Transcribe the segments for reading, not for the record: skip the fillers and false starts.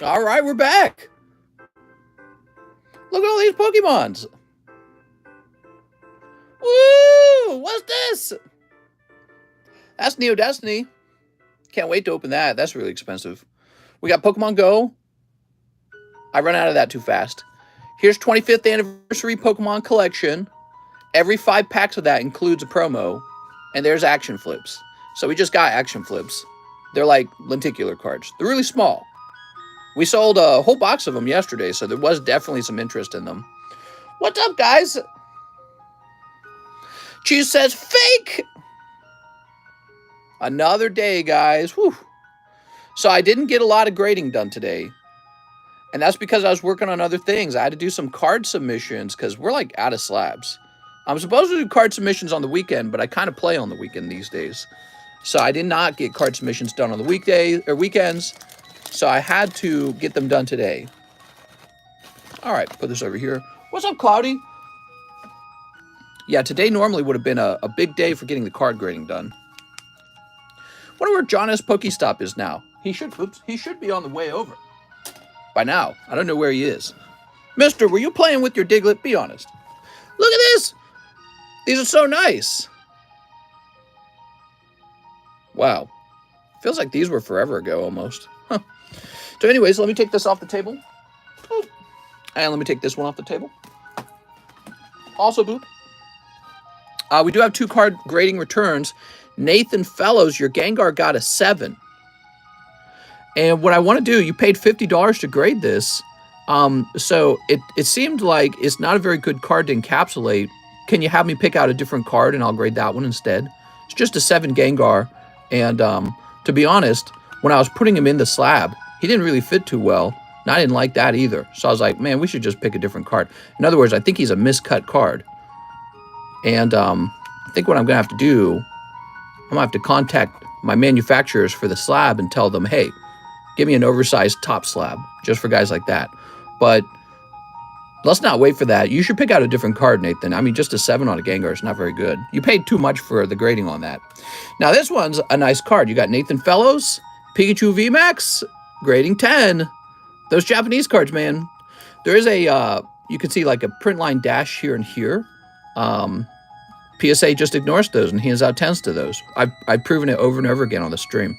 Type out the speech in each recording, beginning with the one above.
All right, we're back. Look at all these Pokemons. Woo! What's this? That's Neo Destiny. Can't wait to open that. That's really expensive. We got Pokemon Go. I run out of that too fast. Here's 25th anniversary Pokemon collection. Every 5 packs of that includes a promo. And there's action flips. So we just got action flips. They're like lenticular cards. They're really small. We sold a whole box of them yesterday, so there was definitely some interest in them. What's up, guys? Cheese says, fake! Another day, guys. Whew. So I didn't get a lot of grading done today. And that's because I was working on other things. I had to do some card submissions because we're like out of slabs. I'm supposed to do card submissions on the weekend, but I kind of play on the weekend these days. So I did not get card submissions done on the weekdays or weekends. So I had to get them done today. All right, put this over here. What's up, Cloudy? Yeah, today normally would have been a big day for getting the card grading done. Wonder where John S. Pokestop is now. He should be on the way over by now. I don't know where he is. Mister, were you playing with your Diglett? Be honest. Look at this. These are so nice. Wow. Feels like these were forever ago almost. Huh. So anyways, let me take this off the table. Boop. And let me take this one off the table. Also, boop. We do have 2 card grading returns. Nathan Fellows, your Gengar got a 7. And what I want to do, you paid $50 to grade this. So it seemed like it's not a very good card to encapsulate. Can you have me pick out a different card and I'll grade that one instead? It's just a 7 Gengar. And to be honest, when I was putting him in the slab, he didn't really fit too well. And I didn't like that either. So I was like, man, we should just pick a different card. In other words, I think he's a miscut card. And I think what I'm going to have to do, I'm going to have to contact my manufacturers for the slab and tell them, hey, give me an oversized top slab just for guys like that. But let's not wait for that. You should pick out a different card, Nathan. I mean, just a 7 on a Gengar is not very good. You paid too much for the grading on that. Now, this one's a nice card. You got Nathan Fellows, Pikachu VMAX, grading 10. Those Japanese cards, man. There is a, you can see like a print line dash here and here. PSA just ignores those and hands out 10s to those. I've proven it over and over again on the stream.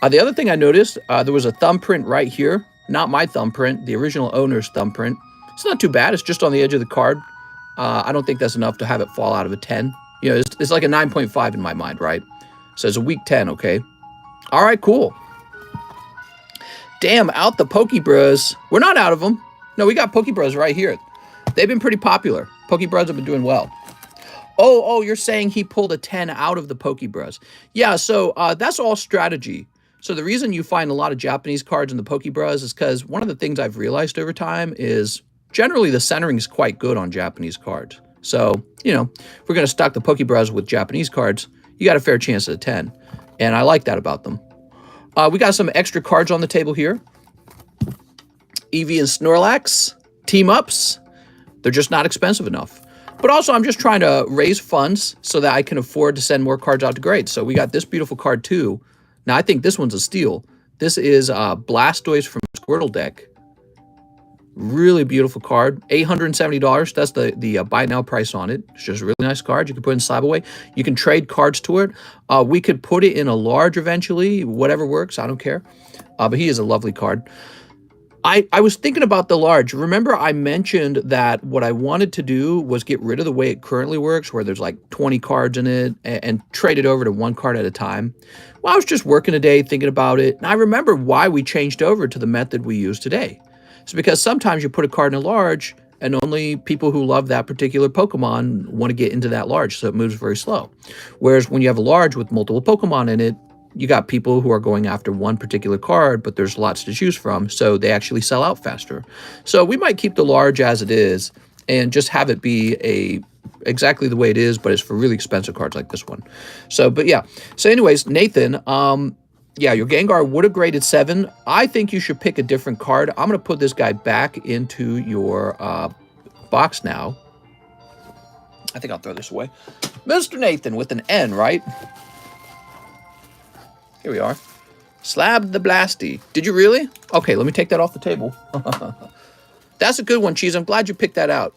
The other thing I noticed, there was a thumbprint right here. Not my thumbprint, the original owner's thumbprint. It's not too bad. It's just on the edge of the card. I don't think that's enough to have it fall out of a 10. You know, it's like a 9.5 in my mind, right? So it's a weak 10, okay? All right, cool. Damn, out the Pokebros. We're not out of them. No, we got Pokebros right here. They've been pretty popular. Pokebros have been doing well. Oh, you're saying he pulled a 10 out of the Pokebros. Yeah, so that's all strategy. So the reason you find a lot of Japanese cards in the Pokebros is because one of the things I've realized over time is generally the centering is quite good on Japanese cards. So, you know, if we're going to stock the Pokebros with Japanese cards, you got a fair chance at a 10. And I like that about them. We got some extra cards on the table here. Eevee and Snorlax, team-ups. They're just not expensive enough. But also, I'm just trying to raise funds so that I can afford to send more cards out to grade. So we got this beautiful card, too. Now, I think this one's a steal. This is Blastoise from Squirtle deck. Really beautiful card. $870. That's the buy now price on it. It's just a really nice card. You can put in SLAB-AWAY. You can trade cards to it. We could put it in a large eventually. Whatever works. I don't care. But he is a lovely card. I was thinking about the large. Remember I mentioned that what I wanted to do was get rid of the way it currently works, where there's like 20 cards in it, and trade it over to 1 card at a time. Well, I was just working today thinking about it, and I remember why we changed over to the method we use today. It's because sometimes you put a card in a large, and only people who love that particular Pokemon want to get into that large, so it moves very slow. Whereas when you have a large with multiple Pokemon in it, you got people who are going after one particular card, but there's lots to choose from, so they actually sell out faster. So we might keep the large as it is and just have it be exactly the way it is, but it's for really expensive cards like this one. So, but yeah. So anyways, Nathan, yeah, your Gengar would have graded 7. I think you should pick a different card. I'm going to put this guy back into your box now. I think I'll throw this away. Mr. Nathan with an N, right? Here we are. Slab the Blasty. Did you really? Okay, let me take that off the table. That's a good one, Cheese. I'm glad you picked that out.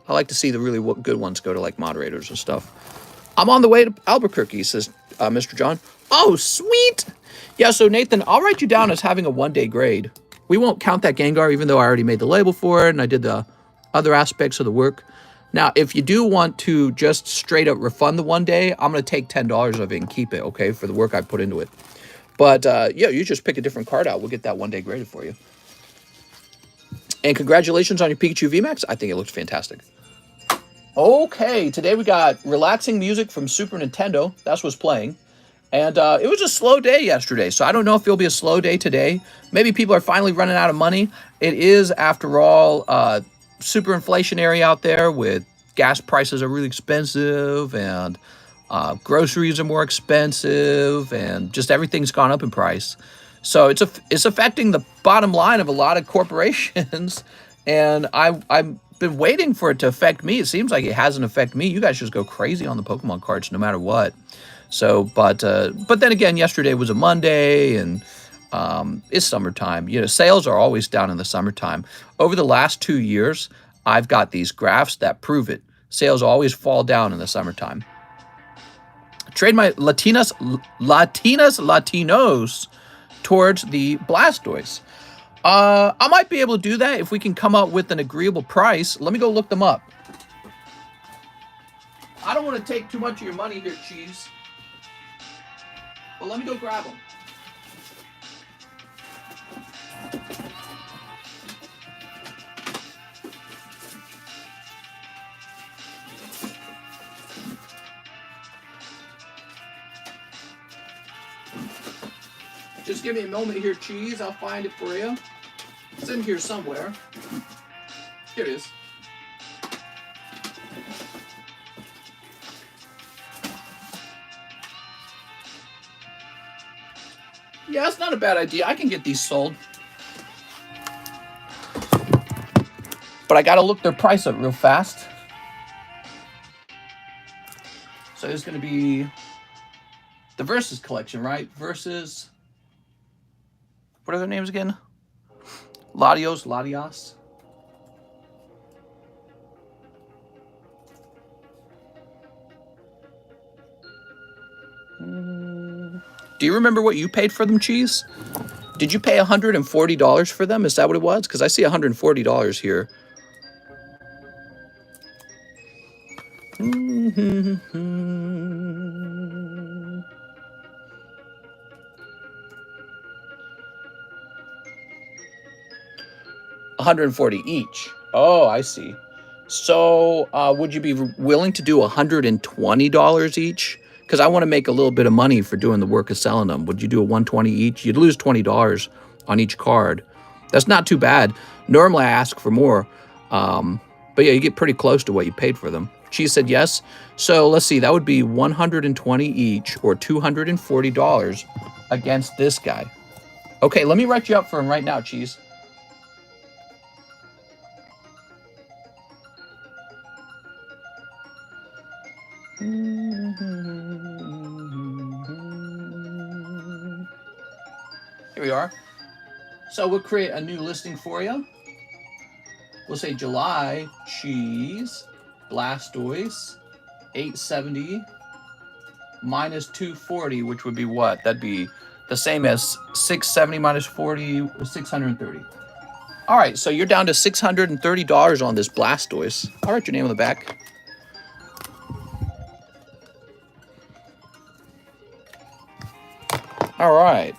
I like to see the really good ones go to like moderators and stuff. I'm on the way to Albuquerque, says Mr. John. Oh, sweet. Yeah, so Nathan, I'll write you down as having a one-day grade. We won't count that Gengar, even though I already made the label for it and I did the other aspects of the work. Now, if you do want to just straight up refund the one day, I'm going to take $10 of it and keep it, okay, for the work I put into it. But, yeah, you just pick a different card out. We'll get that one day graded for you. And congratulations on your Pikachu VMAX. I think it looks fantastic. Okay, today we got relaxing music from Super Nintendo. That's what's playing. And it was a slow day yesterday, so I don't know if it'll be a slow day today. Maybe people are finally running out of money. It is, after all, super inflationary out there with gas prices are really expensive and groceries are more expensive and just everything's gone up in price. So it's affecting the bottom line of a lot of corporations. And I've been waiting for it to affect me. It seems like it hasn't affected me. You guys just go crazy on the Pokemon cards no matter what. So, but then again, yesterday was a Monday and it's summertime. You know, sales are always down in the summertime. Over the last 2 years, I've got these graphs that prove it. Sales always fall down in the summertime. Trade my Latinos towards the Blastoise. I might be able to do that if we can come up with an agreeable price. Let me go look them up. I don't want to take too much of your money here, Cheese. But let me go grab them. Just give me a moment here, Cheese. I'll find it for you. It's in here somewhere. Here it is. Yeah, that's not a bad idea. I can get these sold. But I gotta look their price up real fast. So it's gonna be the Versus collection, right? Versus, what are their names again? Latios. Do you remember what you paid for them, Cheese? Did you pay $140 for them? Is that what it was? Because I see $140 here. $140 each. Oh, I see. So would you be willing to do $120 each? Because I want to make a little bit of money for doing the work of selling them. Would you do a $120 each? You'd lose $20 on each card. That's not too bad. Normally I ask for more. But yeah, you get pretty close to what you paid for them. She said yes. So let's see. That would be $120 each or $240 against this guy. Okay, let me write you up for him right now, Cheese. Here we are. So we'll create a new listing for you. We'll say July Cheese Blastoise 870 minus 240, which would be what? That'd be the same as 670 minus 40, 630. All right, so you're down to $630 on this Blastoise. I'll write your name on the back. All right.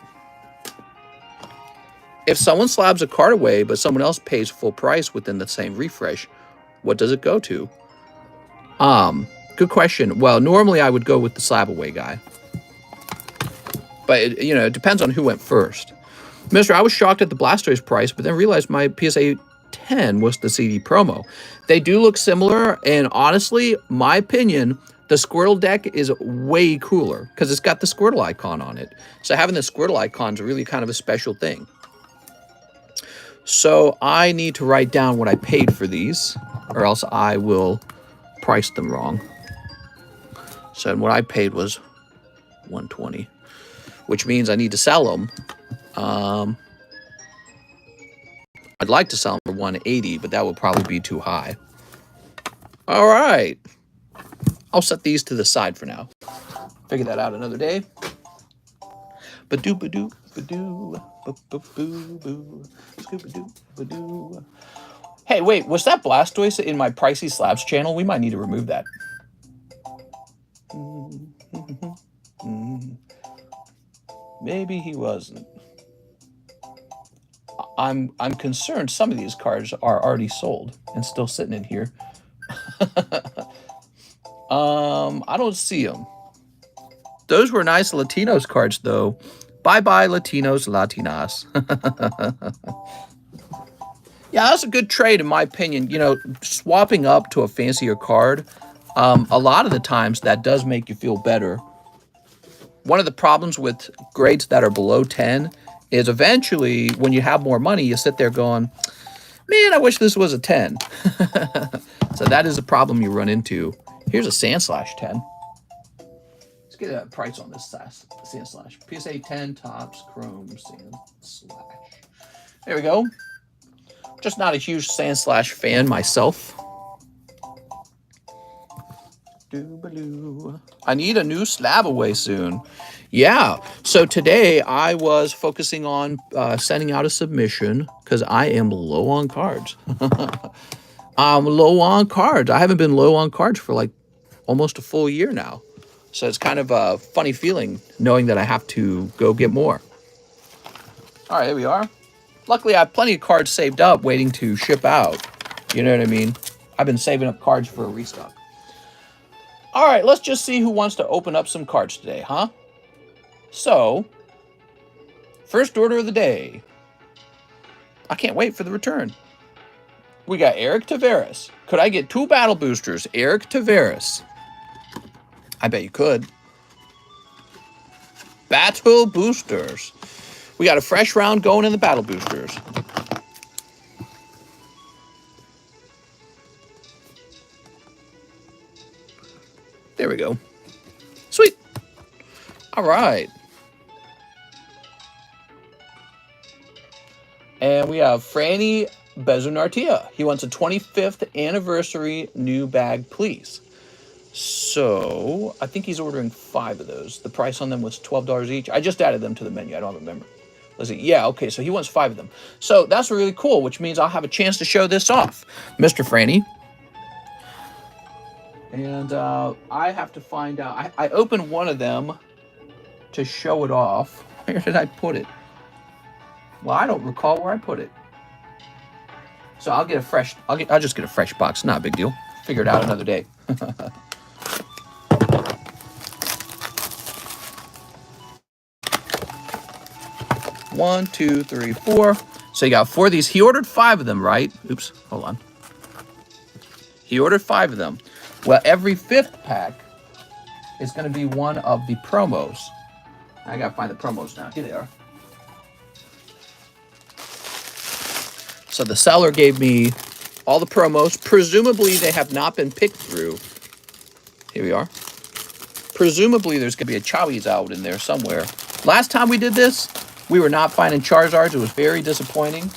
If someone slabs a card away, but someone else pays full price within the same refresh, what does it go to? Good question. Well, normally I would go with the SLAB-AWAY guy. But, it depends on who went first. Mister, I was shocked at the Blastoise price, but then realized my PSA 10 was the CD promo. They do look similar, and honestly, my opinion, the Squirtle deck is way cooler because it's got the Squirtle icon on it. So having the Squirtle icon is really kind of a special thing. So I need to write down what I paid for these, or else I will price them wrong. So what I paid was 120, which means I need to sell them. I'd like to sell them for 180, but that would probably be too high. All right. I'll set these to the side for now. Figure that out another day. Ba-doo, ba-doo, ba-doo, ba-ba-boo, boo, scooba-doo, ba-doo. Hey, wait, was that Blastoise in my Pricey Slabs channel? We might need to remove that. Maybe he wasn't. I'm concerned some of these cards are already sold and still sitting in here. I don't see them. Those were nice Latinos cards, though. Bye-bye, Latinos, Latinas. Yeah, that's a good trade, in my opinion. You know, swapping up to a fancier card, a lot of the times that does make you feel better. One of the problems with grades that are below 10 is eventually, when you have more money, you sit there going, man, I wish this was a 10. So that is a problem you run into. Here's a Sandslash 10. Let's get a price on this Sandslash. PSA 10, Topps, Chrome, Sandslash. There we go. Just not a huge Sandslash fan myself. I need a new SLAB-AWAY soon. Yeah, so today I was focusing on sending out a submission because I am low on cards. I'm low on cards. I haven't been low on cards for like almost a full year now. So it's kind of a funny feeling knowing that I have to go get more. All right, here we are. Luckily, I have plenty of cards saved up waiting to ship out. You know what I mean? I've been saving up cards for a restock. All right, let's just see who wants to open up some cards today, huh? So, first order of the day. I can't wait for the return. We got Eric Taveras. Could I get 2 battle boosters? Eric Taveras. I bet you could. Battle boosters. We got a fresh round going in the battle boosters. There we go. Sweet. All right. And we have Franny Bezunartia. He wants a 25th anniversary new bag, please. So I think he's ordering 5 of those. The price on them was $12 each. I just added them to the menu. I don't remember. Let's see. Yeah, okay, so he wants 5 of them. So that's really cool, which means I'll have a chance to show this off, Mr. Franny. And I have to find out. I opened one of them to show it off. Where did I put it? Well, I don't recall where I put it. So I'll get a fresh. I'll just get a fresh box. Not a big deal. Figure it out another day. 1, 2, 3, 4. So you got 4 of these. He ordered 5 of them, right? Oops, hold on. He ordered 5 of them. Well, every 5th pack is going to be one of the promos. I got to find the promos now. Here they are. So the seller gave me all the promos. Presumably, they have not been picked through. Here we are. Presumably, there's going to be a Charizard in there somewhere. Last time we did this, we were not finding Charizards. It was very disappointing.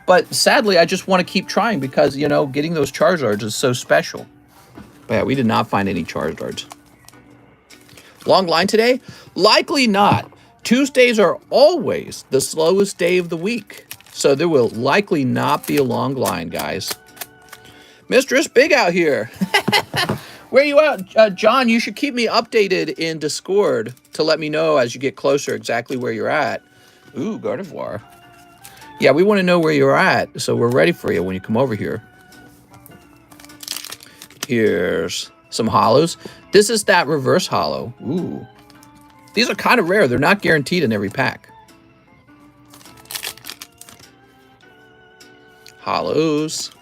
But sadly, I just want to keep trying because, you know, getting those Charizards is so special. But yeah, we did not find any Charizards. Long line today? Likely not. Tuesdays are always the slowest day of the week. So there will likely not be a long line, guys. Mistress Big out here. Where you at? John, you should keep me updated in Discord to let me know as you get closer exactly where you're at. Ooh, Gardevoir. Yeah, we want to know where you're at, so we're ready for you when you come over here. Here's some hollows. This is that reverse hollow. Ooh. These are kind of rare. They're not guaranteed in every pack. Hollows.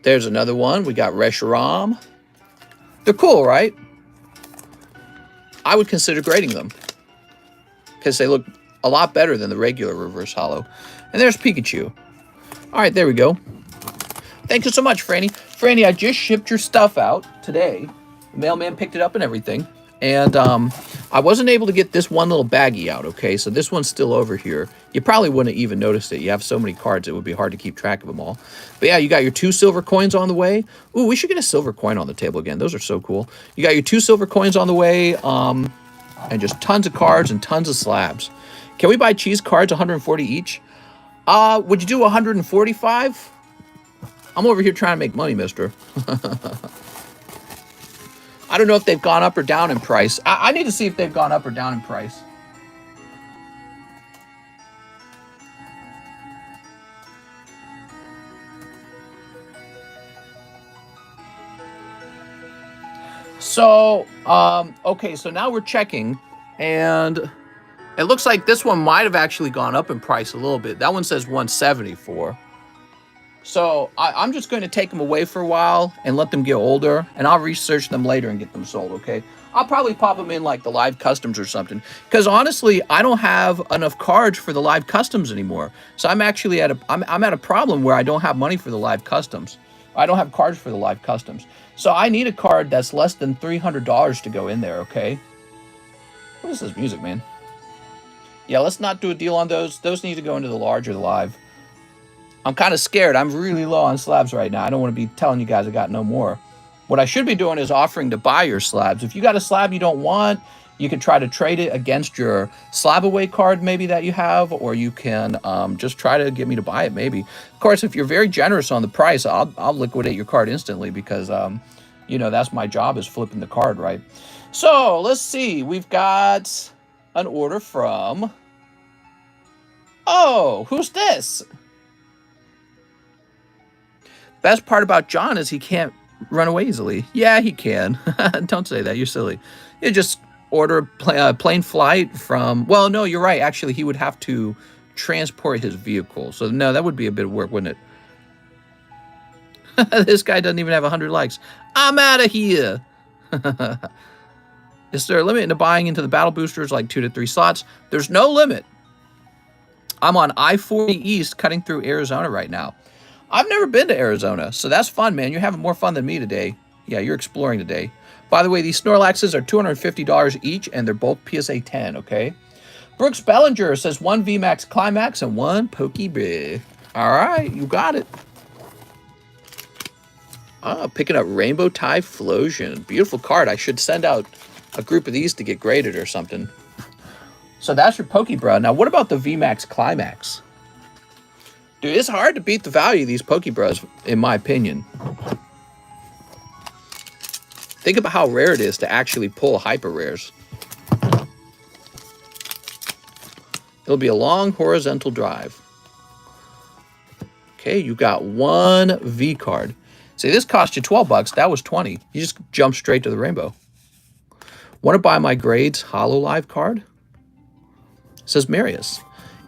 There's another one. We got Reshiram. They're cool, right? I would consider grading them because they look a lot better than the regular reverse hollow. And there's Pikachu. All right, there we go. Thank you so much, Franny. Franny, I just shipped your stuff out today. The mailman picked it up and everything. And I wasn't able to get this one little baggie out, okay? So this one's still over here. You probably wouldn't have even noticed it. You have so many cards, it would be hard to keep track of them all. But yeah, you got your 2 silver coins on the way. Ooh, we should get a silver coin on the table again. Those are so cool. You got your 2 silver coins on the way, and just tons of cards and tons of slabs. Can we buy cheese cards, 140 each? Would you do 145? I'm over here trying to make money, mister. I don't know if they've gone up or down in price. I need to see if they've gone up or down in price. So, okay, so now we're checking, and it looks like this one might have actually gone up in price a little bit. That one says 174. So I'm just going to take them away for a while and let them get older, and I'll research them later and get them sold, okay? I'll probably pop them in like the live customs or something, because honestly, I don't have enough cards for the live customs anymore. So I'm actually at a problem where I don't have money for the live customs. I don't have cards for the live customs. So I need a card that's less than $300 to go in there, okay? What is this music, man? Yeah, let's not do a deal on those. Those need to go into the large or the live. I'm kind of scared. I'm really low on slabs right now. I don't want to be telling you guys I got no more. What I should be doing is offering to buy your slabs. If you got a slab you don't want, you can try to trade it against your SLAB-AWAY card maybe that you have, or you can just try to get me to buy it maybe. Of course, if you're very generous on the price, I'll liquidate your card instantly because, you know, that's my job is flipping the card, right? So, let's see. We've got an order from... Oh, who's this? Best part about John is he can't run away easily. Yeah, he can. Don't say that. You're silly. You just order a plane flight from... Well, no, you're right. Actually, he would have to transport his vehicle. So, no, that would be a bit of work, wouldn't it? This guy doesn't even have 100 likes. I'm out of here. Is there a limit into buying into the battle boosters like 2 to 3 slots? There's no limit. I'm on I-40 East cutting through Arizona right now. I've never been to Arizona, so that's fun, man. You're having more fun than me today. Yeah, you're exploring today. By the way, these Snorlaxes are $250 each, and they're both PSA 10, okay? Brooks Bellinger says 1 VMAX Climax and 1 Pokeball. All right, you got it. Picking up Rainbow Typhlosion. Beautiful card. I should send out a group of these to get graded or something. So that's your Pokeball. Now, what about the VMAX Climax? Dude, it's hard to beat the value of these Pokeballs, in my opinion. Think about how rare it is to actually pull hyper rares. It'll be a long horizontal drive. Okay, you got 1 V card. See, this cost you 12 bucks. That was 20. You just jump straight to the rainbow. Want to buy my grades Hololive card? Says Marius.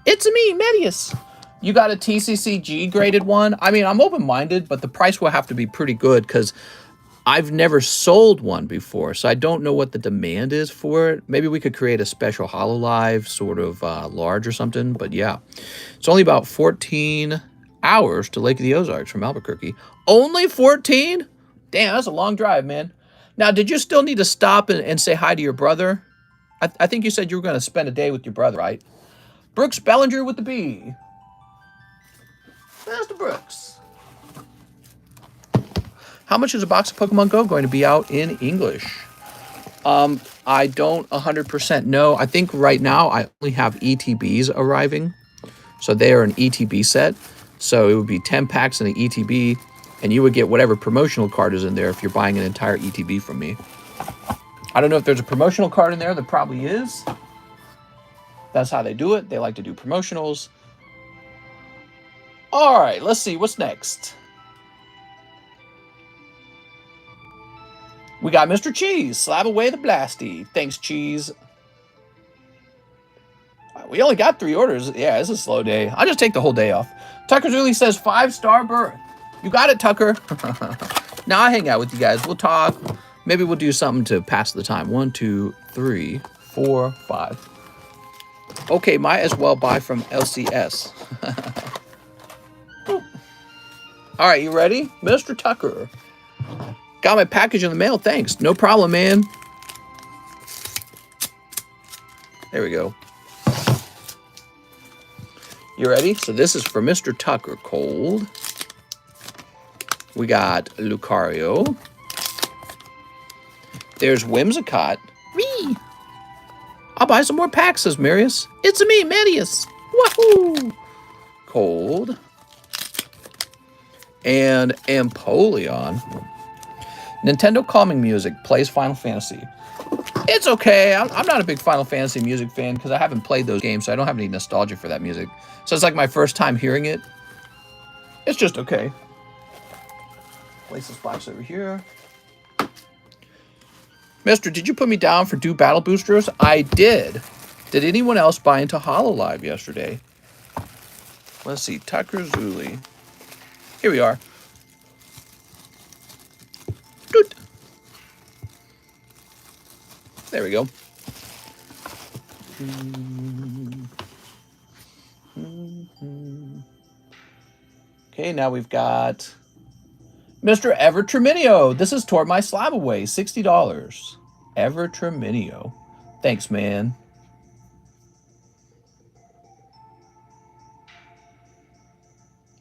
It's me, Marius. You got a TCCG graded one? I mean, I'm open-minded, but the price will have to be pretty good because I've never sold one before, so I don't know what the demand is for it. Maybe we could create a special Hololive sort of large or something, but yeah. It's only about 14 hours to Lake of the Ozarks from Albuquerque. Only 14? Damn, that's a long drive, man. Now, did you still need to stop and say hi to your brother? I think you said you were going to spend a day with your brother, right? Brooks Bellinger with the B. Mr. Brooks. How much is a box of Pokemon Go going to be out in English? I don't 100% know. I think right now I only have ETBs arriving. So they are an ETB set. So it would be 10 packs in an ETB, and you would get whatever promotional card is in there if you're buying an entire ETB from me. I don't know if there's a promotional card in there. There probably is. That's how they do it. They like to do promotionals. All right, let's see. What's next? We got Mr. Cheese. SLAB-AWAY the Blasty. Thanks, Cheese. We only got 3 orders. Yeah, it's a slow day. I'll just take the whole day off. Tucker Zuli says 5-star berth. You got it, Tucker. Now I'll hang out with you guys. We'll talk. Maybe we'll do something to pass the time. 1, 2, 3, 4, 5. Okay, might as well buy from LCS. All right, you ready? Mr. Tucker. Got my package in the mail. Thanks. No problem, man. There we go. You ready? So this is for Mr. Tucker. Cold. We got Lucario. There's Whimsicott. Me. I'll buy some more packs, says Marius. It's me, Marius. Wahoo! Cold. And Empoleon. Nintendo Calming Music plays Final Fantasy. It's okay. I'm not a big Final Fantasy music fan because I haven't played those games, so I don't have any nostalgia for that music. So it's like my first time hearing it. It's just okay. Place this box over here. Mister, did you put me down for 2 battle boosters? I did. Did anyone else buy into HoloLive yesterday? Let's see. Tucker Zuli. Here we are. Doot. There we go. Okay, now we've got Mr. Ever Treminio. This is toward my SLAB-AWAY. $60. Ever Treminio. Thanks, man.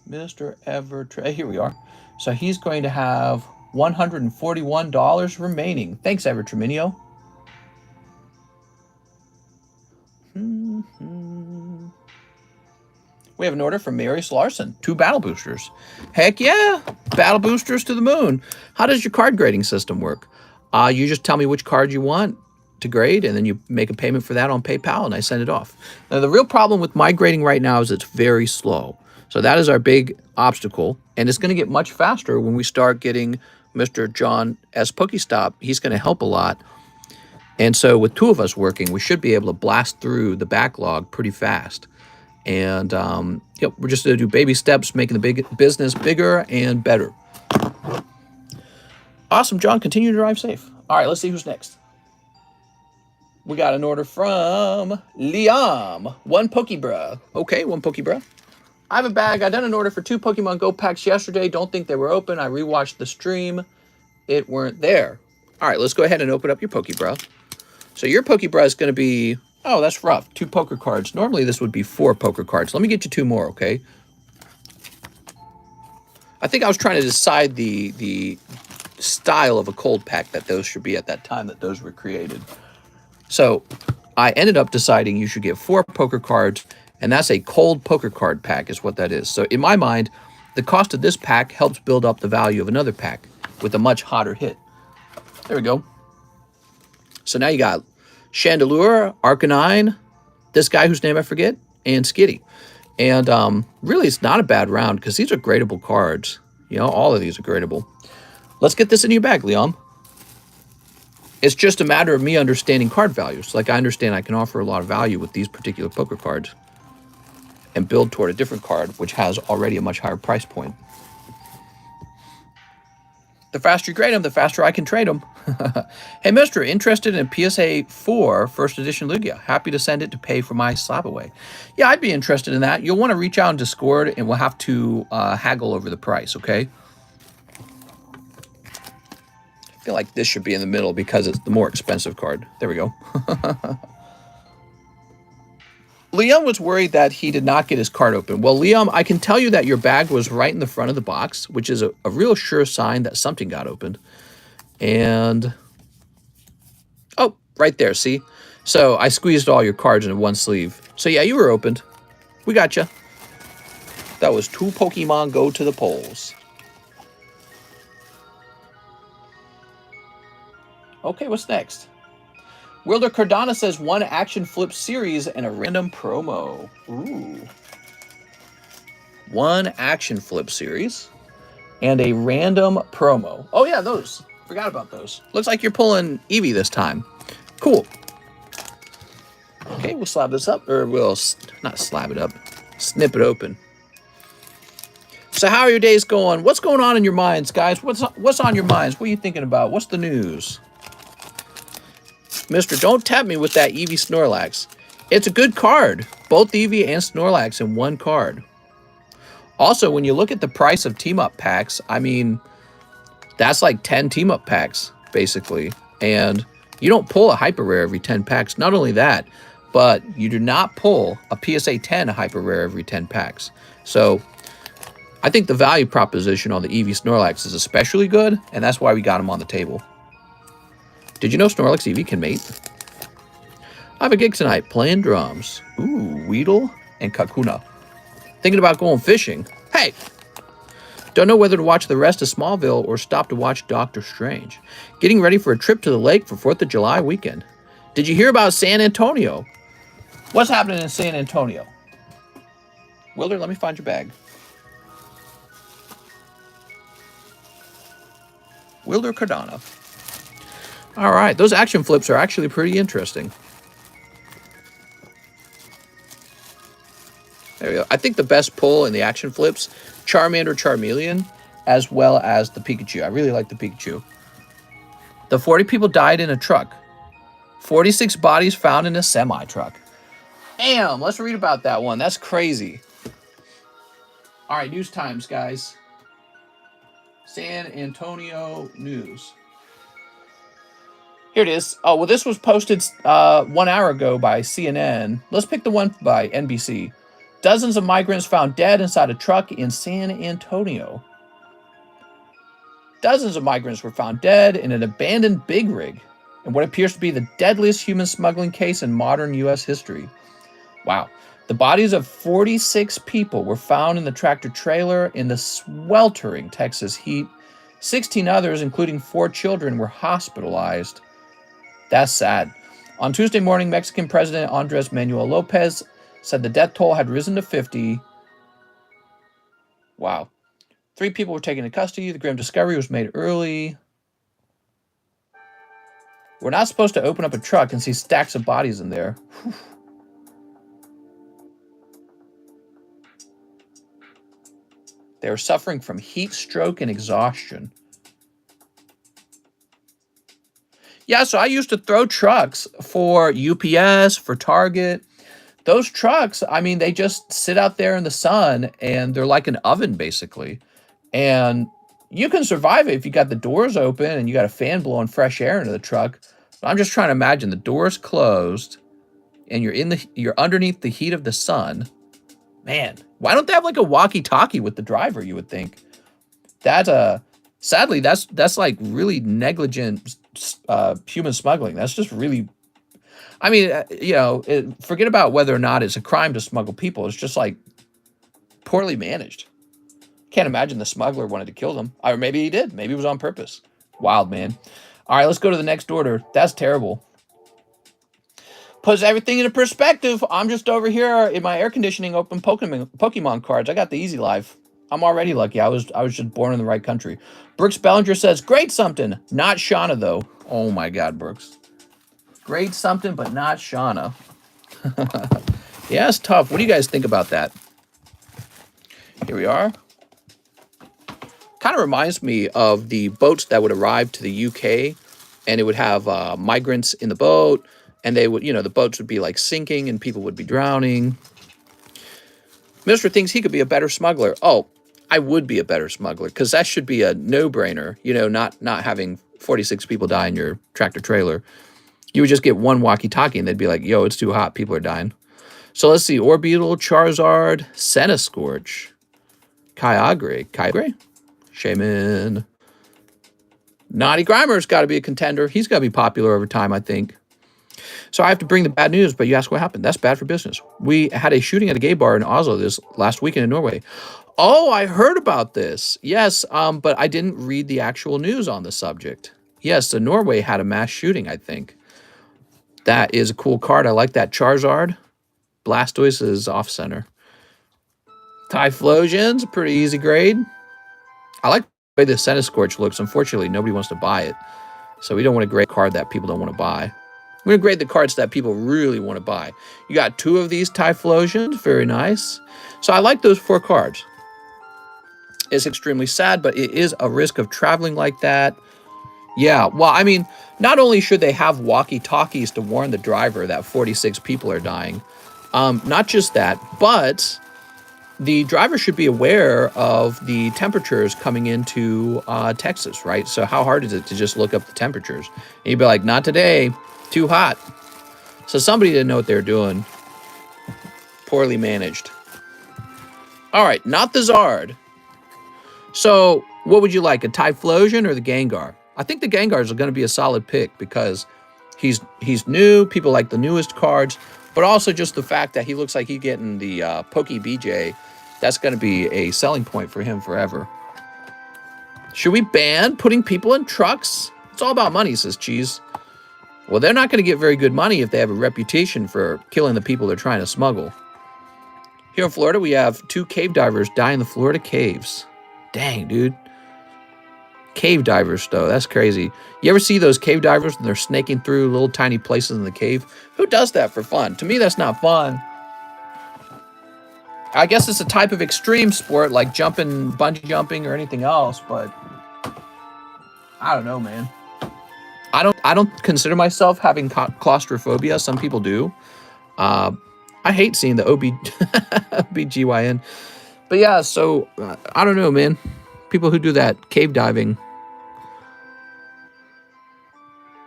Mr. Ever here we are. So he's going to have $141 remaining. Thanks, Ever Treminio. We have an order from Marius Larson. 2 battle boosters. Heck yeah. Battle boosters to the moon. How does your card grading system work? You just tell me which card you want to grade, and then you make a payment for that on PayPal, and I send it off. Now, the real problem with my grading right now is it's very slow. So that is our big obstacle, and it's going to get much faster when we start getting Mr. John S. Pokestop. He's going to help a lot. And so with 2 of us working, we should be able to blast through the backlog pretty fast. And yep, we're just going to do baby steps, making the big business bigger and better. Awesome, John. Continue to drive safe. All right, let's see who's next. We got an order from Liam. 1 Pokebruh. Okay, 1 Pokebruh. I have a bag. I done an order for 2 Pokemon Go packs yesterday. Don't think they were open. I rewatched the stream. It weren't there. All right, let's go ahead and open up your Pokebruh. So your Pokebruh is going to be... Oh, that's rough. 2 poker cards. Normally this would be 4 poker cards. Let me get you 2 more, okay? I think I was trying to decide the style of a cold pack that those should be at that time that those were created. So I ended up deciding you should get 4 poker cards, and that's a cold poker card pack is what that is. So in my mind, the cost of this pack helps build up the value of another pack with a much hotter hit. There we go. So now you got Chandelure, Arcanine, this guy whose name I forget, and Skitty. And really, it's not a bad round because these are gradable cards. You know, all of these are gradable. Let's get this in your bag, Liam. It's just a matter of me understanding card values. Like, I understand I can offer a lot of value with these particular poker cards and build toward a different card, which has already a much higher price point. The faster you grade them, the faster I can trade them. Hey, mister, interested in PSA 4 first edition Lugia? Happy to send it to pay for my SLAB-AWAY. Yeah, I'd be interested in that. You'll want to reach out in Discord, and we'll have to haggle over the price, okay? I feel like this should be in the middle because it's the more expensive card. There we go. Liam was worried that he did not get his card open. Well, Liam, I can tell you that your bag was right in the front of the box, which is a real sure sign that something got opened. And, oh, right there, see? So I squeezed all your cards into one sleeve. So yeah, you were opened. We got you. That was 2 Pokemon Go to the polls. Okay, what's next? Wilder Cardano says 1 action flip series and a random promo. Ooh. 1 action flip series and a random promo. Oh yeah, those. Forgot about those. Looks like you're pulling Eevee this time. Cool. Okay, we'll slab this up, or we'll not slab it up, snip it open. So how are your days going? What's going on in your minds, guys? What's on your minds? What are you thinking about? What's the news? Mister, don't tempt me with that Eevee Snorlax. It's a good card. Both Eevee and Snorlax in 1 card. Also, when you look at the price of team-up packs, I mean, That's like 10 team-up packs, basically. And you don't pull a hyper rare every 10 packs. Not only that, but you do not pull a PSA 10 hyper rare every 10 packs. So I think the value proposition on the EV Snorlax is especially good, and that's why we got him on the table. Did you know Snorlax EV can mate? I have a gig tonight playing drums. Ooh, Weedle and Kakuna. Thinking about going fishing. Hey! Don't know whether to watch the rest of Smallville or stop to watch Doctor Strange. Getting ready for a trip to the lake for 4th of July weekend. Did you hear about San Antonio? What's happening in San Antonio? Wilder, let me find your bag. Wilder Cardano. All right, those action flips are actually pretty interesting. There we go. I think the best pull in the action flips, Charmander, Charmeleon, as well as the Pikachu. I really like the Pikachu. The 40 people died in a truck. 46 bodies found in a semi-truck. Damn, let's read about that one. That's crazy. All right, news times, guys. San Antonio news. Here it is. Oh, well, this was posted 1 hour ago by CNN. Let's pick the one by NBC. Dozens of migrants found dead inside a truck in San Antonio. Dozens of migrants were found dead in an abandoned big rig in what appears to be the deadliest human smuggling case in modern U.S. history. Wow. The bodies of 46 people were found in the tractor trailer in the sweltering Texas heat. 16 others, including 4 children, were hospitalized. That's sad. On Tuesday morning, Mexican President Andres Manuel Lopez said the death toll had risen to 50. Wow. 3 people were taken into custody. The grim discovery was made early. We're not supposed to open up a truck and see stacks of bodies in there. Whew. They were suffering from heat stroke and exhaustion. Yeah, so I used to throw trucks for UPS, for Target. Those trucks, I mean, they just sit out there in the sun and they're like an oven, basically. And you can survive it if you got the doors open and you got a fan blowing fresh air into the truck. But I'm just trying to imagine the doors closed and you're underneath the heat of the sun. Man, why don't they have like a walkie-talkie with the driver, you would think? Sadly, that's like really negligent human smuggling. That's just really, I mean, forget about whether or not it's a crime to smuggle people. It's just like poorly managed. Can't imagine the smuggler wanted to kill them. Or maybe he did. Maybe it was on purpose. Wild, man. All right, let's go to the next order. That's terrible. Puts everything into perspective. I'm just over here in my air conditioning open Pokemon cards. I got the easy life. I'm already lucky. I was just born in the right country. Brooks Bellinger says, great something. Not Shauna, though. Oh, my God, Brooks. Great something, but not Shauna. Yeah, it's tough. What do you guys think about that? Here we are. Kind of reminds me of the boats that would arrive to the UK, and it would have migrants in the boat, and they would, the boats would be like sinking and people would be drowning. Minister thinks he could be a better smuggler. Oh, I would be a better smuggler because that should be a no-brainer, not having 46 people die in your tractor trailer. You would just get one walkie-talkie and they'd be like, yo, it's too hot. People are dying. So let's see. Orbeetle, Charizard, Centiskorch, Kyogre, Shaman. Naughty Grimer's got to be a contender. He's got to be popular over time, I think. So I have to bring the bad news, but you ask what happened. That's bad for business. We had a shooting at a gay bar in Oslo this last weekend in Norway. Oh, I heard about this. Yes, but I didn't read the actual news on the subject. Yes, so Norway had a mass shooting, I think. That is a cool card. I like that. Charizard. Blastoise is off-center. Typhlosion's a pretty easy grade. I like the way the Centiskorch looks. Unfortunately, nobody wants to buy it. So we don't want to grade a card that people don't want to buy. We're going to grade the cards that people really want to buy. You got 2 of these Typhlosions. Very nice. So I like those 4 cards. It's extremely sad, but it is a risk of traveling like that. Yeah, well, I mean, not only should they have walkie-talkies to warn the driver that 46 people are dying, not just that, but the driver should be aware of the temperatures coming into Texas, right? So how hard is it to just look up the temperatures? And you'd be like, not today, too hot. So somebody didn't know what they were doing. Poorly managed. All right, not the Zard. So what would you like, a Typhlosion or the Gengar? I think the Gengars are going to be a solid pick because he's new. People like the newest cards, but also just the fact that he looks like he's getting the Poke BJ. That's going to be a selling point for him forever. Should we ban putting people in trucks? It's all about money, says Cheese. Well, they're not going to get very good money if they have a reputation for killing the people they're trying to smuggle. Here in Florida, we have 2 cave divers die in the Florida caves. Dang, dude. Cave divers, though. That's crazy. You ever see those cave divers when they're snaking through little tiny places in the cave? Who does that for fun? To me, that's not fun. I guess it's a type of extreme sport like jumping, bungee jumping, or anything else, but I don't know, man. I don't consider myself having claustrophobia. Some people do. I hate seeing the OBGYN. But yeah, so I don't know, man. People who do that cave diving,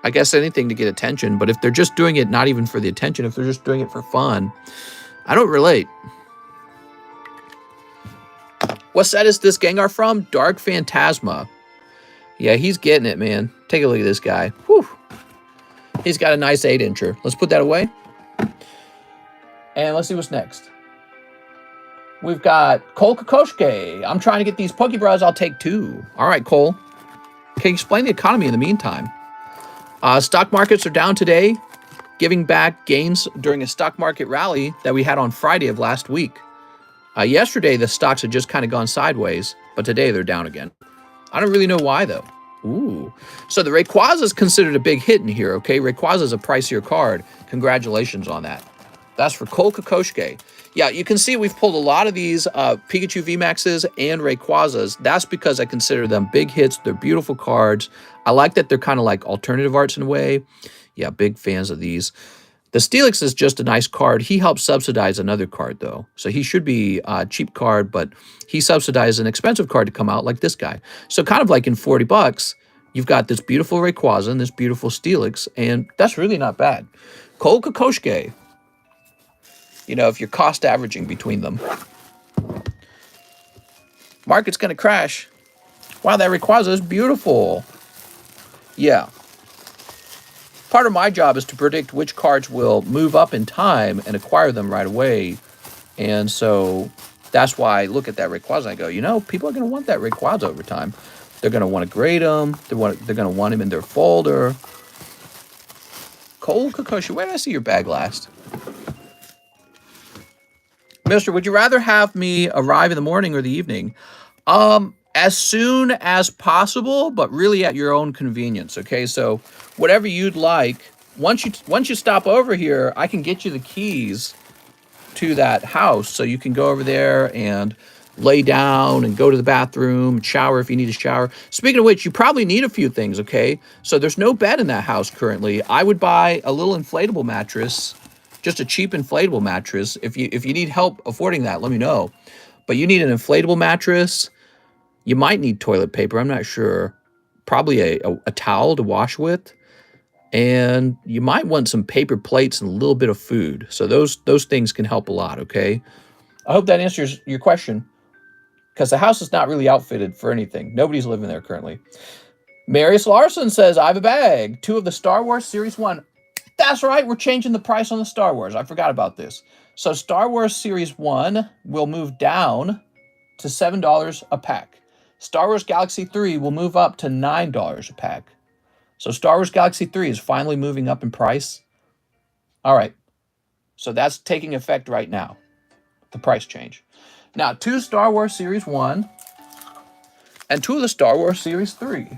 I guess anything to get attention. But if they're just doing it, not even for the attention, if they're just doing it for fun, I don't relate. What set is this Gengar from? Dark Phantasma. Yeah, he's getting it, man. Take a look at this guy. Whew. He's got a nice 8-incher. Let's put that away. And let's see what's next. We've got Cole Kokoschke. I'm trying to get these Pokebras. I'll take 2. All right, Cole. Can you explain the economy in the meantime? Stock markets are down today, giving back gains during a stock market rally that we had on Friday of last week. Yesterday, the stocks had just kind of gone sideways, but today they're down again. I don't really know why, though. Ooh. So the Rayquaza is considered a big hit in here, okay? Rayquaza is a pricier card. Congratulations on that. That's for Cole Kokoschke. Yeah, you can see we've pulled a lot of these Pikachu VMAXs and Rayquazas. That's because I consider them big hits. They're beautiful cards. I like that they're kind of like alternative arts in a way. Yeah, big fans of these. The Steelix is just a nice card. He helps subsidize another card, though. So he should be a cheap card, but he subsidizes an expensive card to come out like this guy. So kind of like in 40 bucks, you've got this beautiful Rayquaza and this beautiful Steelix, and that's really not bad. Cole Kokoschke. You know, if you're cost averaging between them. Market's going to crash. Wow, that Rayquaza is beautiful. Yeah. Part of my job is to predict which cards will move up in time and acquire them right away. And so that's why I look at that Rayquaza and I go, you know, people are going to want that Rayquaza over time. They're going to want to grade them. They're going to want him in their folder. Cole Kokoschke, where did I see your bag last? Mister, would you rather have me arrive in the morning or the evening? As soon as possible, but really at your own convenience, okay? So whatever you'd like. Once you stop over here, I can get you the keys to that house so you can go over there and lay down and go to the bathroom and shower if you need a shower. Speaking of which, you probably need a few things, okay? So there's no bed in that house currently. I would buy a little inflatable mattress, just a cheap inflatable mattress. If you need help affording that, let me know. But you need an inflatable mattress. You might need toilet paper. I'm not sure. Probably a towel to wash with. And you might want some paper plates and a little bit of food. So those things can help a lot, okay? I hope that answers your question. Because the house is not really outfitted for anything. Nobody's living there currently. Marius Larson says, I have a bag. 2 of the Star Wars Series 1. That's right, we're changing the price on the Star Wars. I forgot about this. So Star Wars Series 1 will move down to $7 a pack. Star Wars Galaxy 3 will move up to $9 a pack. So Star Wars Galaxy 3 is finally moving up in price. All right. So that's taking effect right now, the price change. Now, 2 Star Wars Series 1 and 2 of the Star Wars Series 3.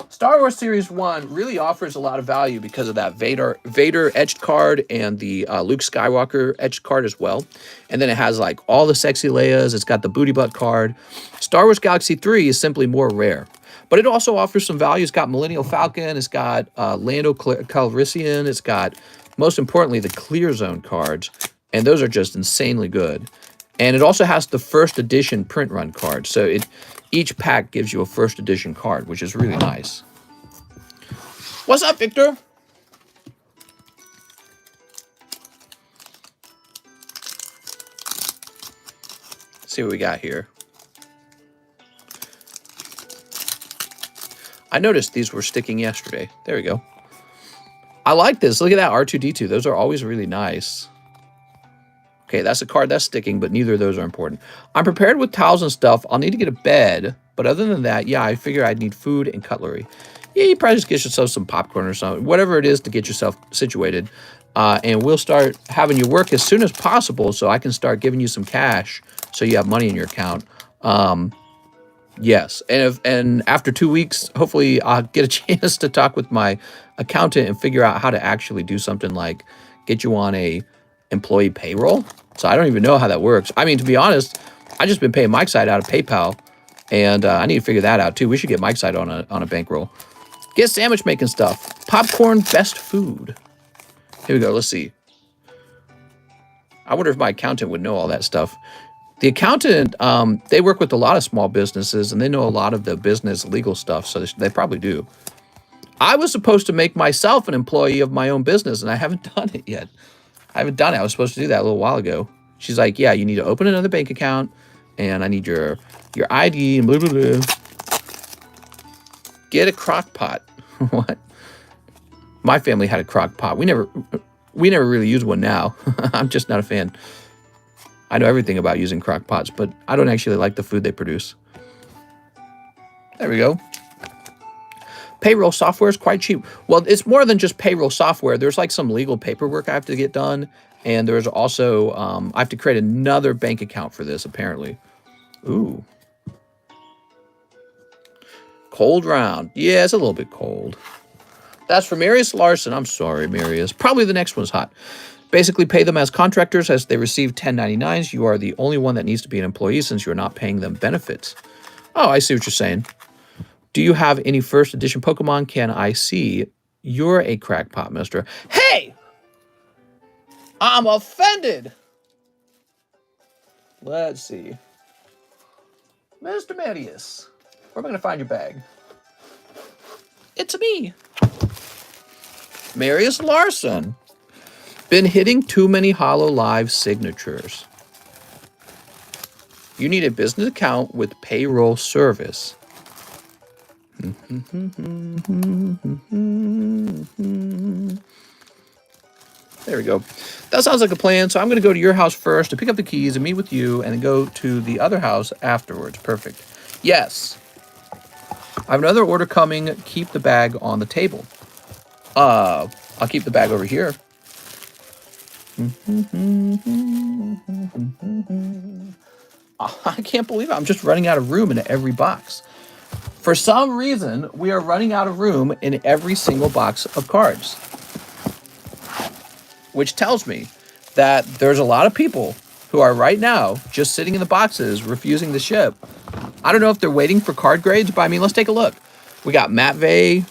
Star Wars Series 1 really offers a lot of value because of that Vader etched card and the Luke Skywalker etched card as well. And then it has like all the sexy Leias. It's got the booty butt card. Star Wars Galaxy 3 is simply more rare. But it also offers some value. It's got Millennial Falcon. It's got Lando Calrissian. It's got, most importantly, the Clear Zone cards. And those are just insanely good. And it also has the first edition print run card. So each pack gives you a first edition card, which is really nice. What's up, Victor? Let's see what we got here. I noticed these were sticking yesterday. There we go. I like this. Look at that R2-D2. Those are always really nice. Okay, that's a card that's sticking, but neither of those are important. I'm prepared with towels and stuff. I'll need to get a bed, but other than that, yeah, I figure I'd need food and cutlery. Yeah, you probably just get yourself some popcorn or something, whatever it is to get yourself situated. And we'll start having you work as soon as possible so I can start giving you some cash so you have money in your account. Yes, and after 2 weeks, hopefully I'll get a chance to talk with my accountant and figure out how to actually do something like get you on a employee payroll. So I don't even know how that works. I mean, to be honest, I just been paying Mike's side out of PayPal, and I need to figure that out too. We should get Mike's side on a bankroll. Get sandwich making stuff. Popcorn best food. Here we go. Let's see. I wonder if my accountant would know all that stuff. The accountant, they work with a lot of small businesses, and they know a lot of the business legal stuff, so they probably do. I was supposed to make myself an employee of my own business, and I haven't done it yet. I haven't done it. I was supposed to do that a little while ago. She's like, yeah, you need to open another bank account, and I need your ID, and blah, blah, blah. Get a crock pot. What? My family had a crock pot. We never really use one now. I'm just not a fan. I know everything about using crock pots, but I don't actually like the food they produce. There we go. Payroll software is quite cheap. Well, it's more than just payroll software. There's like some legal paperwork I have to get done. And there's also, I have to create another bank account for this, apparently. Ooh. Cold round. Yeah, it's a little bit cold. That's for Marius Larson. I'm sorry, Marius. Probably the next one's hot. Basically, pay them as contractors as they receive 1099s. You are the only one that needs to be an employee since you're not paying them benefits. Oh, I see what you're saying. Do you have any first edition Pokemon? Can I see? You're a crackpot, mister. Hey! I'm offended! Let's see. Mr. Marius, where am I going to find your bag? It's me. Marius Larson. Been hitting too many Hollow Live signatures. You need a business account with payroll service. There we go. That sounds like a plan. So I'm going to go to your house first to pick up the keys and meet with you and then go to the other house afterwards. Perfect. Yes. I have another order coming. Keep the bag on the table. I'll keep the bag over here. I can't believe it. I'm just running out of room in every box. For some reason, we are running out of room in every single box of cards. Which tells me that there's a lot of people who are right now just sitting in the boxes refusing to ship. I don't know if they're waiting for card grades, but I mean, let's take a look. We got Matvey,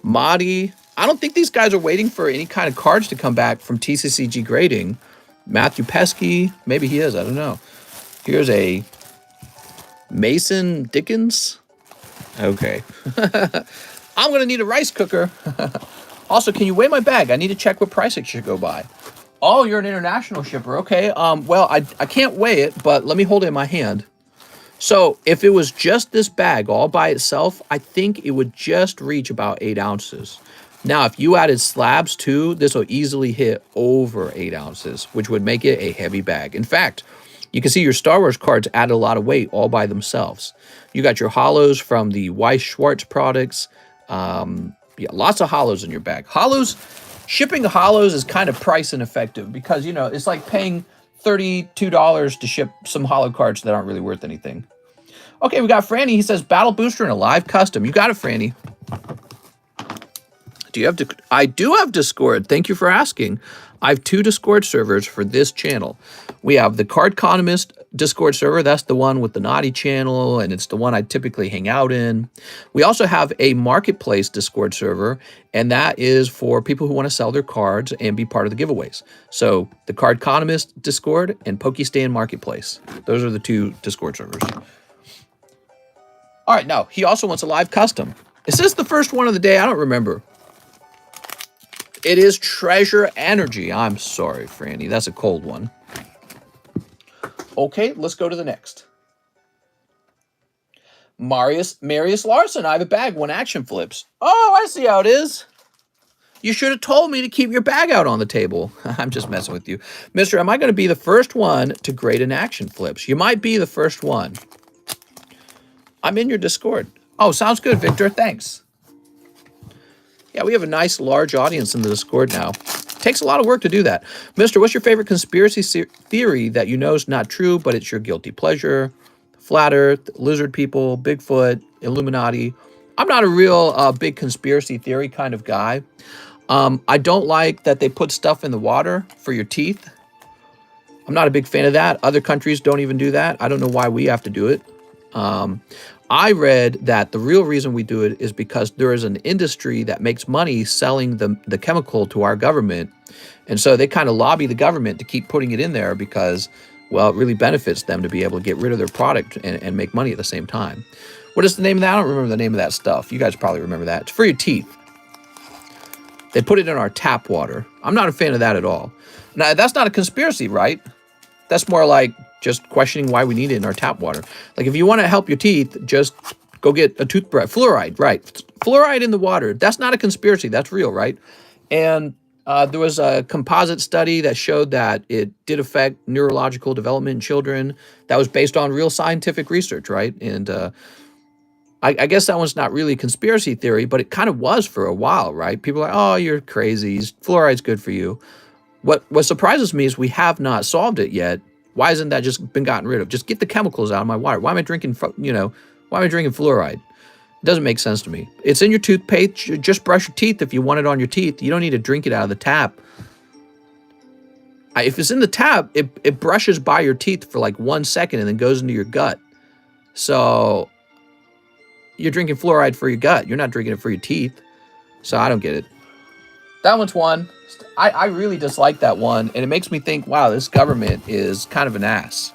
Madi. I don't think these guys are waiting for any kind of cards to come back from TCCG grading. Matthew Pesky, maybe he is, I don't know. Here's a Mason Dickens. Okay. I'm going to need a rice cooker. Also, can you weigh my bag? I need to check what price it should go by. Oh, you're an international shipper. Okay. Well, I can't weigh it, but let me hold it in my hand. So if it was just this bag all by itself, I think it would just reach about 8 ounces. Now, if you added slabs too, this will easily hit over 8 ounces, which would make it a heavy bag. In fact, you can see your Star Wars cards add a lot of weight all by themselves. You got your hollows from the Weiss Schwartz products. Yeah, lots of hollows in your bag. Hollows, shipping hollows is kind of price ineffective because, you know, it's like paying $32 to ship some hollow cards that aren't really worth anything. Okay, we got Franny. He says Battle Booster and a live custom. You got it, Franny. Do you have I do have Discord. Thank you for asking. I have 2 Discord servers for this channel. We have TheCardconomist Discord server. That's the one with the naughty channel, and it's the one I typically hang out in. We also have a marketplace Discord server, and that is for people who want to sell their cards and be part of the giveaways. So the TheCardconomist Discord and Pokestan Marketplace. Those are the 2 Discord servers. All right, now, he also wants a live custom. Is this the first one of the day? I don't remember. It is Treasure Energy. I'm sorry, Franny. That's a cold one. Okay, let's go to the next. Marius Larson. I have a bag. 1 action flips. Oh, I see how it is. You should have told me to keep your bag out on the table. I'm just messing with you. Mister, am I going to be the first one to grade an action flips? You might be the first one. I'm in your Discord. Oh, sounds good, Victor. Thanks. Yeah, we have a nice, large audience in the Discord now. Takes a lot of work to do that. Mister, what's your favorite conspiracy theory that you know is not true, but it's your guilty pleasure? Flat Earth, lizard people, Bigfoot, Illuminati. I'm not a real big conspiracy theory kind of guy. I don't like that they put stuff in the water for your teeth. I'm not a big fan of that. Other countries don't even do that. I don't know why we have to do it. I read that the real reason we do it is because there is an industry that makes money selling the chemical to our government. And so they kind of lobby the government to keep putting it in there because, well, it really benefits them to be able to get rid of their product and make money at the same time. What is the name of that? I don't remember the name of that stuff. You guys probably remember that. It's for your teeth. They put it in our tap water. I'm not a fan of that at all. Now, that's not a conspiracy, right? That's more like just questioning why we need it in our tap water. Like, if you want to help your teeth, just go get a toothbrush. Fluoride, right. Fluoride in the water. That's not a conspiracy. That's real, right? And there was a composite study that showed that it did affect neurological development in children. That was based on real scientific research, right? And I guess that one's not really conspiracy theory, but it kind of was for a while, right? People are like, oh, you're crazy. Fluoride's good for you. What surprises me is we have not solved it yet. Why hasn't that just been gotten rid of? Just get the chemicals out of my water. Why am I drinking, why am I drinking fluoride? It doesn't make sense to me. It's in your toothpaste. Just brush your teeth if you want it on your teeth. You don't need to drink it out of the tap. If it's in the tap, it brushes by your teeth for like 1 second and then goes into your gut. So you're drinking fluoride for your gut. You're not drinking it for your teeth. So I don't get it. That one's one. I really dislike that one. And it makes me think, wow, this government is kind of an ass,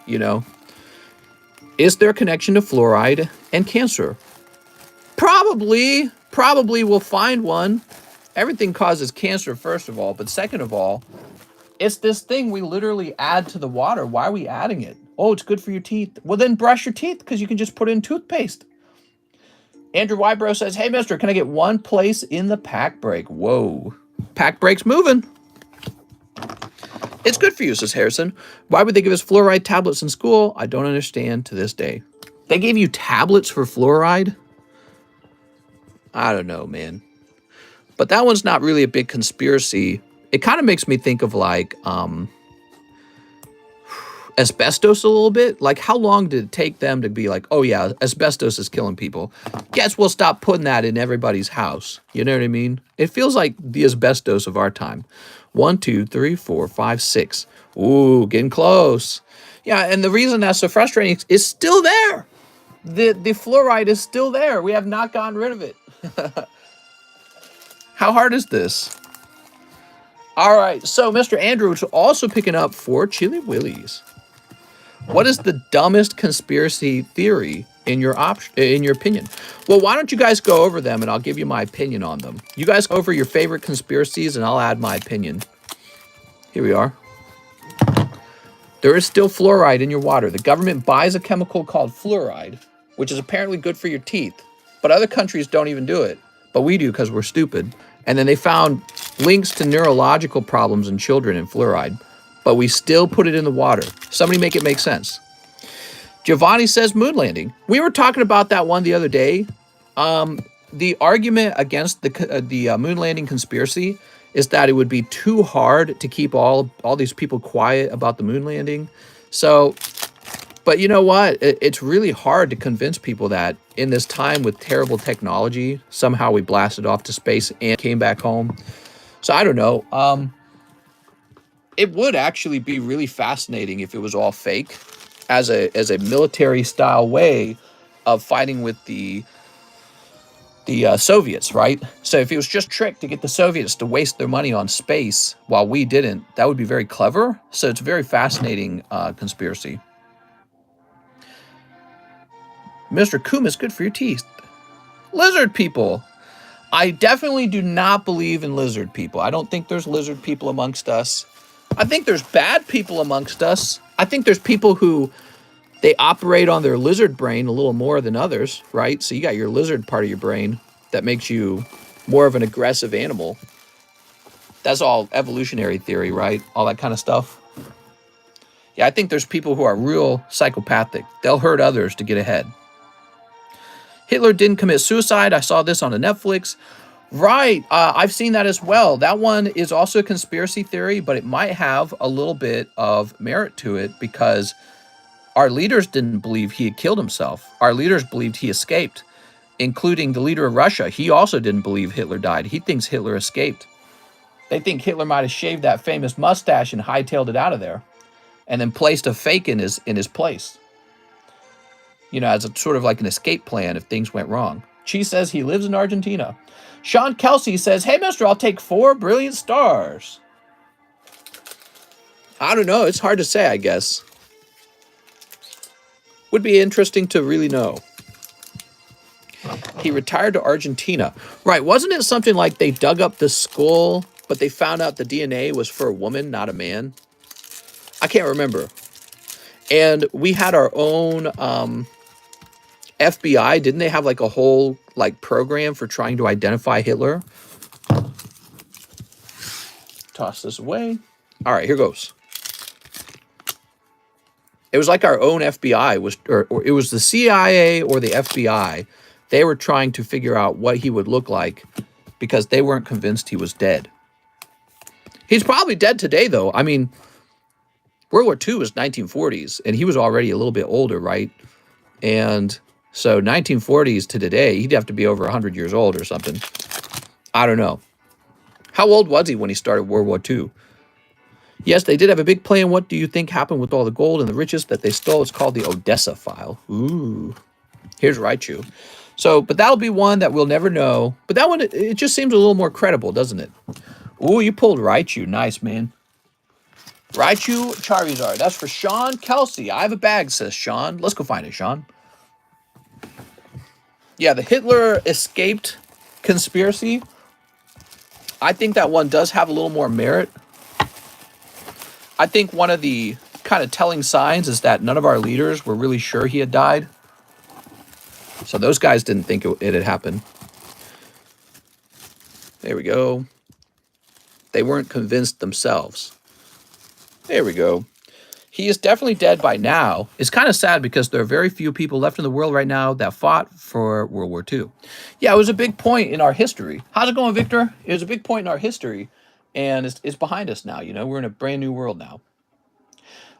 Is there a connection to fluoride and cancer? Probably we'll find one. Everything causes cancer, first of all. But second of all, it's this thing we literally add to the water. Why are we adding it? Oh, it's good for your teeth. Well, then brush your teeth because you can just put in toothpaste. Andrew Wybro says, hey, mister, can I get one place in the pack break? Whoa. Pack break's moving. It's good for you, says Harrison. Why would they give us fluoride tablets in school? I don't understand to this day. They gave you tablets for fluoride? I don't know, man. But that one's not really a big conspiracy. It kind of makes me think of like asbestos a little bit. Like, how long did it take them to be like, oh yeah, asbestos is killing people? Guess we'll stop putting that in everybody's house. You know what I mean? It feels like the asbestos of our time. 1, 2, 3, 4, 5, 6. Ooh, getting close. Yeah, and the reason that's so frustrating is it's still there. The fluoride is still there. We have not gotten rid of it. How hard is this? All right, so Mr. Andrew is also picking up 4 Chili Willies. What is the dumbest conspiracy theory in your opinion? Well, why don't you guys go over them and I'll give you my opinion on them. You guys go over your favorite conspiracies and I'll add my opinion. Here we are. There is still fluoride in your water. The government buys a chemical called fluoride, which is apparently good for your teeth. But other countries don't even do it. But we do because we're stupid. And then they found links to neurological problems in children in fluoride. But we still put it in the water. Somebody make it make sense. Giovanni says moon landing. We were talking about that one the other day. The argument against the moon landing conspiracy is that it would be too hard to keep all these people quiet about the moon landing. So, but you know what? It's really hard to convince people that in this time with terrible technology, somehow we blasted off to space and came back home. So I don't know. It would actually be really fascinating if it was all fake. as a military style way of fighting with the Soviets, right? So if it was just a trick to get the Soviets to waste their money on space while we didn't, that would be very clever. So it's a very fascinating conspiracy. Mr. Kumis, good for your teeth. Lizard people. I definitely do not believe in lizard people. I don't think there's lizard people amongst us. I think there's bad people amongst us. I think there's people who they operate on their lizard brain a little more than others, right? So you got your lizard part of your brain that makes you more of an aggressive animal. That's all evolutionary theory, right? All that kind of stuff. Yeah, I think there's people who are real psychopathic. They'll hurt others to get ahead. Hitler didn't commit suicide. I saw this on a Netflix. Right, I've seen that as well. That one is also a conspiracy theory, but it might have a little bit of merit to it because our leaders didn't believe he had killed himself. Our leaders believed he escaped, including the leader of Russia. He also didn't believe Hitler died. He thinks Hitler escaped. They think Hitler might have shaved that famous mustache and hightailed it out of there and then placed a fake in his place. You know, as a sort of like an escape plan if things went wrong. Chi says he lives in Argentina. Sean Kelsey says, hey, mister, I'll take 4 brilliant stars. I don't know. It's hard to say, I guess. Would be interesting to really know. He retired to Argentina. Right. Wasn't it something like they dug up the skull, but they found out the DNA was for a woman, not a man? I can't remember. And we had our own FBI. Didn't they have like a whole like program for trying to identify Hitler? Toss this away. All right, here goes. It was like our own FBI or it was the CIA or the FBI. They were trying to figure out what he would look like because they weren't convinced he was dead. He's probably dead today, though. I mean, World War II was 1940s, and he was already a little bit older, right? And so 1940s to today, he'd have to be over 100 years old or something. I don't know. How old was he when he started World War II? Yes, they did have a big plan. What do you think happened with all the gold and the riches that they stole? It's called the Odessa file. Ooh. Here's Raichu. So, but that'll be one that we'll never know. But that one, it just seems a little more credible, doesn't it? Ooh, you pulled Raichu. Nice, man. Raichu Charizard. That's for Sean Kelsey. I have a bag, says Sean. Let's go find it, Sean. Yeah, the Hitler escaped conspiracy. I think that one does have a little more merit. I think one of the kind of telling signs is that none of our leaders were really sure he had died. So those guys didn't think it had happened. There we go. They weren't convinced themselves. There we go. He is definitely dead by now. It's kind of sad because there are very few people left in the world right now that fought for World War II. Yeah, it was a big point in our history. How's it going, Victor? It was a big point in our history, and it's behind us now. You know, we're in a brand new world now.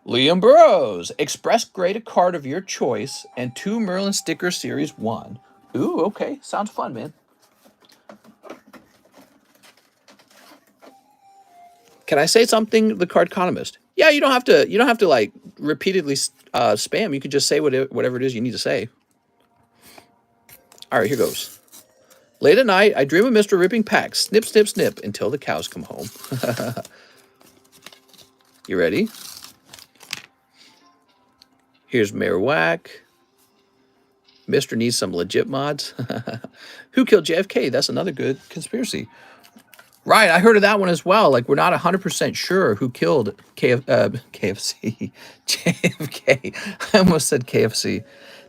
Liam Burrows, express grade a card of your choice and 2 Merlin sticker series 1. Ooh, okay. Sounds fun, man. Can I say something? The Cardconomist. Yeah, you don't have to like repeatedly spam. You can just say whatever it is you need to say. All right, here goes. Late at night, I dream of Mr. ripping packs. Snip, snip, snip until the cows come home. You ready? Here's Mayor Whack. Mr. needs some legit mods. Who killed JFK? That's another good conspiracy. Right, I heard of that one as well. Like, we're not 100% sure who killed KFC. JFK. I almost said KFC.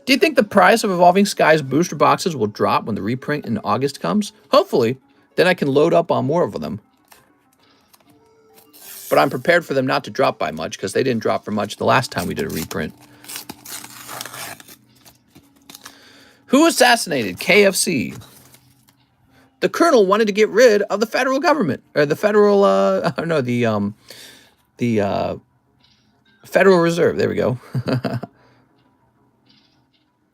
Do you think the price of Evolving Skies booster boxes will drop when the reprint in August comes? Hopefully. Then I can load up on more of them. But I'm prepared for them not to drop by much because they didn't drop for much the last time we did a reprint. Who assassinated KFC? The colonel wanted to get rid of the federal government, or the federal, the Federal Reserve. There we go.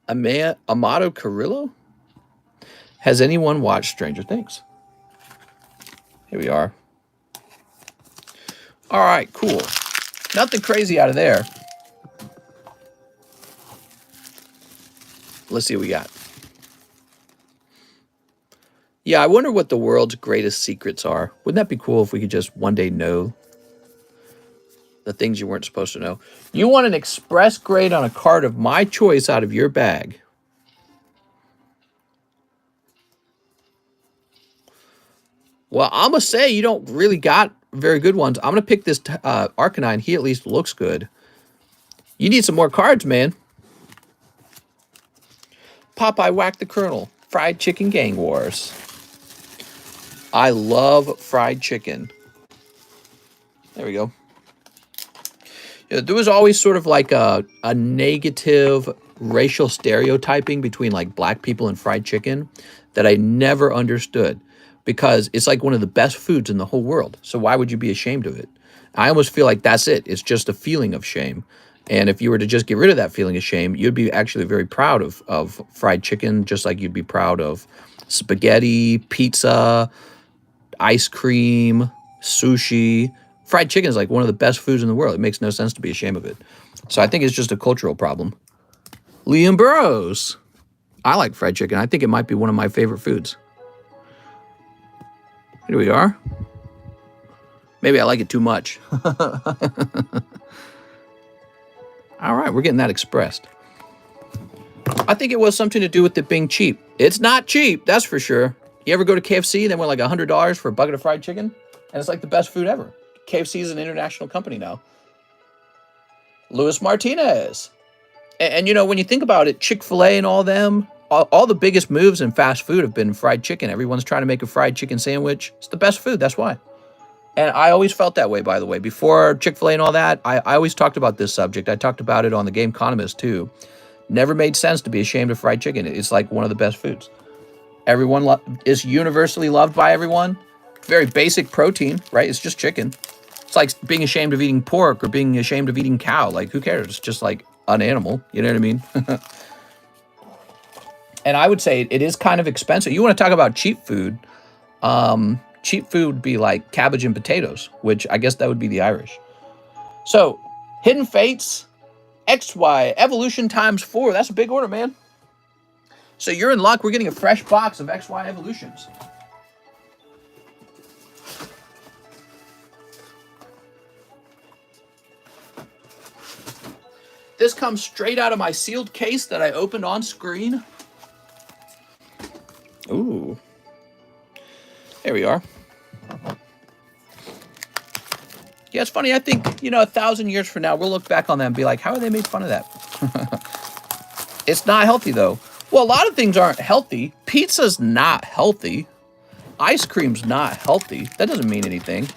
Amato Carrillo? Has anyone watched Stranger Things? Here we are. All right, cool. Nothing crazy out of there. Let's see what we got. Yeah, I wonder what the world's greatest secrets are. Wouldn't that be cool if we could just one day know the things you weren't supposed to know? You want an express grade on a card of my choice out of your bag. Well, I'm going to say you don't really got very good ones. I'm going to pick this Arcanine. He at least looks good. You need some more cards, man. Popeye Whack the Colonel. Fried Chicken Gang Wars. I love fried chicken. There we go. Yeah, there was always sort of like a negative racial stereotyping between like black people and fried chicken that I never understood, because it's like one of the best foods in the whole world. So why would you be ashamed of it? I almost feel like that's it. It's just a feeling of shame. And if you were to just get rid of that feeling of shame, you'd be actually very proud of fried chicken, just like you'd be proud of spaghetti, pizza, ice cream, sushi. Fried chicken is like one of the best foods in the world. It makes no sense to be ashamed of it. So I think it's just a cultural problem. Liam Burrows. I like fried chicken. I think it might be one of my favorite foods. Here we are. Maybe I like it too much. All right, we're getting that expressed. I think it was something to do with it being cheap. It's not cheap, that's for sure. You ever go to KFC and they went like $100 for a bucket of fried chicken? And it's like the best food ever. KFC is an international company now. Luis Martinez. And you know, when you think about it, Chick-fil-A and all them, all the biggest moves in fast food have been fried chicken. Everyone's trying to make a fried chicken sandwich. It's the best food, that's why. And I always felt that way, by the way. Before Chick-fil-A and all that, I always talked about this subject. I talked about it on the TheCardconomist too. Never made sense to be ashamed of fried chicken. It's like one of the best foods. Everyone is universally loved by everyone. Very basic protein, right? It's just chicken. It's like being ashamed of eating pork or being ashamed of eating cow. Like, who cares? It's just like an animal. You know what I mean? And I would say it is kind of expensive. You want to talk about cheap food. Cheap food would be like cabbage and potatoes, which I guess that would be the Irish. So, Hidden Fates, XY, Evolution ×4. That's a big order, man. So you're in luck. We're getting a fresh box of XY Evolutions. This comes straight out of my sealed case that I opened on screen. Ooh. There we are. Yeah, it's funny. I think, you know, 1,000 years from now, we'll look back on that and be like, how have they made fun of that? It's not healthy, though. Well, a lot of things aren't healthy. Pizza's not healthy. Ice cream's not healthy. That doesn't mean anything.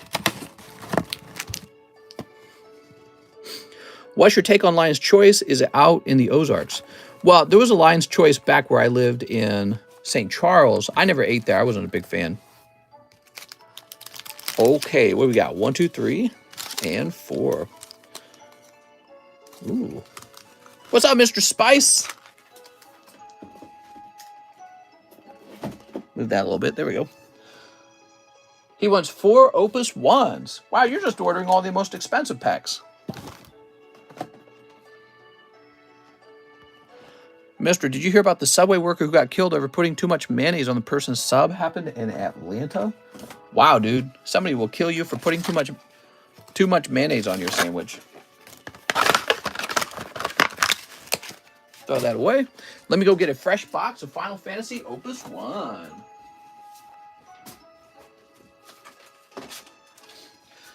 What's your take on Lion's Choice? Is it out in the Ozarks? Well, there was a Lion's Choice back where I lived in St. Charles. I never ate there. I wasn't a big fan. Okay, what do we got? 1, 2, 3, and 4. Ooh. What's up, Mr. Spice? Move that a little bit. There we go. He wants 4 Opus 1s. Wow, you're just ordering all the most expensive packs. Mister, did you hear about the Subway worker who got killed over putting too much mayonnaise on the person's sub? Happened in Atlanta? Wow, dude. Somebody will kill you for putting too much mayonnaise on your sandwich. Throw that away. Let me go get a fresh box of Final Fantasy Opus 1.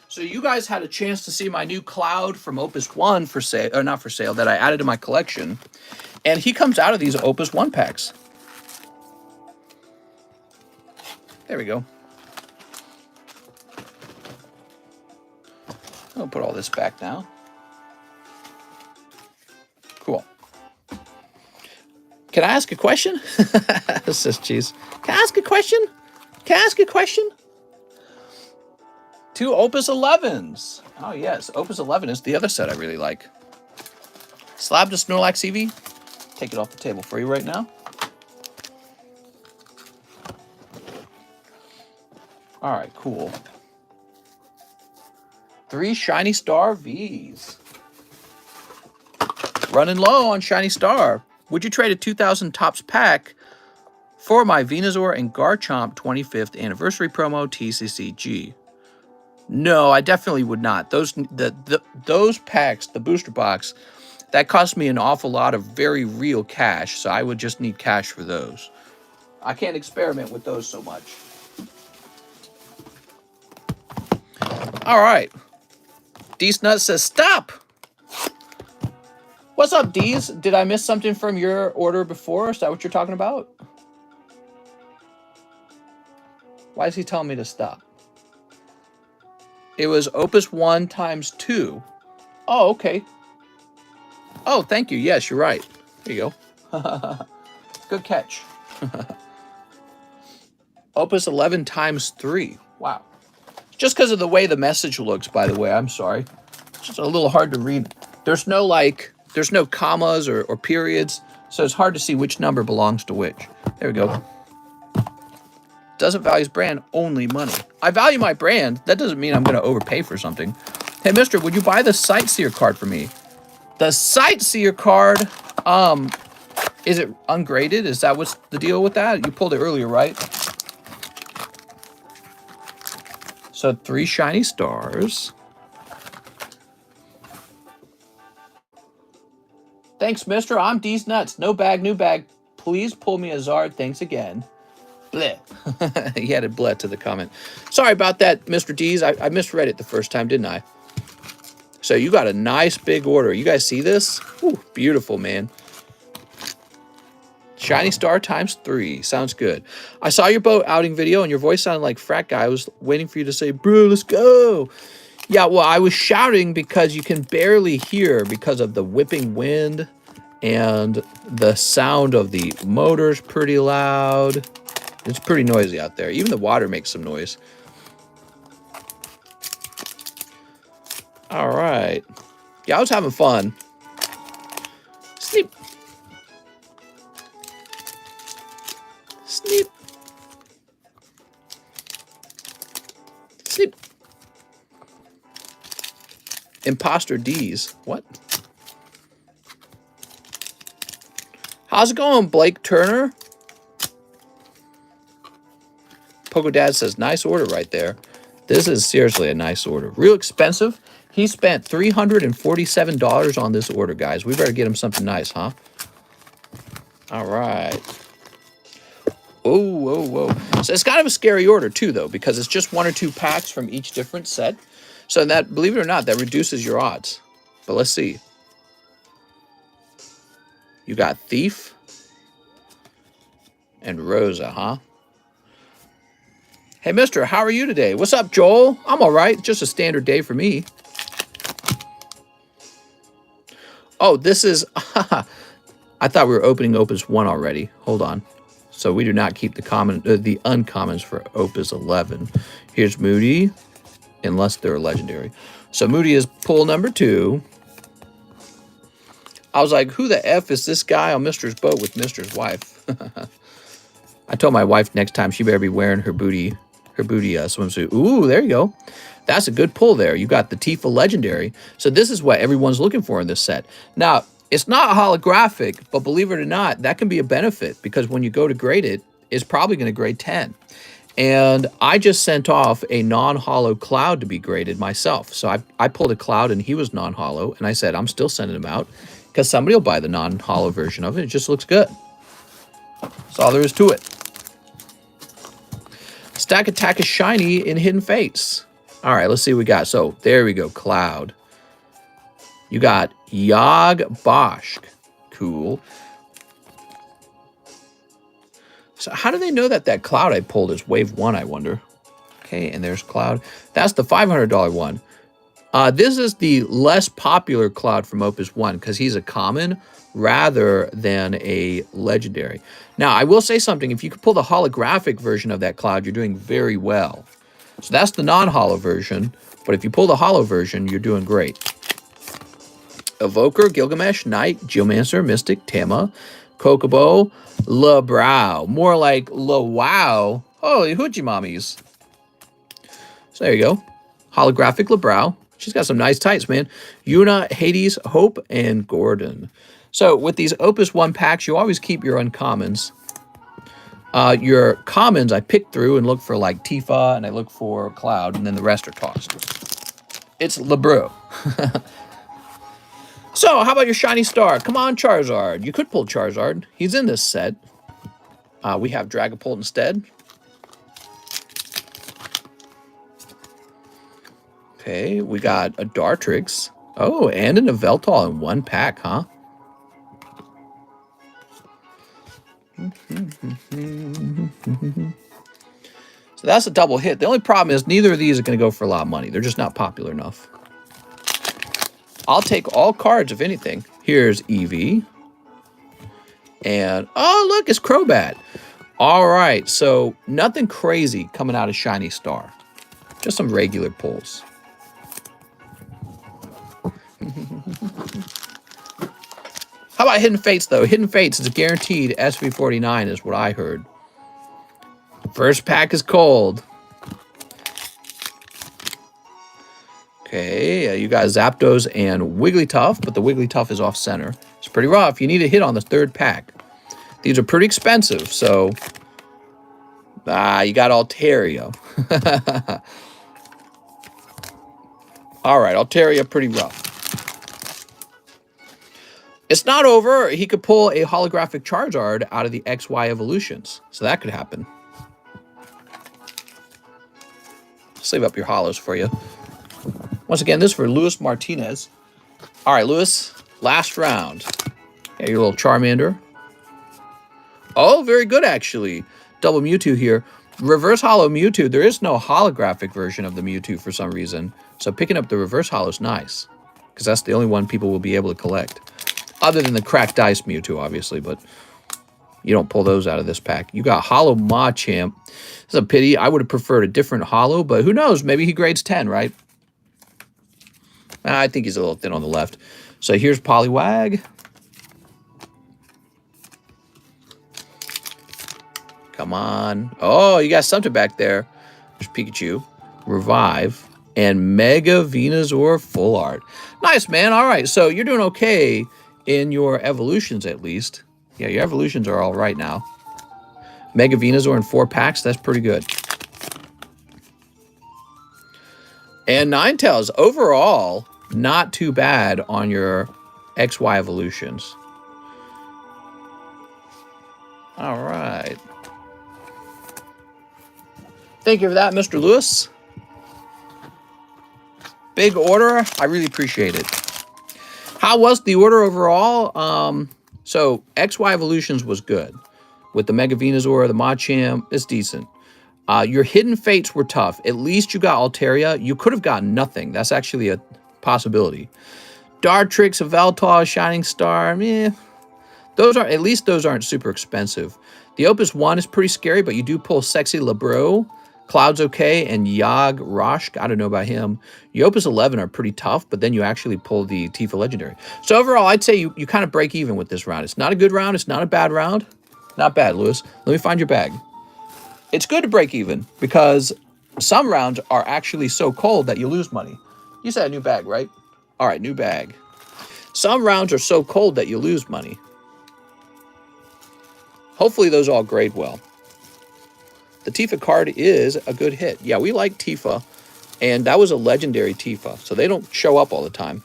So you guys had a chance to see my new Cloud from Opus 1 for sale, or not for sale, that I added to my collection. And he comes out of these Opus 1 packs. There we go. I'll put all this back now. Cool. Can I ask a question? This is cheese. Can I ask a question? Can I ask a question? 2 Opus 11s. Oh, yes. Opus 11 is the other set I really like. Slab to Snorlax Eevee. Take it off the table for you right now. All right, cool. 3 Shiny Star Vs. Running low on Shiny Star. would you trade a 2000 tops pack for my Venusaur and Garchomp 25th anniversary promo TCCG? No, I definitely would not. Those packs, the booster box, that cost me an awful lot of very real cash, so I would just need cash for those. I can't experiment with those so much. All right. Deez Nut says, stop! What's up, Deez? Did I miss something from your order before? Is that what you're talking about? Why is he telling me to stop? It was Opus 1 times 2. Oh, okay. Oh, thank you. Yes, you're right. There you go. Good catch. Opus 11 times 3. Wow. Just because of the way the message looks, by the way. I'm sorry. It's just a little hard to read. There's no commas or periods, so it's hard to see which number belongs to which. There we go. Doesn't value his brand, only money. I value my brand. That doesn't mean I'm going to overpay for something. Hey, mister, would you buy the Sightseer card for me? The Sightseer card, is it ungraded? Is that what's the deal with that? You pulled it earlier, right? So 3 shiny stars. Thanks, mister. I'm Deez Nuts. No bag, new bag. Please pull me a Zard. Thanks again. Bleh. He added bleh to the comment. Sorry about that, Mr. Deez. I misread it the first time, didn't I? So you got a nice big order. You guys see this? Ooh, beautiful, man. Shiny star times 3. Sounds good. I saw your boat outing video and your voice sounded like frat guy. I was waiting for you to say, bro, let's go. Yeah, well, I was shouting because you can barely hear because of the whipping wind and the sound of the motor's pretty loud. It's pretty noisy out there. Even the water makes some noise. All right. Yeah, I was having fun. Sleep. Sleep. Sleep. Imposter D's. What? How's it going, Blake Turner? Pogo Dad says, nice order right there. This is seriously a nice order. Real expensive. He spent $347 on this order, guys. We better get him something nice, huh? All right. Oh, whoa, whoa. So it's kind of a scary order, too, though, because it's just 1 or 2 packs from each different set. So that, believe it or not, that reduces your odds. But let's see. You got Thief and Rosa, huh? Hey, mister, how are you today? What's up, Joel? I'm all right. Just a standard day for me. Oh, this is... I thought we were opening Opus 1 already. Hold on. So we do not keep the uncommons for Opus 11. Here's Moody, unless they're legendary. So Moody is pull number 2. I was like, who the F is this guy on Mister's boat with Mister's wife? I told my wife next time she better be wearing her booty swimsuit. Ooh, there you go. That's a good pull there. You got the Tifa Legendary. So this is what everyone's looking for in this set. Now, it's not holographic, but believe it or not, that can be a benefit because when you go to grade it, it's probably going to grade 10. And I just sent off a non-holo Cloud to be graded myself. So I pulled a Cloud and he was non-holo. And I said, I'm still sending him out because somebody will buy the non-holo version of it. It just looks good. That's all there is to it. Stack Attack is shiny in Hidden Fates. All right, let's see what we got. So there we go, Cloud. You got Yog Bosch. Cool. So how do they know that Cloud I pulled is wave 1, I wonder? Okay, and there's Cloud. That's the $500 one. This is the less popular Cloud from Opus 1 because he's a common rather than a legendary. Now, I will say something. If you could pull the holographic version of that Cloud, you're doing very well. So that's the non-holo version. But if you pull the holo version, you're doing great. Evoker, Gilgamesh, Knight, Geomancer, Mystic, Tama, Kokobo, LeBrow. More like LeWow. Holy hoochie mommies. So there you go. Holographic LeBrow. She's got some nice tights, man. Yuna, Hades, Hope, and Gordon. So with these Opus 1 packs, you always keep your uncommons. Your commons, I pick through and look for like Tifa, and I look for Cloud, and then the rest are tossed. It's LeBreau. So, how about your shiny star? Come on, Charizard. You could pull Charizard. He's in this set. We have Dragapult instead. Okay, we got a Dartrix. Oh, and an Yveltal in one pack, huh? So that's a double hit. The only problem is neither of these are going to go for a lot of money. They're just not popular enough. I'll take all cards, if anything. Here's Eevee. And, oh, look, it's Crobat. All right, so nothing crazy coming out of Shiny Star. Just some regular pulls. How about Hidden Fates, though? Hidden Fates is a guaranteed SV49 is what I heard. First pack is cold. Okay, you got Zapdos and Wigglytuff, but the Wigglytuff is off-center. It's pretty rough. You need a hit on the third pack. These are pretty expensive, so... you got Altaria. All right, Altaria, pretty rough. It's not over. He could pull a holographic Charizard out of the XY evolutions, so that could happen. Save up your hollows for you. Once again, this is for Luis Martinez. All right, Luis, last round. Yeah, your little Charmander. Oh, very good, actually. Double Mewtwo here. Reverse Hollow Mewtwo. There is no holographic version of the Mewtwo for some reason. So picking up the Reverse Hollow is nice. Because that's the only one people will be able to collect. Other than the Cracked Dice Mewtwo, obviously. But you don't pull those out of this pack. You got Hollow Machamp. It's a pity. I would have preferred a different Hollow. But who knows? Maybe he grades 10, right? I think he's a little thin on the left. So here's Poliwag. Come on. Oh, you got something back there. There's Pikachu. Revive. And Mega Venusaur Full Art. Nice, man. All right. So you're doing okay in your evolutions, at least. Yeah, your evolutions are all right now. Mega Venusaur in 4 packs. That's pretty good. And Ninetales, overall, not too bad on your XY evolutions. All right. Thank you for that, Mr. Lewis. Big order. I really appreciate it. How was the order overall? So XY evolutions was good. With the Mega Venusaur, the Machamp, it's decent. Your Hidden Fates were tough. At least you got Altaria. You could have gotten nothing. That's actually a possibility. Dartrix, Yveltal, Shining Star, those are, at least those aren't super expensive. The Opus 1 is pretty scary, but you do pull Sexy LeBreau, Cloud's okay, and Yag Roshk. I don't know about him. Your Opus 11 are pretty tough, but then you actually pull the Tifa Legendary. So overall, I'd say you kind of break even with this round. It's not a good round. It's not a bad round. Not bad, Lewis. Let me find your bag. It's good to break even because some rounds are actually so cold that you lose money. You said a new bag, right? All right, new bag. Some rounds are so cold that you lose money. Hopefully those all grade well. The Tifa card is a good hit. Yeah, we like Tifa, and that was a legendary Tifa, so they don't show up all the time.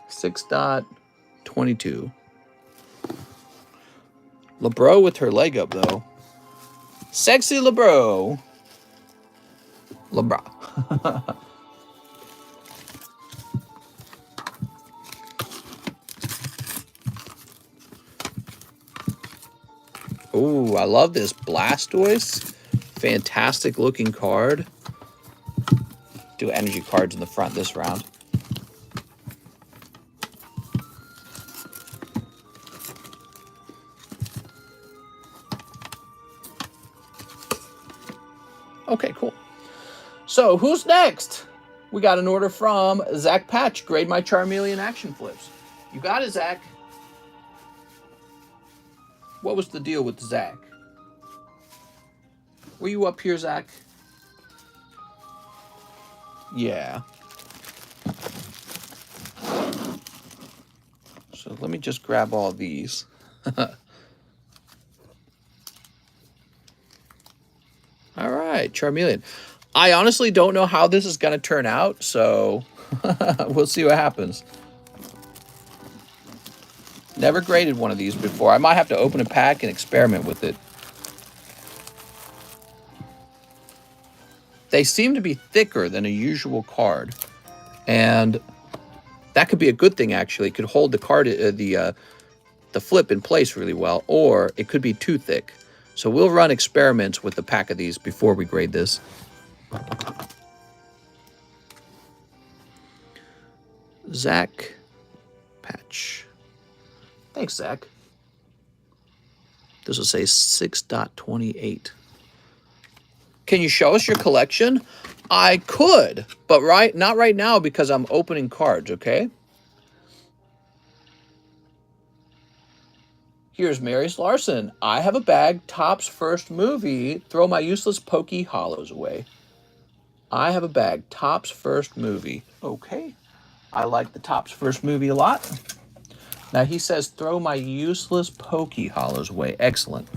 $6.22. LeBreau with her leg up, though. Sexy LeBreau. LeBreau. Ooh, I love this Blastoise. Fantastic looking card. Do energy cards in the front this round. Okay, cool. So, who's next? We got an order from Zach Patch. Grade my Charmeleon action flips. You got it, Zach. What was the deal with Zach? Were you up here, Zach? Yeah. So let me just grab all these. All right, Charmeleon. I honestly don't know how this is going to turn out, so we'll see what happens. Never graded one of these before. I might have to open a pack and experiment with it. They seem to be thicker than a usual card, and that could be a good thing, actually. It could hold the card, the flip in place really well, or it could be too thick. So we'll run experiments with the pack of these before we grade this. Zach Patch. Thanks, Zach. This will say 6.28. Can you show us your collection? I could, but not right now because I'm opening cards, okay? Here's Marius Larson. I have a bag. Topps first movie. Throw my useless pokey hollows away. I have a bag. Topps first movie. Okay. I like the Topps first movie a lot. Now he says throw my useless pokey hollows away. Excellent.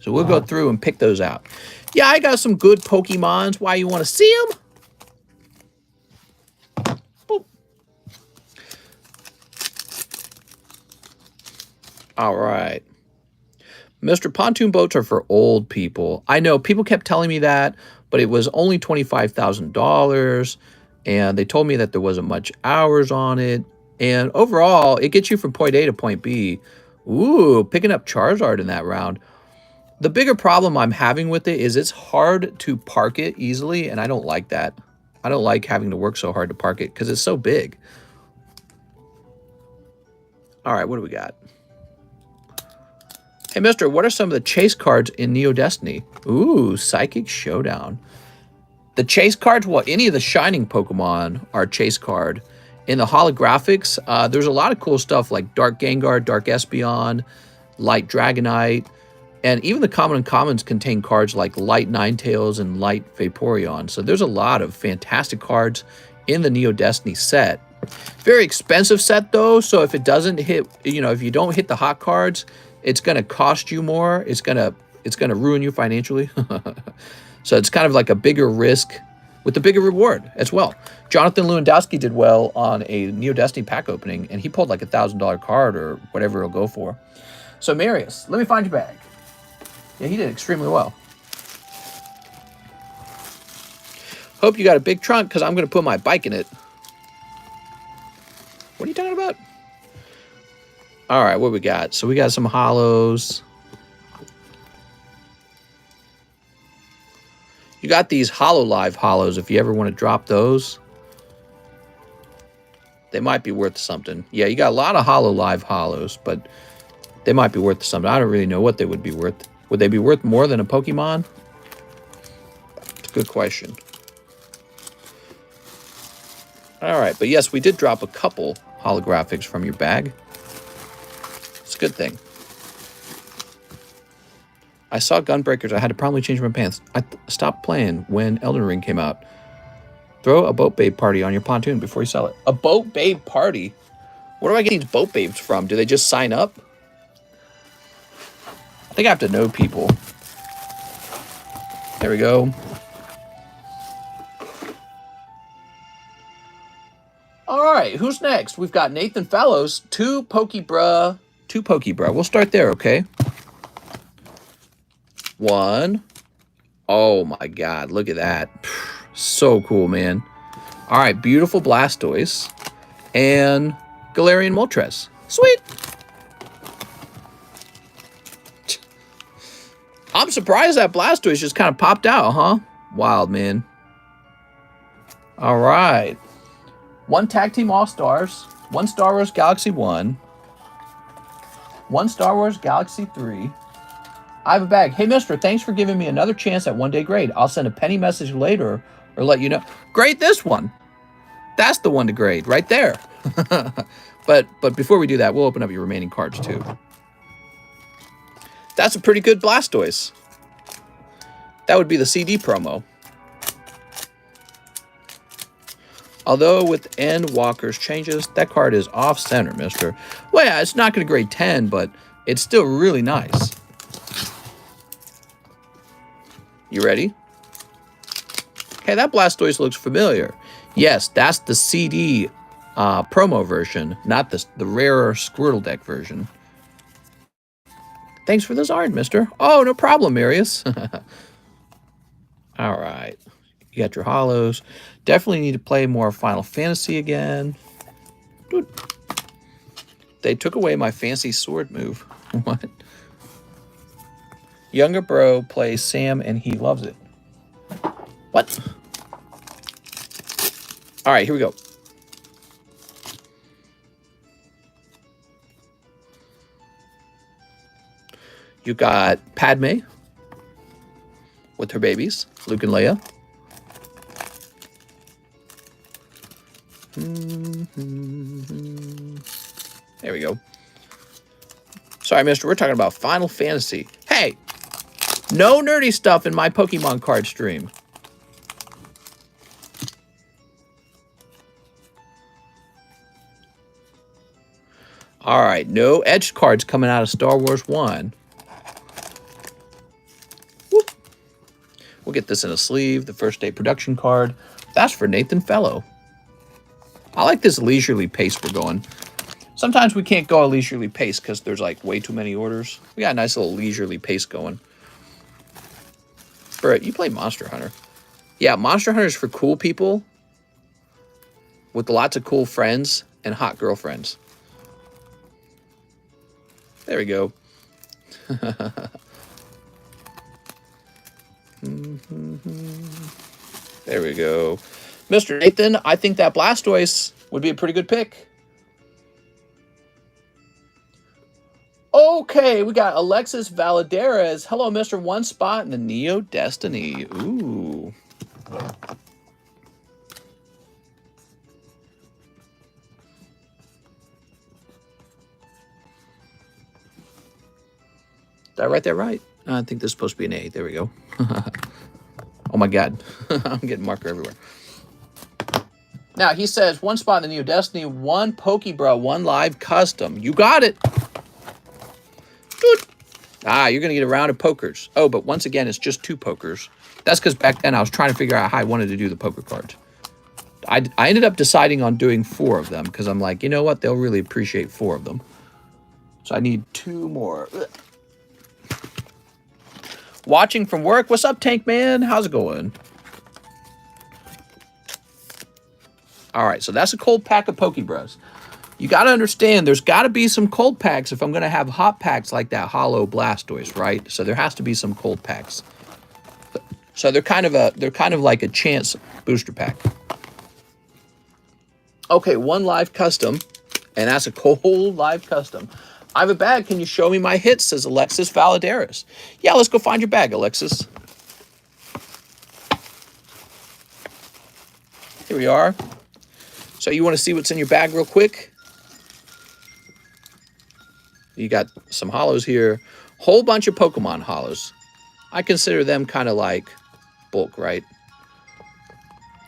So we'll go through and pick those out. Yeah, I got some good Pokemons. Why, you want to see them? Boop. All right. Mr. Pontoon boats are for old people. I know people kept telling me that, but it was only $25,000, and they told me that there wasn't much hours on it. And overall, it gets you from point A to point B. Ooh, picking up Charizard in that round. The bigger problem I'm having with it is it's hard to park it easily, and I don't like that. I don't like having to work so hard to park it because it's so big. All right, what do we got? Hey, mister, what are some of the chase cards in Neo Destiny? Ooh, Psychic Showdown. The chase cards, well, any of the Shining Pokemon are chase card. In the holographics, there's a lot of cool stuff like Dark Gengar, Dark Espeon, Light Dragonite, and even the common and commons contain cards like Light Ninetales and Light Vaporeon. So there's a lot of fantastic cards in the Neo Destiny set. Very expensive set though, so if it doesn't hit, if you don't hit the hot cards, it's going to cost you more. It's going to ruin you financially. So it's kind of like a bigger risk with a bigger reward as well. Jonathan Lewandowski did well on a Neo Destiny pack opening, and he pulled like $1,000 card or whatever it'll go for. So Marius, let me find your bag. Yeah, he did extremely well. Hope you got a big trunk because I'm going to put my bike in it. What are you talking about? All right, what we got? So we got some hollows. You got these HoloLive hollows if you ever want to drop those. They might be worth something. Yeah, you got a lot of HoloLive hollows, but they might be worth something. I don't really know what they would be worth. Would they be worth more than a Pokemon? It's a good question. All right, but yes, we did drop a couple holographics from your bag. It's a good thing. I saw Gunbreakers. I had to probably change my pants. I stopped playing when Elden Ring came out. Throw a boat babe party on your pontoon before you sell it. A boat babe party? Where do I get these boat babes from? Do they just sign up? I think I have to know people. There we go. All right, who's next? We've got Nathan Fallows, two Pokebruh. We'll start there, okay? One. Oh my God, look at that. So cool, man. All right, beautiful Blastoise and Galarian Moltres. Sweet. I'm surprised that Blastoise just kind of popped out, huh? Wild, man. All right. One Tag Team All-Stars, one Star Wars Galaxy 1, one Star Wars Galaxy 3. I have a bag. Hey, mister, thanks for giving me another chance at one-day grade. I'll send a penny message later or let you know. Grade this one. That's the one to grade right there. But before we do that, we'll open up your remaining cards too. That's a pretty good Blastoise. That would be the CD promo. Although with N Walker's changes, that card is off center, mister. Well, yeah, it's not going to grade 10, but it's still really nice. You ready? Okay, that Blastoise looks familiar. Yes, that's the CD promo version, not the rarer Squirtle deck version. Thanks for the Zard, mister. Oh, no problem, Marius. All right. You got your hollows. Definitely need to play more Final Fantasy again. Dude. They took away my fancy sword move. What? Younger bro plays Sam and he loves it. What? All right, here we go. You got Padme with her babies, Luke and Leia. There we go. Sorry, mister, we're talking about Final Fantasy. Hey, no nerdy stuff in my Pokemon card stream. All right, no edge cards coming out of Star Wars 1. Whoop. We'll get this in a sleeve, the first day production card. That's for Nathan Fellow. I like this leisurely pace we're going. Sometimes we can't go a leisurely pace because there's like way too many orders. We got a nice little leisurely pace going. Brett, you play Monster Hunter. Yeah, Monster Hunter is for cool people with lots of cool friends and hot girlfriends. There we go. There we go. Mr. Nathan, I think that Blastoise would be a pretty good pick. Okay, we got Alexis Valadares. Hello, Mr. One Spot in the Neo Destiny. Ooh. Did I write that right? I think this is supposed to be an A. There we go. Oh my God. I'm getting marker everywhere. Now, he says, one spot in the Neo Destiny, one Pokebro, one live custom. You got it. Good. Ah, you're going to get a round of pokers. Oh, but once again, it's just 2 pokers. That's because back then I was trying to figure out how I wanted to do the poker cards. I ended up deciding on doing 4 of them because I'm like, you know what? They'll really appreciate 4 of them. So I need 2 more. Ugh. Watching from work. What's up, Tank Man? How's it going? All right, so that's a cold pack of Pokebros. You got to understand, there's got to be some cold packs if I'm going to have hot packs like that Hollow Blastoise, right? So there has to be some cold packs. So they're kind of like a chance booster pack. Okay, one live custom, and that's a cold live custom. I have a bag. Can you show me my hits? Says Alexis Valadares. Yeah, let's go find your bag, Alexis. Here we are. So you want to see what's in your bag real quick? You got some hollows here. Whole bunch of Pokemon hollows. I consider them kind of like bulk, right?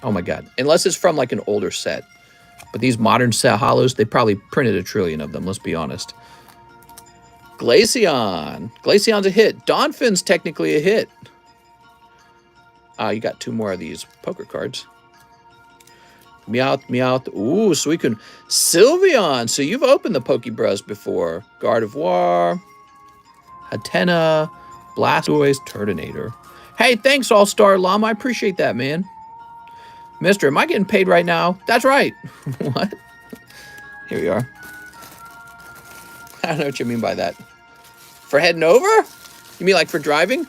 Oh my God. Unless it's from like an older set. But these modern set hollows, they probably printed a trillion of them, let's be honest. Glaceon. Glaceon's a hit. Donphin's technically a hit. You got 2 more of these poker cards. Meowth, Meowth. Ooh, so we can... Sylveon. So you've opened the Pokebros before. Gardevoir. Hatena. Blastoise. Turtonator. Hey, thanks, All-Star Llama. I appreciate that, man. Mister, am I getting paid right now? That's right. What? Here we are. I don't know what you mean by that. For heading over? You mean like for driving?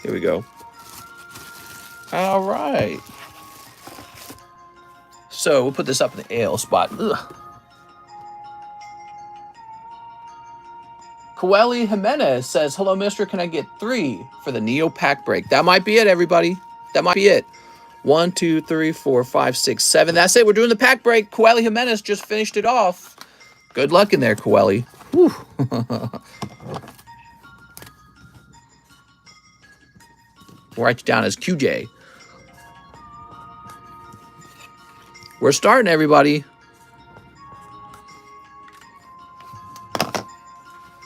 Here we go. All right. So we'll put this up in the AL spot. Ugh. Coeli Jimenez says, hello, mister. Can I get 3 for the Neo pack break? That might be it, everybody. That might be it. 1, 2, 3, 4, 5, 6, 7. That's it. We're doing the pack break. Coeli Jimenez just finished it off. Good luck in there, Coeli. We'll write you down as QJ. We're starting, everybody.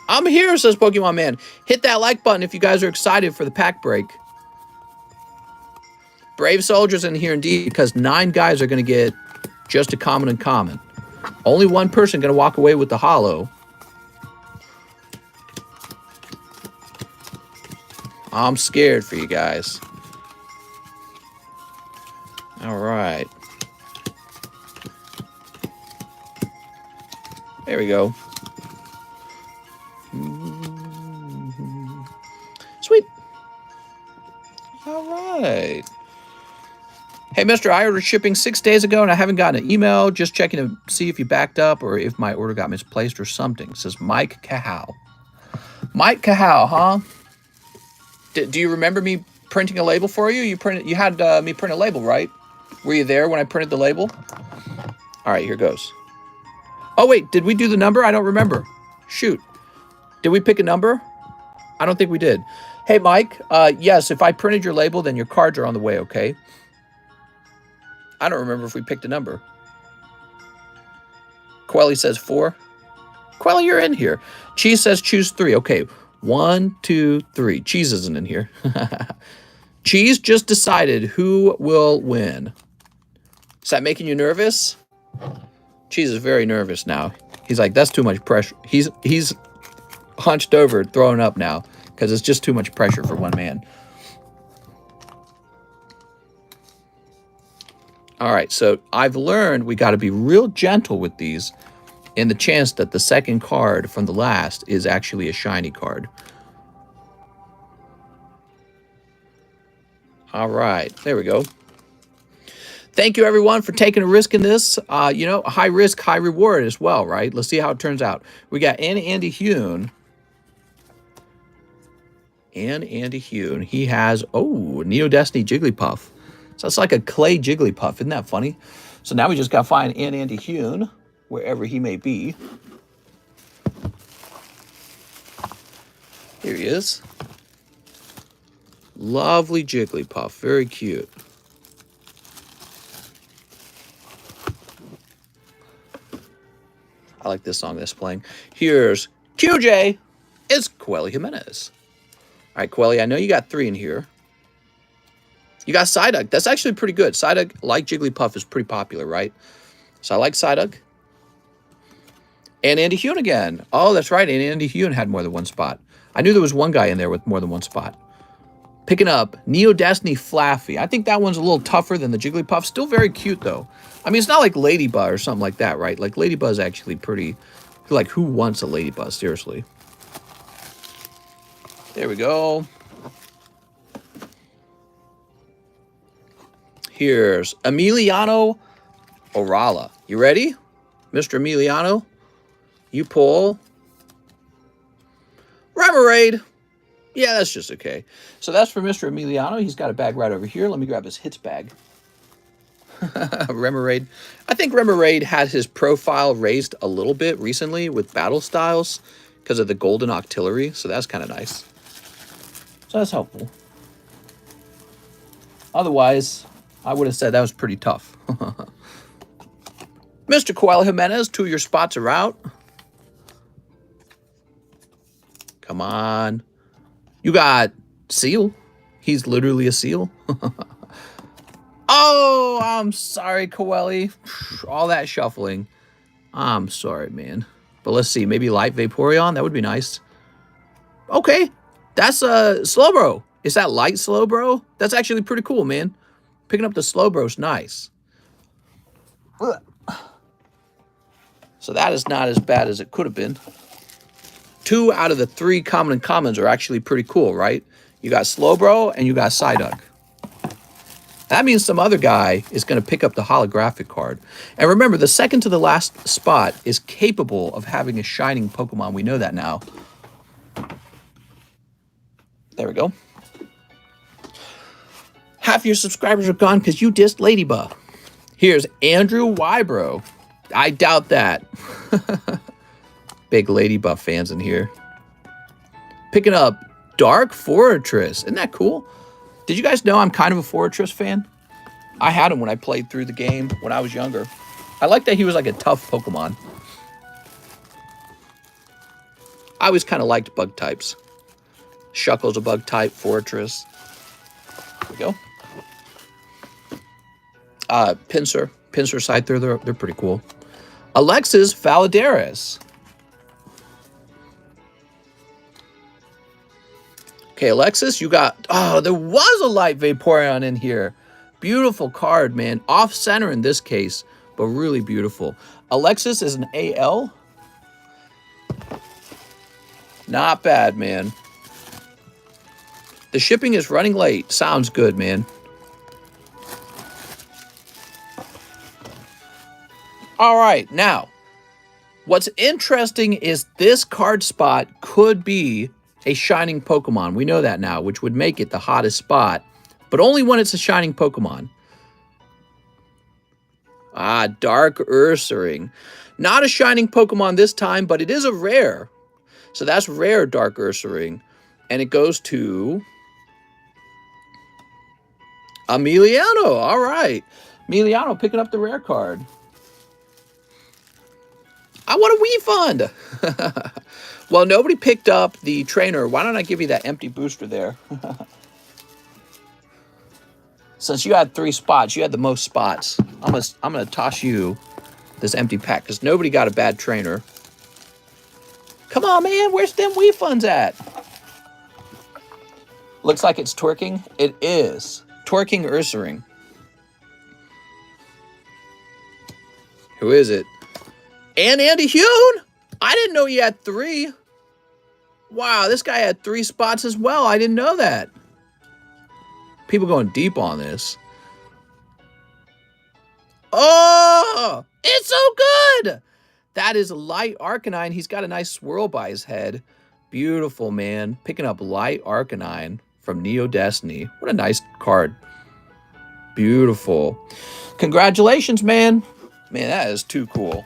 I'm here, says Pokemon Man. Hit that like button if you guys are excited for the pack break. Brave soldiers in here indeed, because 9 guys are going to get just a common and common. Only one person going to walk away with the holo. I'm scared for you guys. All right. There we go. Sweet. All right. Hey, mister, I ordered shipping 6 days ago, and I haven't gotten an email. Just checking to see if you backed up or if my order got misplaced or something. Says Mike Cahow. Mike Cahow, huh? Do you remember me printing a label for you? You had me print a label, right? Were you there when I printed the label? All right, here goes. Oh, wait, did we do the number? I don't remember. Shoot. Did we pick a number? I don't think we did. Hey, Mike, yes, if I printed your label, then your cards are on the way, okay? I don't remember if we picked a number. Quelly says 4. Quelly, you're in here. Cheese says choose 3. Okay, 1, 2, 3. Cheese isn't in here. Cheese just decided who will win. Is that making you nervous? Cheese is very nervous now. He's like, that's too much pressure. He's hunched over, throwing up now, because it's just too much pressure for one man. All right, so I've learned we got to be real gentle with these in the chance that the second card from the last is actually a shiny card. All right, there we go. Thank you, everyone, for taking a risk in this. You know, high risk, high reward as well, right? Let's see how it turns out. We got Andy Hune. Andy Hune. He has, Neo Destiny Jigglypuff. So it's like a clay Jigglypuff. Isn't that funny? So now we just got to find Andy Hune, wherever he may be. Here he is. Lovely Jigglypuff. Very cute. I like this song that's playing. Here's QJ. It's Quelly Jimenez. All right, Quelly, I know you got 3 in here. You got Psyduck. That's actually pretty good. Psyduck, like Jigglypuff, is pretty popular, right? So I like Psyduck. And Andy Hune again. Oh, that's right. And Andy Hune had more than one spot. I knew there was one guy in there with more than one spot. Picking up Neo Destiny Flaffy. I think that one's a little tougher than the Jigglypuff. Still very cute, though. I mean, it's not like Ladybug or something like that, right? Like, Ladybug's actually pretty... Like, who wants a Ladybug? Seriously. There we go. Here's Emiliano Orala. You ready? Mr. Emiliano? You pull... Remoraid. Yeah, that's just okay. So that's for Mr. Emiliano. He's got a bag right over here. Let me grab his hits bag. Remoraid. I think Remoraid had his profile raised a little bit recently with battle styles because of the golden octillery. So that's kind of nice. So that's helpful. Otherwise, I would have said that was pretty tough. Mr. Quelly Jimenez, 2 of your spots are out. Come on. You got Seal. He's literally a seal. Oh, I'm sorry, Quelly. All that shuffling. I'm sorry, man. But let's see. Maybe Light Vaporeon. That would be nice. Okay. That's a Slowbro. Is that Light Slowbro? That's actually pretty cool, man. Picking up the Slowbro's nice. So that is not as bad as it could have been. 2 out of the 3 common and commons are actually pretty cool, right? You got Slowbro and you got Psyduck. That means some other guy is going to pick up the holographic card. And remember, the second to the last spot is capable of having a shining Pokemon. We know that now. There we go. Half your subscribers are gone because you dissed Ladybug. Here's Andrew Wybro. I doubt that. Big Ladybug fans in here. Picking up Dark Fortress. Isn't that cool? Did you guys know I'm kind of a Fortress fan? I had him when I played through the game when I was younger. I like that he was like a tough Pokemon. I always kind of liked bug types. Shuckle's a bug type, Fortress. There we go. Pinsir Scyther, they're pretty cool. Alexis Valadares. Okay, Alexis, you got... Oh, there was a light Vaporeon in here. Beautiful card, man. Off-center in this case, but really beautiful. Alexis is an AL. Not bad, man. The shipping is running late. Sounds good, man. All right, now, what's interesting is this card spot could be a shining Pokemon. We know that now, which would make it the hottest spot, but only when it's a shining Pokemon. Dark Ursaring. Not a shining Pokemon this time, but it is a rare. So that's rare Dark Ursaring. And it goes to Emiliano. All right. Emiliano picking up the rare card. I want a refund. Well, nobody picked up the trainer. Why don't I give you that empty booster there? Since you had 3 spots, you had the most spots. I'm gonna toss you this empty pack because nobody got a bad trainer. Come on, man. Where's them refunds at? Looks like it's twerking. It is. Twerking Ursaring. Who is it? And Andy Hune? I didn't know you had 3. Wow, this guy had 3 spots as well. I didn't know that. People going deep on this. Oh, it's so good. That is Light Arcanine. He's got a nice swirl by his head. Beautiful, man. Picking up Light Arcanine from Neo Destiny. What a nice card. Beautiful. Congratulations, man. Man, that is too cool.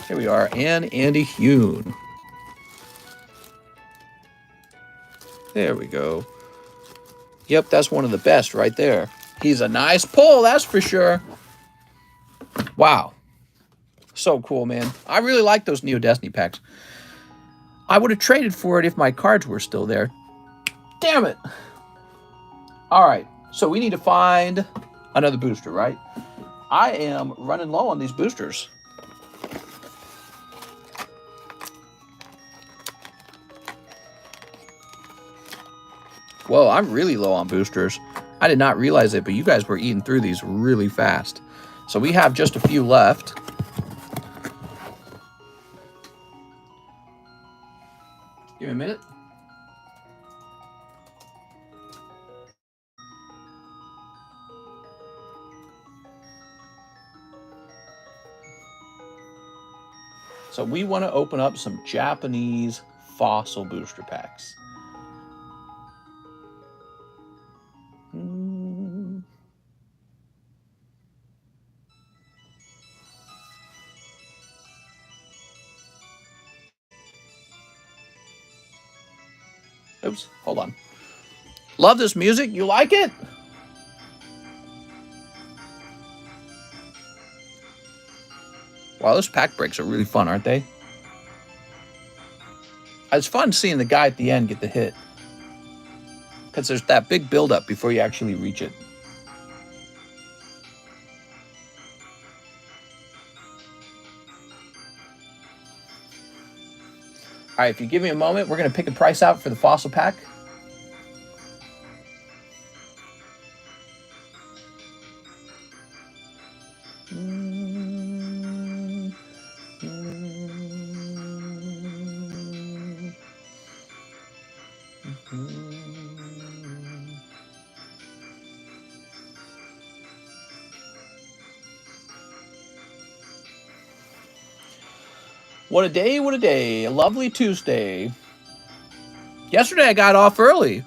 Here we are, and Andy Hune. There we go. Yep, that's one of the best right there. He's a nice pull, that's for sure. Wow. So cool, man. I really like those Neo Destiny packs. I would have traded for it if my cards were still there. Damn it. All right, so we need to find another booster, right? I am running low on these boosters. Whoa, I'm really low on boosters. I did not realize it, but you guys were eating through these really fast. So we have just a few left. Give me a minute. So we want to open up some Japanese fossil booster packs. Oops, hold on. Love this music. You like it? Wow, those pack breaks are really fun, aren't they? It's fun seeing the guy at the end get the hit. Because there's that big buildup before you actually reach it. All right, if you give me a moment, we're going to pick a price out for the fossil pack. What a day, what a day. A lovely Tuesday. Yesterday I got off early.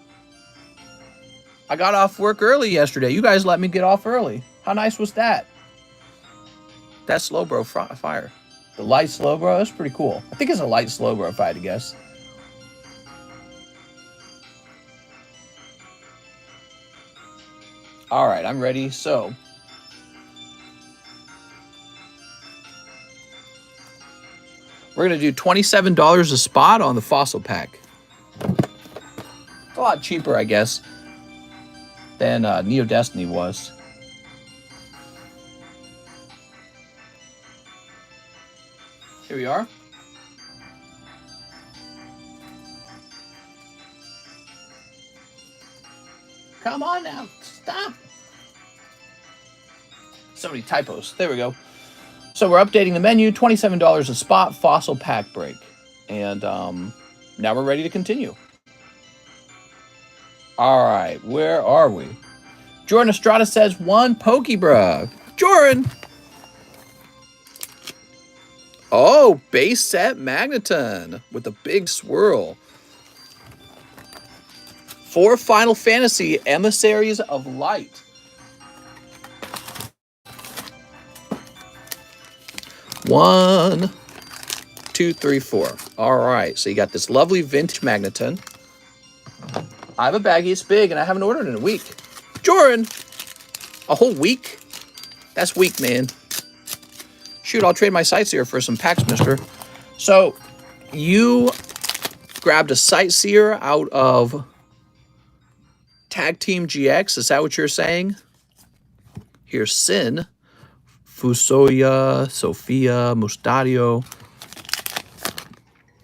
I got off work early yesterday. You guys let me get off early. How nice was that? That Slowbro fire. The light Slowbro, that's pretty cool. I think it's a light Slowbro if I had to guess. All right, I'm ready. So we're going to do $27 a spot on the fossil pack. It's a lot cheaper, I guess, than Neo Destiny was. Here we are. Come on now. Stop. So many typos. There we go. So we're updating the menu. $27 a spot, fossil pack break. And now we're ready to continue. All right. Where are we? Jordan Estrada says 1 Pokebruh. Jordan. Oh, base set Magneton with a big swirl. 4 Final Fantasy Emissaries of Light. One, two, three, four. All right, so you got this lovely vintage Magneton. I have a baggie, it's big, and I haven't ordered in a week. Jordan, a whole week? That's weak, man. Shoot, I'll trade my Sightseer for some packs, mister. So, you grabbed a Sightseer out of Tag Team GX, is that what you're saying? Here's Sin, Fusoya, Sophia, Mustadio.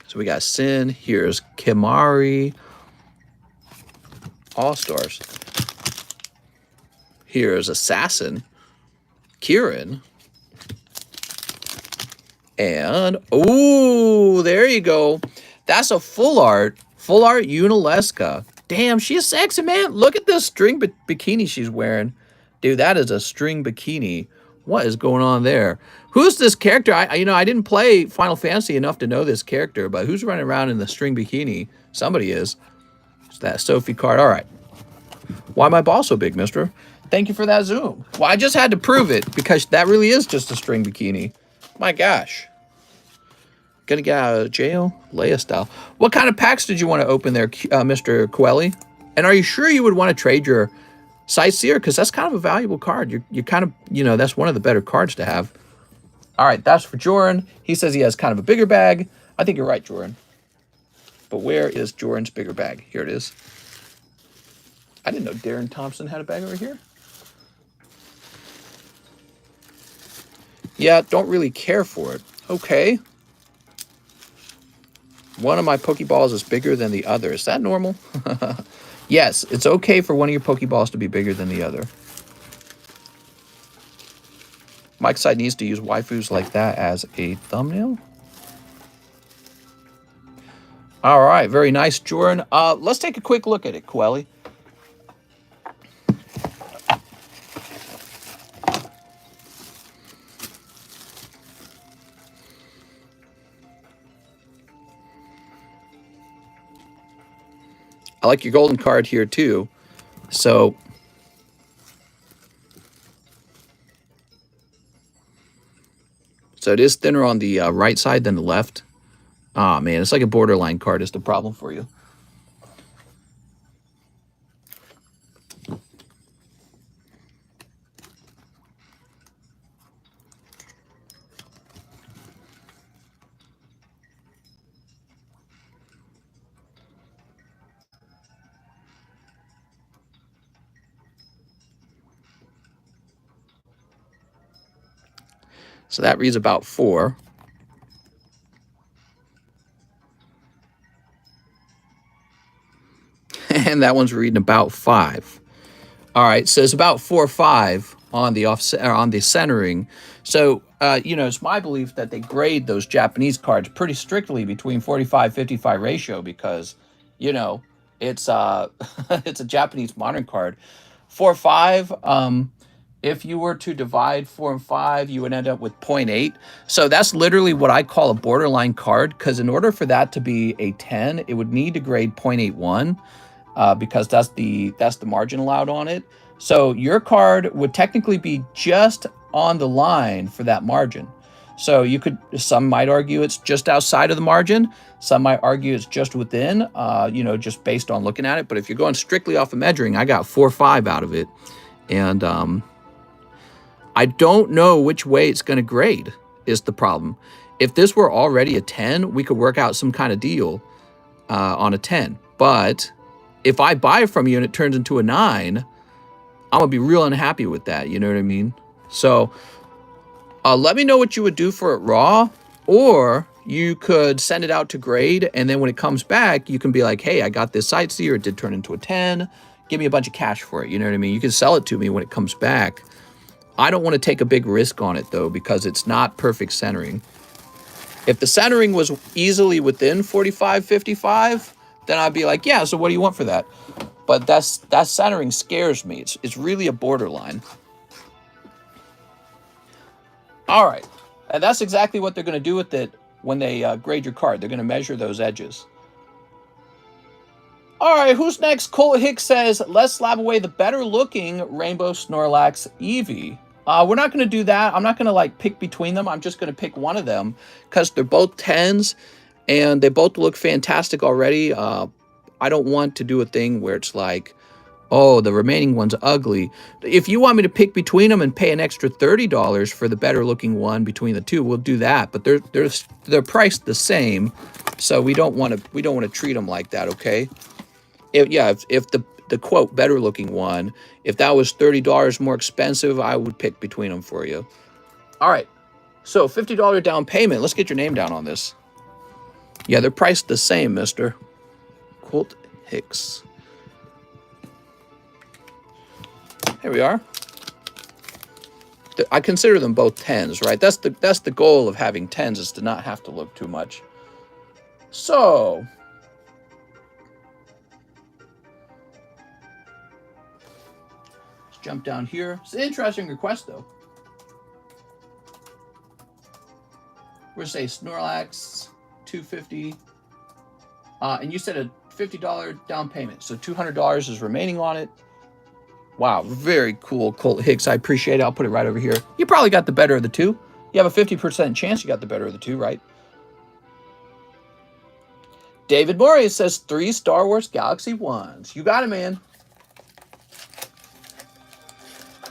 So we got Sin, here's Kimari, All-Stars. Here's Assassin, Kieran. And, oh, there you go. That's a full art Unalesca. Damn, she's sexy, man. Look at this string bikini she's wearing. Dude, that is a string bikini. What is going on there? Who's this character? I didn't play Final Fantasy enough to know this character, but who's running around in the string bikini? Somebody is. It's that Sophie card. All right. Why my ball so big, mister? Thank you for that zoom. Well, I just had to prove it because that really is just a string bikini. My gosh. Gonna get out of jail? Leia style. What kind of packs did you want to open there, Mr. Coeli? And are you sure you would want to trade your Sightseer? Because that's kind of a valuable card. You're kind of, that's one of the better cards to have. All right, that's for Jordan. He says he has kind of a bigger bag. I think you're right, Jordan. But where is Jordan's bigger bag? Here it is. I didn't know Darren Thompson had a bag over here. Yeah, don't really care for it. Okay. One of my Pokeballs is bigger than the other. Is that normal? Yes, it's okay for one of your Pokeballs to be bigger than the other. Mike Side needs to use waifus like that as a thumbnail. All right, very nice, Jordan. Let's take a quick look at it, Coeli. I like your golden card here too. So it is thinner on the right side than the left. Ah, man, it's like a borderline card is the problem for you. So that reads about 4. And that one's reading about 5. All right, so it's about 4 or 5 on the offset or on the centering. So it's my belief that they grade those Japanese cards pretty strictly between 45-55 ratio because it's it's a Japanese modern card. 4 or 5. If you were to divide 4 and 5, you would end up with 0.8. So that's literally what I call a borderline card, because in order for that to be a 10, it would need to grade 0.81 because that's the margin allowed on it. So your card would technically be just on the line for that margin. So some might argue it's just outside of the margin. Some might argue it's just within, just based on looking at it. But if you're going strictly off of measuring, I got 4 or 5 out of it. And I don't know which way it's going to grade is the problem. If this were already a 10, we could work out some kind of deal on a 10. But if I buy it from you and it turns into a 9, I'm going to be real unhappy with that. You know what I mean? So let me know what you would do for it raw, or you could send it out to grade, and then when it comes back, you can be like, hey, I got this sightseer. It did turn into a 10. Give me a bunch of cash for it. You know what I mean? You can sell it to me when it comes back. I don't want to take a big risk on it, though, because it's not perfect centering. If the centering was easily within 45, 55, then I'd be like, yeah, so what do you want for that? But that centering scares me. It's really a borderline. All right. And that's exactly what they're going to do with it when they grade your card. They're going to measure those edges. All right, who's next? Cole Hicks says, let's slab away the better-looking Rainbow Snorlax Eevee. We're not going to do that. I'm not going to, like, pick between them. I'm just going to pick one of them because they're both 10s, and they both look fantastic already. I don't want to do a thing where it's like, oh, the remaining one's ugly. If you want me to pick between them and pay an extra $30 for the better-looking one between the two, we'll do that. But they're priced the same, so we don't want to treat them like that, okay? If the quote better looking one, if that was $30 more expensive, I would pick between them for you. All right, so $50 down payment. Let's get your name down on this. Yeah, they're priced the same, Mr. Colt Hicks. Here we are. I consider them both 10s, right? That's the goal of having 10s, is to not have to look too much. So jump down here. It's an interesting request, though. We're going to say Snorlax, $250. And you said a $50 down payment. So $200 is remaining on it. Wow, very cool, Colt Hicks. I appreciate it. I'll put it right over here. You probably got the better of the two. You have a 50% chance you got the better of the two, right? David Morey says 3 Star Wars Galaxy 1s. You got it, man.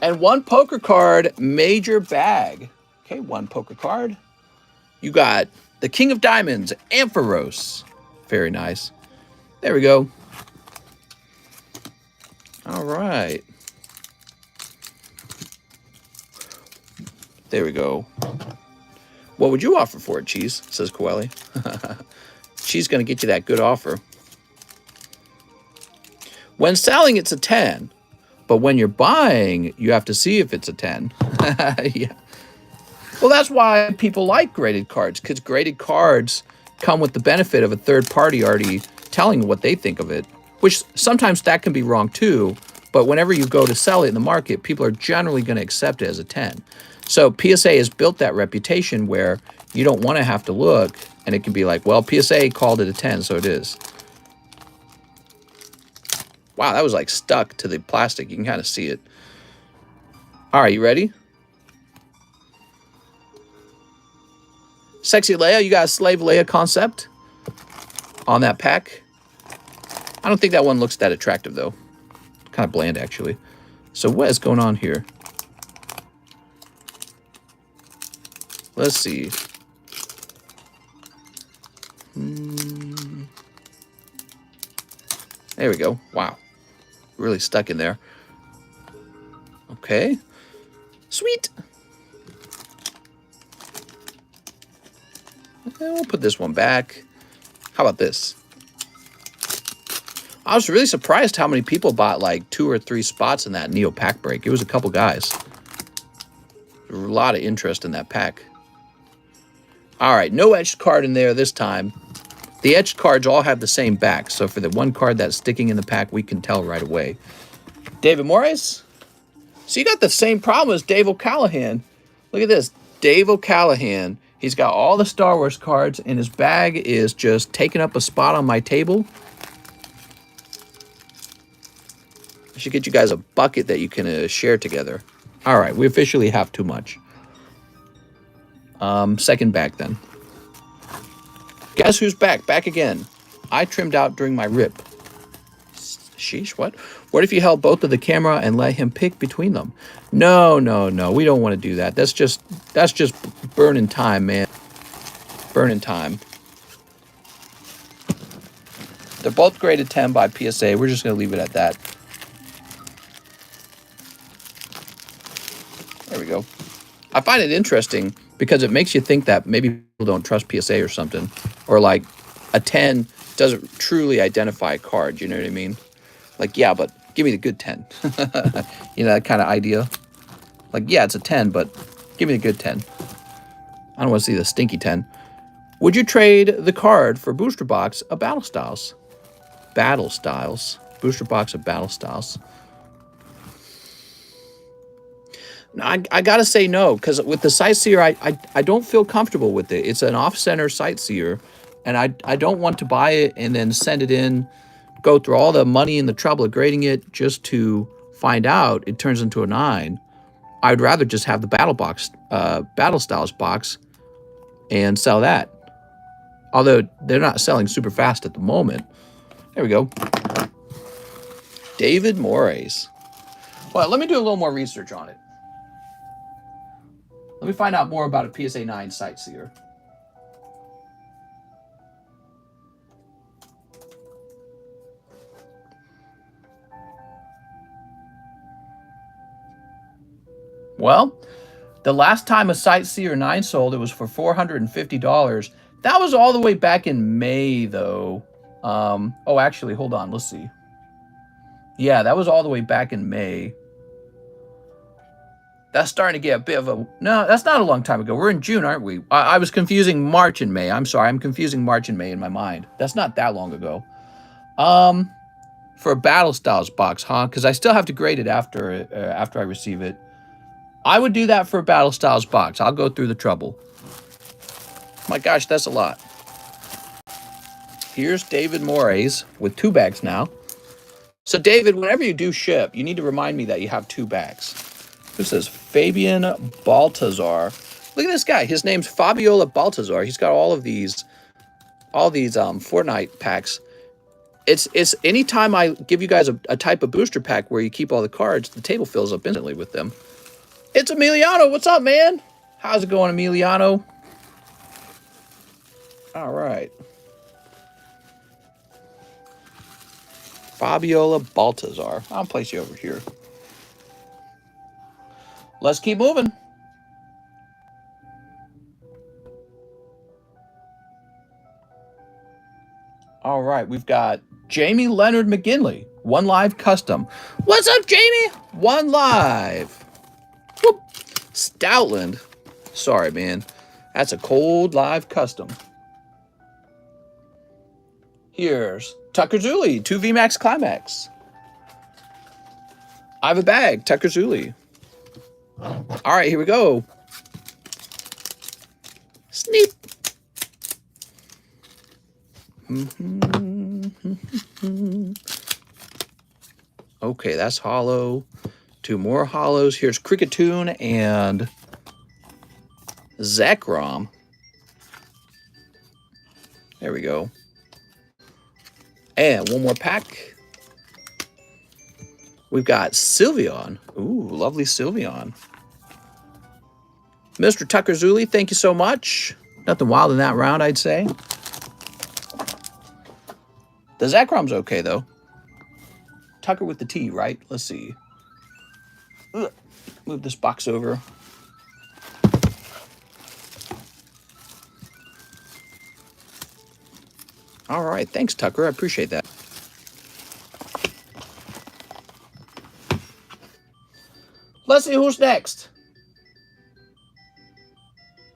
And 1 poker card, major bag. Okay, 1 poker card. You got the King of Diamonds, Ampharos. Very nice. There we go. All right. There we go. What would you offer for it, Cheese? Says Coeli. She's going to get you that good offer. When selling, it's a 10. But when you're buying, you have to see if it's a 10. Yeah. Well, that's why people like graded cards, because graded cards come with the benefit of a third party already telling what they think of it, which sometimes that can be wrong too. But whenever you go to sell it in the market, people are generally going to accept it as a 10. So PSA has built that reputation where you don't want to have to look, and it can be like, well, PSA called it a 10, so it is. Wow, that was like stuck to the plastic. You can kind of see it. All right, you ready? Sexy Leia, you got a Slave Leia concept on that pack. I don't think that one looks that attractive, though. Kind of bland, actually. So what is going on here? Let's see. There we go. Wow. Really stuck in there. Okay. Sweet. We'll put this one back. How about this? I was really surprised how many people bought like 2 or 3 spots in that Neo pack break. It was a couple guys. There was a lot of interest in that pack. All right, no etched card in there this time. The etched cards all have the same back, so for the one card that's sticking in the pack, we can tell right away. David Morris? So you got the same problem as Dave O'Callahan. Look at this. Dave O'Callahan. He's got all the Star Wars cards, and his bag is just taking up a spot on my table. I should get you guys a bucket that you can share together. All right, we officially have too much. Second bag, then. Guess who's back? Back again. I trimmed out during my rip. Sheesh, what? What if you held both of the camera and let him pick between them? No, no, no. We don't want to do that. That's just burning time, man. Burning time. They're both graded 10 by PSA. We're just going to leave it at that. There we go. I find it interesting because it makes you think that maybe people don't trust PSA or something. Or like a 10 doesn't truly identify a card. You know what I mean? Like, yeah, but give me the good 10. You know, that kind of idea. Like, yeah, it's a 10, but give me the good 10. I don't want to see the stinky 10. Would you trade the card for booster box of Battle Styles? Battle Styles. Booster box of Battle Styles. No, I got to say no, because with the Sightseer, I don't feel comfortable with it. It's an off-center Sightseer, and I don't want to buy it and then send it in, go through all the money and the trouble of grading it just to find out it turns into a 9. I'd rather just have the Battle Styles box and sell that. Although they're not selling super fast at the moment. There we go. David Moraes. Well, let me do a little more research on it. Let me find out more about a PSA 9 Sightseer. Well, the last time a Sightseer 9 sold, it was for $450. That was all the way back in May, though. Oh, actually, hold on. Let's see. Yeah, that was all the way back in May. That's starting to get a bit of a... No, that's not a long time ago. We're in June, aren't we? I was confusing March and May. I'm sorry. I'm confusing March and May in my mind. That's not that long ago. For a Battle Styles box, huh? Because I still have to grade it after I receive it. I would do that for a Battle Styles box. I'll go through the trouble. My gosh, that's a lot. Here's David Moraes with 2 bags now. So, David, whenever you do ship, you need to remind me that you have 2 bags. This is Fabian Baltazar. Look at this guy. His name's Fabiola Baltazar. He's got all these Fortnite packs. It's anytime I give you guys a type of booster pack where you keep all the cards, the table fills up instantly with them. It's Emiliano. What's up, man? How's it going, Emiliano? All right. Fabiola Baltazar. I'll place you over here. Let's keep moving. All right, we've got Jamie Leonard McGinley, 1 Live Custom. What's up, Jamie? 1 Live. Whoop. Stoutland. Sorry, man. That's a cold Live Custom. Here's Tucker Zuli, 2 VMAX Climax. I have a bag, Tucker Zuli. All right, here we go. Sneap. Okay, that's hollow. 2 more hollows. Here's Cricketoon and Zekrom. There we go. And 1 more pack. We've got Sylveon. Ooh, lovely Sylveon. Mr. Tucker Zuli, thank you so much. Nothing wild in that round, I'd say. The Zekrom's okay, though. Tucker with the T, right? Let's see. Ugh. Move this box over. All right. Thanks, Tucker. I appreciate that. Let's see who's next.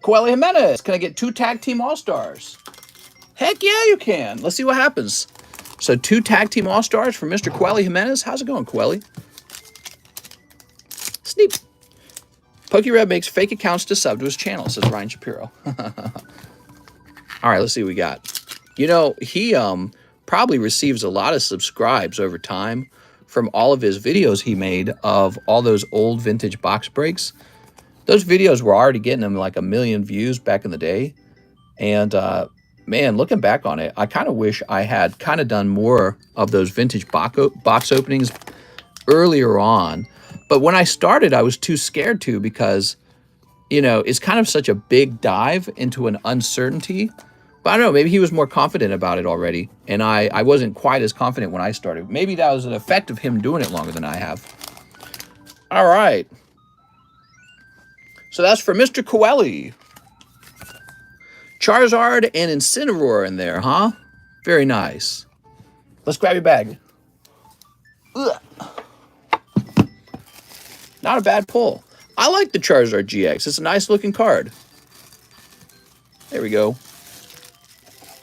Coeli Jimenez. Can I get 2 Tag Team All-Stars? Heck yeah, you can. Let's see what happens. So 2 Tag Team All-Stars for Mr. Coeli Jimenez. How's it going, Coeli? Sneap. PokeRed makes fake accounts to sub to his channel, says Ryan Shapiro. All right, let's see what we got. You know, he probably receives a lot of subscribes over time from all of his videos he made of all those old vintage box breaks. Those videos were already getting him like 1 million views back in the day. And Man, looking back on it, I kind of wish I had kind of done more of those vintage box openings earlier on. But when I started, I was too scared to because, you know, it's kind of such a big dive into an uncertainty. But I don't know, maybe he was more confident about it already. And I wasn't quite as confident when I started. Maybe that was an effect of him doing it longer than I have. All right. So that's for Mr. Coeli. Charizard and Incineroar in there, huh? Very nice. Let's grab your bag. Ugh. Not a bad pull. I like the Charizard GX. It's a nice looking card. There we go.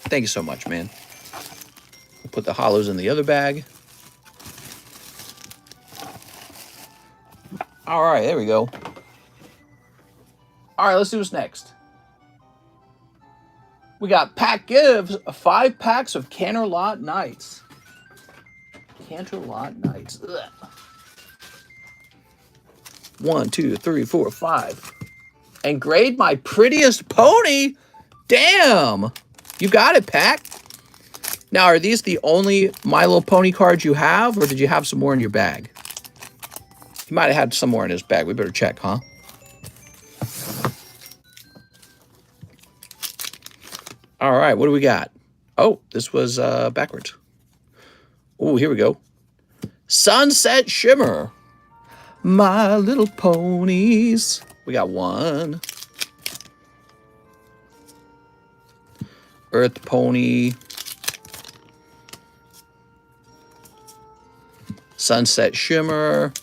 Thank you so much, man. We'll put the hollows in the other bag. All right, there we go. All right, let's see what's next. We got Pat Gibbs 5 packs of Canterlot Knights. Canterlot Knights. Ugh. 1, 2, 3, 4, 5. And grade my prettiest pony. Damn. You got it, Pat. Now, are these the only My Little Pony cards you have, or did you have some more in your bag? He might have had some more in his bag. We better check, huh? All right, what do we got? Oh, this was backwards. Oh, here we go. Sunset Shimmer. My Little Ponies. We got 1. Earth Pony. Sunset Shimmer.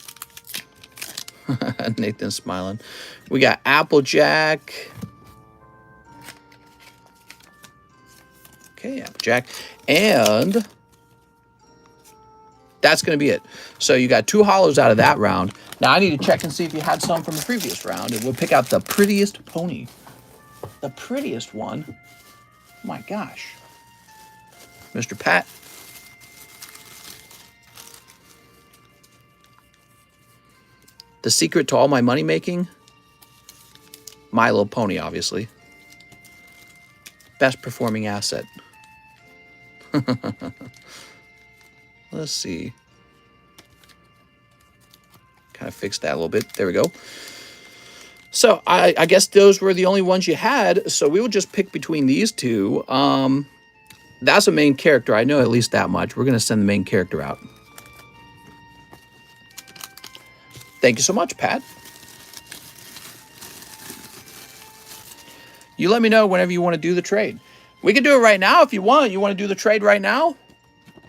Nathan's smiling. We got Applejack. Okay, Applejack. And that's going to be it. So you got 2 hollows out of that round. Now I need to check and see if you had some from the previous round, and we'll pick out the prettiest pony. The prettiest one. Oh my gosh. Mr. Pat. The secret to all my money making? My Little Pony, obviously. Best performing asset. Let's see. Kind of fix that a little bit. There we go. So I guess those were the only ones you had. So we will just pick between these two. That's a main character. I know at least that much. We're going to send the main character out. Thank you so much, Pat. You let me know whenever you want to do the trade. We can do it right now if you want. You want to do the trade right now?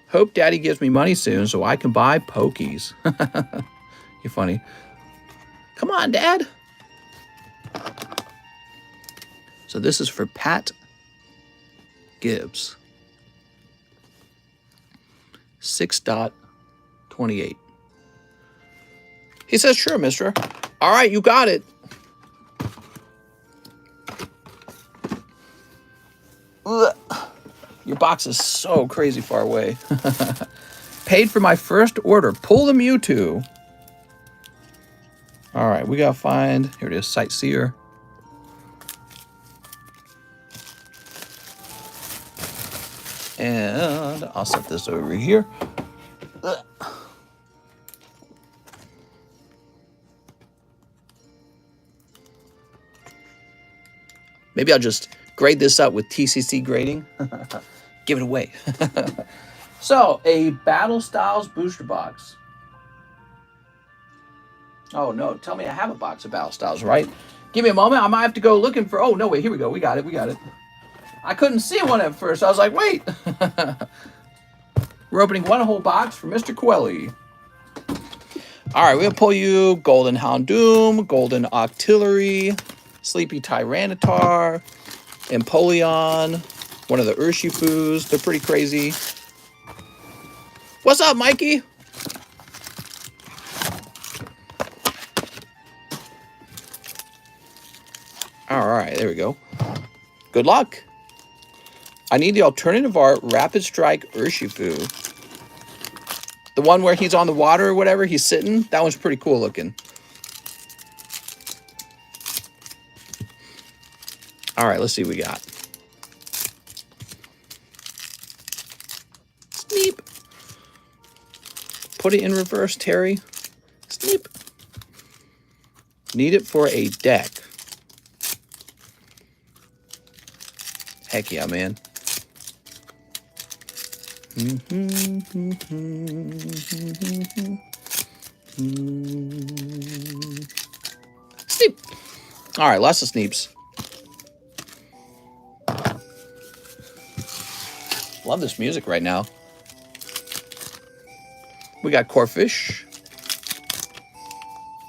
Hope Daddy gives me money soon so I can buy Pokies. You're funny. Come on, Dad. So this is for Pat Gibbs. 6.28. He says, sure, mister. All right, you got it. Ugh. Your box is so crazy far away. Paid for my first order. Pull the Mewtwo. All right, we got to find... Here it is, Sightseer. And I'll set this over here. Ugh. Maybe I'll just grade this up with TCC grading. Give it away. So, a Battle Styles booster box. Oh, no. Tell me I have a box of Battle Styles, right? Give me a moment. I might have to go looking for... Oh, no, wait. Here we go. We got it. We got it. I couldn't see one at first. I was like, wait. We're opening one whole box for Mr. Coeli. All right. We'll pull you Golden Houndoom, Golden Octillery, Sleepy Tyranitar, Empoleon, one of the Urshifus. They're pretty crazy. What's up, Mikey? All right, there we go. Good luck. I need the alternative art Rapid Strike Urshifu. The one where he's on the water or whatever, he's sitting. That one's pretty cool looking. All right, let's see what we got. Put it in reverse, Terry. Snip. Need it for a deck. Heck yeah, man. Sneep. All right, lots of sneeps. Love this music right now. We got Corfish,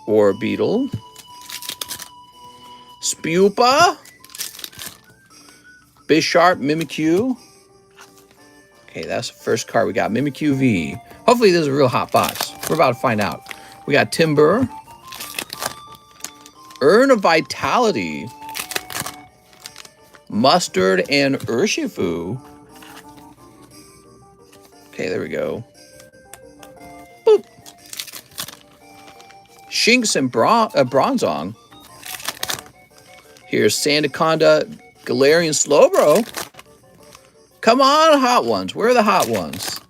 Orbeetle, Spupa, Bisharp, Mimikyu. Okay, that's the first card we got. Mimikyu V. Hopefully this is a real hot box. We're about to find out. We got Timber, Urn of Vitality, Mustard, and Urshifu. Okay, there we go. Boop. Shinx and Bronzong. Here's Sandaconda, Galarian Slowbro. Come on, hot ones. Where are the hot ones?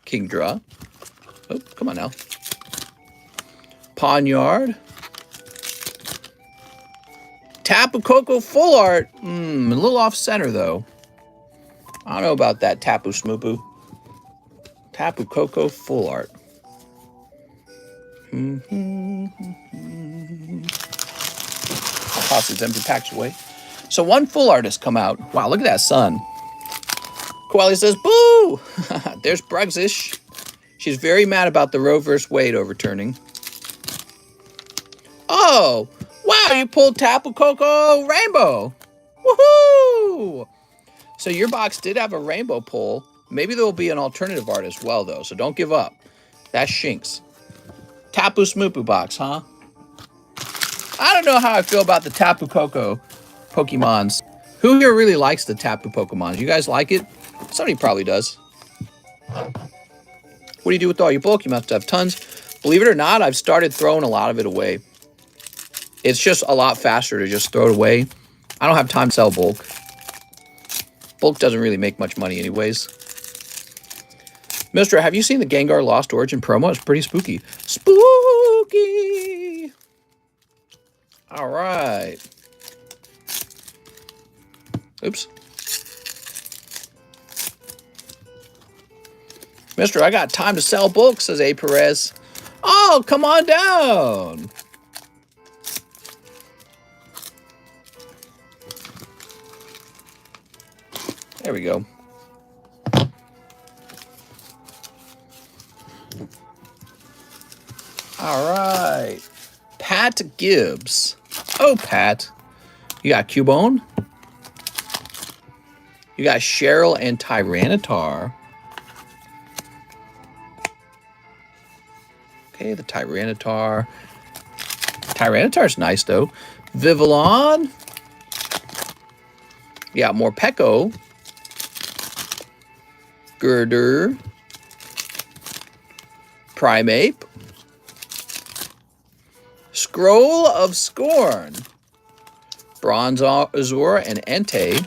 Kingdra. Oh, come on now. Pawniard. Tapu Koko Full Art. A little off center, though. I don't know about that Tapu Smoopu. Tapu Koko Full Art. I'll toss these empty packs away. So one Full Art has come out. Wow, look at that sun. Koali says, boo! There's Brugsish. She's very mad about the Roe vs. Wade overturning. Oh, wow, you pulled Tapu Koko Rainbow. Woohoo! So your box did have a rainbow pull. Maybe there will be an alternative art as well, though, so don't give up. That's Shinx. Tapu Smoopu box, huh? I don't know how I feel about the Tapu Koko Pokemons. Who here really likes the Tapu Pokemons? You guys like it? Somebody probably does. What do you do with all your bulk? You must have tons. Believe it or not, I've started throwing a lot of it away. It's just a lot faster to just throw it away. I don't have time to sell bulk. Bulk doesn't really make much money anyways. Mister, have you seen the Gengar Lost Origin promo? It's pretty spooky. Spooky! All right. Oops. Mister, I got time to sell bulk, says A. Perez. Oh, come on down. There we go. All right. Pat Gibbs. Oh, Pat. You got Cubone. You got Cheryl and Tyranitar. Okay, the Tyranitar. Tyranitar's nice, though. Vivillon. You got more Pecco. Girder. Primeape. Scroll of Scorn. Bronzor and Entei.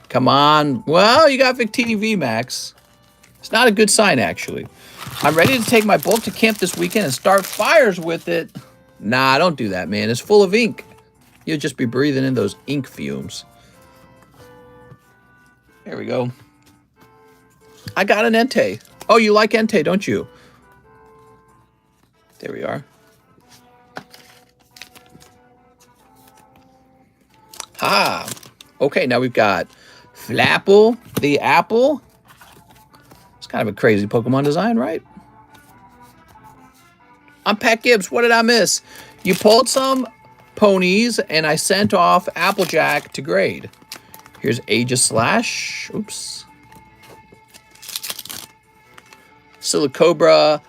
Come on. Well, you got Victini VMAX. It's not a good sign, actually. I'm ready to take my bulk to camp this weekend and start fires with it. Nah, don't do that, man. It's full of ink. You'll just be breathing in those ink fumes. There we go. I got an Entei. Oh, you like Entei, don't you? There we are. Ah, okay, now we've got Flapple the Apple. It's kind of a crazy Pokemon design, right? I'm Pat Gibbs. What did I miss? You pulled some ponies, and I sent off Applejack to grade. Here's Aegislash. Oops. Silicobra.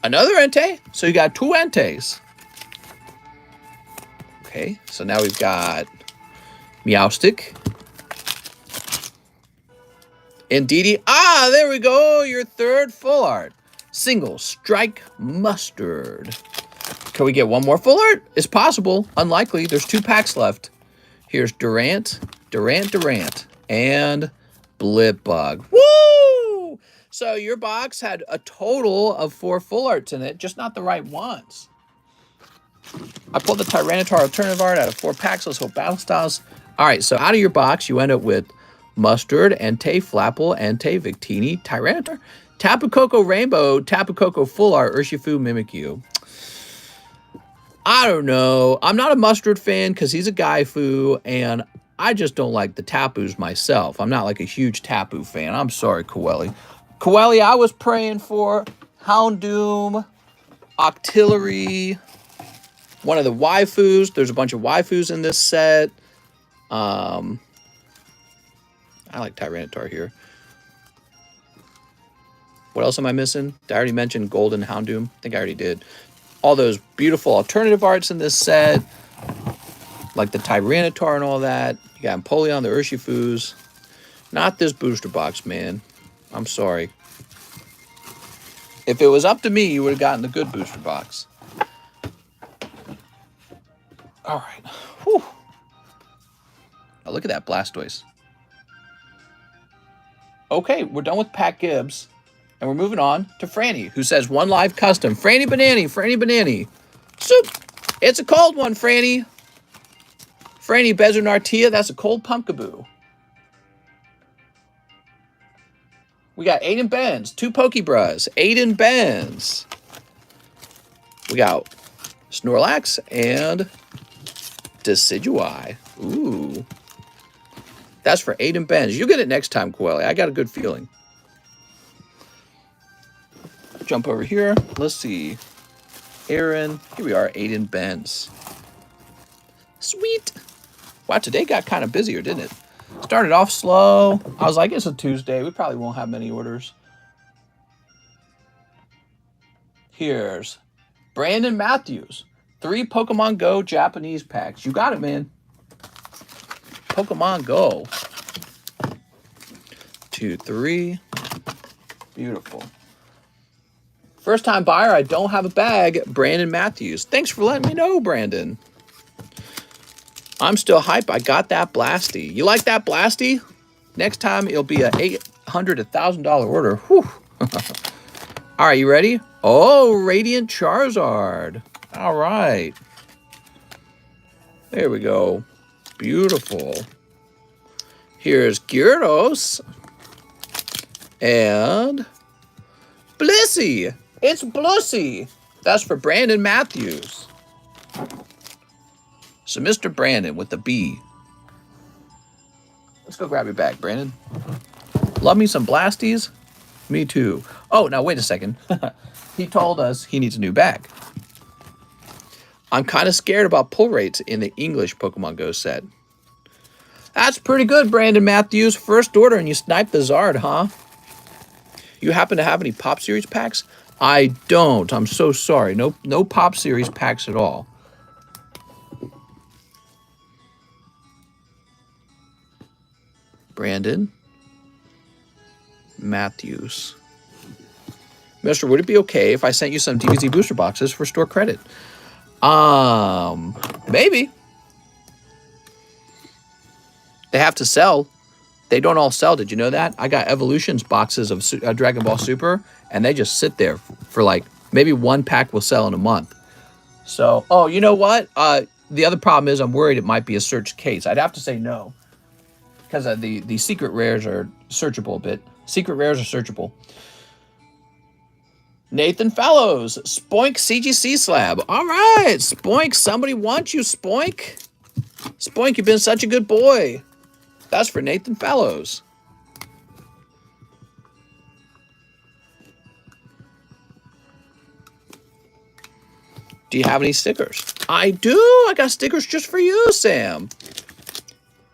Another Entei. So you got two Enteis. Okay, so now we've got Meowstic. Indeedee. Ah, there we go. Your third full art. Single Strike Mustard. Can we get one more full art? It's possible. Unlikely. There's 2 packs left. Here's Durant, and Blipbug. Woo! So So your box had a total of 4 full arts in it, just not the right ones. I pulled the Tyranitar alternative art out of 4 packs. Let's hope battle styles. All right, so out of your box, you end up with Mustard, Entei, Flapple, Entei, Victini, Tyranitar, Tapu Koko Rainbow, Tapu Koko Full Art, Urshifu, Mimikyu. I don't know. I'm not a Mustard fan because he's a Gaifu, and I just don't like the Tapus myself. I'm not like a huge Tapu fan. I'm sorry, Coeli. Coeli, I was praying for Houndoom, Octillery, one of the waifus. There's a bunch of waifus in this set. I like Tyranitar here. What else am I missing? Did I already mention Golden Houndoom? I think I already did. All those beautiful alternative arts in this set, like the Tyranitar and all that. You got Empoleon, the Urshifus. Not this booster box, man. I'm sorry. If it was up to me, you would have gotten the good booster box. All right. Whew. Oh, look at that Blastoise. Okay, we're done with Pat Gibbs. And we're moving on to Franny, who says 1 live custom. Franny Banani, Franny Banani. Soup. It's a cold one, Franny. Franny Bezunartia, that's a cold pumpkaboo. We got Aiden Benz, 2 Pokebras. Aiden Benz. We got Snorlax and Decidueye. Ooh. That's for Aiden Benz. You'll get it next time, Coeli. I got a good feeling. Jump over here. Let's see. Aaron. Here we are, Aiden Benz. Sweet. Wow, today got kind of busier, didn't it? Started off slow. I was like, it's a Tuesday. We probably won't have many orders. Here's Brandon Matthews. 3 Pokemon Go Japanese packs. You got it, man. Pokemon Go. 2, 3. Beautiful. First time buyer, I don't have a bag. Brandon Matthews. Thanks for letting me know, Brandon. I'm still hype. I got that Blasty. You like that Blasty? Next time, it'll be a $800, $1,000 order. Whew. All right, you ready? Oh, Radiant Charizard. All right. There we go. Beautiful. Here's Gyarados. And Blissey. It's Blissey. That's for Brandon Matthews. So Mr. Brandon with the B. Let's go grab your bag, Brandon. Love me some Blasties? Me too. Oh, now wait a second. He told us he needs a new bag. I'm kind of scared about pull rates in the English Pokemon Go set. That's pretty good, Brandon Matthews. First order and you sniped the Zard, huh? You happen to have any Pop Series packs? I don't. I'm so sorry. No Pop Series packs at all. Brandon Matthews. Mister, would it be okay if I sent you some DBZ booster boxes for store credit? Maybe. They have to sell. They don't all sell. Did you know that? I got Evolutions boxes of Dragon Ball Super, and they just sit there for like, maybe 1 pack will sell in a month. So, oh, you know what? The other problem is I'm worried it might be a searched case. I'd have to say no. Because the secret rares are searchable a bit. Secret rares are searchable. Nathan Fellows. Spoink CGC Slab. All right, Spoink. Somebody wants you, Spoink. Spoink, you've been such a good boy. That's for Nathan Fellows. Do you have any stickers? I do. I got stickers just for you, Sam.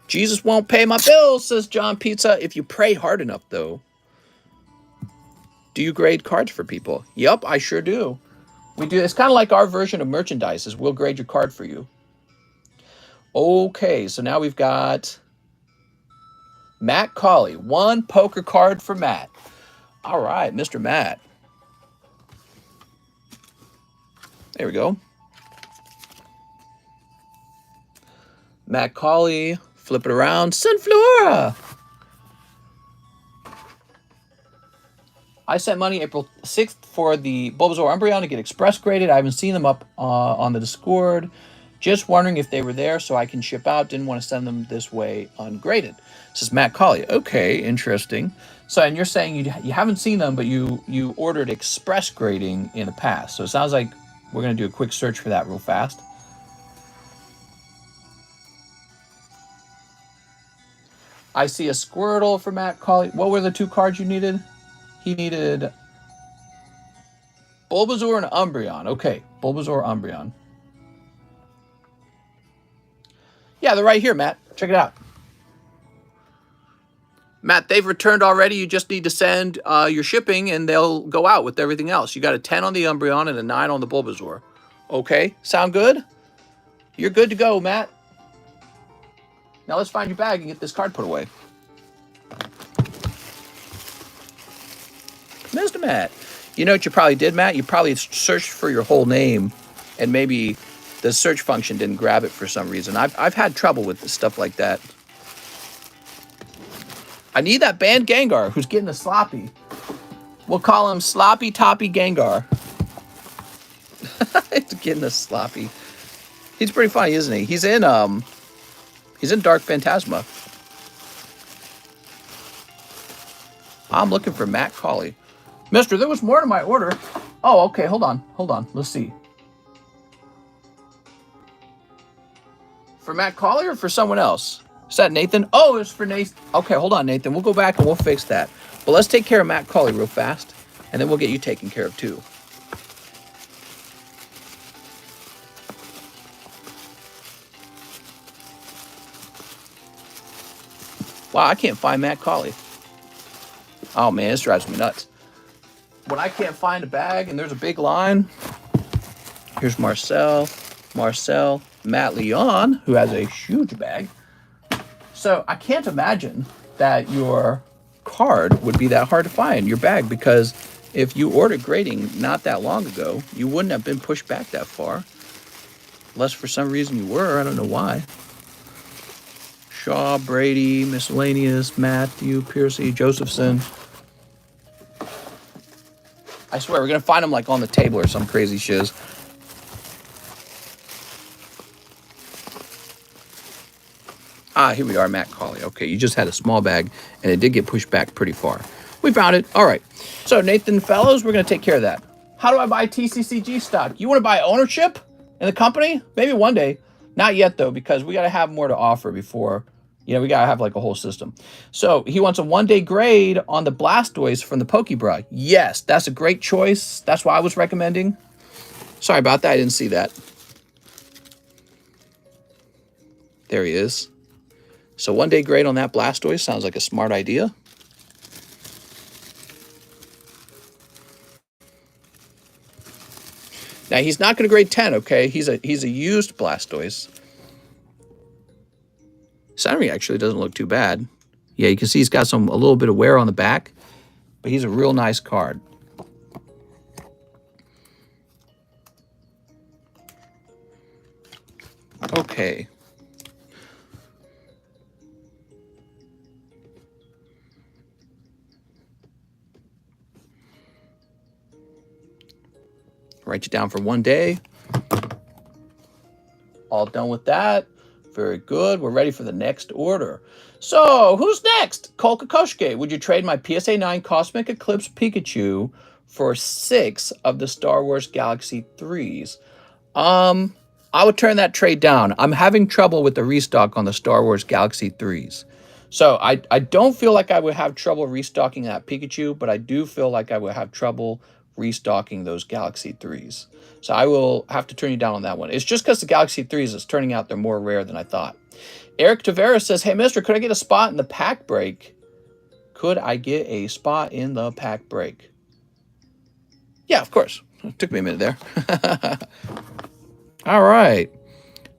Jesus won't pay my bills, says John Pizza. If you pray hard enough, though. Do you grade cards for people? Yep, I sure do. We do. It's kind of like our version of merchandise is we'll grade your card for you. Okay, so now we've got Matt Colley. 1 poker card for Matt. All right, Mr. Matt. There we go. Matt Colley. Flip it around. Sunflora. I sent money April 6th for the Bulbasaur Umbreon to get express graded. I haven't seen them up on the Discord. Just wondering if they were there so I can ship out. Didn't want to send them this way ungraded. This is Matt Colley. Okay, interesting. So, and you're saying you haven't seen them, but you ordered express grading in the past. So it sounds like we're going to do a quick search for that real fast. I see a Squirtle for Matt Colley. What were the 2 cards you needed? He needed Bulbasaur and Umbreon. Okay, Bulbasaur, Umbreon. Yeah, they're right here, Matt. Check it out. Matt, they've returned already. You just need to send your shipping, and they'll go out with everything else. You got a 10 on the Umbreon and a 9 on the Bulbasaur. Okay, sound good? You're good to go, Matt. Now let's find your bag and get this card put away. Mr. Matt. You know what you probably did, Matt? You probably searched for your whole name, and maybe the search function didn't grab it for some reason. I've had trouble with stuff like that. I need that banned Gengar who's getting a sloppy. We'll call him Sloppy Toppy Gengar. It's getting a sloppy. He's pretty funny, isn't he? He's in Dark Phantasma. I'm looking for Matt Colley. Mister, there was more to my order. Oh, okay, hold on. Let's see. For Matt Colley or for someone else? Is that Nathan? Oh, it's for Nathan. Okay, hold on, Nathan. We'll go back and we'll fix that. But let's take care of Matt Colley real fast, and then we'll get you taken care of too. Wow, I can't find Matt Colley. Oh man, this drives me nuts. When I can't find a bag and there's a big line, here's Marcel, Matt Leon, who has a huge bag. So I can't imagine that your card would be that hard to find, your bag, because if you ordered grading not that long ago, you wouldn't have been pushed back that far. Unless for some reason you were, I don't know why. Shaw, Brady, Miscellaneous, Matthew, Piercy, Josephson. I swear, we're going to find them like on the table or some crazy shiz. Ah, here we are, Matt Colley. Okay, you just had a small bag, and it did get pushed back pretty far. We found it. All right. So, Nathan Fellows, we're going to take care of that. How do I buy TCCG stock? You want to buy ownership in the company? Maybe one day. Not yet, though, because we got to have more to offer before, we got to have like a whole system. So, he wants a one-day grade on the Blastoise from the Pokebra. Yes, that's a great choice. That's what I was recommending. Sorry about that. I didn't see that. There he is. So one-day grade on that Blastoise sounds like a smart idea. Now, he's not going to grade 10, okay? He's a used Blastoise. Centering actually doesn't look too bad. Yeah, you can see he's got a little bit of wear on the back, but he's a real nice card. Okay. Write you down for one day. All done with that. Very good. We're ready for the next order. So, who's next? Kolka Koshke, would you trade my PSA 9 Cosmic Eclipse Pikachu for 6 of the Star Wars Galaxy 3s? I would turn that trade down. I'm having trouble with the restock on the Star Wars Galaxy 3s. So, I don't feel like I would have trouble restocking that Pikachu, but I do feel like I would have trouble restocking those Galaxy 3s. So I will have to turn you down on that one. It's just because the Galaxy 3s is turning out they're more rare than I thought. Eric Tavares says, hey, mister, could I get a spot in the pack break? Could I get a spot in the pack break? Yeah, of course. It took me a minute there. All right.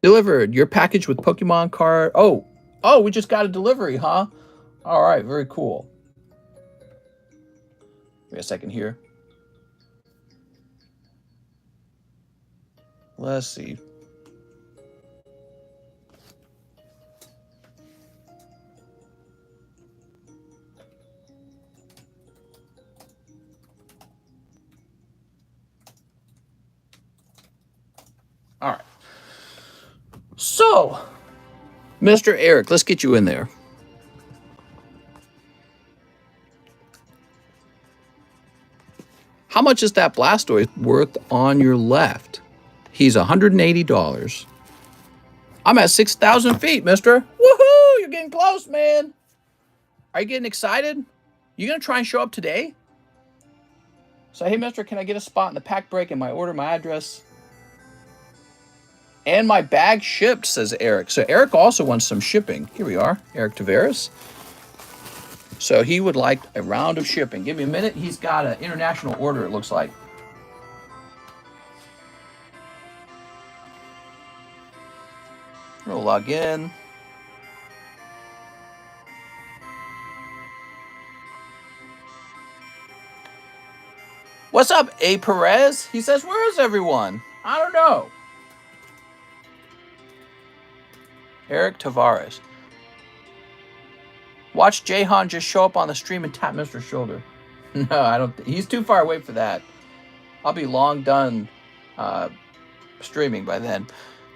Delivered your package with Pokemon card. Oh, we just got a delivery, huh? All right, very cool. Wait a second here. Let's see. So, Mr. Eric, let's get you in there. How much is that Blastoise worth on your left? He's $180. I'm at 6,000 feet, mister. Woohoo! You're getting close, man. Are you getting excited? You gonna try and show up today? So, hey, mister, can I get a spot in the pack break and my order, my address? And my bag shipped, says Eric. So Eric also wants some shipping. Here we are, Eric Tavares. So he would like a round of shipping. Give me a minute. He's got an international order, it looks like. We'll log in. What's up, A. Perez? He says, where is everyone? I don't know. Eric Tavares. Watch Jahan just show up on the stream and tap Mr. Shoulder. No, I don't. He's too far away for that. I'll be long done streaming by then.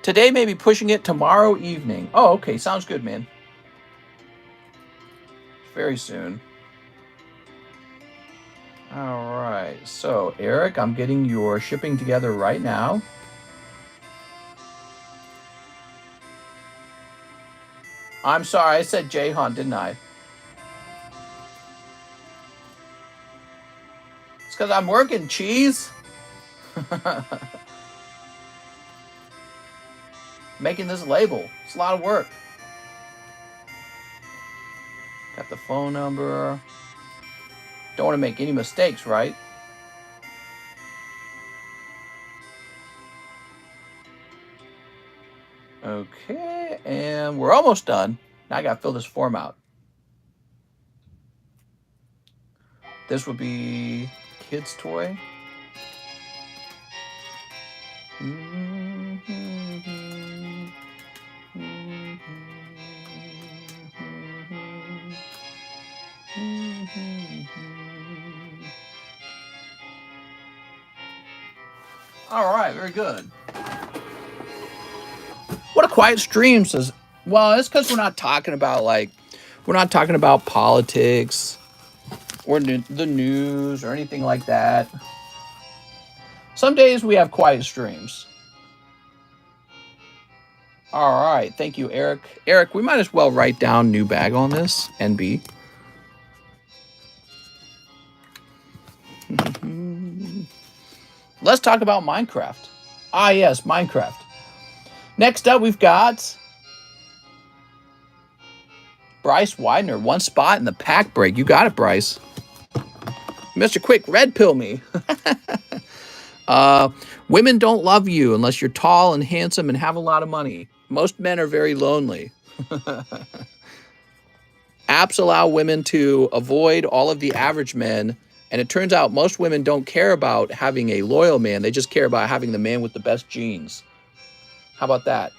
Today, maybe pushing it tomorrow evening. Oh, okay. Sounds good, man. Very soon. All right. So, Eric, I'm getting your shipping together right now. I'm sorry. I said Jahan, didn't I? It's because I'm working, cheese. Making this label. It's a lot of work. Got the phone number. Don't want to make any mistakes, right? Okay, and we're almost done. Now I got to fill this form out. This would be kid's toy. All right, very good. What a quiet stream, says. Well, it's because we're not talking about politics or the news or anything like that. Some days we have quiet streams. All right, thank you, Eric. Eric, we might as well write down new bag on this, NB. Let's talk about Minecraft. Ah, yes, Minecraft. Next up, we've got Bryce Widener. One spot in the pack break. You got it, Bryce. Mr. Quick, red pill me. Women don't love you unless you're tall and handsome and have a lot of money. Most men are very lonely. Apps allow women to avoid all of the average men. And it turns out most women don't care about having a loyal man. They just care about having the man with the best genes. How about that?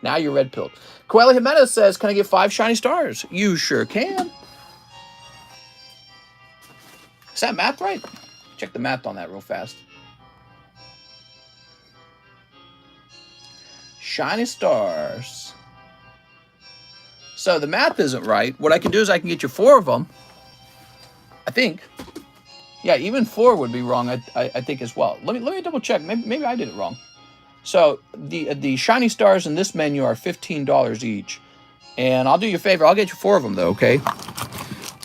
Now you're red-pilled. Coeli Jimenez says, can I get 5 shiny stars? You sure can. Is that math right? Check the math on that real fast. Shiny stars. So the math isn't right. What I can do is I can get you 4 of them. I think. Yeah, even 4 would be wrong, I think, as well. Let me double check. Maybe I did it wrong. So the shiny stars in this menu are $15 each. And I'll do you a favor. I'll get you 4 of them, though, okay?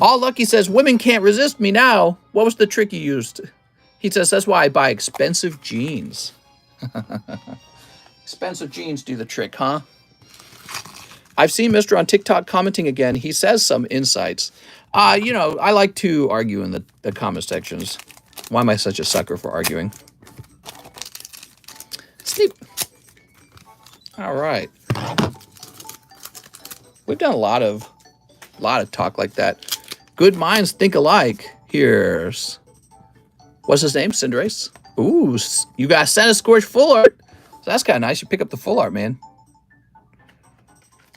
All Lucky says, women can't resist me now. What was the trick you used? He says, that's why I buy expensive jeans. Expensive jeans do the trick, huh? I've seen Mr. on TikTok commenting again. He says some insights. You know, I like to argue in the comment sections. Why am I such a sucker for arguing? Sleep. All right. We've done a lot of talk like that. Good minds think alike. Here's, what's his name? Cinderace. Ooh, you got Santa Scorch full art. So that's kind of nice. You pick up the full art, man.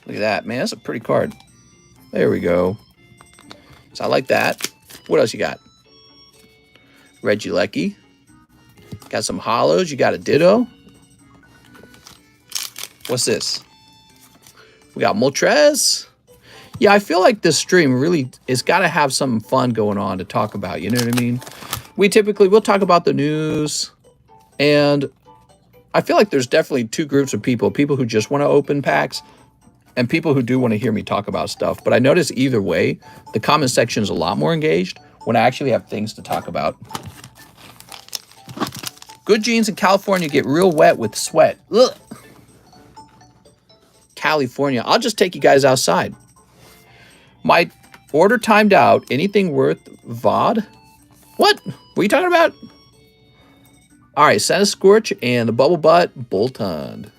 Look at that, man. That's a pretty card. There we go. So I like that. What else you got? Regieleki. Got some hollows. You got a Ditto. What's this? We got Moltres. Yeah, I feel like this stream really is got to have something fun going on to talk about. You know what I mean? We'll talk about the news. And I feel like there's definitely two groups of people. People who just want to open packs and people who do want to hear me talk about stuff. But I notice either way, the comment section is a lot more engaged when I actually have things to talk about. Good jeans in California get real wet with sweat. Ugh. California. I'll just take you guys outside. My order timed out. Anything worth VOD? What? What are you talking about? All right, Santa Scorch and the Bubble Butt Boltund.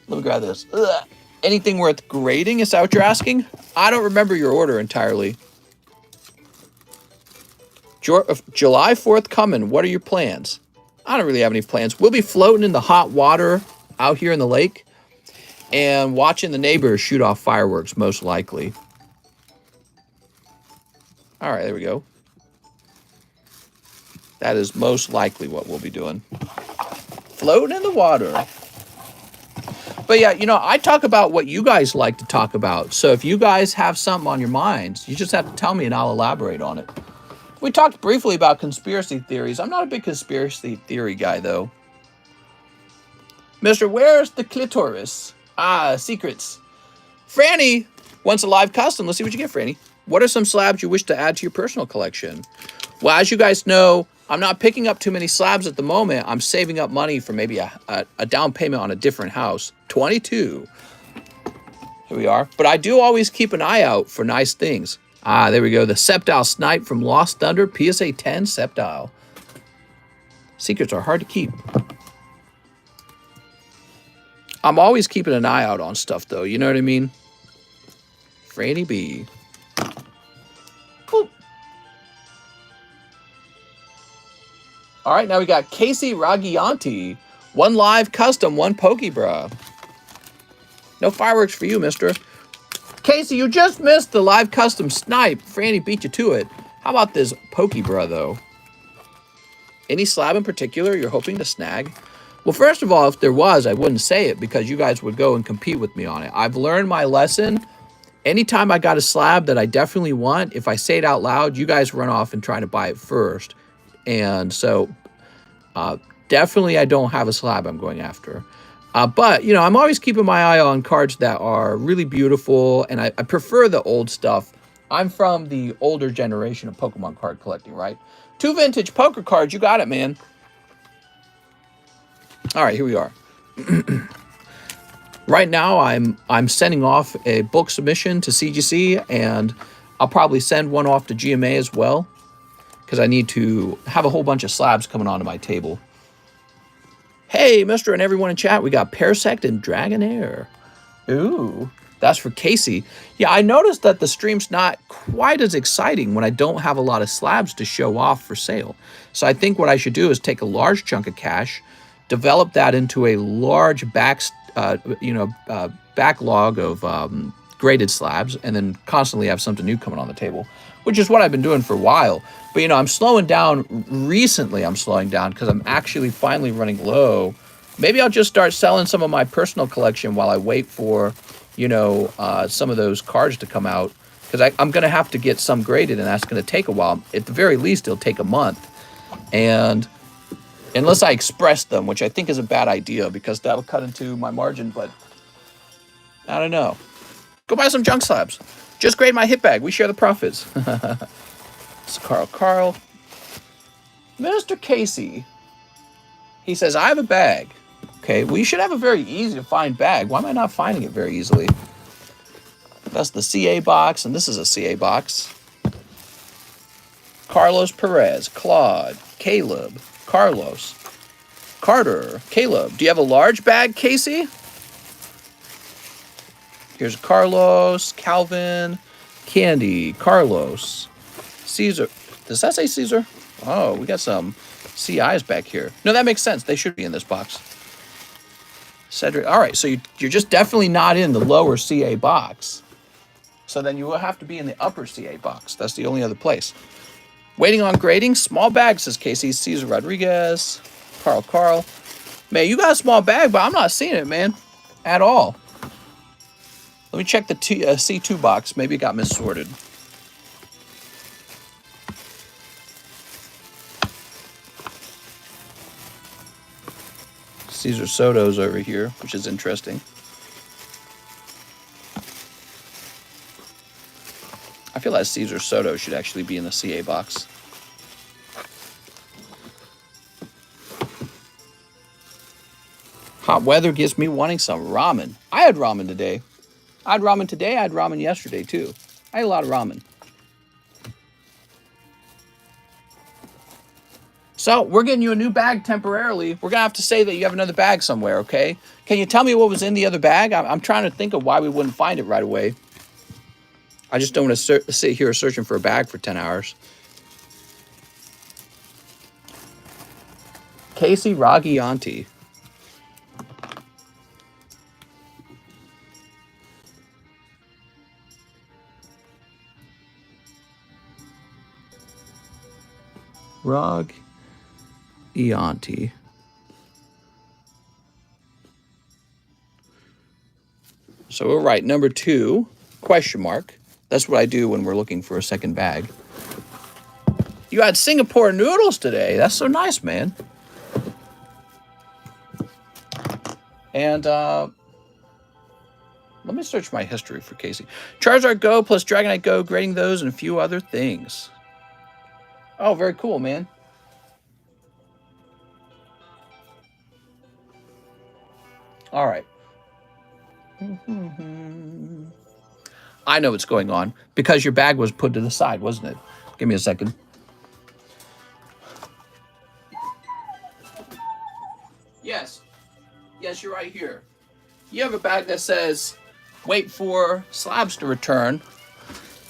Let me grab this. Ugh. Anything worth grading? Is that what you're asking? I don't remember your order entirely. July 4th coming. What are your plans? I don't really have any plans. We'll be floating in the hot water out here in the lake and watching the neighbors shoot off fireworks, most likely. All right, there we go. That is most likely what we'll be doing. Floating in the water. But yeah, you know, I talk about what you guys like to talk about. So if you guys have something on your minds, you just have to tell me and I'll elaborate on it. We talked briefly about conspiracy theories. I'm not a big conspiracy theory guy, though. Mr. Where's the clitoris? Ah, secrets. Franny wants a live custom. Let's see what you get, Franny. What are some slabs you wish to add to your personal collection? Well, as you guys know, I'm not picking up too many slabs at the moment. I'm saving up money for maybe a down payment on a different house. 22. Here we are. But I do always keep an eye out for nice things. Ah, there we go. The Septile Snipe from Lost Thunder. PSA 10 Septile. Secrets are hard to keep. I'm always keeping an eye out on stuff, though. You know what I mean? Franny B. Cool. All right, now we got Casey Ragianti. One live custom, one Pokebra. No fireworks for you, mister. Casey, you just missed the live custom snipe. Franny beat you to it. How about this Pokebra, though? Any slab in particular you're hoping to snag? Well, first of all, if there was, I wouldn't say it because you guys would go and compete with me on it. I've learned my lesson. Anytime I got a slab that I definitely want, if I say it out loud, you guys run off and try to buy it first. And so, definitely I don't have a slab I'm going after. But, you know, I'm always keeping my eye on cards that are really beautiful, and I prefer the old stuff. I'm from the older generation of Pokemon card collecting, right? 2 vintage poker cards, you got it, man. All right, here we are. Right now, I'm sending off a bulk submission to CGC, and I'll probably send one off to GMA as well, because I need to have a whole bunch of slabs coming onto my table. Hey, mister and everyone in chat, we got Parasect and Dragonair. Ooh, that's for Casey. Yeah, I noticed that the stream's not quite as exciting when I don't have a lot of slabs to show off for sale. So I think what I should do is take a large chunk of cash, develop that into a large backlog of graded slabs, and then constantly have something new coming on the table, which is what I've been doing for a while. But, you know, I'm slowing down. Recently, I'm slowing down because I'm actually finally running low. Maybe I'll just start selling some of my personal collection while I wait for, you know, some of those cards to come out. Because I'm going to have to get some graded, and that's going to take a while. At the very least, it'll take a month. And unless I express them, which I think is a bad idea because that'll cut into my margin, but I don't know. Go buy some junk slabs. Just grade my hit bag. We share the profits. It's Carl. Mr. Casey. He says, I have a bag. Okay, well, you should have a very easy to find bag. Why am I not finding it very easily? That's the CA box, and this is a CA box. Carlos Perez, Claude, Caleb, Carlos, Carter, Caleb. Do you have a large bag, Casey? Here's Carlos, Calvin, Candy, Carlos, Caesar. Does that say Caesar? Oh, we got some CIs back here. No, that makes sense. They should be in this box. Cedric. All right, so you're just definitely not in the lower CA box. So then you will have to be in the upper CA box. That's the only other place. Waiting on grading. Small bag, says Casey. Cesar Rodriguez. Carl. Man, you got a small bag, but I'm not seeing it, man, at all. Let me check the C2 box. Maybe it got missorted. Caesar Soto's over here, which is interesting. I feel like Caesar Soto should actually be in the CA box. Hot weather gives me wanting some ramen. I had ramen today. I had ramen today. I had ramen yesterday, too. I ate a lot of ramen. So we're getting you a new bag temporarily. We're going to have to say that you have another bag somewhere, okay? Can you tell me what was in the other bag? I'm trying to think of why we wouldn't find it right away. I just don't want to sit here searching for a bag for 10 hours. Casey Ragianti. Ragianti. So we'll write number 2, question mark. That's what I do when we're looking for a second bag. You had Singapore noodles today. That's so nice, man. And let me search my history for Casey. Charizard Go plus Dragonite Go, grading those and a few other things. Oh, very cool, man. All right. I know what's going on because your bag was put to the side, wasn't it? Give me a second. Yes. Yes, you're right here. You have a bag that says, wait for Slabs to return.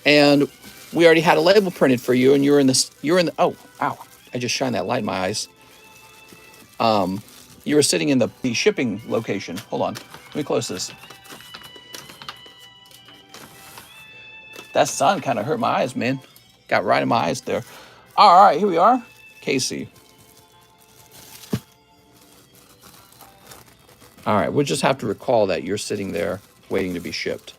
And we already had a label printed for you, and you're in the, oh, ow. I just shined that light in my eyes. You were sitting in the shipping location. Hold on. Let me close this. That sun kind of hurt my eyes, man. Got right in my eyes there. All right, here we are. Casey. All right, we'll just have to recall that you're sitting there waiting to be shipped.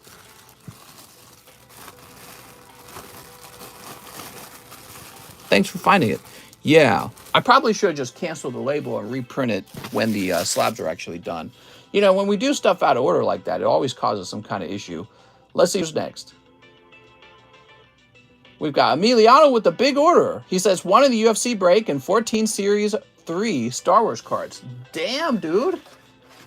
Thanks for finding it. Yeah, I probably should have just canceled the label and reprint it when the slabs are actually done. You know, when we do stuff out of order like that, it always causes some kind of issue. Let's see who's next. We've got Emiliano with the big order. He says 1 in the UFC break and 14 Series 3 Star Wars cards. Damn, dude.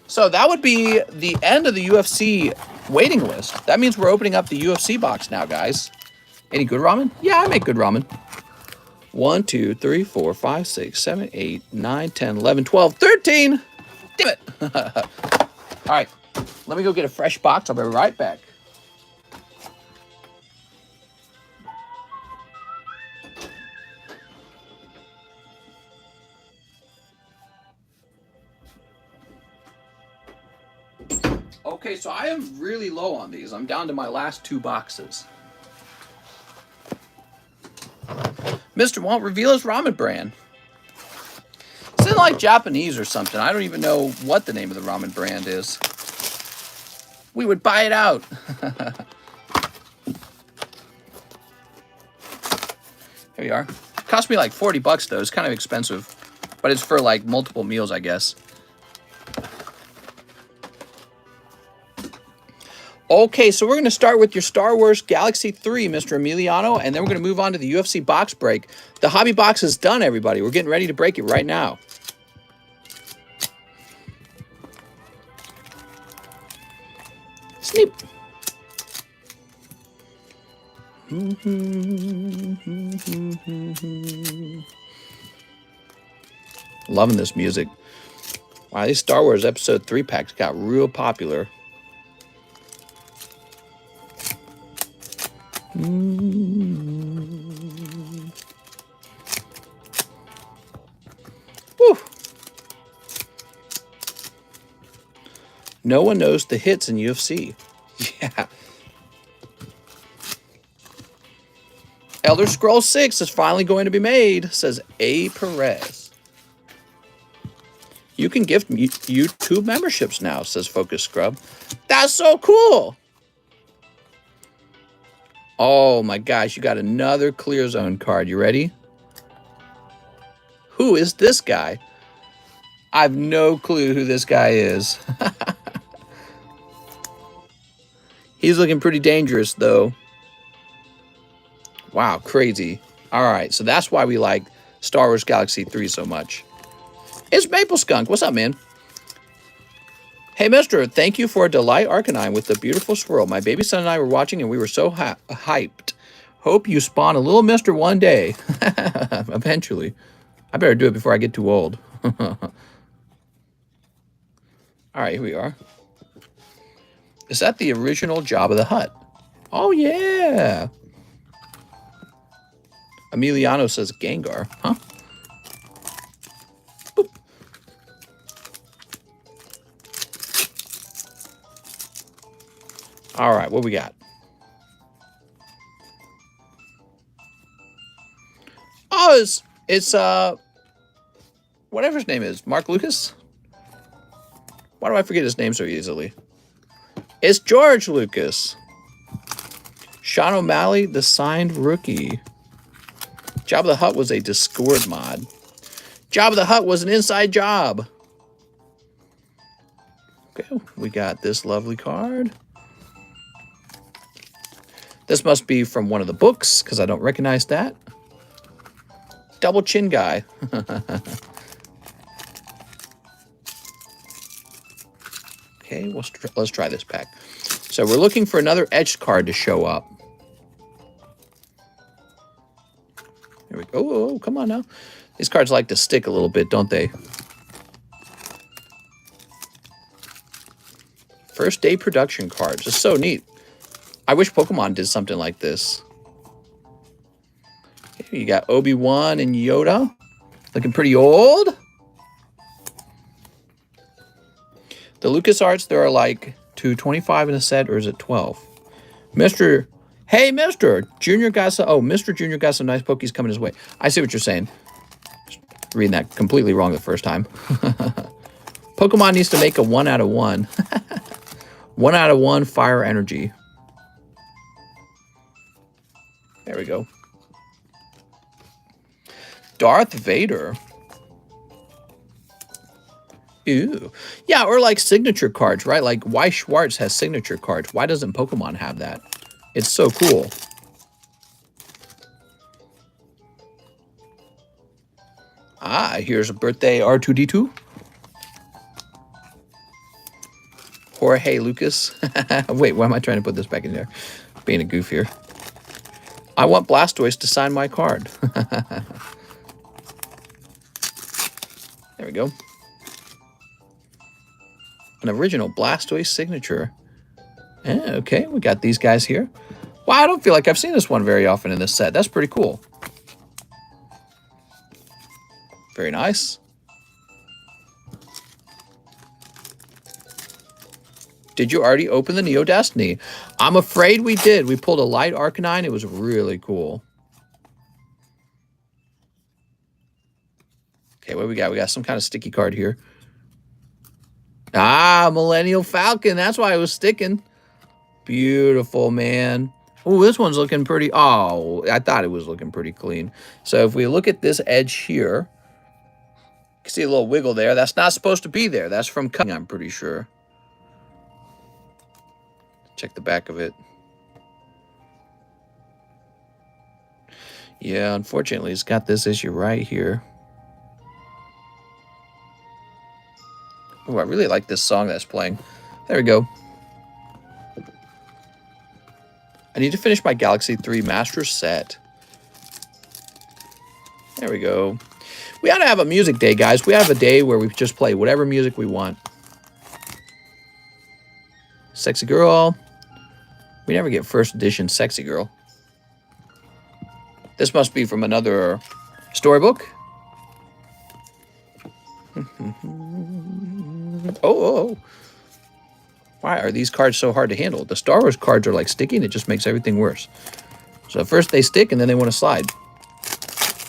So that would be the end of the UFC waiting list. That means we're opening up the UFC box now, guys. Any good ramen? Yeah, I make good ramen. 1, 2, 3, 4, 5, 6, 7, 8, 9, 10, 11, 12, 13. Damn it. All right, let me go get a fresh box. I'll be right back. Okay, so I am really low on these. I'm down to my last 2 boxes. Mr. won't reveal his ramen brand. It's in like Japanese or something. I don't even know what the name of the ramen brand is. We would buy it out. Here you are. It cost me like 40 bucks though. It's kind of expensive, but it's for like multiple meals, I guess. Okay, so we're going to start with your Star Wars Galaxy 3, Mr. Emiliano, and then we're going to move on to the UFC box break. The hobby box is done, everybody. We're getting ready to break it right now. Sneap. Loving this music. Wow, these Star Wars Episode 3 packs got real popular. Whew. No one knows the hits in UFC. Yeah. Elder Scrolls 6 is finally going to be made, says A. Perez. You can gift YouTube memberships now, says Focus Scrub. That's so cool. Oh my gosh, you got another Clear Zone card. You ready? Who is this guy? I have no clue who this guy is. He's looking pretty dangerous, though. Wow, crazy. All right, so that's why we like Star Wars Galaxy 3 so much. It's Maple Skunk. What's up, man? Hey, mister, thank you for a Delight Arcanine with the beautiful swirl. My baby son and I were watching, and we were so hyped. Hope you spawn a little mister one day. Eventually. I better do it before I get too old. All right, here we are. Is that the original Jabba the Hutt? Oh, yeah. Emiliano says Gengar. Huh? Boop. All right, what we got? Oh, it's whatever his name is. Mark Lucas? Why do I forget his name so easily? It's George Lucas. Sean O'Malley, the signed rookie. Jabba the Hutt was a Discord mod. Jabba the Hutt was an inside job. Okay, we got this lovely card. This must be from one of the books, because I don't recognize that. Double chin guy. Okay, let's try this pack. So we're looking for another etched card to show up. Here we go. Oh, come on now. These cards like to stick a little bit, don't they? First day production cards. It's so neat. I wish Pokemon did something like this. Okay, you got Obi-Wan and Yoda. Looking pretty old. The LucasArts, there are like 225 in a set, or is it 12? Mr. Hey, Mr. Junior got some. Oh, Mr. Junior got some nice Pokies coming his way. I see what you're saying. Just reading that completely wrong the first time. Pokemon needs to make a 1 out of 1. 1 out of 1 fire energy. There we go. Darth Vader. Ew. Yeah, or like signature cards, right? Like why Schwartz has signature cards. Why doesn't Pokemon have that? It's so cool. Ah, here's a birthday R2-D2. Jorge Lucas. Wait, why am I trying to put this back in there? Being a goof here. I want Blastoise to sign my card. There we go. An original Blastoise signature. Yeah, okay, we got these guys here. Wow, I don't feel like I've seen this one very often in this set. That's pretty cool. Very nice. Did you already open the Neo Destiny? I'm afraid we did. We pulled a light Arcanine. It was really cool. Okay, what we got? We got some kind of sticky card here. Ah, Millennial Falcon. That's why it was sticking. Beautiful, man. Oh, this one's looking pretty... Oh, I thought it was looking pretty clean. So if we look at this edge here, you can see a little wiggle there. That's not supposed to be there. That's from cutting, I'm pretty sure. Check the back of it. Yeah, unfortunately, it's got this issue right here. Oh, I really like this song that's playing. There we go. I need to finish my Galaxy 3 Master set. There we go. We ought to have a music day, guys. We have a day where we just play whatever music we want. Sexy Girl. We never get first edition Sexy Girl. This must be from another storybook. Oh. Why are these cards so hard to handle? The Star Wars cards are like sticky and it just makes everything worse. So first they stick and then they want to slide.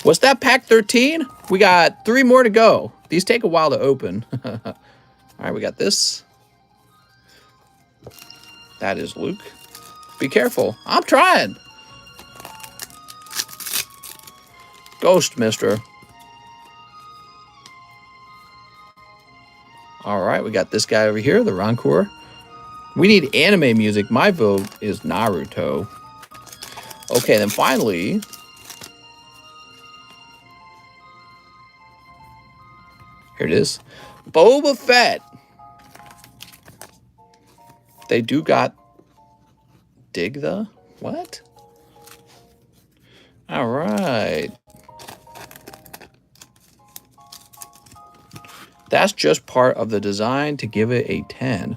Was that pack 13? We got 3 more to go. These take a while to open. All right, we got this. That is Luke. Be careful. I'm trying. Ghost, mister. All right, we got this guy over here, the Rancor. We need anime music. My vote is Naruto. Okay, then finally, here it is. Boba Fett. They do got dig the what? All right. That's just part of the design to give it a 10.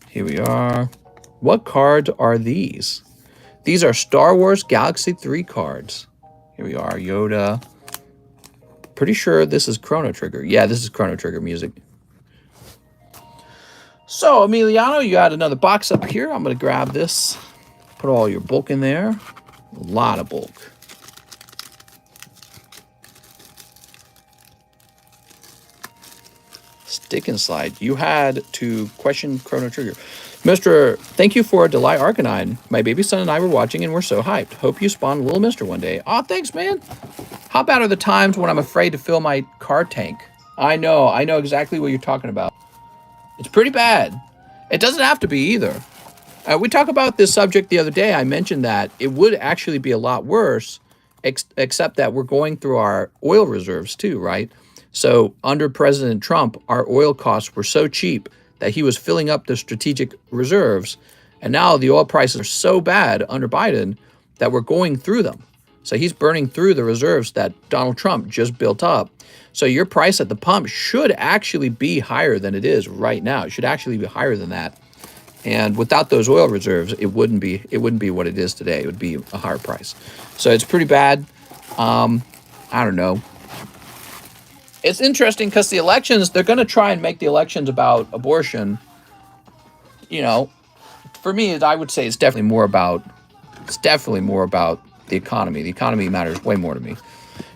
Here we are. What cards are these? These are Star Wars Galaxy 3 cards. Here we are, Yoda. Pretty sure this is Chrono Trigger. Yeah, this is Chrono Trigger music. So, Emiliano, you got another box up here. I'm going to grab this. Put all your bulk in there. A lot of bulk. Stick and slide. You had to question Chrono Trigger. Mr. Thank you for Delight Arcanine. My baby son and I were watching and we're so hyped. Hope you spawn a little mister one day. Aw, thanks, man. How bad are the times when I'm afraid to fill my card tank? I know exactly what you're talking about. It's pretty bad. It doesn't have to be either. We talked about this subject the other day. I mentioned that it would actually be a lot worse, except that we're going through our oil reserves too, right? So under President Trump, our oil costs were so cheap that he was filling up the strategic reserves. And now the oil prices are so bad under Biden that we're going through them. So he's burning through the reserves that Donald Trump just built up. So your price at the pump should actually be higher than it is right now. It should actually be higher than that. And without those oil reserves, it wouldn't be what it is today. It would be a higher price. So it's pretty bad. I don't know. It's interesting because the elections, they're going to try and make the elections about abortion. You know, for me, I would say it's definitely more about the economy. The economy matters way more to me.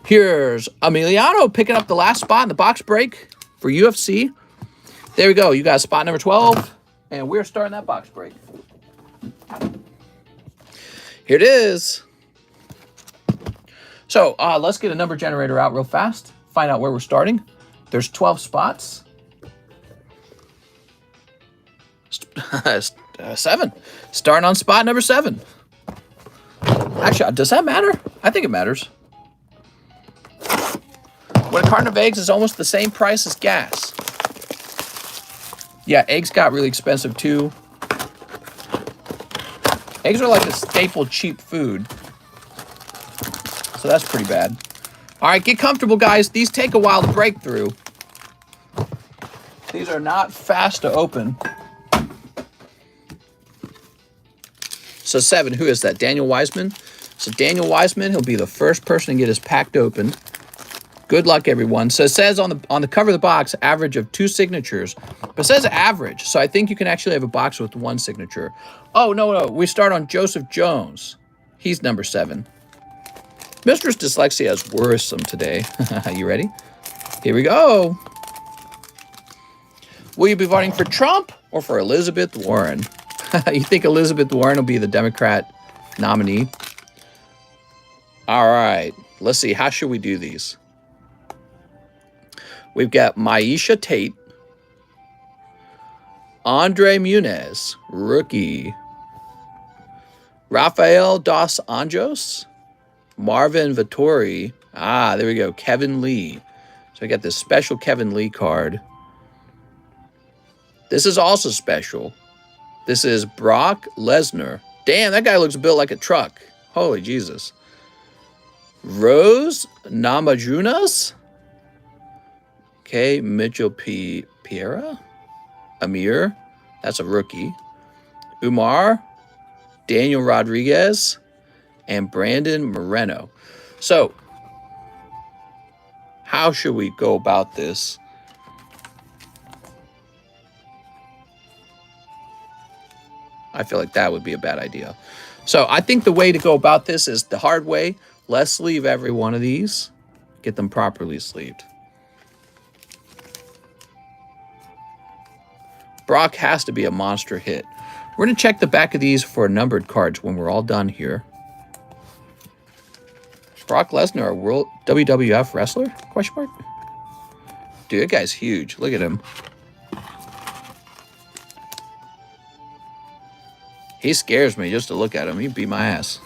Here's Emiliano picking up the last spot in the box break for UFC. There we go. You got spot number 12, and we're starting that box break. Here it is. So let's get a number generator out real fast. Find out where we're starting. There's 12 spots. 7. Starting on spot number 7. Actually, does that matter? I think it matters. When a carton of eggs is almost the same price as gas. Yeah, eggs got really expensive too. Eggs are like a staple cheap food. So that's pretty bad. All right, get comfortable, guys. These take a while to break through. These are not fast to open. So 7, who is that? Daniel Wiseman. So Daniel Wiseman, he'll be the first person to get his pack opened. Good luck, everyone. So it says on the cover of the box, average of 2 signatures. But it says average, so I think you can actually have a box with 1 signature. Oh, no. We start on Joseph Jones. He's number 7. Mistress Dyslexia is worrisome today. You ready? Here we go. Will you be voting for Trump or for Elizabeth Warren? You think Elizabeth Warren will be the Democrat nominee? All right. Let's see. How should we do these? We've got Maisha Tate, Andre Muniz, rookie, Rafael dos Anjos, Marvin Vittori. There we go. Kevin Lee. So I got this special Kevin Lee card. This is also special. This is Brock Lesnar. Damn, that guy looks built like a truck. Holy Jesus. Rose Namajunas. Okay, Mitchell Piera. Amir. That's a rookie. Umar. Daniel Rodriguez. And Brandon Moreno. So, how should we go about this? I feel like that would be a bad idea. So, I think the way to go about this is the hard way. Let's sleeve every one of these. Get them properly sleeved. Brock has to be a monster hit. We're going to check the back of these for numbered cards when we're all done here. Brock Lesnar, a world WWF wrestler? Question mark? Dude, that guy's huge. Look at him. He scares me just to look at him. He'd beat my ass.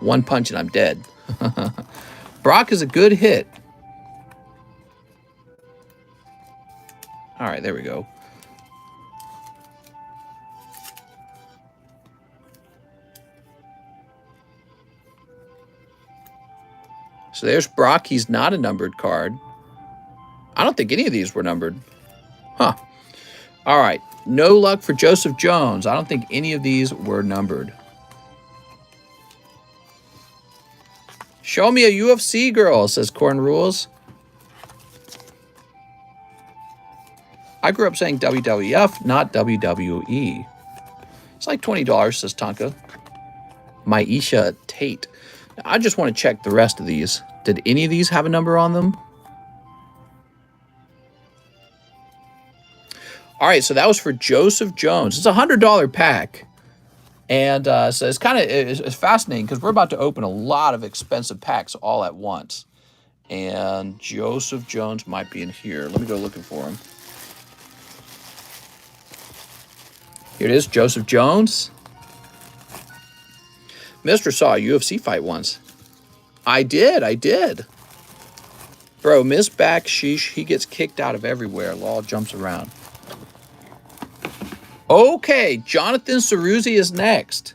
One punch and I'm dead. Brock is a good hit. All right, there we go. So there's Brock. He's not a numbered card. I don't think any of these were numbered. Huh. All right. No luck for Joseph Jones. I don't think any of these were numbered. Show me a UFC girl, says Corn Rules. I grew up saying WWF, not WWE. It's like $20, says Tonka. Maisha Tate. Now, I just want to check the rest of these. Did any of these have a number on them? All right, so that was for Joseph Jones. It's a $100 pack. And so it's kind of it's fascinating because we're about to open a lot of expensive packs all at once. And Joseph Jones might be in here. Let me go looking for him. Here it is, Joseph Jones. Mr. saw a UFC fight once. I did. Bro, Miss Back Sheesh, he gets kicked out of everywhere. Law jumps around. Okay, Jonathan Ceruzzi is next.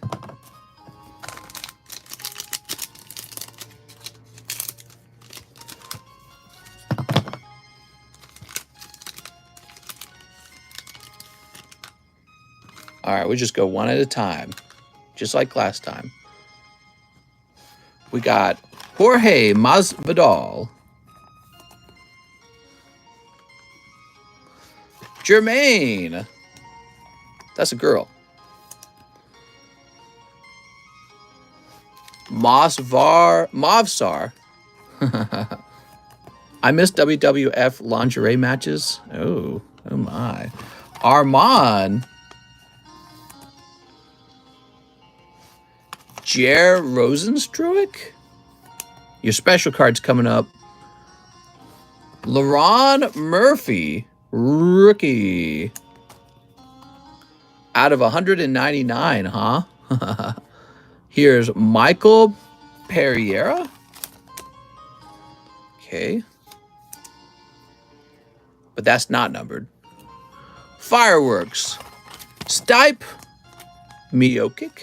All right, we'll just go one at a time, just like last time. We got Jorge Masvidal. Jermaine. That's a girl. Mavsar. I miss WWF lingerie matches. Oh my. Armand. Jer Rosenstruick. Your special card's coming up. LaRon Murphy. Rookie. Out of 199, huh? Here's Michael Pereira. Okay. But that's not numbered. Fireworks. Stipe. Miocic.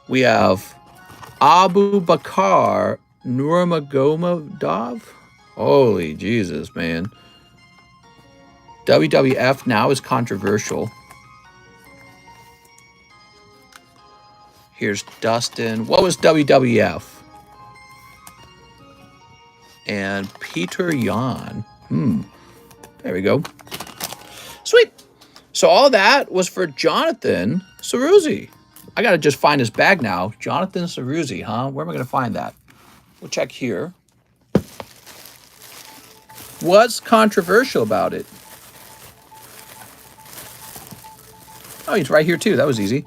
We have Abu Bakar Nurmagomedov. Holy Jesus, man. WWF now is controversial. Here's Dustin. What was WWF? And Peter Yan. There we go. Sweet. So all that was for Jonathan Ceruzzi. I got to just find his bag now. Jonathan Ceruzzi, huh? Where am I going to find that? We'll check here. What's controversial about it? Oh, he's right here too. That was easy.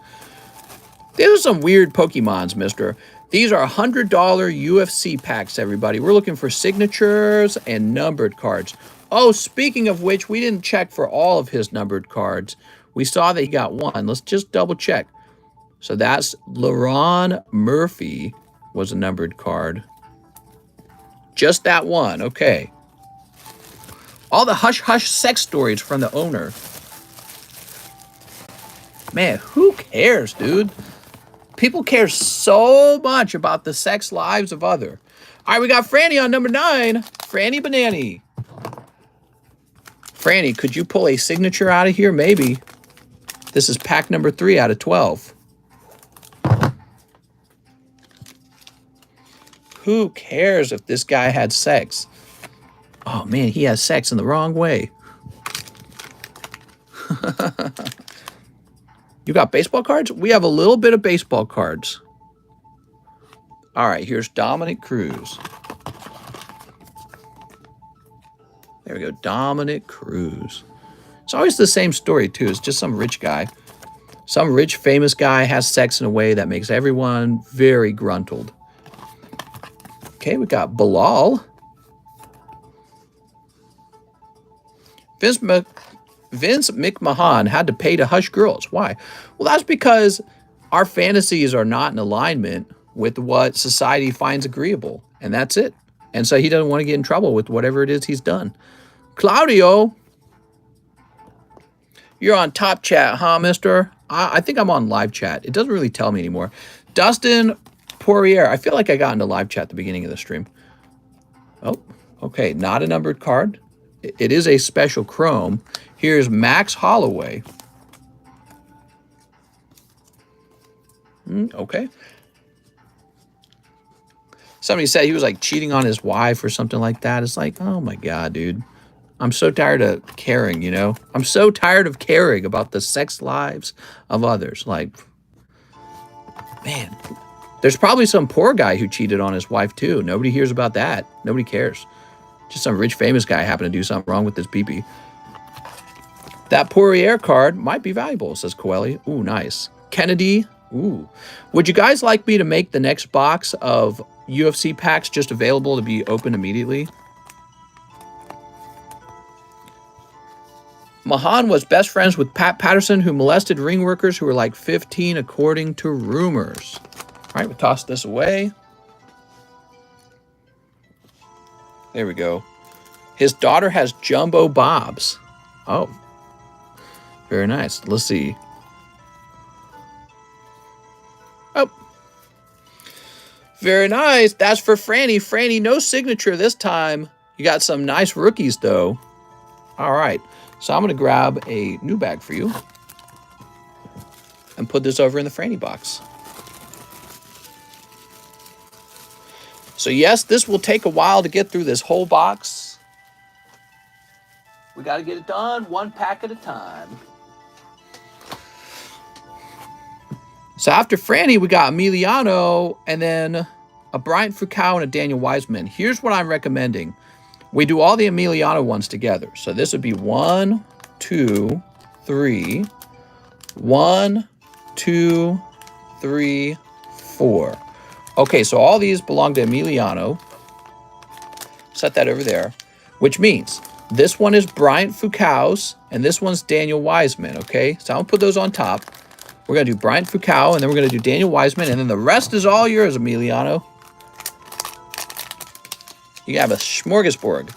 These are some weird Pokemons, mister. These are $100 UFC packs, everybody. We're looking for signatures and numbered cards. Oh, speaking of which, we didn't check for all of his numbered cards. We saw that he got one. Let's just double check. So that's LaRon Murphy was a numbered card. Just that one. Okay. All the hush-hush sex stories from the owner. Man, who cares, dude? People care so much about the sex lives of other. All right, we got Franny on number 9. Franny Banani. Franny, could you pull a signature out of here? Maybe. This is pack number 3 out of 12. Who cares if this guy had sex? Oh, man, he has sex in the wrong way. You got baseball cards? We have a little bit of baseball cards. All right, here's Dominic Cruz. There we go. Dominic Cruz. It's always the same story, too. It's just some rich guy. Some rich, famous guy has sex in a way that makes everyone very gruntled. Okay, we got Bilal. Vince McMahon had to pay to hush girls. Why? Well, that's because our fantasies are not in alignment with what society finds agreeable. And that's it. And so he doesn't want to get in trouble with whatever it is he's done. Claudio, you're on top chat, huh, mister? I think I'm on live chat. It doesn't really tell me anymore. Dustin Poirier. I feel like I got into live chat at the beginning of the stream. Oh, okay. Not a numbered card. It is a special chrome. Here's Max Holloway. Okay. Somebody said he was like cheating on his wife or something like that. It's like, oh my God, dude. I'm so tired of caring, you know? I'm so tired of caring about the sex lives of others. Like, man, there's probably some poor guy who cheated on his wife too. Nobody hears about that. Nobody cares. Just some rich famous guy happened to do something wrong with his pee-pee. That Poirier card might be valuable, says Coeli. Ooh, nice. Kennedy. Ooh. Would you guys like me to make the next box of UFC packs just available to be opened immediately? Mahan was best friends with Pat Patterson, who molested ring workers who were like 15, according to rumors. All right, we'll toss this away. There we go. His daughter has jumbo bobs. Oh, very nice. Let's see. Oh, very nice. That's for Franny. Franny, no signature this time. You got some nice rookies, though. All right. So I'm going to grab a new bag for you and put this over in the Franny box. So yes, this will take a while to get through this whole box. We got to get it done one pack at a time. So after Franny, we got Emiliano and then a Bryant Foucault and a Daniel Wiseman. Here's what I'm recommending. We do all the Emiliano ones together. So this would be 1, 2, 3. 1, 2, 3, 4. Okay, so all these belong to Emiliano. Set that over there, which means this one is Bryant Foucault's and this one's Daniel Wiseman, okay? So I'm going to put those on top. We're going to do Bryant Foucault and then we're going to do Daniel Wiseman and then the rest is all yours, Emiliano. You have a smorgasbord.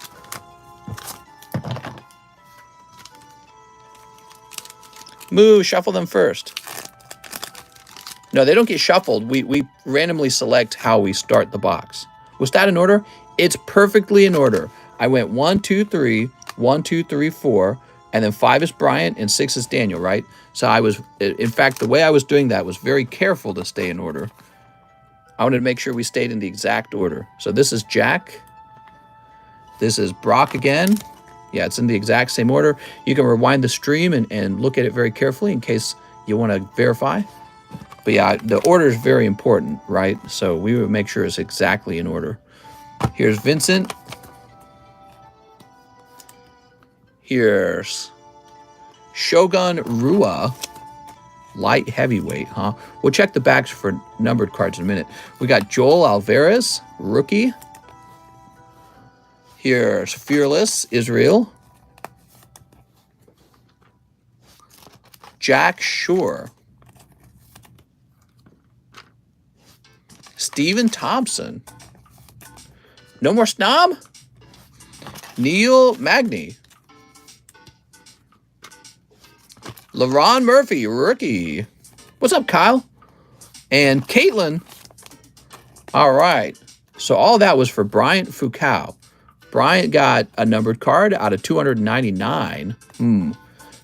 Moo, shuffle them first. No, they don't get shuffled. We randomly select how we start the box. Was that in order? It's perfectly in order. I went 1, 2, 3, 1, 2, 3, 4, and then 5 is Bryant and 6 is Daniel, right? So I was, in fact, the way I was doing that was very careful to stay in order. I wanted to make sure we stayed in the exact order. So this is Jack. This is Brock again. Yeah, it's in the exact same order. You can rewind the stream and look at it very carefully in case you want to verify. But yeah, the order is very important, right? So we would make sure it's exactly in order. Here's Vincent. Here's Shogun Rua. Light heavyweight, huh? We'll check the backs for numbered cards in a minute. We got Joel Alvarez, rookie. Here's Fearless Israel. Jack Shore. Stephen Thompson. No more snob? Neil Magny. LaRon Murphy, rookie. What's up, Kyle? And Caitlin. All right. So all that was for Bryant Foucault. Bryant got a numbered card out of 299.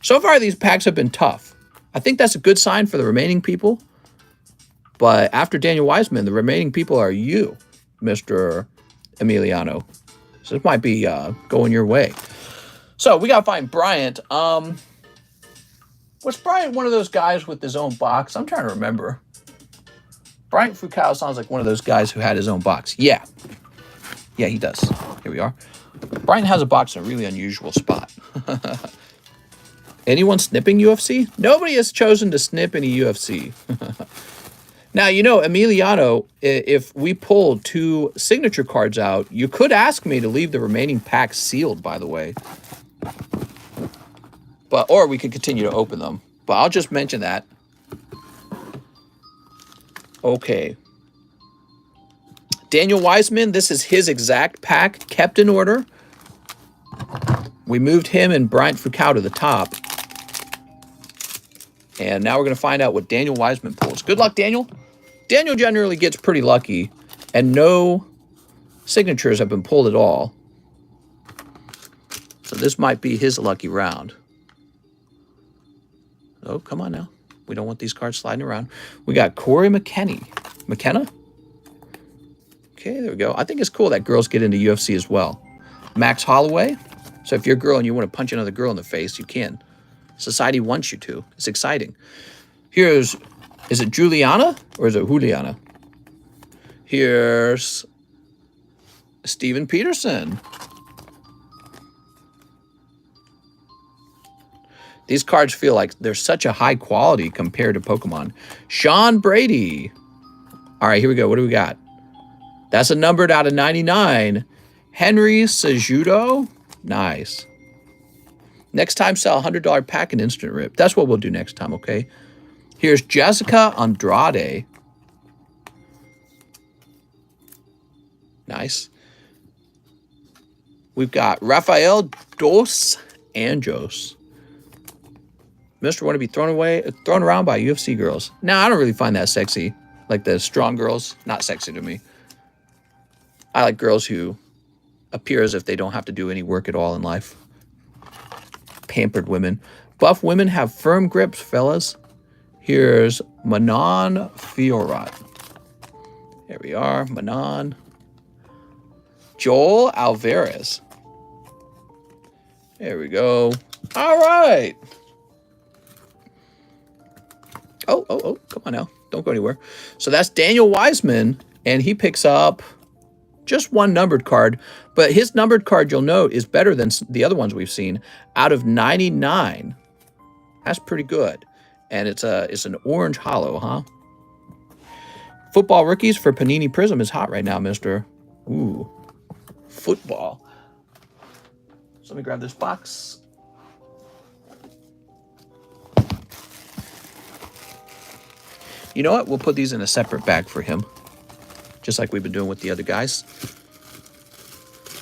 So far, these packs have been tough. I think that's a good sign for the remaining people. But after Daniel Wiseman, the remaining people are you, Mr. Emiliano. So this might be going your way. So we got to find Bryant. Was Bryant one of those guys with his own box? I'm trying to remember. Bryant Foucault sounds like one of those guys who had his own box. Yeah. Yeah, he does. Here we are. Brian has a box in a really unusual spot. Anyone snipping UFC? Nobody has chosen to snip any UFC. Now, you know, Emiliano, if we pull 2 signature cards out, you could ask me to leave the remaining packs sealed, by the way. But, or we could continue to open them. But I'll just mention that. Okay. Daniel Wiseman, this is his exact pack, kept in order. We moved him and Bryant Foucault to the top. And now we're going to find out what Daniel Wiseman pulls. Good luck, Daniel. Daniel generally gets pretty lucky, and no signatures have been pulled at all. So this might be his lucky round. Oh, come on now. We don't want these cards sliding around. We got Corey McKenna. Okay, there we go. I think it's cool that girls get into UFC as well. Max Holloway. So if you're a girl and you want to punch another girl in the face, you can. Society wants you to. It's exciting. Here's, is it Juliana or is it Juliana? Here's Steven Peterson. These cards feel like they're such a high quality compared to Pokemon. Sean Brady. All right, here we go. What do we got? That's a numbered out of 99. Henry Cejudo. Nice. Next time, sell a $100 pack and instant rip. That's what we'll do next time, okay? Here's Jessica Andrade. Nice. We've got Rafael Dos Anjos. Mr. Want to be thrown around by UFC girls. No, I don't really find that sexy. Like the strong girls, not sexy to me. I like girls who appear as if they don't have to do any work at all in life. Pampered women. Buff women have firm grips, fellas. Here's Manon Fiorot. There we are, Manon. Joel Alvarez. There we go. All right. Oh, come on now. Don't go anywhere. So that's Daniel Wiseman, and he picks up just 1 numbered card, but his numbered card, you'll note, is better than the other ones we've seen. Out of 99, that's pretty good. And it's an orange hollow, huh? Football rookies for Panini Prism is hot right now, mister. Ooh, football. So let me grab this box. You know what? We'll put these in a separate bag for him, just like we've been doing with the other guys.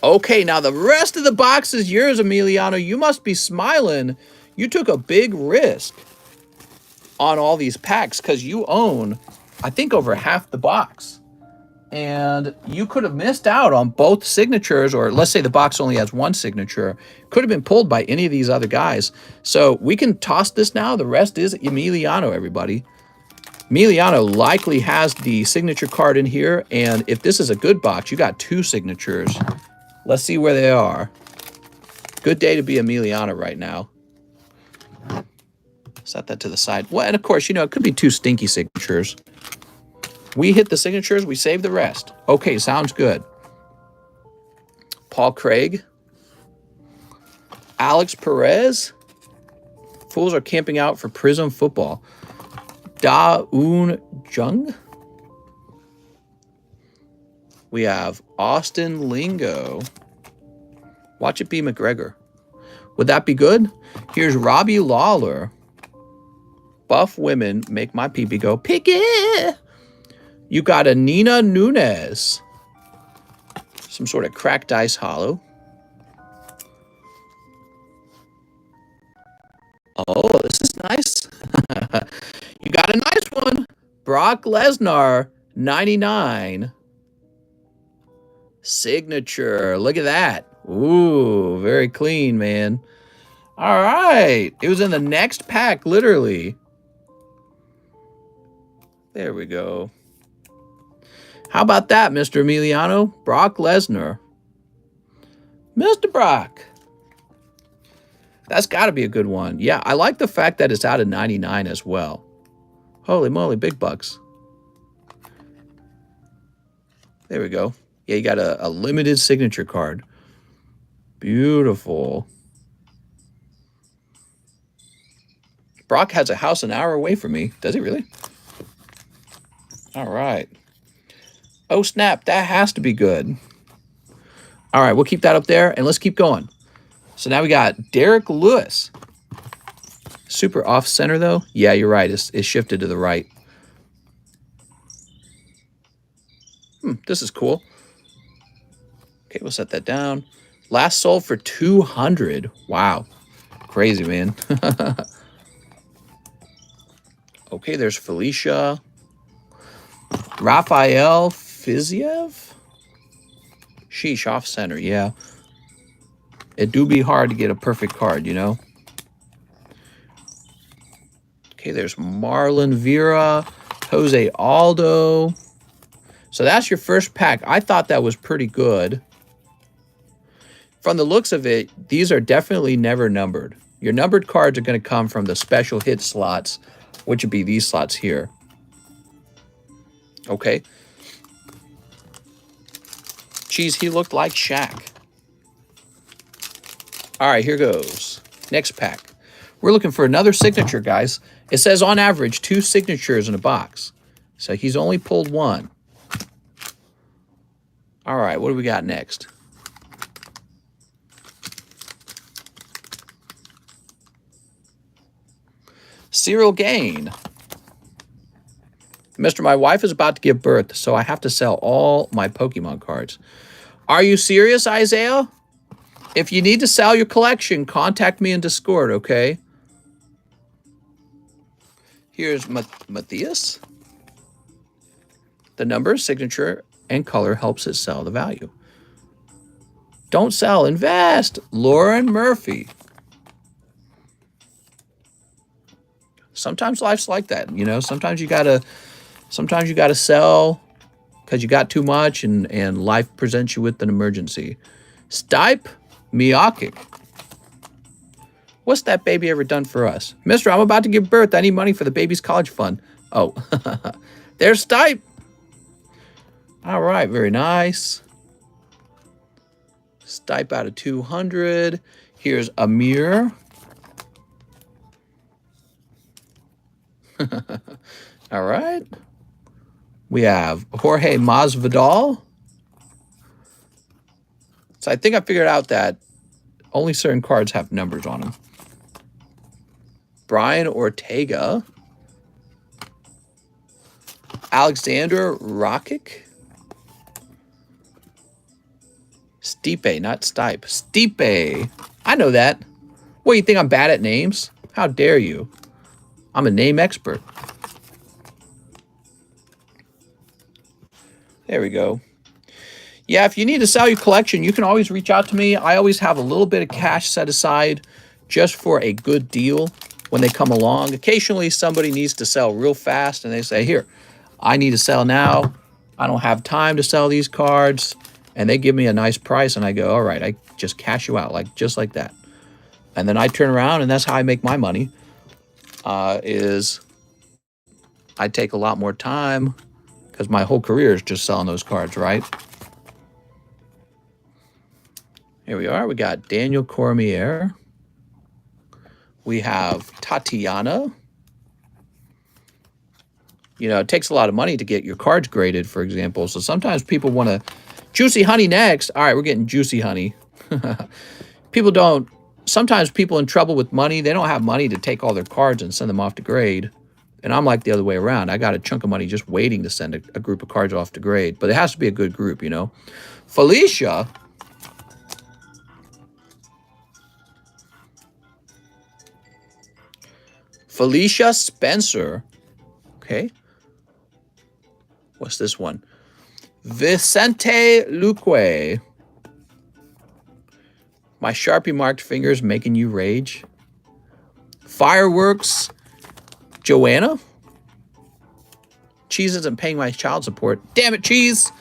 Okay, now the rest of the box is yours, Emiliano. You must be smiling. You took a big risk on all these packs because you own, I think, over half the box. And you could have missed out on both signatures, or let's say the box only has 1 signature. Could have been pulled by any of these other guys. So we can toss this now. The rest is Emiliano, everybody. Emiliano likely has the signature card in here, and if this is a good box, you got 2 signatures. Let's see where they are. Good day to be Emiliano right now. Set that to the side. Well, and of course, you know, it could be 2 stinky signatures. We hit the signatures, we save the rest. Okay, sounds good. Paul Craig. Alex Perez. Fools are camping out for Prism football. Da-Un Jung. We have Austin Lingo. Watch it be McGregor. Would that be good? Here's Robbie Lawler. Buff women make my pee-pee go, picky. You got a Nina Nunez. Some sort of cracked ice hollow. Oh, this is nice. You got a nice one. Brock Lesnar, 99. Signature. Look at that. Ooh, very clean, man. All right. It was in the next pack, literally. There we go. How about that, Mr. Emiliano? Brock Lesnar. Mr. Brock. That's got to be a good one. Yeah, I like the fact that it's out of 99 as well. Holy moly, big bucks. There we go. Yeah, you got a limited signature card. Beautiful. Brock has a house an hour away from me. Does he really? All right. Oh, snap. That has to be good. All right, we'll keep that up there, and let's keep going. So now we got Derek Lewis. Super off-center, though. Yeah, you're right. It's shifted to the right. This is cool. Okay, we'll set that down. Last sold for 200. Wow. Crazy, man. Okay, there's Felicia. Raphael Fiziev? Sheesh, off-center, yeah. It do be hard to get a perfect card, you know? Okay, there's Marlon Vera, Jose Aldo. So that's your first pack. I thought that was pretty good. From the looks of it, these are definitely never numbered. Your numbered cards are going to come from the special hit slots, which would be these slots here. Okay. Geez, he looked like Shaq. All right, here goes. Next pack. We're looking for another signature, guys. It says on average 2 signatures in a box. So he's only pulled 1. All right, what do we got next? Cyril Gain. Mr. My wife is about to give birth, so I have to sell all my Pokemon cards. Are you serious, Isaiah? If you need to sell your collection, contact me in Discord, okay? Here's Matthias. The number, signature, and color helps it sell the value. Don't sell, invest. Lauren Murphy. Sometimes life's like that, you know. Sometimes you gotta sell because you got too much, and life presents you with an emergency. Stipe Miyakic. What's that baby ever done for us? Mister, I'm about to give birth. I need money for the baby's college fund. Oh, there's Stipe. All right, very nice. Stipe out of 200. Here's Amir. All right. We have Jorge Masvidal. So I think I figured out that only certain cards have numbers on them. Brian Ortega. Alexander Rakic. Stipe, not Stipe. Stipe. I know that. What, you think I'm bad at names? How dare you? I'm a name expert. There we go. Yeah, if you need to sell your collection, you can always reach out to me. I always have a little bit of cash set aside just for a good deal when they come along. Occasionally, somebody needs to sell real fast, and they say, here, I need to sell now. I don't have time to sell these cards. And they give me a nice price, and I go, all right, I just cash you out, just like that. And then I turn around, and that's how I make my money, is I take a lot more time because my whole career is just selling those cards, right? Here we are. We got Daniel Cormier. We have Tatiana. You know, it takes a lot of money to get your cards graded, for example. So sometimes people want to... Juicy Honey next. All right, we're getting Juicy Honey. Sometimes people in trouble with money, they don't have money to take all their cards and send them off to grade. And I'm like the other way around. I got a chunk of money just waiting to send a group of cards off to grade. But it has to be a good group, you know. Felicia. Felicia Spencer. Okay. What's this one? Vicente Luque. My Sharpie marked fingers making you rage. Fireworks. Joanna. Cheese isn't paying my child support. Damn it, Cheese.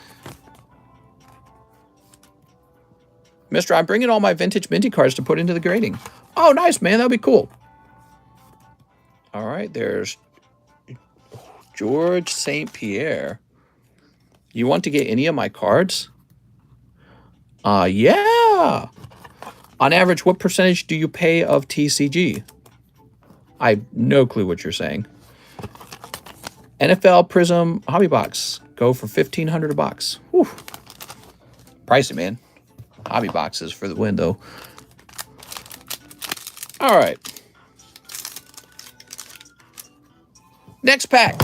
Mister, I'm bringing all my vintage minty cards to put into the grading. Oh, nice, man. That'll be cool. All right, there's George St. Pierre. You want to get any of my cards? Yeah. On average, what percentage do you pay of TCG? I have no clue what you're saying. NFL Prism Hobby Box. Go for $1,500 a box. Whew. Pricey, man. Hobby boxes for the win, though. All right. Next pack.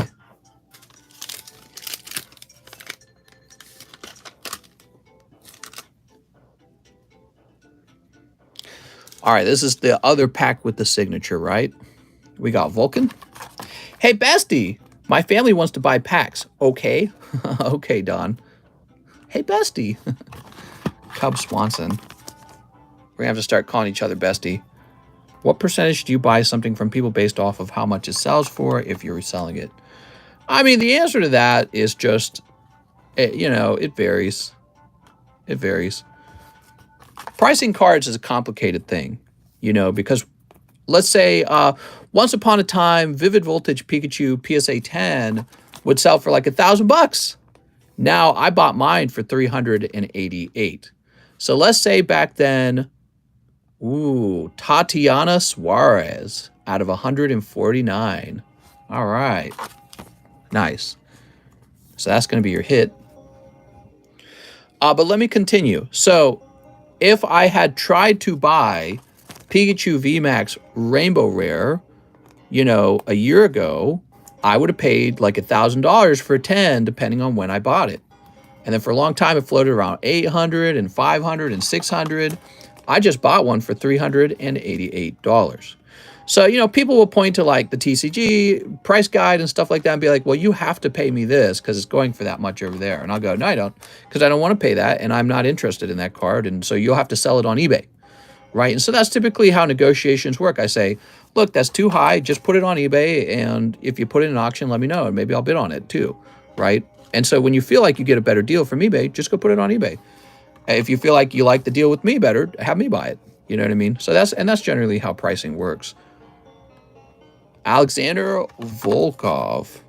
All right, this is the other pack with the signature, right? We got Vulcan. Hey, Bestie, my family wants to buy packs. Okay. Okay, Don. Hey, Bestie. Cub Swanson. We're going to have to start calling each other Bestie. What percentage do you buy something from people based off of how much it sells for if you're reselling it? I mean, the answer to that is just, you know, it varies. It varies. Pricing cards is a complicated thing, you know, because let's say once upon a time, Vivid Voltage Pikachu PSA 10 would sell for like $1,000. Now I bought mine for $388. So let's say back then, ooh, Tatiana Suarez out of 149. All right. Nice. So that's going to be your hit. But let me continue. So if I had tried to buy Pikachu VMAX Rainbow Rare, you know, a year ago, I would have paid like $1,000 for a 10, depending on when I bought it. And then for a long time, it floated around 800 and 500 and 600. I just bought one for $388. So, you know, people will point to like the TCG price guide and stuff like that and be like, well, you have to pay me this because it's going for that much over there. And I'll go, no, I don't, because I don't want to pay that. And I'm not interested in that card. And so you'll have to sell it on eBay. Right. And so that's typically how negotiations work. I say, look, that's too high. Just put it on eBay. And if you put it in an auction, let me know. And maybe I'll bid on it too. Right. And so when you feel like you get a better deal from eBay, just go put it on eBay. If you feel like you like the deal with me better, have me buy it. You know what I mean? So that's generally how pricing works. Alexander Volkov.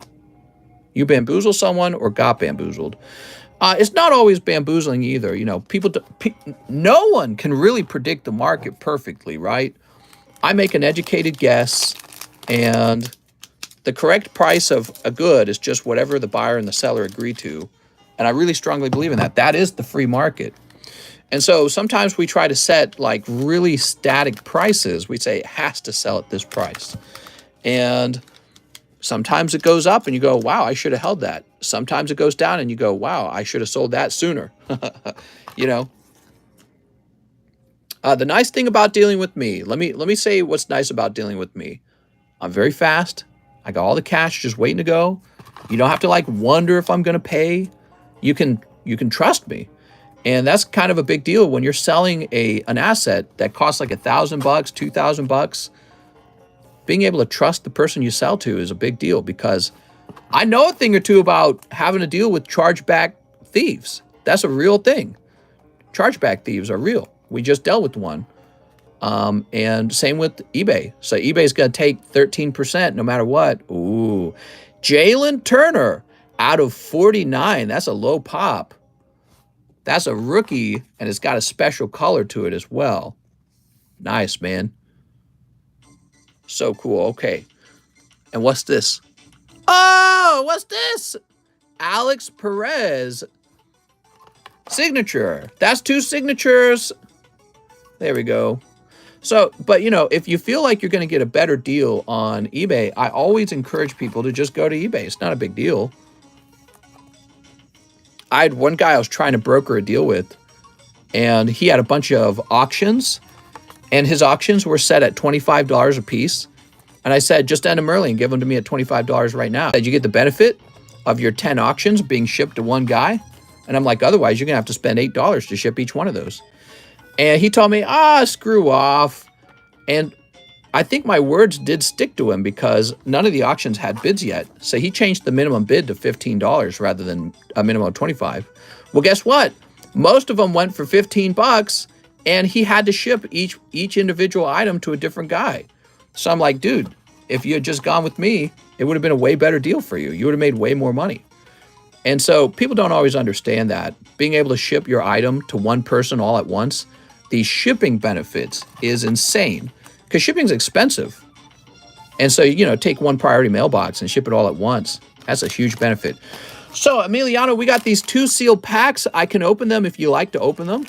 You bamboozle someone or got bamboozled? It's not always bamboozling either. You know, no one can really predict the market perfectly, right? I make an educated guess, and the correct price of a good is just whatever the buyer and the seller agree to. And I really strongly believe in that. That is the free market. And so sometimes we try to set like really static prices. We say it has to sell at this price. And sometimes it goes up and you go, wow, I should have held that. Sometimes it goes down and you go, wow, I should have sold that sooner. You know, the nice thing about dealing with me, let me say what's nice about dealing with me. I'm very fast. I got all the cash just waiting to go. You don't have to like wonder if I'm going to pay. You can trust me. And that's kind of a big deal when you're selling an asset that costs like $1,000, $2,000. Being able to trust the person you sell to is a big deal because I know a thing or two about having to deal with chargeback thieves. That's a real thing. Chargeback thieves are real. We just dealt with one. And same with eBay. So eBay's going to take 13% no matter what. Ooh. Jalen Turner out of 49. That's a low pop. That's a rookie, and it's got a special color to it as well. Nice, man. So cool. Okay. And what's this? Oh, what's this? Alex Perez. Signature. That's 2 signatures. There we go. So, but you know, if you feel like you're going to get a better deal on eBay, I always encourage people to just go to eBay. It's not a big deal. I had one guy I was trying to broker a deal with, and he had a bunch of auctions, and his auctions were set at $25 a piece. And I said, just end them early and give them to me at $25 right now. Did you get the benefit of your 10 auctions being shipped to one guy? And I'm like, otherwise, you're going to have to spend $8 to ship each one of those. And he told me, screw off. And I think my words did stick to him because none of the auctions had bids yet. So he changed the minimum bid to $15 rather than a minimum of $25. Well, guess what? Most of them went for $15, and he had to ship each individual item to a different guy. So I'm like, dude, if you had just gone with me, it would have been a way better deal for you. You would have made way more money. And so people don't always understand that. Being able to ship your item to one person all at once the shipping benefits is insane because shipping's expensive. And so, you know, take one priority mailbox and ship it all at once. That's a huge benefit. So, Emiliano, we got these 2 sealed packs. I can open them if you like to open them.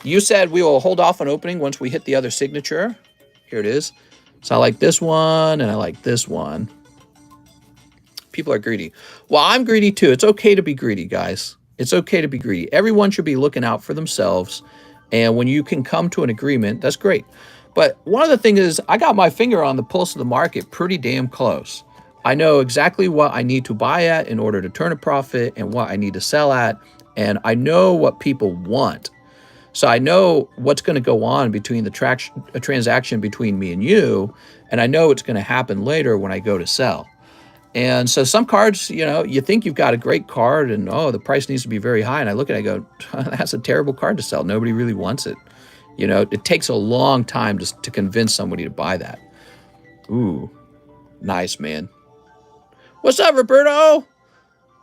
You said we will hold off on opening once we hit the other signature. Here it is. So I like this one and I like this one. People are greedy. Well, I'm greedy too. It's okay to be greedy, guys. It's okay to be greedy. Everyone should be looking out for themselves. And when you can come to an agreement, that's great. But one of the things is I got my finger on the pulse of the market pretty damn close. I know exactly what I need to buy at in order to turn a profit and what I need to sell at. And I know what people want. So I know what's going to go on between the transaction between me and you. And I know it's going to happen later when I go to sell. And so some cards, you know, you think you've got a great card and, oh, the price needs to be very high. And I look at it, I go, that's a terrible card to sell. Nobody really wants it. You know, it takes a long time to convince somebody to buy that. Ooh, nice, man. What's up, Roberto?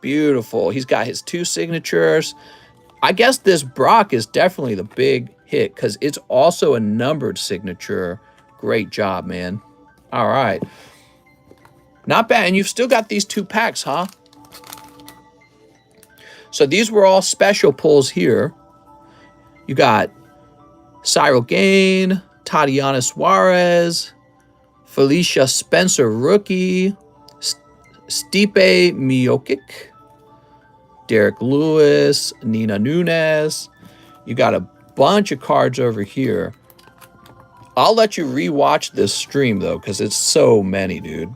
Beautiful. He's got his 2 signatures. I guess this Brock is definitely the big hit because it's also a numbered signature. Great job, man. All right. Not bad. And you've still got these 2 packs, huh? So these were all special pulls here. You got Cyril Gain, Tatiana Suarez, Felicia Spencer rookie, Stipe Miocic, Derek Lewis, Nina Nunes. You got a bunch of cards over here. I'll let you rewatch this stream, though, because it's so many, dude.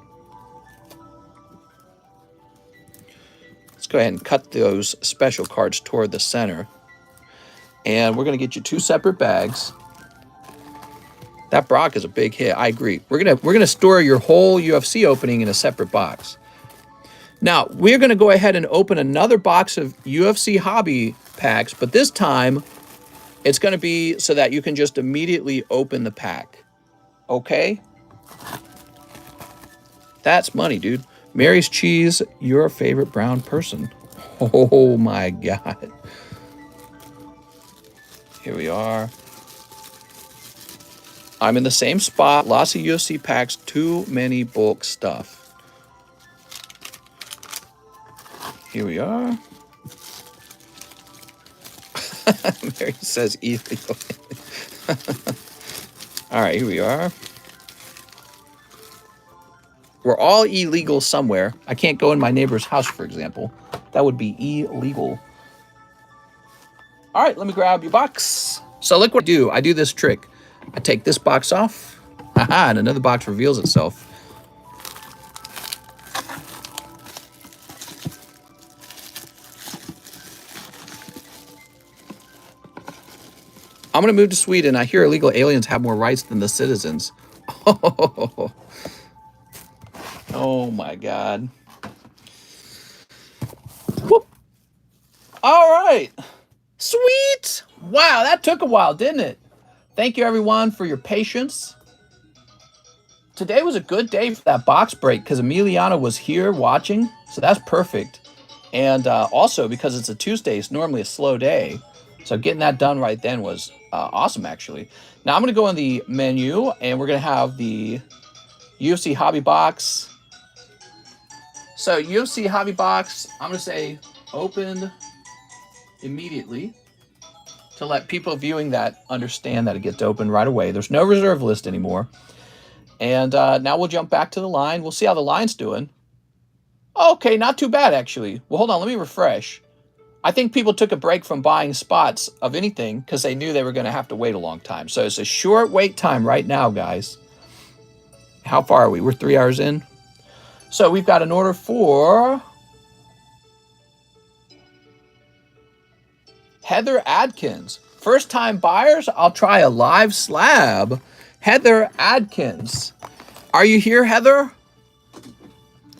Let's go ahead and cut those special cards toward the center. And we're going to get you 2 separate bags. That Brock is a big hit. I agree. We're gonna store your whole UFC opening in a separate box. Now, we're going to go ahead and open another box of UFC hobby packs, but this time it's going to be so that you can just immediately open the pack. Okay? That's money, dude. Mary's Cheese, your favorite brown person. Oh my God. Here we are. I'm in the same spot. Lots of UFC packs. Too many bulk stuff. Here we are. Mary says illegal. All right, here we are. We're all illegal somewhere. I can't go in my neighbor's house, for example. That would be illegal. All right, let me grab your box. So look what I do. I do this trick. I take this box off. Aha, and another box reveals itself. I'm going to move to Sweden. I hear illegal aliens have more rights than the citizens. Oh my God. Whoop. All right. Sweet. Wow, that took a while, didn't it? Thank you, everyone, for your patience. Today was a good day for that box break because Emiliano was here watching, so that's perfect. And also, because it's a Tuesday, it's normally a slow day. So getting that done right then was awesome, actually. Now I'm going to go in the menu, and we're going to have the UFC Hobby Box. So UFC Hobby Box, I'm going to say open immediately to let people viewing that understand that it gets open right away. There's no reserve list anymore. And now we'll jump back to the line. We'll see how the line's doing. Okay, not too bad, actually. Well, hold on. Let me refresh. I think people took a break from buying spots of anything because they knew they were going to have to wait a long time. So it's a short wait time right now, guys. How far are we? We're 3 hours in. So we've got an order for Heather Adkins. First-time buyers, I'll try a live slab. Heather Adkins. Are you here, Heather?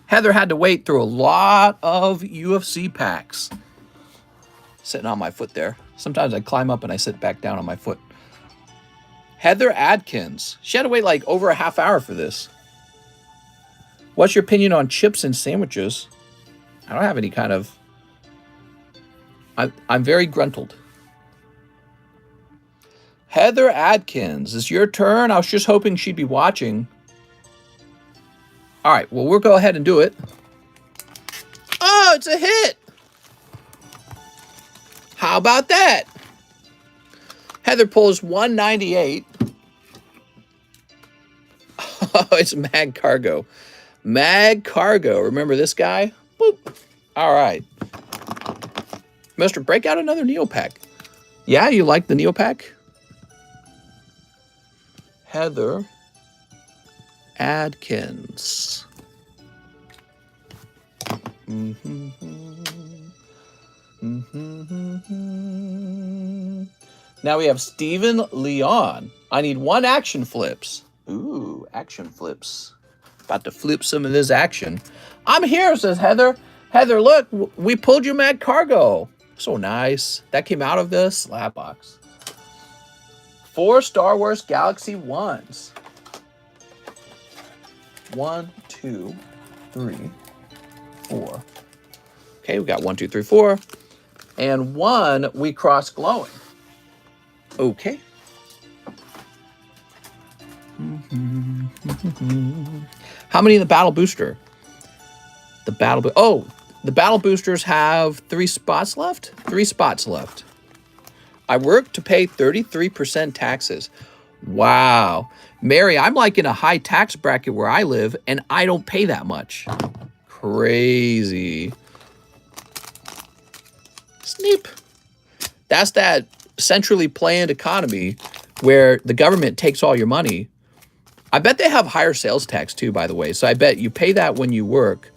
Heather had to wait through a lot of UFC packs. Sitting on my foot there. Sometimes I climb up and I sit back down on my foot. Heather Adkins. She had to wait like over a half hour for this. What's your opinion on chips and sandwiches? I don't have any kind of... I'm very gruntled. Heather Adkins, it's your turn. I was just hoping she'd be watching. All right, well, we'll go ahead and do it. Oh, it's a hit. How about that? Heather pulls 198. Oh, it's Mag Cargo. Mag Cargo. Remember this guy? Boop. All right. Mr. Break out another Neopack. Yeah, you like the Neopack? Heather Adkins. Now we have Stephen Leon. I need 1 action flips. Ooh, action flips. About to flip some of this action. I'm here, says Heather. Heather, look, we pulled you Mad Cargo. So nice. That came out of the slab box. 4 Star Wars Galaxy 1s. 1, 2, 3, 4. Okay, we got 1, 2, 3, 4. And 1 we cross glowing. Okay. How many in the battle booster? The battle boosters have 3 spots left? 3 spots left. I work to pay 33% taxes. Wow. Mary, I'm like in a high tax bracket where I live, and I don't pay that much. Crazy. Sneep. That's that centrally planned economy where the government takes all your money. I bet they have higher sales tax too, by the way. So I bet you pay that when you work,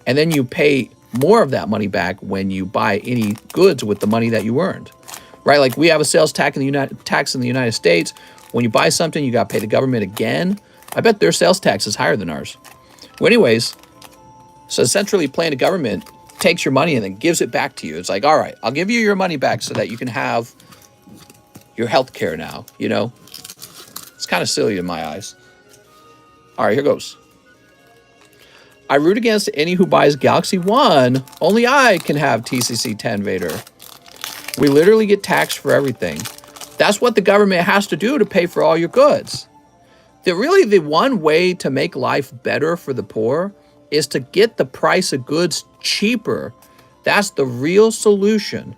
and then you pay more of that money back when you buy any goods with the money that you earned. Right? Like we have a sales tax in the United States. When you buy something, you got to pay the government again. I bet their sales tax is higher than ours. Well, anyways, so centrally planned government takes your money and then gives it back to you. It's like, all right, I'll give you your money back so that you can have your health care now, you know? It's kind of silly in my eyes. All right, here goes. I root against any who buys Galaxy 1. Only I can have TCC 10 Vader. We literally get taxed for everything. That's what the government has to do to pay for all your goods. The one way to make life better for the poor is to get the price of goods cheaper. That's the real solution.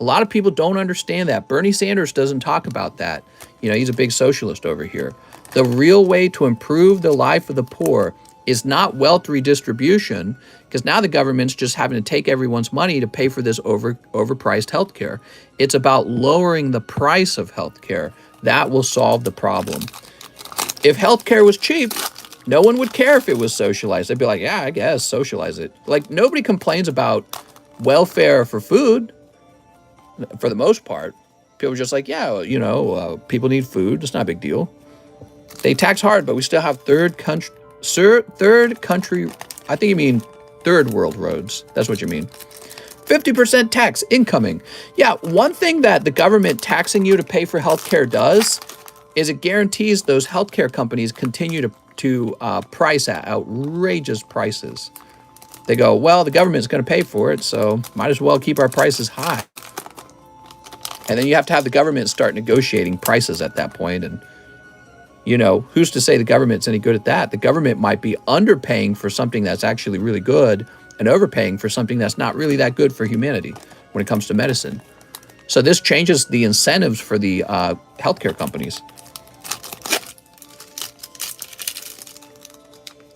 A lot of people don't understand that. Bernie Sanders doesn't talk about that. You know, he's a big socialist over here. The real way to improve the life of the poor is not wealth redistribution, because now the government's just having to take everyone's money to pay for this overpriced healthcare. It's about lowering the price of healthcare. That will solve the problem. If healthcare was cheap, no one would care if it was socialized. They'd be like, yeah, I guess, socialize it. Like, nobody complains about welfare for food, for the most part. People are just like, yeah, you know, people need food. It's not a big deal. They tax hard, but we still have third country, I think you mean third world roads. That's what you mean. 50% tax incoming. Yeah, one thing that the government taxing you to pay for healthcare does is it guarantees those healthcare companies continue to price at outrageous prices. They go, well, the government's going to pay for it, so might as well keep our prices high. And then you have to have the government start negotiating prices at that point. And, you know, who's to say the government's any good at that? The government might be underpaying for something that's actually really good and overpaying for something that's not really that good for humanity when it comes to medicine. So this changes the incentives for the healthcare companies.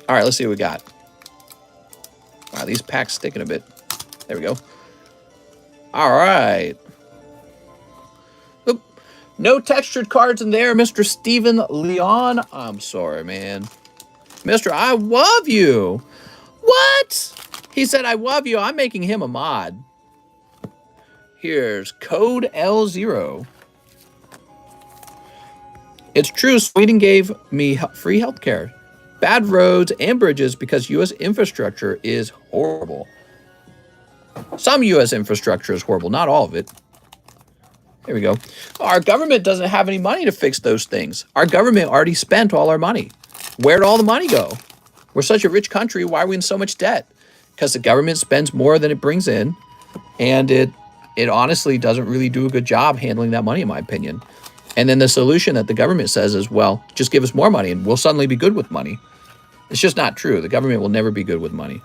All right, let's see what we got. Wow, these packs sticking a bit. There we go. All right. Oop. No textured cards in there, Mr. Stephen Leon. I'm sorry, man. Mr. I love you. What? He said, I love you. I'm making him a mod. Here's code L0. It's true, Sweden gave me free healthcare. Bad roads and bridges because U.S. infrastructure is horrible. Some U.S. infrastructure is horrible, not all of it. There we go. Our government doesn't have any money to fix those things. Our government already spent all our money. Where'd all the money go? We're such a rich country. Why are we in so much debt? Because the government spends more than it brings in, and it honestly doesn't really do a good job handling that money, in my opinion. And then the solution that the government says is, well, just give us more money and we'll suddenly be good with money. It's just not true. The government will never be good with money.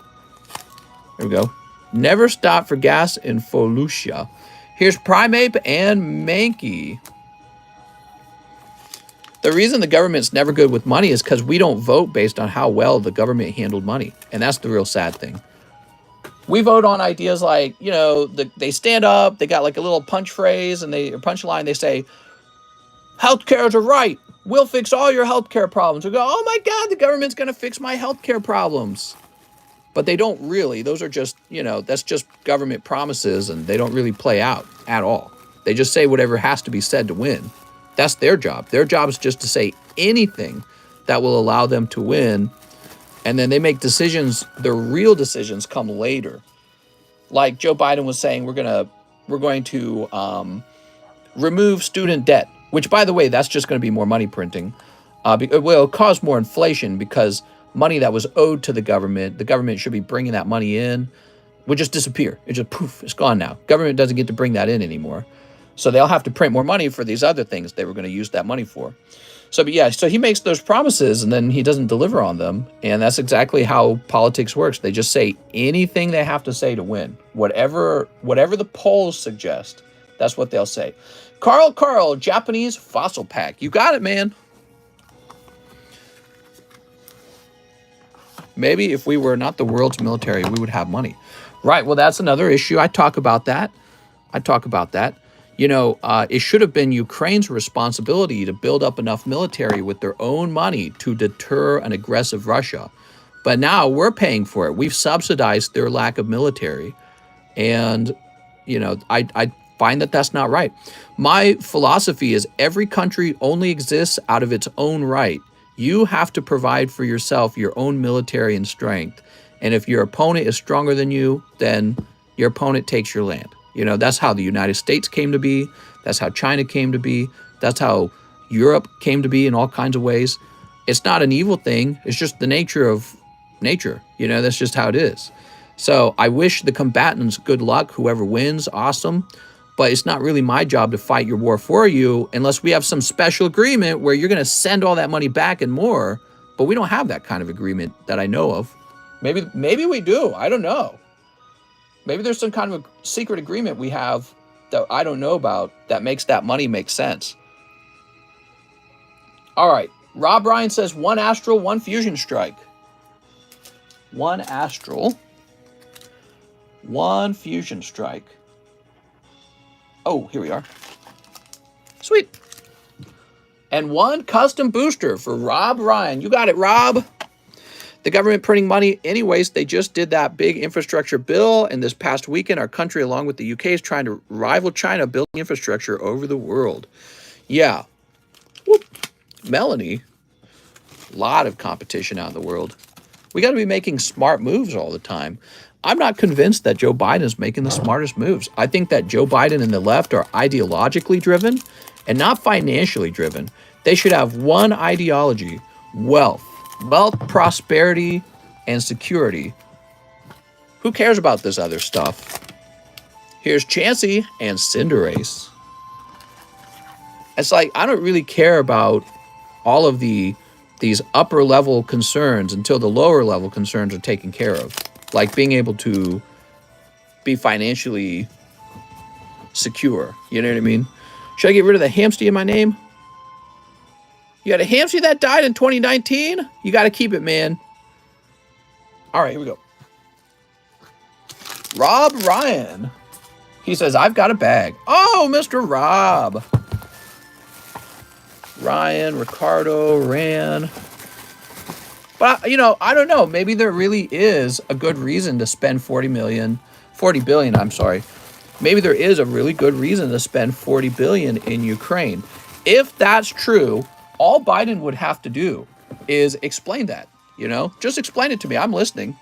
Here we go. Never stop for gas in Fallujah. Here's Primeape and Mankey. The reason the government's never good with money is because we don't vote based on how well the government handled money. And that's the real sad thing. We vote on ideas like, you know, they stand up, they got like a little punch phrase and a punchline. They say, healthcare is a right. We'll fix all your healthcare problems. We go, oh my God, the government's going to fix my healthcare problems. But they don't really. Those are just, you know, that's just government promises and they don't really play out at all. They just say whatever has to be said to win. That's their job. Their job is just to say anything that will allow them to win. And then they make decisions. The real decisions come later. Like Joe Biden was saying, we're going to remove student debt, which, by the way, that's just going to be more money printing. It will cause more inflation because money that was owed to the government should be bringing that money in, would just disappear. It just poof, it's gone now. Government doesn't get to bring that in anymore. So they'll have to print more money for these other things they were going to use that money for. So, but yeah, so he makes those promises and then he doesn't deliver on them. And that's exactly how politics works. They just say anything they have to say to win. Whatever the polls suggest, that's what they'll say. Carl, Japanese fossil pack. You got it, man. Maybe if we were not the world's military, we would have money. Right, well, that's another issue. I talk about that. You know, it should have been Ukraine's responsibility to build up enough military with their own money to deter an aggressive Russia. But now we're paying for it. We've subsidized their lack of military. And, you know, I find that that's not right. My philosophy is every country only exists out of its own right. You have to provide for yourself your own military and strength. And if your opponent is stronger than you, then your opponent takes your land. You know, that's how the United States came to be. That's how China came to be. That's how Europe came to be in all kinds of ways. It's not an evil thing. It's just the nature of nature. You know, that's just how it is. So I wish the combatants good luck. Whoever wins, awesome. But it's not really my job to fight your war for you unless we have some special agreement where you're going to send all that money back and more. But we don't have that kind of agreement that I know of. Maybe we do. I don't know. Maybe there's some kind of a secret agreement we have that I don't know about that makes that money make sense. All right. Rob Ryan says 1 astral, 1 fusion strike. 1 astral, 1 fusion strike. Oh, here we are. Sweet. And 1 custom booster for Rob Ryan. You got it, Rob. The government printing money anyways. They just did that big infrastructure bill. And this past weekend, our country, along with the UK, is trying to rival China building infrastructure over the world. Yeah. Whoop. Melanie. A lot of competition out in the world. We got to be making smart moves all the time. I'm not convinced that Joe Biden is making the smartest moves. I think that Joe Biden and the left are ideologically driven and not financially driven. They should have one ideology: wealth, prosperity, and security. Who cares about this other stuff? Here's Chansey and Cinderace. It's like, I don't really care about all of these upper level concerns until the lower level concerns are taken care of. Like being able to be financially secure. You know what I mean? Should I get rid of the Hamsty in my name? You got a Hamsty that died in 2019? You got to keep it, man. All right, here we go. Rob Ryan. He says, I've got a bag. Oh, Mr. Rob. Ryan, Ricardo, Ran. But, you know, I don't know. Maybe there really is a good reason to spend 40 billion, I'm sorry. Maybe there is a really good reason to spend 40 billion in Ukraine. If that's true, all Biden would have to do is explain that, you know? Just explain it to me. I'm listening.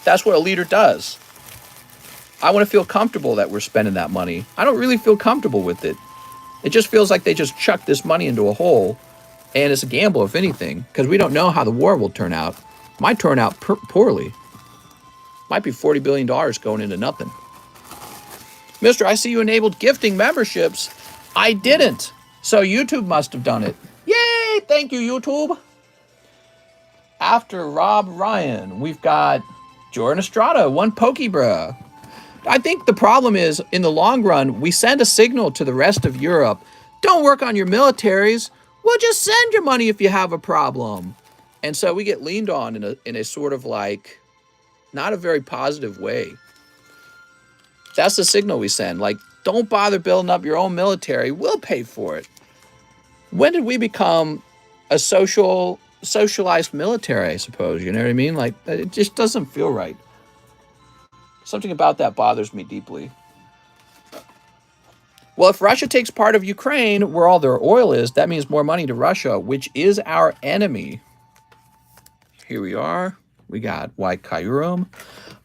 That's what a leader does. I want to feel comfortable that we're spending that money. I don't really feel comfortable with it. It just feels like they just chucked this money into a hole, and it's a gamble, if anything, because we don't know how the war will turn out. Might turn out poorly. Might be $40 billion going into nothing. Mister, I see you enabled gifting memberships. I didn't. So YouTube must have done it. Yay! Thank you, YouTube. After Rob Ryan, we've got Jordan Estrada, one Pokebra. I think the problem is, in the long run, we send a signal to the rest of Europe. Don't work on your militaries. We'll just send your money if you have a problem. And so we get leaned on in a sort of like, not a very positive way. That's the signal we send. Like, don't bother building up your own military. We'll pay for it. When did we become a socialized military, I suppose? You know what I mean? Like, it just doesn't feel right. Something about that bothers me deeply. Well, if Russia takes part of Ukraine, where all their oil is, that means more money to Russia, which is our enemy. Here we are. We got White Kairum.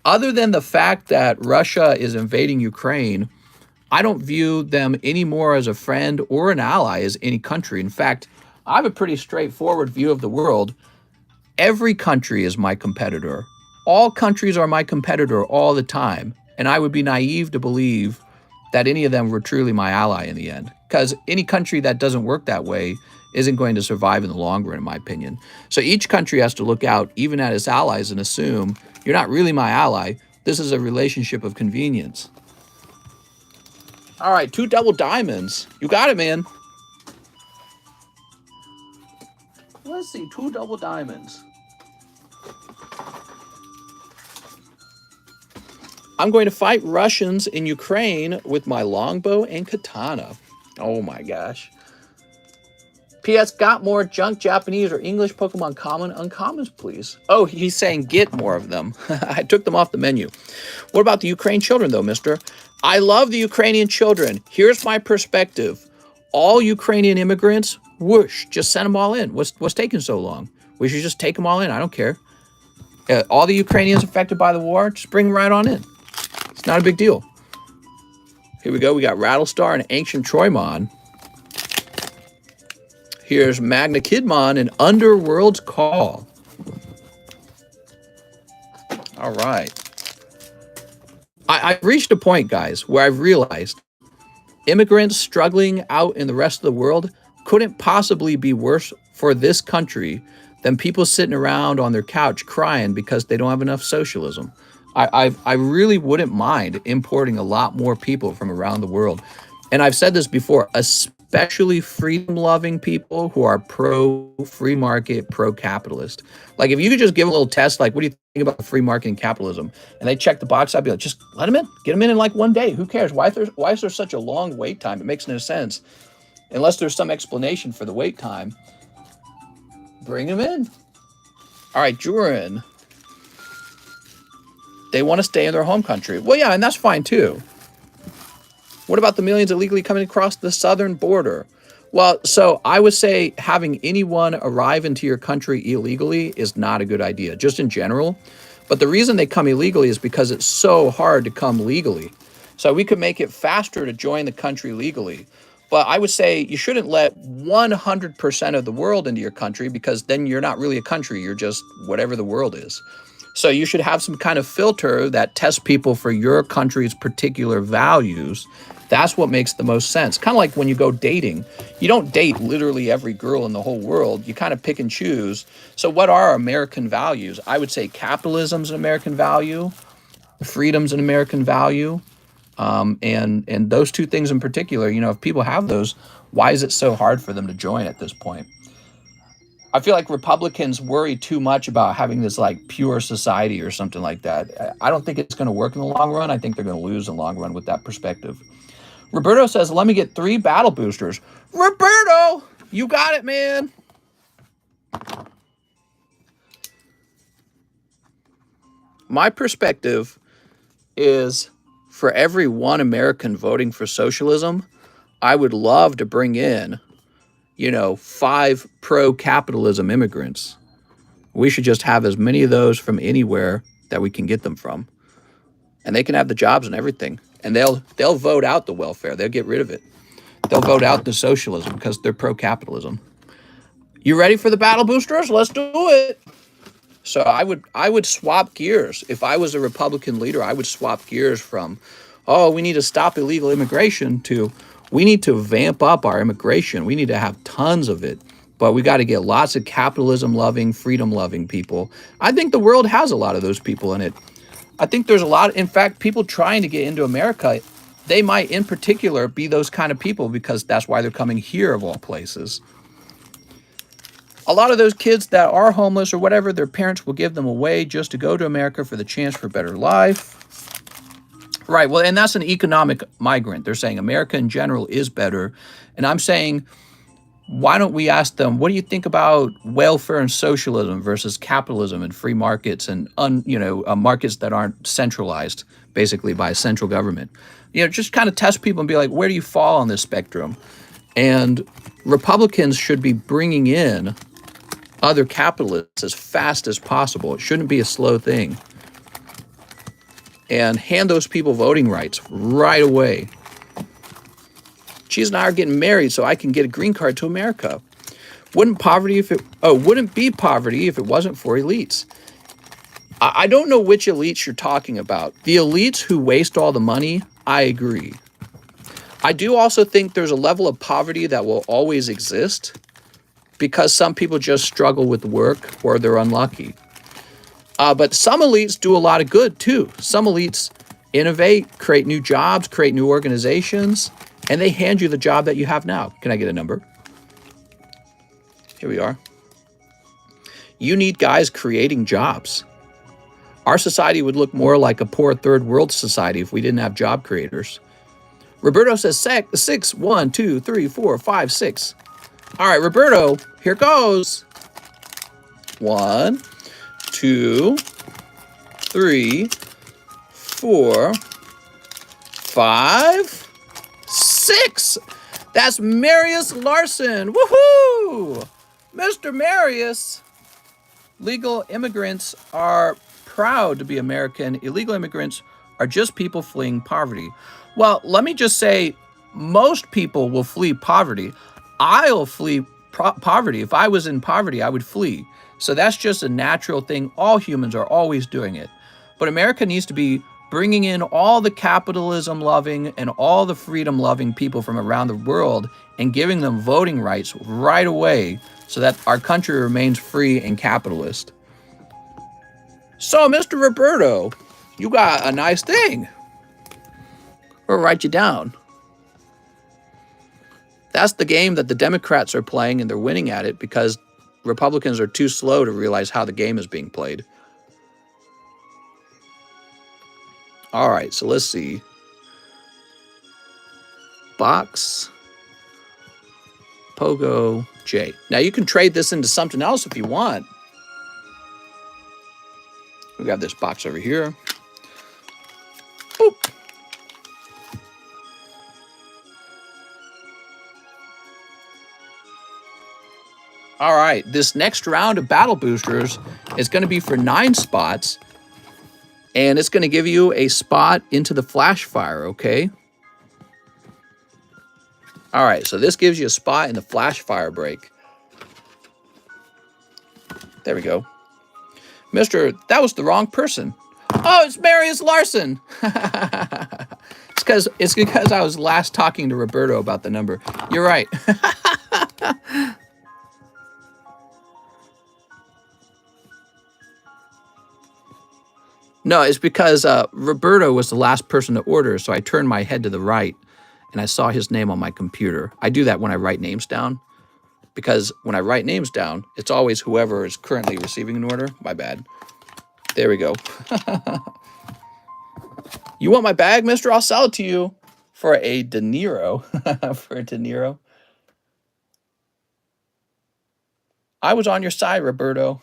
Other than the fact that Russia is invading Ukraine, I don't view them any more as a friend or an ally as any country. In fact, I have a pretty straightforward view of the world. Every country is my competitor. All countries are my competitor all the time. And I would be naive to believe that any of them were truly my ally in the end. Because any country that doesn't work that way isn't going to survive in the long run, in my opinion. So each country has to look out, even at its allies, and assume, you're not really my ally. This is a relationship of convenience. All right, 2 double diamonds. You got it, man. Let's see, 2 double diamonds. I'm going to fight Russians in Ukraine with my longbow and katana. Oh my gosh. P.S. Got more junk Japanese or English Pokemon common uncommons, please. Oh, he's saying get more of them. I took them off the menu. What about the Ukraine children, though, mister? I love the Ukrainian children. Here's my perspective. All Ukrainian immigrants, whoosh, just send them all in. What's taking so long? We should just take them all in. I don't care. All the Ukrainians affected by the war, just bring them right on in. It's not a big deal. Here we go. We got Rattlestar and Ancient Troymon. Here's Magna Kidmon and Underworld's Call. All right. I've reached a point, guys, where I've realized immigrants struggling out in the rest of the world couldn't possibly be worse for this country than people sitting around on their couch crying because they don't have enough socialism. I really wouldn't mind importing a lot more people from around the world. And I've said this before, especially freedom-loving people who are pro-free market, pro-capitalist. Like, if you could just give a little test, like, what do you think about free market and capitalism? And they check the box, I'd be like, just let them in. Get them in like one day. Who cares? Why is there such a long wait time? It makes no sense. Unless there's some explanation for the wait time. Bring them in. All right, Jurin. They want to stay in their home country. Well, yeah, and that's fine, too. What about the millions illegally coming across the southern border? Well, so I would say having anyone arrive into your country illegally is not a good idea, just in general. But the reason they come illegally is because it's so hard to come legally. So we could make it faster to join the country legally. But I would say you shouldn't let 100% of the world into your country, because then you're not really a country. You're just whatever the world is. So you should have some kind of filter that tests people for your country's particular values. That's what makes the most sense. Kind of like when you go dating. You don't date literally every girl in the whole world. You kind of pick and choose. So what are American values? I would say capitalism's an American value. Freedom's an American value. And those two things in particular, you know, if people have those, why is it so hard for them to join at this point? I feel like Republicans worry too much about having this like pure society or something like that. I don't think it's going to work in the long run. I think they're going to lose in the long run with that perspective. Roberto says, let me get 3 battle boosters. Roberto, you got it, man. My perspective is for every one American voting for socialism, I would love to bring in, you know, 5 pro-capitalism immigrants. We should just have as many of those from anywhere that we can get them from. And they can have the jobs and everything. And they'll vote out the welfare. They'll get rid of it. They'll vote out the socialism because they're pro-capitalism. You ready for the battle boosters? Let's do it. So I would swap gears. If I was a Republican leader, I would swap gears from, oh, we need to stop illegal immigration to, We need to vamp up our immigration. We need to have tons of it. But we got to get lots of capitalism-loving, freedom-loving people. I think the world has a lot of those people in it. I think there's a lot, in fact, people trying to get into America, they might in particular be those kind of people because that's why they're coming here of all places. A lot of those kids that are homeless or whatever, their parents will give them away just to go to America for the chance for a better life. Right, well, and that's an economic migrant. They're saying America in general is better. And I'm saying, why don't we ask them, what do you think about welfare and socialism versus capitalism and free markets and markets that aren't centralized basically by a central government? Just kind of test people and be like, where do you fall on this spectrum? And Republicans should be bringing in other capitalists as fast as possible. It shouldn't be a slow thing. And hand those people voting rights right away. Cheese and I are getting married so I can get a green card to America. Wouldn't be poverty if it wasn't for elites. I don't know which elites you're talking about. The elites who waste all the money, I agree. I do also think there's a level of poverty that will always exist because some people just struggle with work or they're unlucky. But some elites do a lot of good too. Some elites innovate, create new jobs, create new organizations, and they hand you the job that you have now. Can I get a number? Here we are. You need guys creating jobs. Our society would look more like a poor third world society if we didn't have job creators. Roberto says 6. 1, 2, 3, 4, 5, 6. All right, Roberto, here goes. 1, 2, 3, 4, 5, 6. That's Marius Larson. Woohoo! Mr. Marius. Legal immigrants are proud to be American. Illegal immigrants are just people fleeing poverty. Well, let me just say, most people will flee poverty. I'll flee poverty. If I was in poverty, I would flee. So that's just a natural thing. All humans are always doing it. But America needs to be bringing in all the capitalism-loving and all the freedom-loving people from around the world and giving them voting rights right away so that our country remains free and capitalist. So, Mr. Roberto, you got a nice thing. We'll write you down. That's the game that the Democrats are playing, and they're winning at it because Republicans are too slow to realize how the game is being played. All right, so let's see. Box, Pogo, J. Now you can trade this into something else if you want. We got this box over here. Boop. All right, this next round of battle boosters is going to be for 9 spots. And it's going to give you a spot into the flash fire, okay? All right, so this gives you a spot in the flash fire break. There we go. That was the wrong person. Oh, it's Marius Larson. It's because I was last talking to Roberto about the number. You're right. No, it's because Roberto was the last person to order, so I turned my head to the right, and I saw his name on my computer. I do that when I write names down, because when I write names down, it's always whoever is currently receiving an order. My bad. There we go. You want my bag, mister? I'll sell it to you for a De Niro. For a De Niro. I was on your side, Roberto.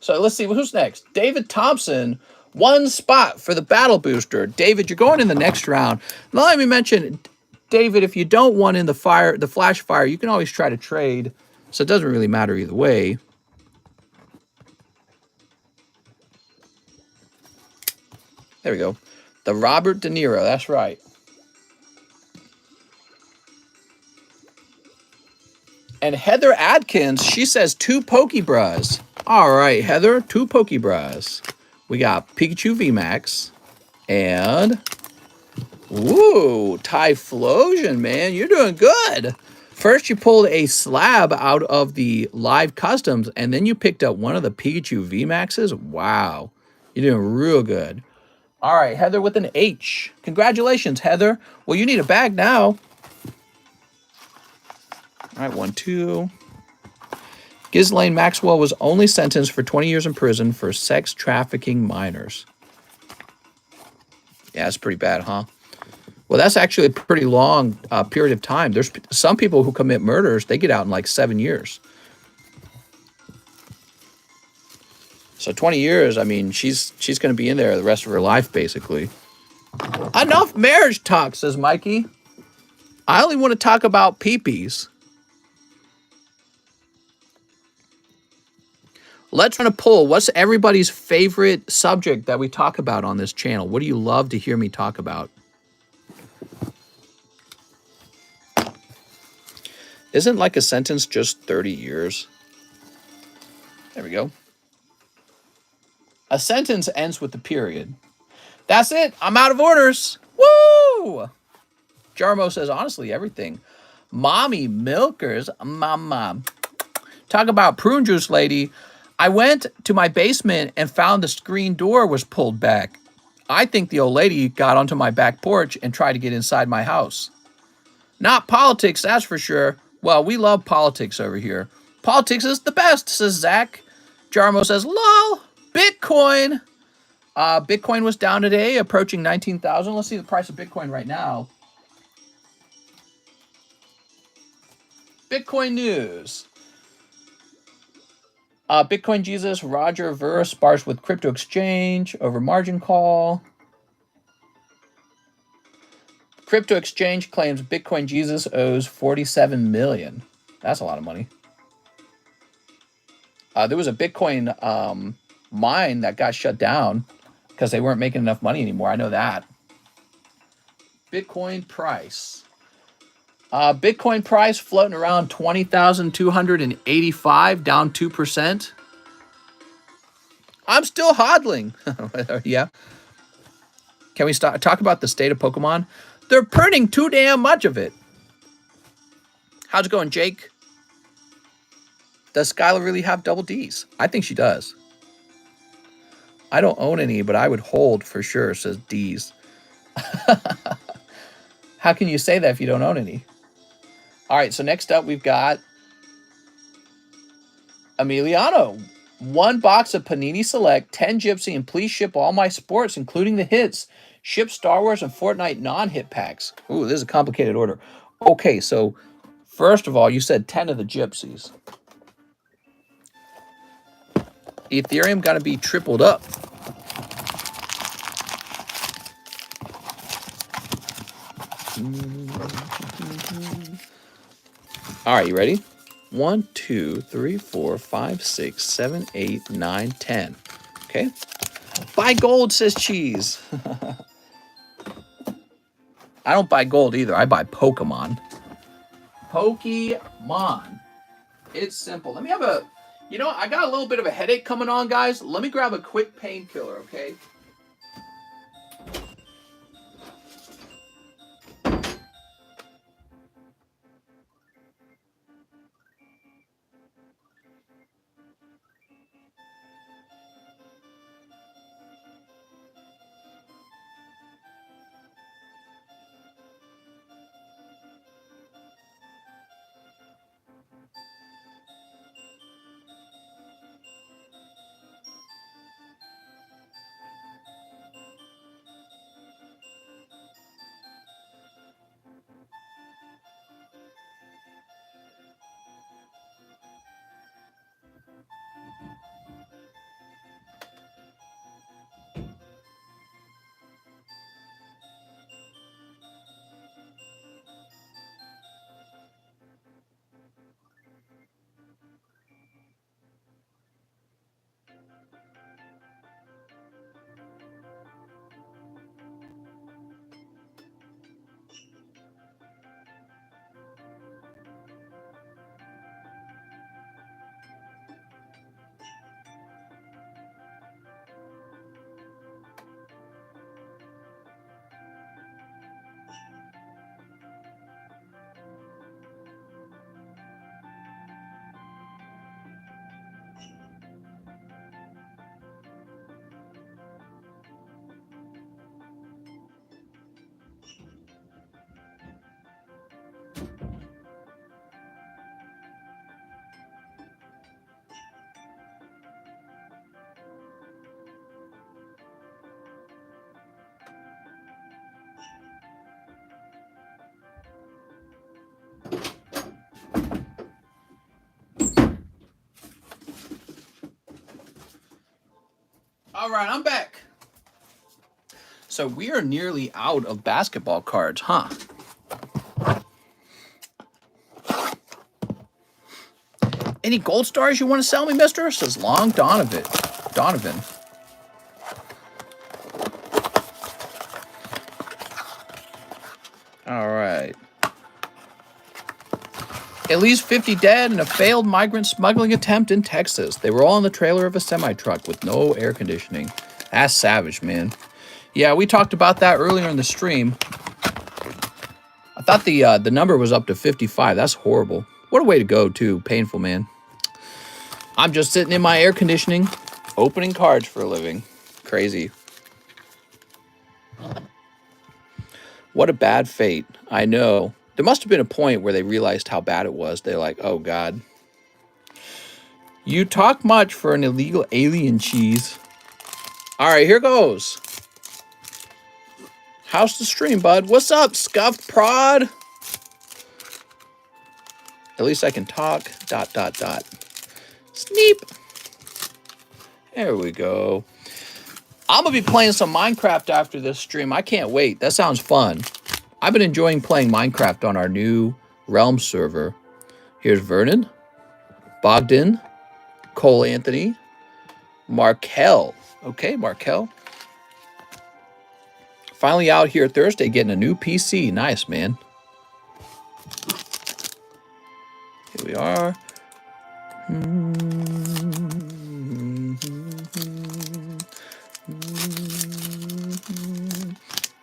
So let's see, who's next? David Thompson, 1 spot for the battle booster. David, you're going in the next round. Now let me mention, David, if you don't want in the flash fire, you can always try to trade. So it doesn't really matter either way. There we go. The Robert De Niro, that's right. And Heather Adkins, she says 2 Pokebras. All right, Heather, 2 Pokebras. We got Pikachu VMAX and Ooh, Typhlosion, man. You're doing good. First, you pulled a slab out of the live customs, and then you picked up one of the Pikachu VMAXs. Wow. You're doing real good. All right, Heather with an H. Congratulations, Heather. Well, you need a bag now. All right, 1, 2. Ghislaine Maxwell was only sentenced for 20 years in prison for sex trafficking minors. Yeah, that's pretty bad, huh? Well, that's actually a pretty long period of time. There's some people who commit murders, they get out in like 7 years. So 20 years, I mean, she's going to be in there the rest of her life, basically. Enough marriage talk, says Mikey. I only want to talk about peepees. Let's run a poll. What's everybody's favorite subject that we talk about on this channel? What do you love to hear me talk about? Isn't like a sentence just 30 years? There we go. A sentence ends with the period. That's it. I'm out of orders. Woo! Jarmo says, honestly, everything. Mommy milkers, mama. Talk about prune juice, lady. I went to my basement and found the screen door was pulled back. I think the old lady got onto my back porch and tried to get inside my house. Not politics, that's for sure. Well, we love politics over here. Politics is the best, says Zach. Jarmo says, lol, Bitcoin. Bitcoin was down today, approaching 19,000. Let's see the price of Bitcoin right now. Bitcoin news. Bitcoin Jesus, Roger Ver spars with crypto exchange over margin call. Crypto exchange claims Bitcoin Jesus owes 47 million. That's a lot of money. There was a Bitcoin mine that got shut down because they weren't making enough money anymore. I know that. Bitcoin price. Bitcoin price floating around 20,285, down 2%. I'm still hodling. Yeah. Can we talk about the state of Pokemon? They're printing too damn much of it. How's it going, Jake? Does Skylar really have double Ds? I think she does. I don't own any, but I would hold for sure, says Ds. How can you say that if you don't own any? All right, so next up we've got Emiliano. 1 box of Panini Select, 10 Gypsy, and please ship all my sports, including the hits. Ship Star Wars and Fortnite non-hit packs. Ooh, this is a complicated order. Okay, so first of all, you said 10 of the Gypsies. Ethereum got to be tripled up. All right, you ready? 1, 2, 3, 4, 5, 6, 7, 8, 9, 10. Okay. Buy gold, says Cheese. I don't buy gold either. I buy Pokemon. Pokemon. It's simple. Let me have a... You know, I got a little bit of a headache coming on, guys. Let me grab a quick painkiller, okay? All right, I'm back. So we are nearly out of basketball cards, huh? Any gold stars you want to sell me, mister? Says Long Donovan. All right. At least 50 dead in a failed migrant smuggling attempt in Texas. They were all in the trailer of a semi-truck with no air conditioning. That's savage, man. Yeah, we talked about that earlier in the stream. I thought the number was up to 55. That's horrible. What a way to go, too. Painful, man. I'm just sitting in my air conditioning, opening cards for a living. Crazy. What a bad fate. I know. There must have been a point where they realized how bad it was. They're like, oh, God. You talk much for an illegal alien cheese. All right, here goes. How's the stream, bud? What's up, Scuffed Prod? At least I can talk. ... Sneep. There we go. I'm going to be playing some Minecraft after this stream. I can't wait. That sounds fun. I've been enjoying playing Minecraft on our new Realm server. Here's Vernon, Bogdan, Cole Anthony, Markel. Okay, Markel. Finally out here Thursday getting a new PC. Nice, man. Here we are.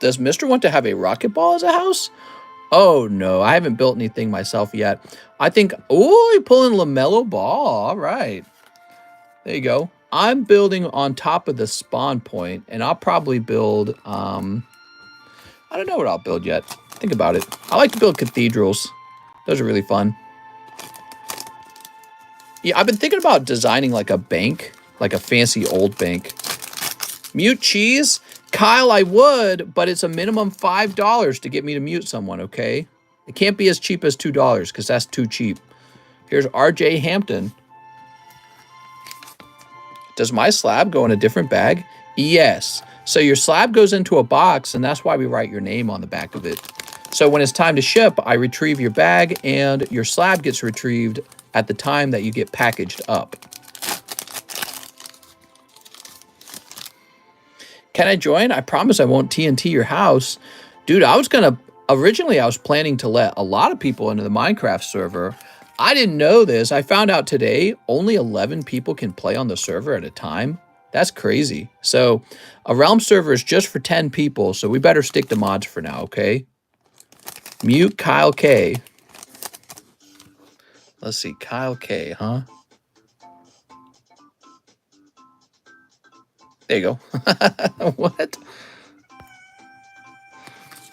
Does Mr. want to have a rocket ball as a house? Oh, no. I haven't built anything myself yet. I think... Oh, you're pulling LaMelo Ball. All right. There you go. I'm building on top of the spawn point, and I'll probably build... I don't know what I'll build yet. Think about it. I like to build cathedrals. Those are really fun. Yeah, I've been thinking about designing like a bank, like a fancy old bank. Mute cheese? Kyle, I would, but it's a minimum $5 to get me to mute someone, okay? It can't be as cheap as $2 because that's too cheap. Here's RJ Hampton. Does my slab go in a different bag? Yes. So your slab goes into a box, and that's why we write your name on the back of it. So when it's time to ship, I retrieve your bag, and your slab gets retrieved at the time that you get packaged up. Can I join? I promise I won't TNT your house. Dude, originally I was planning to let a lot of people into the Minecraft server. I didn't know this. I found out today only 11 people can play on the server at a time. That's crazy. So a Realm server is just for 10 people, so we better stick to mods for now, okay? Mute Kyle K. Let's see, Kyle K, huh? There you go. What?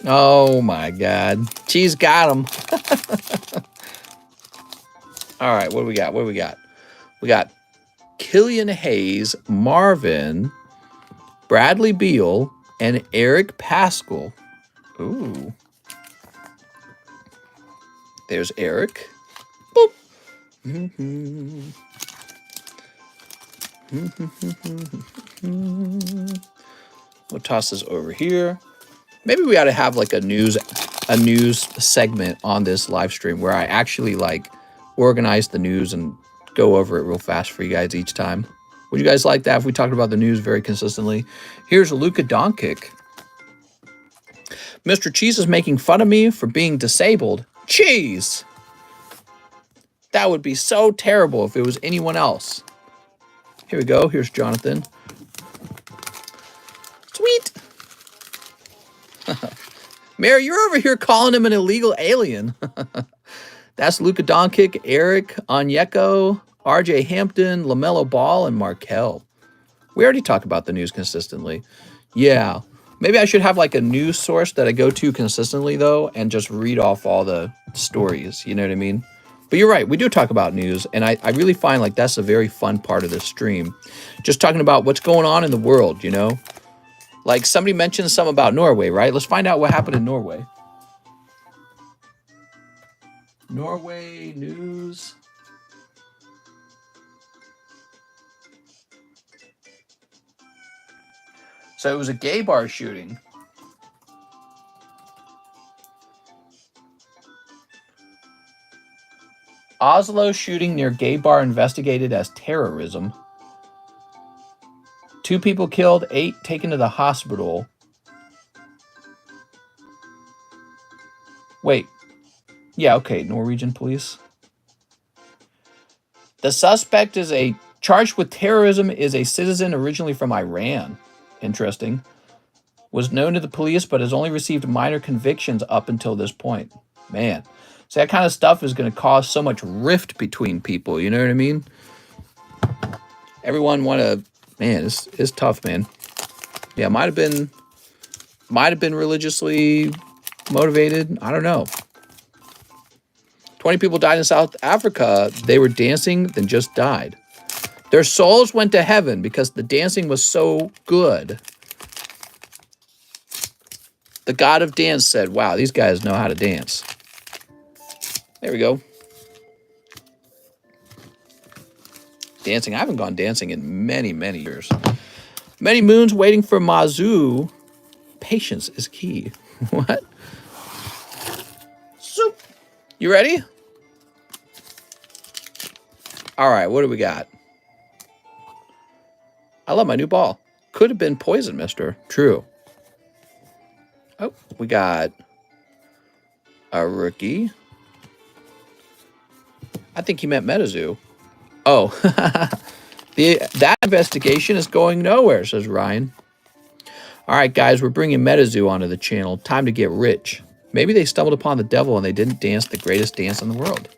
Oh my God. Cheese got him. All right, what do we got? What do we got? We got Killian Hayes, Marvin, Bradley Beal, and Eric Pascal. Ooh. There's Eric. Boop. We'll toss this over here. Maybe we ought to have like a news segment on this live stream where I actually like organize the news and go over it real fast for you guys each time. Would you guys like that if we talked about the news very consistently? Here's Luka Doncic. Mr. Cheese is making fun of me for being disabled. Cheese! That would be so terrible if it was anyone else. Here we go. Here's Jonathan. Sweet! Mary, you're over here calling him an illegal alien. That's Luka Doncic, Eric Onyeko, RJ Hampton, LaMelo Ball, and Markel. We already talk about the news consistently. Yeah. Maybe I should have like a news source that I go to consistently, though, and just read off all the stories. You know what I mean? But you're right. We do talk about news, and I really find like that's a very fun part of this stream. Just talking about what's going on in the world, you know? Like somebody mentioned something about Norway, right? Let's find out what happened in Norway. Norway news. So it was a gay bar shooting. Oslo shooting near gay bar investigated as terrorism. 2 people killed, 8 taken to the hospital. Wait. Yeah, okay, Norwegian police. The suspect is charged with terrorism is a citizen originally from Iran. Interesting. Was known to the police, but has only received minor convictions up until this point. Man. So that kind of stuff is going to cause so much rift between people. You know what I mean? Everyone want to... Man, it's tough, man. Yeah, might have been religiously motivated. I don't know. 20 people died in South Africa. They were dancing, then just died. Their souls went to heaven because the dancing was so good. The god of dance said, wow, these guys know how to dance. There we go. Dancing. I haven't gone dancing in many, many years. Many moons waiting for Mazu. Patience is key. What? Soup. You ready? All right, what do we got? I love my new ball. Could have been poison, mister. True. Oh, we got a rookie. I think he meant MetaZoo. Oh, that investigation is going nowhere, says Ryan. All right, guys, we're bringing MetaZoo onto the channel. Time to get rich. Maybe they stumbled upon the devil and they didn't dance the greatest dance in the world.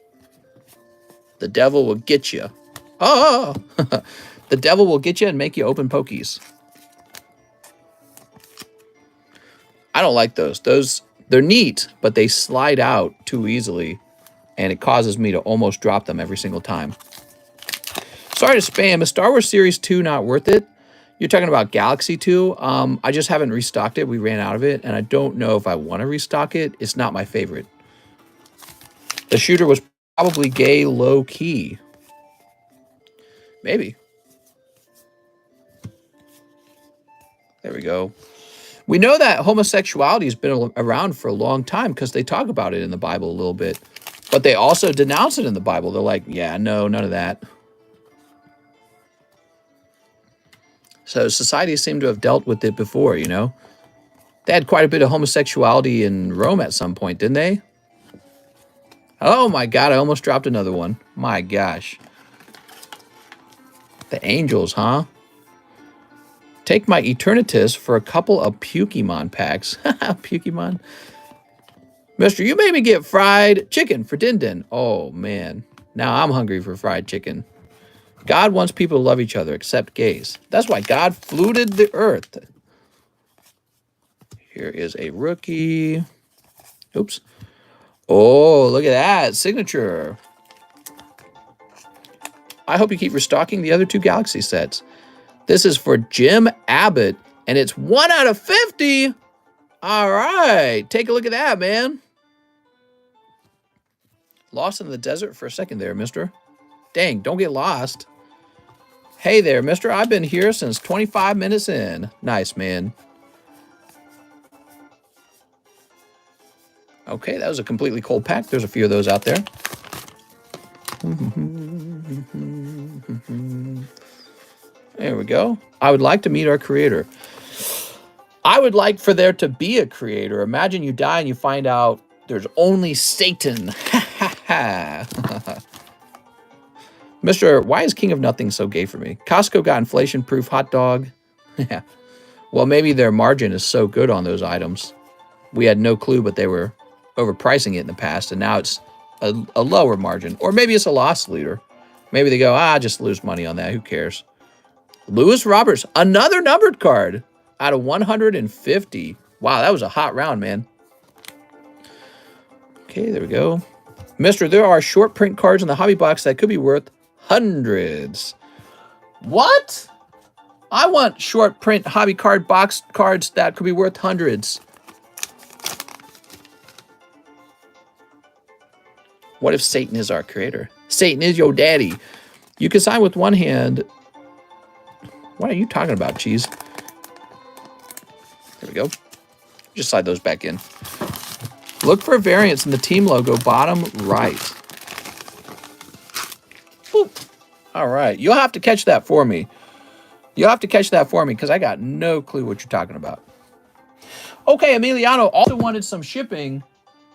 The devil will get you. Oh, the devil will get you and make you open pokies. I don't like those. They're neat, but they slide out too easily, and it causes me to almost drop them every single time. Sorry to spam. Is Star Wars Series 2 not worth it? You're talking about Galaxy 2. I just haven't restocked it. We ran out of it, and I don't know if I want to restock it. It's not my favorite. The shooter was probably gay low-key. Maybe. There we go. We know that homosexuality has been around for a long time because they talk about it in the Bible a little bit. But they also denounce it in the Bible. They're like, yeah, no, none of that. So society seemed to have dealt with it before, you know. They had quite a bit of homosexuality in Rome at some point, didn't they? Oh my God, I almost dropped another one. My gosh. The angels, huh? Take my Eternatus for a couple of Pokemon packs. Pokemon. Mister, you made me get fried chicken for Din Din. Oh, man. Now I'm hungry for fried chicken. God wants people to love each other, except gays. That's why God fluted the earth. Here is a rookie. Oops. Oh, look at that. Signature. I hope you keep restocking the other 2 Galaxy sets. This is for Jim Abbott, and it's 1 out of 50. All right. Take a look at that, man. Lost in the desert for a second there, mister. Dang, don't get lost. Hey there, mister. I've been here since 25 minutes in. Nice, man. Okay, that was a completely cold pack. There's a few of those out there. There we go. I would like to meet our creator. I would like for there to be a creator. Imagine you die and you find out there's only Satan. Mister, why is King of Nothing so gay for me? Costco got inflation-proof hot dog. Yeah. Well, maybe their margin is so good on those items. We had no clue, but they were overpricing it in the past, and now it's a lower margin. Or maybe it's a loss leader. Maybe they go, just lose money on that. Who cares? Lewis Roberts, another numbered card out of 150. Wow, that was a hot round, man. Okay, there we go. Mister, there are short print cards in the hobby box that could be worth hundreds. What? I want short print hobby card box cards that could be worth hundreds. What if Satan is our creator? Satan is your daddy. You can sign with one hand. What are you talking about, Cheese? we go. Just slide those back in. Look for variants in the team logo, bottom right. Boop. All right. You'll have to catch that for me. You'll have to catch that for me because I got no clue what you're talking about. Okay, Emiliano also wanted some shipping.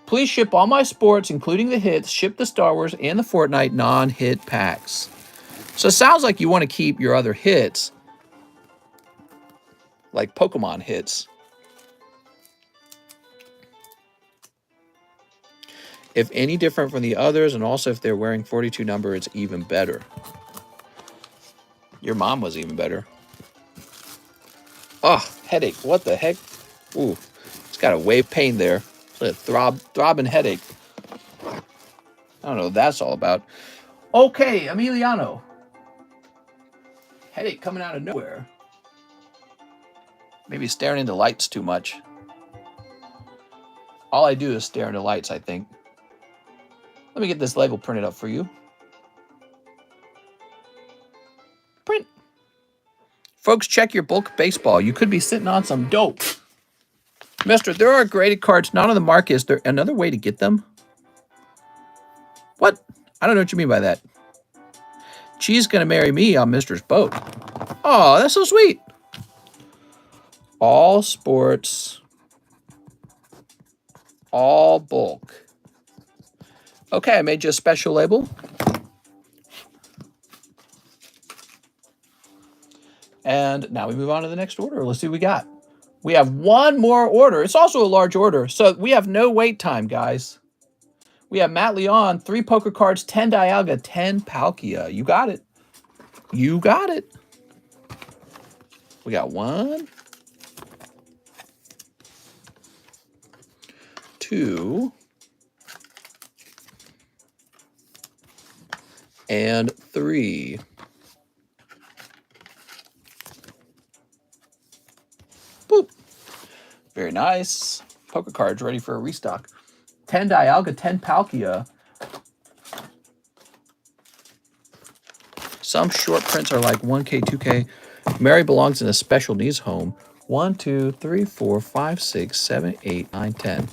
Please ship all my sports, including the hits, ship the Star Wars and the Fortnite non-hit packs. So it sounds like you want to keep your other hits, like Pokemon hits. If any different from the others, and also if they're wearing 42 number, it's even better. Your mom was even better. Oh, headache. What the heck? Ooh, it's got a wave pain there. It's a throbbing headache. I don't know what that's all about. Okay, Emiliano. Headache coming out of nowhere. Maybe staring into lights too much. All I do is stare into lights, I think. Let me get this label printed up for you. Print. Folks, check your bulk baseball. You could be sitting on some dope. Mister, there are graded cards not on the market. Is there another way to get them? What? I don't know what you mean by that. She's going to marry me on Mister's boat. Oh, that's so sweet. All sports. All bulk. Okay, I made you a special label. And now we move on to the next order. Let's see what we got. We have one more order. It's also a large order. So we have no wait time, guys. We have Matt Leon, 3 poker cards, 10 Dialga, 10 Palkia. You got it. You got it. We got 1, 2, and 3. Boop. Very nice. Poker cards ready for a restock. 10 Dialga, 10 Palkia. Some short prints are like 1K, 2K. Mary belongs in a special needs home. 1, 2, 3, 4, 5, 6, 7, 8, 9, 10.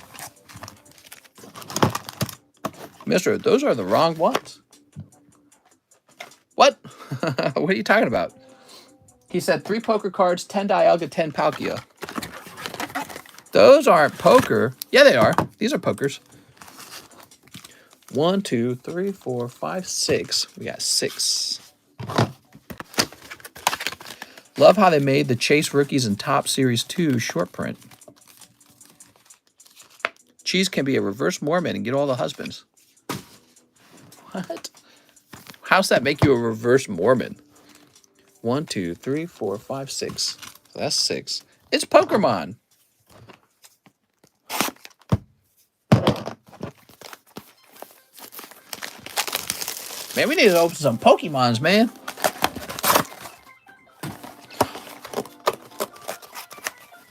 Mister, those are the wrong ones. What? What are you talking about? He said 3 poker cards, 10 Dialga, 10 Palkia. Those aren't poker. Yeah, they are. These are pokers. 1, 2, 3, 4, 5, 6. We got 6. Love how they made the Chase Rookies and Top Series 2 short print. Cheese can be a reverse Mormon and get all the husbands. What? How's that make you a reverse Mormon? 1, 2, 3, 4, 5, 6. So that's 6. It's Pokemon. Man, we need to open some Pokemons, man.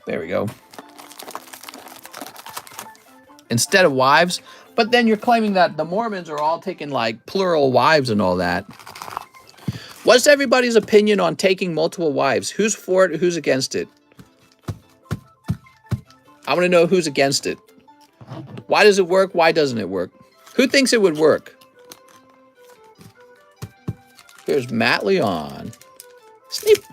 There we go. Instead of wives. But then you're claiming that the Mormons are all taking like plural wives and all that. What's everybody's opinion on taking multiple wives? Who's for it? Who's against it? I want to know who's against it. Why does it work? Why doesn't it work? Who thinks it would work? Here's Matt Leon. Sneep.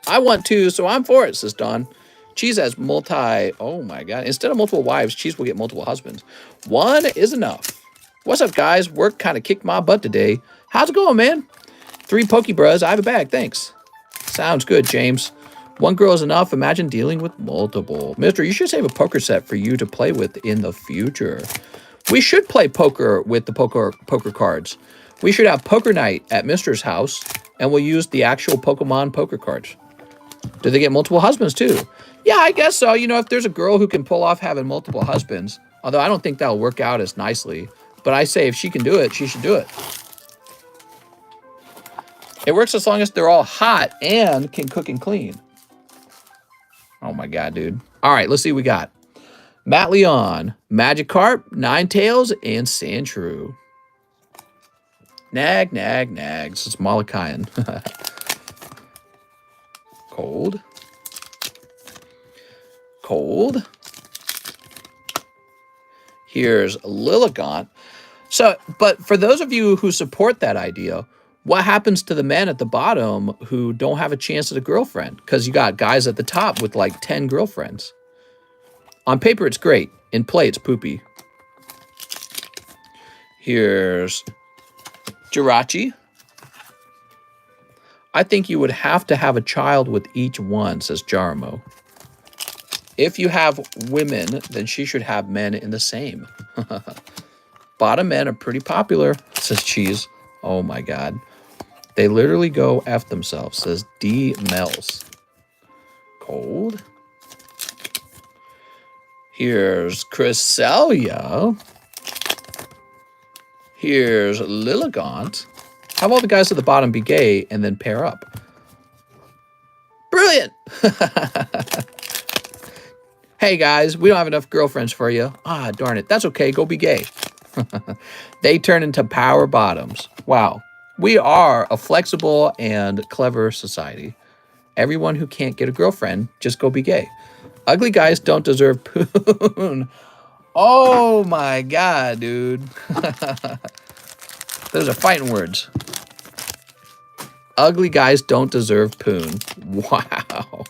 I want to, so I'm for it, says Don. Cheese has oh my God. Instead of multiple wives, Cheese will get multiple husbands. 1 is enough. What's up, guys? Work kind of kicked my butt today. How's it going, man? 3 Pokebros. I have a bag. Thanks. Sounds good, James. 1 girl is enough. Imagine dealing with multiple. Mister, you should save a poker set for you to play with in the future. We should play poker with the poker cards. We should have poker night at Mister's house, and we'll use the actual Pokemon poker cards. Do they get multiple husbands, too? Yeah, I guess so. You know, if there's a girl who can pull off having multiple husbands, although I don't think that'll work out as nicely, but I say if she can do it, she should do it. It works as long as they're all hot and can cook and clean. Oh my God, dude. All right, let's see what we got. Matt Leon, Magikarp, Ninetales, and Sandshrew. Nag, nag, nags. It's Malachian. Cold. Cold. Here's Lilligant. So, but for those of you who support that idea, what happens to the men at the bottom who don't have a chance at a girlfriend? Because you got guys at the top with like 10 girlfriends. On paper, it's great. In play, it's poopy. Here's Jirachi. I think you would have to have a child with each one, says Jarmo. If you have women, then she should have men in the same. Bottom men are pretty popular, says Cheese. Oh my God. They literally go F themselves, says D. Mells. Cold. Here's Cresselia. Here's Lilligant. Have all the guys at the bottom be gay and then pair up. Brilliant! Hey guys, we don't have enough girlfriends for you. Ah, darn it. That's okay. Go be gay. They turn into power bottoms. Wow. We are a flexible and clever society. Everyone who can't get a girlfriend, just go be gay. Ugly guys don't deserve poon. Oh my God, dude. Those are fighting words. Ugly guys don't deserve poon. Wow.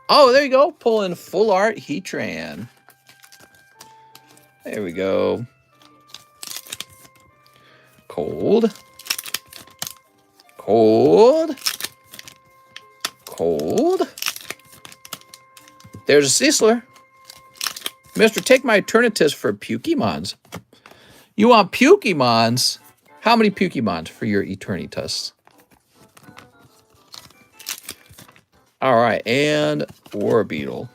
Oh, there you go. Pulling full art Heatran. There we go. Cold. Cold. Cold. There's a Sisler. Mister, take my Eternatus for Pukemons. You want Pukemons? How many Pukemons for your Eternatus? All right, and Warbeetle.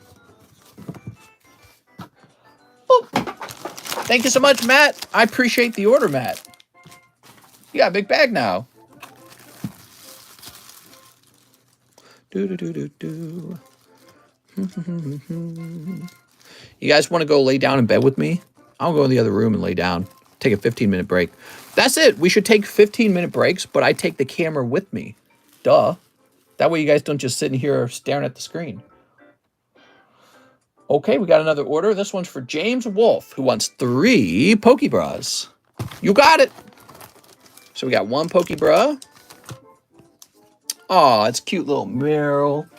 Oh, thank you so much, Matt. I appreciate the order, Matt. You got a big bag now. Do. You guys want to go lay down in bed with me? I'll go in the other room and lay down. Take a 15-minute break. That's it. We should take 15-minute breaks, but I take the camera with me. Duh. That way you guys don't just sit in here staring at the screen. Okay, we got another order. This one's for James Wolf, who wants 3 Pokebras. You got it. So we got 1 Pokebra. Oh, it's cute little Meryl.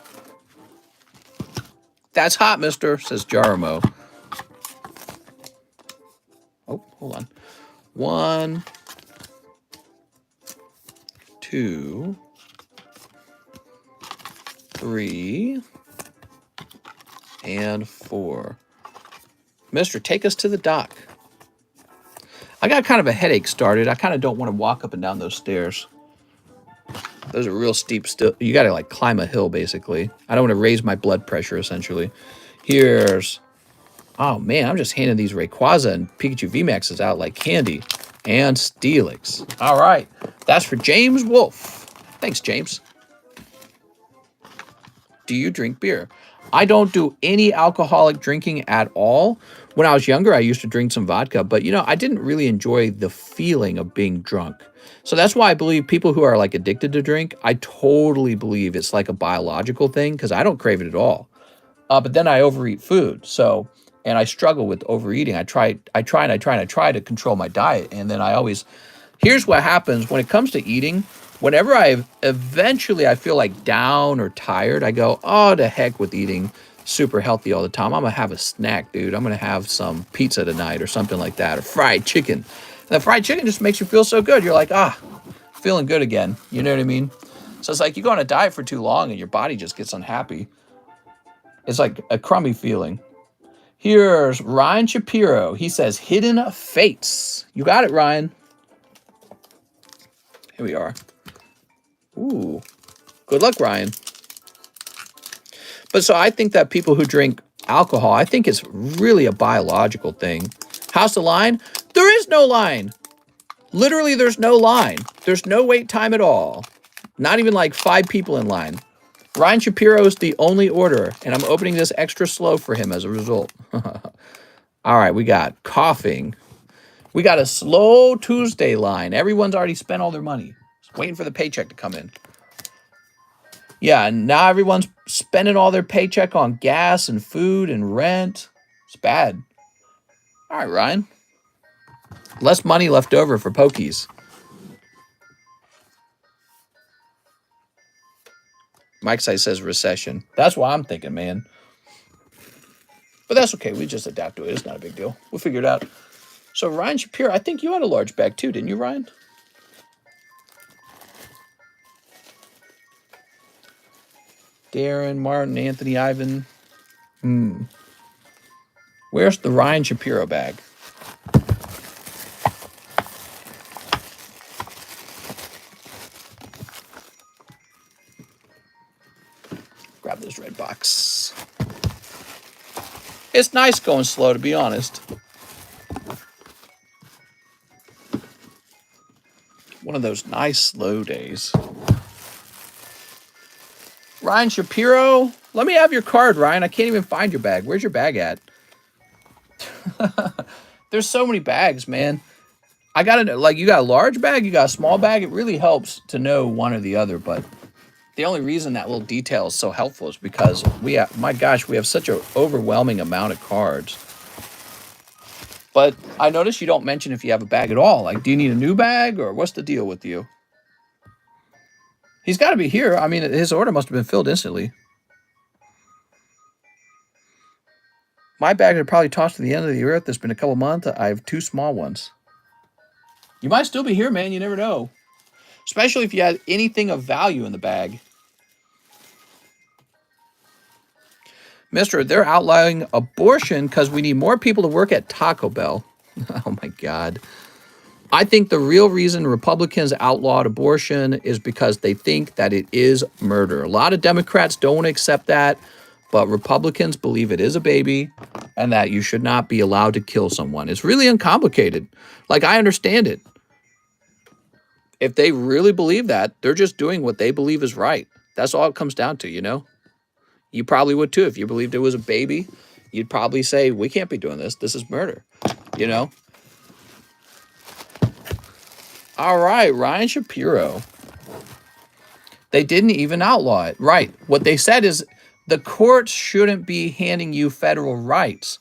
That's hot, mister, says Jarmo. Oh, hold on. 1, 2, 3, and 4. Mister, take us to the dock. I got kind of a headache started. I kind of don't want to walk up and down those stairs. Those are real steep still. You got to like climb a hill, basically. I don't want to raise my blood pressure, essentially. Here's... Oh, man, I'm just handing these Rayquaza and Pikachu VMAXs out like candy. And Steelix. All right. That's for James Wolf. Thanks, James. Do you drink beer? I don't do any alcoholic drinking at all. When I was younger, I used to drink some vodka, but, you know, I didn't really enjoy the feeling of being drunk. So that's why I believe people who are, like, addicted to drink, I totally believe it's like a biological thing because I don't crave it at all. But then I overeat food, so... And I struggle with overeating. I try to control my diet. And then I always, here's what happens when it comes to eating. Whenever I feel like down or tired, I go, oh, to heck with eating super healthy all the time. I'm going to have a snack, dude. I'm going to have some pizza tonight or something like that, or fried chicken. And the fried chicken just makes you feel so good. You're like, feeling good again. You know what I mean? So it's like you go on a diet for too long and your body just gets unhappy. It's like a crummy feeling. Here's Ryan Shapiro. He says, Hidden Fates. You got it, Ryan. Here we are. Ooh. Good luck, Ryan. But so I think that people who drink alcohol, I think it's really a biological thing. How's the line? There is no line. Literally, there's no line. There's no wait time at all. Not even like 5 people in line. Ryan Shapiro is the only order, and I'm opening this extra slow for him as a result. All right, we got coughing. We got a slow Tuesday line. Everyone's already spent all their money. Just waiting for the paycheck to come in. Yeah, and now everyone's spending all their paycheck on gas and food and rent. It's bad. All right, Ryan. Less money left over for pokies. Mike Site says recession. That's what I'm thinking, man. But that's okay. We just adapt to it. It's not a big deal. We'll figure it out. So Ryan Shapiro, I think you had a large bag too, didn't you, Ryan? Darren, Martin, Anthony, Ivan. Where's the Ryan Shapiro bag? Grab this red box. It's nice going slow, to be honest. One of those nice slow days. Ryan Shapiro, let me have your card, Ryan. I can't even find your bag. Where's your bag at? There's so many bags, man. I got it. Like, you got a large bag, you got a small bag. It really helps to know one or the other. But the only reason that little detail is so helpful is because we have, my gosh, we have such an overwhelming amount of cards. But I notice you don't mention if you have a bag at all. Like, do you need a new bag or what's the deal with you? He's got to be here. I mean, his order must have been filled instantly. My bag are probably tossed to the end of the earth. It's been a couple months. I have 2 small ones. You might still be here, man. You never know. Especially if you had anything of value in the bag. Mister, they're outlawing abortion because we need more people to work at Taco Bell. Oh, my God. I think the real reason Republicans outlawed abortion is because they think that it is murder. A lot of Democrats don't want to accept that, but Republicans believe it is a baby and that you should not be allowed to kill someone. It's really uncomplicated. Like, I understand it. If they really believe that, they're just doing what they believe is right. That's all it comes down to, you know? You probably would too. If you believed it was a baby, you'd probably say, we can't be doing this. This is murder, you know? All right, Ryan Shapiro. They didn't even outlaw it. Right. What they said is the courts shouldn't be handing you federal rights.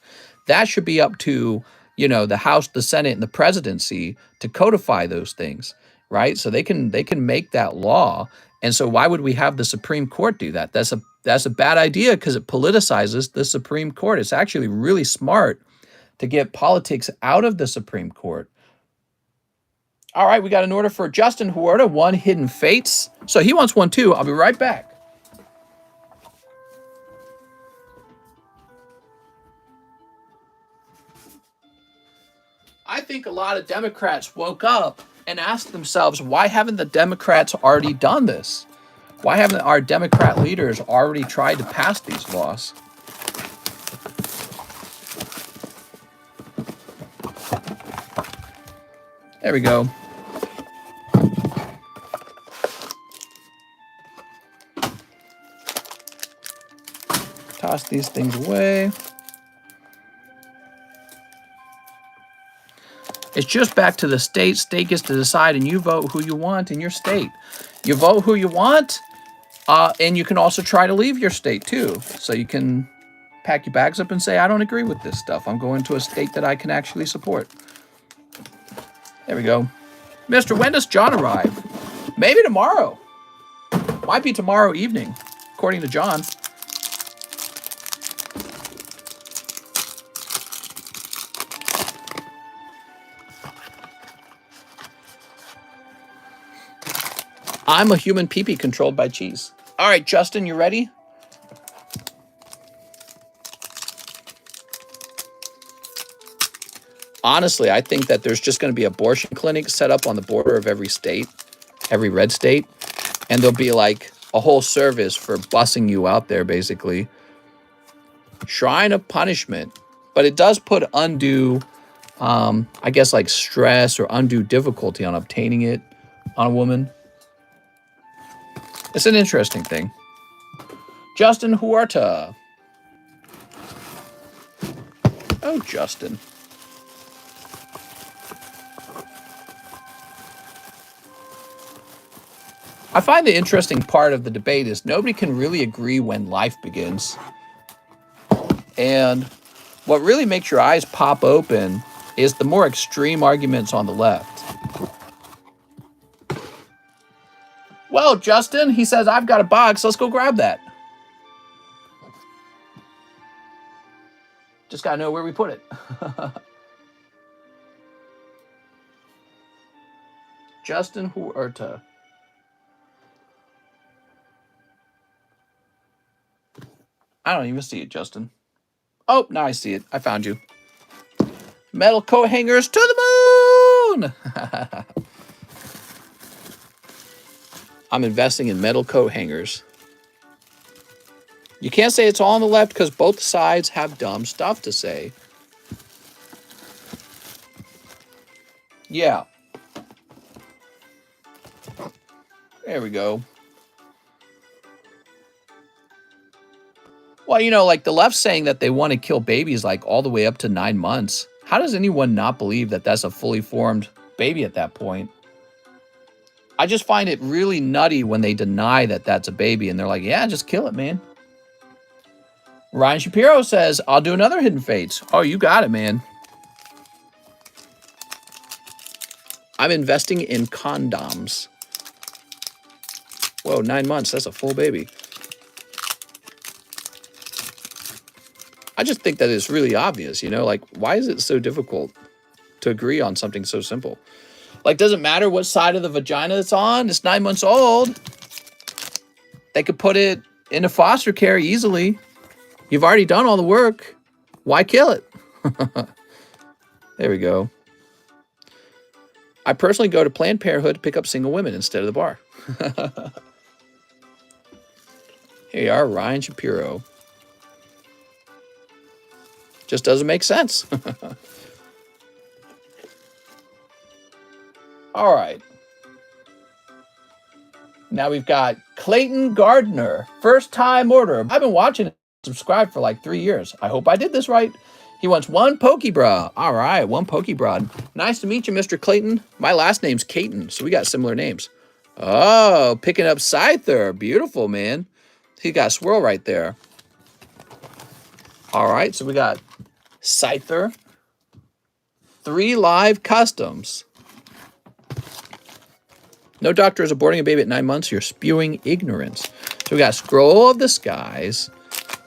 That should be up to, you know, the House, the Senate, and the presidency to codify those things, right? So they can make that law. And so why would we have the Supreme Court do that? That's a bad idea because it politicizes the Supreme Court. It's actually really smart to get politics out of the Supreme Court. All right, we got an order for Justin Huerta, 1 Hidden Fates. So he wants one too. I'll be right back. I think a lot of Democrats woke up and asked themselves, why haven't the Democrats already done this? Why haven't our Democrat leaders already tried to pass these laws? There we go. Toss these things away. It's just back to the state. State gets to decide, and you vote who you want in your state. You vote who you want, and you can also try to leave your state too. So you can pack your bags up and say, I don't agree with this stuff. I'm going to a state that I can actually support. There we go. Mister, when does John arrive? Maybe tomorrow. Might be tomorrow evening, according to John. I'm a human pee-pee controlled by cheese. All right, Justin, you ready? Honestly, I think that there's just going to be abortion clinics set up on the border of every state, every red state, and there'll be like a whole service for bussing you out there, basically. Shrine of punishment. But it does put undue, I guess, like stress or undue difficulty on obtaining it on a woman. It's an interesting thing. Justin Huerta. Oh, Justin. I find the interesting part of the debate is nobody can really agree when life begins. And what really makes your eyes pop open is the more extreme arguments on the left. Well, Justin, he says, I've got a box. Let's go grab that. Just got to know where we put it. Justin Huerta. I don't even see it, Justin. Oh, now I see it. I found you. Metal coat hangers to the moon! I'm investing in metal coat hangers. You can't say it's all on the left because both sides have dumb stuff to say. Yeah. There we go. Well, you know, like the left's saying that they want to kill babies like all the way up to 9 months. How does anyone not believe that that's a fully formed baby at that point? I just find it really nutty when they deny that that's a baby and they're like, yeah, just kill it, man. Ryan Shapiro says, I'll do another Hidden Fates. Oh, you got it, man. I'm investing in condoms. Whoa, 9 months. That's a full baby. I just think that it's really obvious, you know, like, why is it so difficult to agree on something so simple? Like, doesn't matter what side of the vagina it's on. It's 9 months old. They could put it into foster care easily. You've already done all the work. Why kill it? There we go. I personally go to Planned Parenthood to pick up single women instead of the bar. Here you are, Ryan Shapiro. Just doesn't make sense. All right. Now we've got Clayton Gardner, first time order. I've been watching it, subscribed for like 3 years. I hope I did this right. He wants 1 Pokebra. All right, 1 Pokebra. Nice to meet you, Mr. Clayton. My last name's Caton, so we got similar names. Oh, picking up Scyther. Beautiful, man. He got a swirl right there. All right, so we got Scyther. 3 live customs. No doctor is aborting a baby at 9 months. You're spewing ignorance. So we got Scroll of the Skies.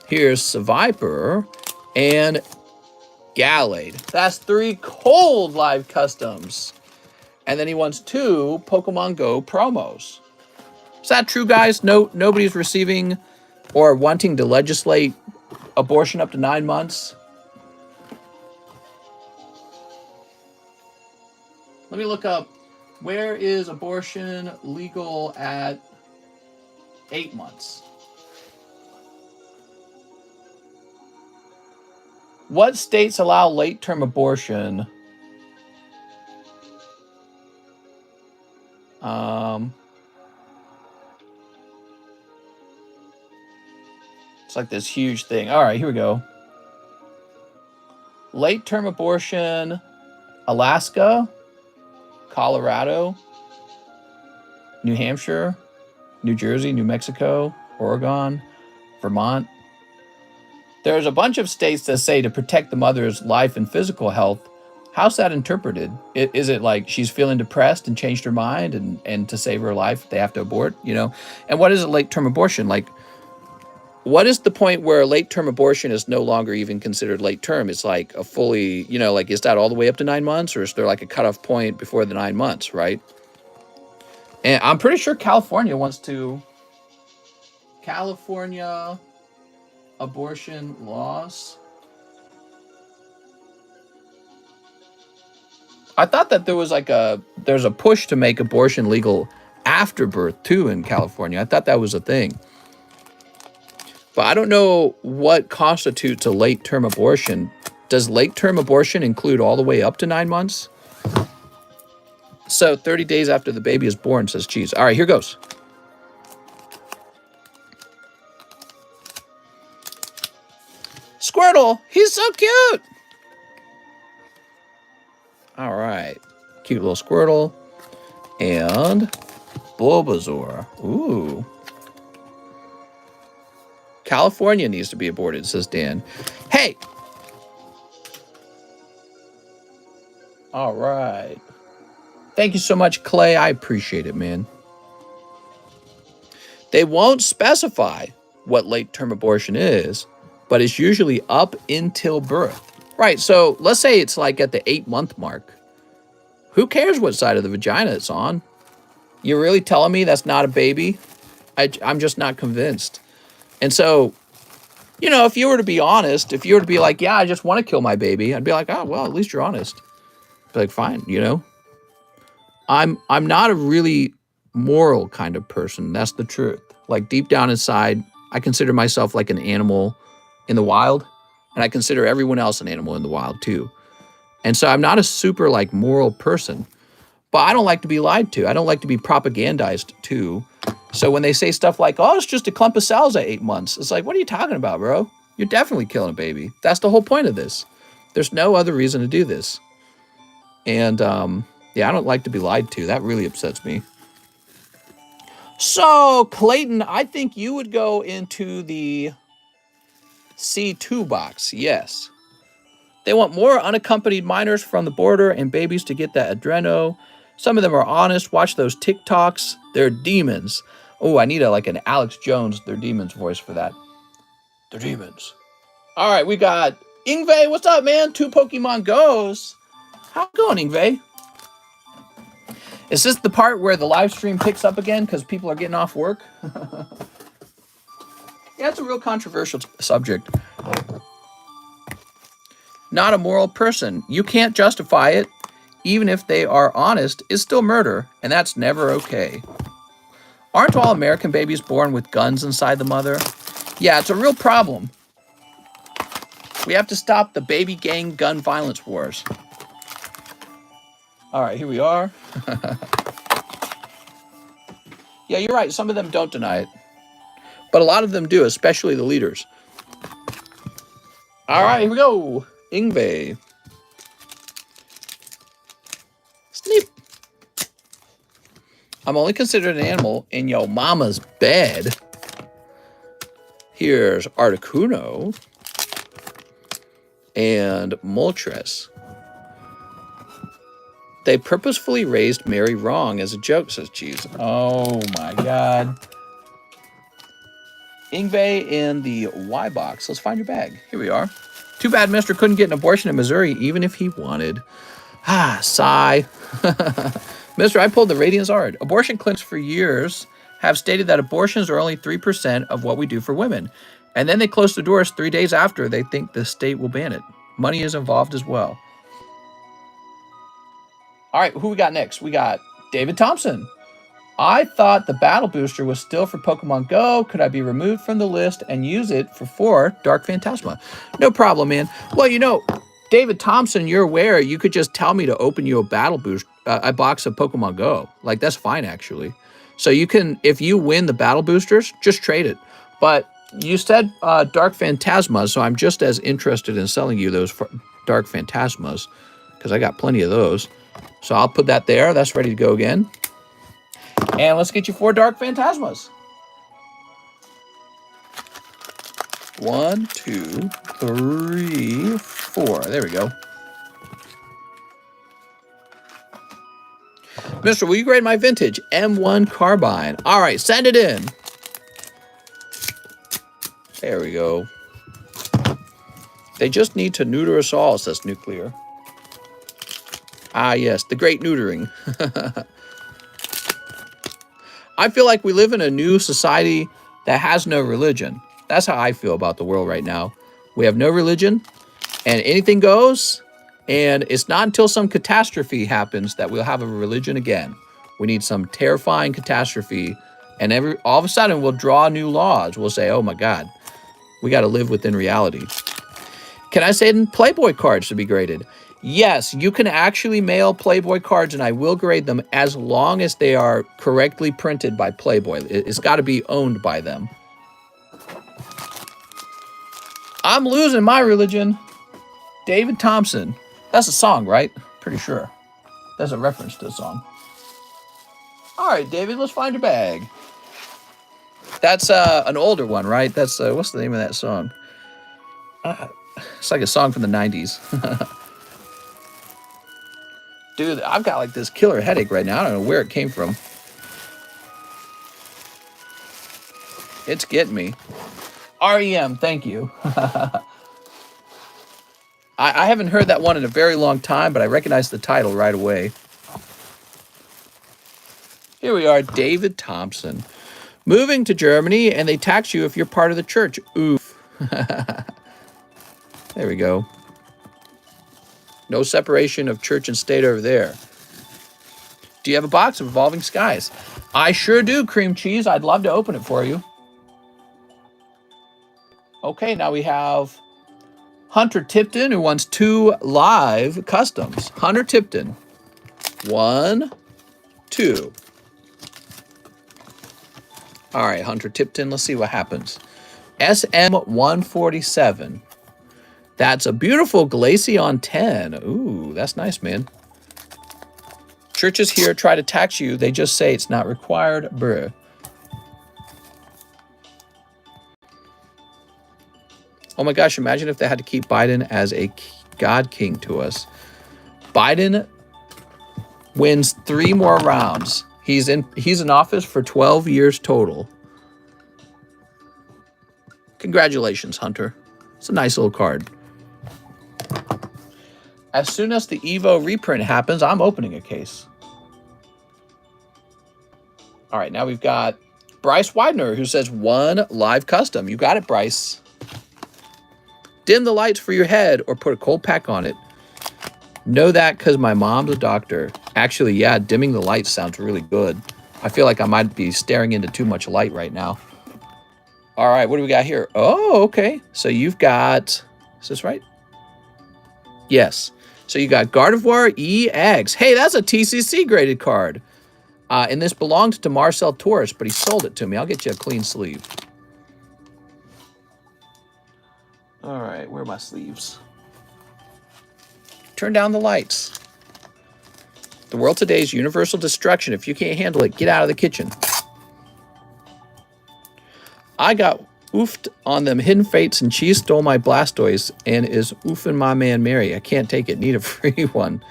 Here's Seviper and Gallade. That's 3 cold live customs. And then he wants 2 Pokemon Go promos. Is that true, guys? No, nobody's receiving or wanting to legislate abortion up to 9 months. Let me look up, where is abortion legal at 8 months? What states allow late-term abortion? It's like this huge thing. All right, here we go. Late-term abortion, Alaska, Colorado, New Hampshire, New Jersey, New Mexico, Oregon, Vermont. There's a bunch of states that say to protect the mother's life and physical health. How's that interpreted? Is it like she's feeling depressed and changed her mind and to save her life, they have to abort, you know? And what is a late-term abortion? Like, what is the point where late-term abortion is no longer even considered late-term? It's like a fully, you know, like, is that all the way up to 9 months? Or is there like a cutoff point before the 9 months, right? And I'm pretty sure California wants to... California abortion laws. I thought that there was like there's a push to make abortion legal after birth too in California. I thought that was a thing. But I don't know what constitutes a late-term abortion. Does late-term abortion include all the way up to 9 months? So 30 days after the baby is born, says Cheese. All right, here goes. Squirtle, he's so cute. All right, cute little Squirtle. And Bulbasaur. Ooh. California needs to be aborted, says Dan. Hey! All right. Thank you so much, Clay. I appreciate it, man. They won't specify what late-term abortion is, but it's usually up until birth. Right, so let's say it's like at the 8-month mark. Who cares what side of the vagina it's on? You're really telling me that's not a baby? I'm just not convinced. And so, you know, if you were to be honest, if you were to be like, yeah, I just want to kill my baby, I'd be like, oh, well, at least you're honest. Be like, fine, you know? I'm not a really moral kind of person. That's the truth. Like deep down inside, I consider myself like an animal in the wild, and I consider everyone else an animal in the wild too. And so I'm not a super like moral person, but I don't like to be lied to. I don't like to be propagandized to. So when they say stuff like, oh, it's just a clump of cells at 8 months, it's like, what are you talking about, bro? You're definitely killing a baby. That's the whole point of this. There's no other reason to do this. And yeah, I don't like to be lied to. That really upsets me. So, Clayton, I think you would go into the C2 box. Yes. They want more unaccompanied minors from the border and babies to get that adreno. Some of them are honest. Watch those TikToks. They're demons. Oh, I need like an Alex Jones, They're Demons voice for that. They're demons. All right, we got Ingve. What's up, man? 2 Pokemon Goes. How's it going, Ingve? Is this the part where the live stream picks up again because people are getting off work? Yeah, it's a real controversial subject. Not a moral person. You can't justify it. Even if they are honest, it's still murder, and that's never okay. Aren't all American babies born with guns inside the mother? Yeah, it's a real problem. We have to stop the baby gang gun violence wars. All right, here we are. Yeah, you're right. Some of them don't deny it. But a lot of them do, especially the leaders. All right, here we go. Ingve. Sneep. I'm only considered an animal in your mama's bed. Here's Articuno and Moltres. They purposefully raised Mary wrong as a joke, says Cheese. Oh my God. Ingve in the Y box. Let's find your bag. Here we are. Too bad Mister couldn't get an abortion in Missouri, even if he wanted. Ah, sigh. Mister, I pulled the Radiant Zard. Abortion clinics for years have stated that abortions are only 3% of what we do for women. And then they close the doors 3 days after they think the state will ban it. Money is involved as well. All right, who we got next? We got David Thompson. I thought the battle booster was still for Pokemon Go. Could I be removed from the list and use it for 4 Dark Phantasma? No problem, man. Well, you know, David Thompson, you're aware you could just tell me to open you a battle boost, a box of Pokemon Go. Like, that's fine, actually. So you can, if you win the battle boosters, just trade it. But you said Dark Phantasma, so I'm just as interested in selling you those Dark Phantasmas because I got plenty of those. So I'll put that there. That's ready to go again. And let's get you 4 Dark Phantasmas. 1, 2, 3, 4. There we go. Mister, will you grade my vintage M1 Carbine? All right, send it in. There we go. They just need to neuter us all, says Nuclear. Ah, yes, the great neutering. I feel like we live in a new society that has no religion. That's how I feel about the world right now. We have no religion, and anything goes, and it's not until some catastrophe happens that we'll have a religion again. We need some terrifying catastrophe, and all of a sudden we'll draw new laws. We'll say, oh my God, we got to live within reality. Can I say Playboy cards to be graded? Yes, you can actually mail Playboy cards, and I will grade them as long as they are correctly printed by Playboy. It's got to be owned by them. I'm losing my religion. David Thompson. That's a song, right? Pretty sure. That's a reference to a song. All right, David, let's find your bag. That's an older one, right? That's what's the name of that song? It's like a song from the 90s. Dude, I've got like this killer headache right now. I don't know where it came from. It's getting me. REM, thank you. I haven't heard that one in a very long time, but I recognize the title right away. Here we are, David Thompson. Moving to Germany, and they tax you if you're part of the church. Oof. There we go. No separation of church and state over there. Do you have a box of Evolving Skies? I sure do, Cream Cheese. I'd love to open it for you. Okay, now we have Hunter Tipton, who wants 2 live customs. Hunter Tipton. 1, 2. All right, Hunter Tipton, let's see what happens. SM147. That's a beautiful Glaceon 10. Ooh, that's nice, man. Churches here try to tax you. They just say it's not required. Bruh. Oh my gosh, imagine if they had to keep Biden as a God King to us. Biden wins 3 more rounds. He's in office for 12 years total. Congratulations, Hunter. It's a nice little card. As soon as the Evo reprint happens, I'm opening a case. All right, now we've got Bryce Widener, who says 1 live custom. You got it, Bryce. Dim the lights for your head or put a cold pack on it. Know that because my mom's a doctor. Actually, yeah, dimming the lights sounds really good. I feel like I might be staring into too much light right now. All right, what do we got here? Oh, okay. So you've got, is this right? Yes. So you got Gardevoir EX. Hey, that's a TCC graded card. And this belonged to Marcel Torres, but he sold it to me. I'll get you a clean sleeve. All right, where are my sleeves? Turn down the lights. The world today is universal destruction. If you can't handle it, get out of the kitchen. I got oofed on them hidden fates and she stole my Blastoise and is oofing my man Mary. I can't take it. Need a free one.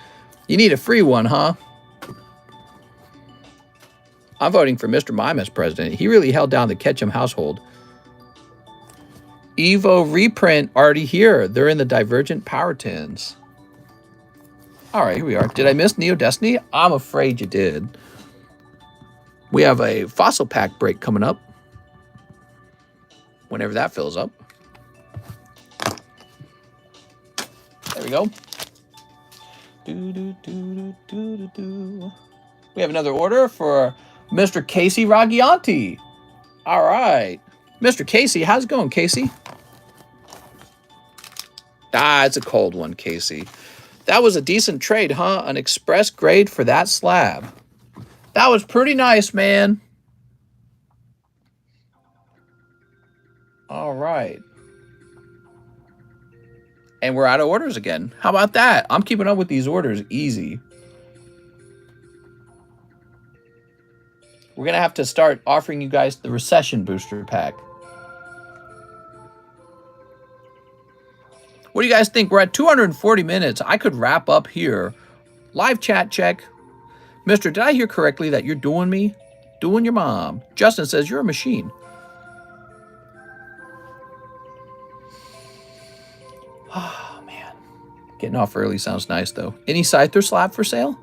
You need a free one, huh? I'm voting for Mr. Mime as president. He really held down the Ketchum household. Evo reprint already here. They're in the Divergent Power Tins. All right, here we are. Did I miss Neo Destiny? I'm afraid you did. We have a fossil pack break coming up. Whenever that fills up. There we go. We have another order for Mr. Casey Ragianti. All right. Mr. Casey, how's it going, Casey? Ah, it's a cold one, Casey. That was a decent trade, huh? An express grade for that slab. That was pretty nice, man. All right. And we're out of orders again. How about that? I'm keeping up with these orders easy. We're going to have to start offering you guys the recession booster pack. What do you guys think? We're at 240 minutes. I could wrap up here. Live chat check. Mister, did I hear correctly that you're doing me? Doing your mom. Justin says you're a machine. Oh, man. Getting off early sounds nice, though. Any Scyther slab for sale?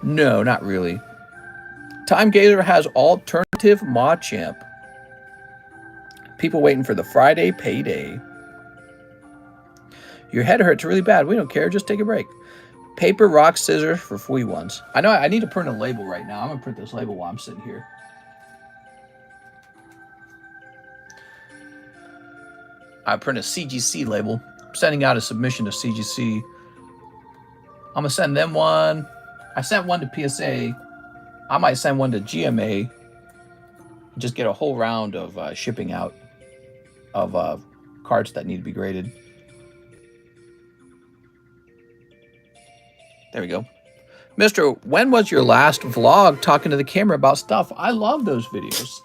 No, not really. Time Gazer has alternative Machamp. People waiting for the Friday payday. Your head hurts really bad. We don't care. Just take a break. Paper, rock, scissors for free ones. I know I need to print a label right now. I'm going to print this label while I'm sitting here. I print a CGC label. I'm sending out a submission to CGC. I'm going to send them one. I sent one to PSA. I might send one to GMA. Just get a whole round of shipping out of cards that need to be graded. There we go. Mister, when was your last vlog talking to the camera about stuff? I love those videos.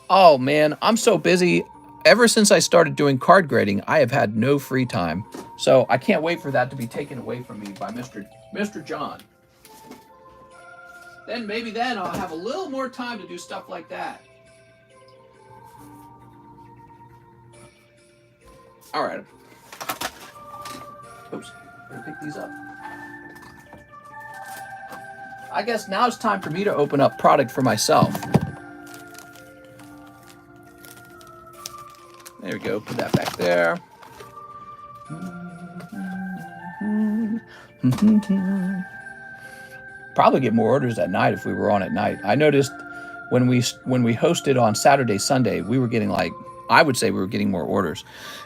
Oh man, I'm so busy. Ever since I started doing card grading, I have had no free time. So I can't wait for that to be taken away from me by Mr. John. Then maybe then I'll have a little more time to do stuff like that. All right. Oops, better pick these up. I guess now it's time for me to open up product for myself. There we go, put that back there. Probably get more orders at night if we were on at night. I noticed when we hosted on Saturday, Sunday, we were getting like, I would say we were getting more orders.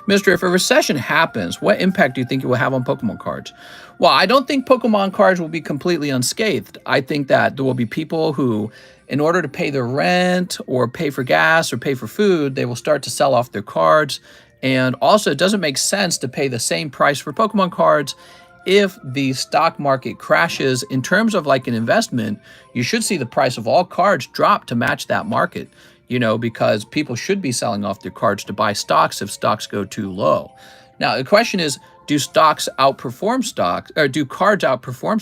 Mister, if a recession happens, what impact do you think it will have on Pokemon cards? Well, I don't think Pokemon cards will be completely unscathed. I think that there will be people who, in order to pay their rent or pay for gas or pay for food, they will start to sell off their cards. And also, it doesn't make sense to pay the same price for Pokemon cards if the stock market crashes. In terms of like an investment, you should see the price of all cards drop to match that market, you know, because people should be selling off their cards to buy stocks if stocks go too low. Now, the question is, do stocks outperform stocks, or do cards outperform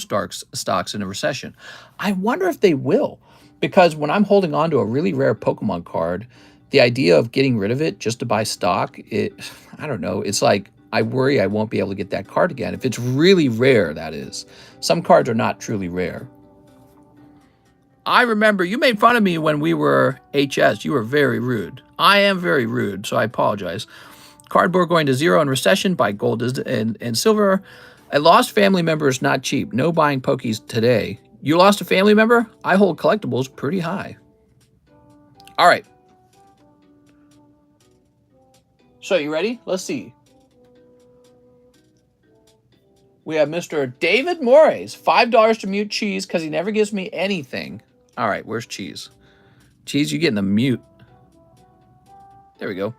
stocks in a recession? I wonder if they will, because when I'm holding on to a really rare Pokemon card, the idea of getting rid of it just to buy stock, I don't know, it's like, I worry I won't be able to get that card again. If it's really rare, that is. Some cards are not truly rare. I remember you made fun of me when we were HS. You were very rude. I am very rude, so I apologize. Cardboard going to zero in recession, buy gold and silver. A lost family member is not cheap. No buying Pokies today. You lost a family member? I hold collectibles pretty high. All right. So you ready? Let's see. We have Mr. David Mores, $5 to mute Cheese because he never gives me anything. All right, where's Cheese? Cheese, you getting the mute. There we go.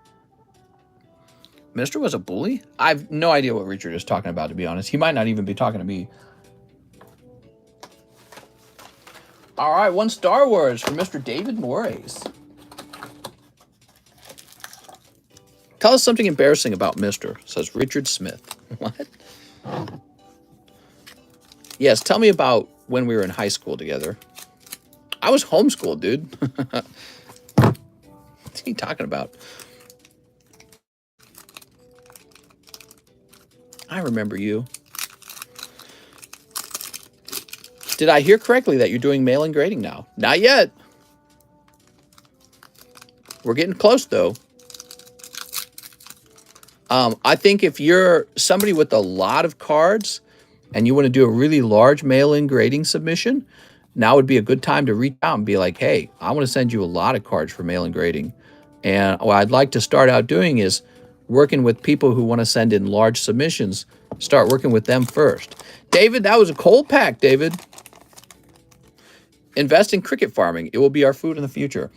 Mister was a bully? I have no idea what Richard is talking about, to be honest. He might not even be talking to me. All right, one Star Wars for Mr. David Mores. Tell us something embarrassing about Mister, says Richard Smith. What? Yes, tell me about when we were in high school together. I was homeschooled, dude. What's he talking about? I remember you. Did I hear correctly that you're doing mail and grading now? Not yet. We're getting close, though. I think if you're somebody with a lot of cards and you want to do a really large mail-in grading submission, now would be a good time to reach out and be like, hey, I want to send you a lot of cards for mail-in grading. And what I'd like to start out doing is working with people who want to send in large submissions. Start working with them first. David, that was a cold pack, David. Invest in cricket farming. It will be our food in the future.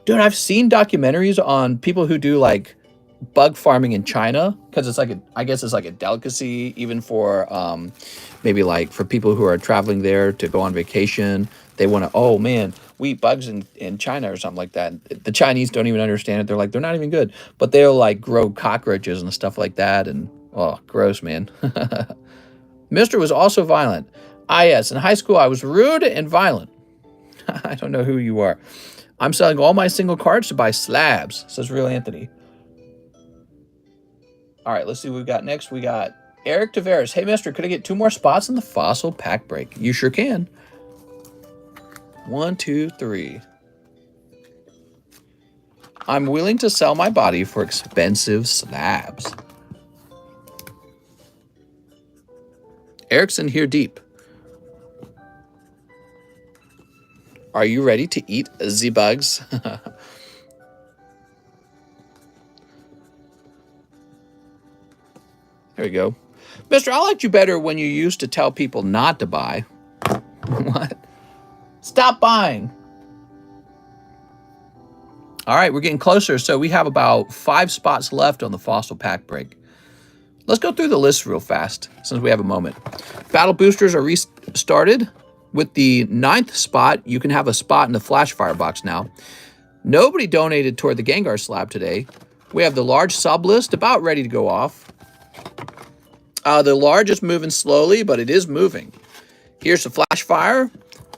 Dude, I've seen documentaries on people who do like bug farming in China, because it's like I guess it's like a delicacy even for maybe like for people who are traveling there to go on vacation. They want to, oh man, we eat bugs in China or something like that. The Chinese don't even understand it. They're like, they're not even good, but they'll like grow cockroaches and stuff like that. And oh, gross, man. Mister was also violent. Yes, in high school I was rude and violent. I don't know who you are. I'm selling all my single cards to buy slabs, says Real Anthony. All right, let's see what we got next. We got Eric Tavares. Hey, mister, could I get 2 more spots in the fossil pack break? You sure can. 1, 2, 3. I'm willing to sell my body for expensive slabs. Eric's in here deep. Are you ready to eat the bugs? There we go. Mister, I liked you better when you used to tell people not to buy. What? Stop buying. All right, we're getting closer. So we have about 5 spots left on the fossil pack break. Let's go through the list real fast since we have a moment. Battle boosters are restarted. with the 9th spot, you can have a spot in the flash firebox now. Nobody donated toward the Gengar slab today. We have the large Sublist about ready to go off. The large is moving slowly, but it is moving. Here's the flash fire,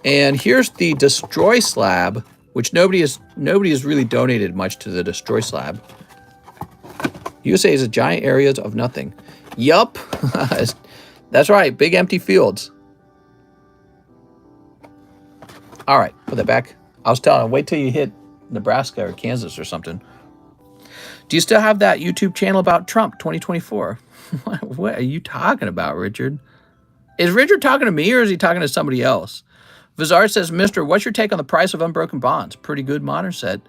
and here's the destroy slab, which nobody has really donated much to the destroy slab. USA is a giant areas of nothing. Yup, that's right, big empty fields. All right, put that back. I was telling him, wait till you hit Nebraska or Kansas or something. Do you still have that YouTube channel about Trump 2024? What are you talking about, Richard? Is Richard talking to me or is he talking to somebody else? Vizar says, Mister, what's your take on the price of Unbroken Bonds? Pretty good modern set.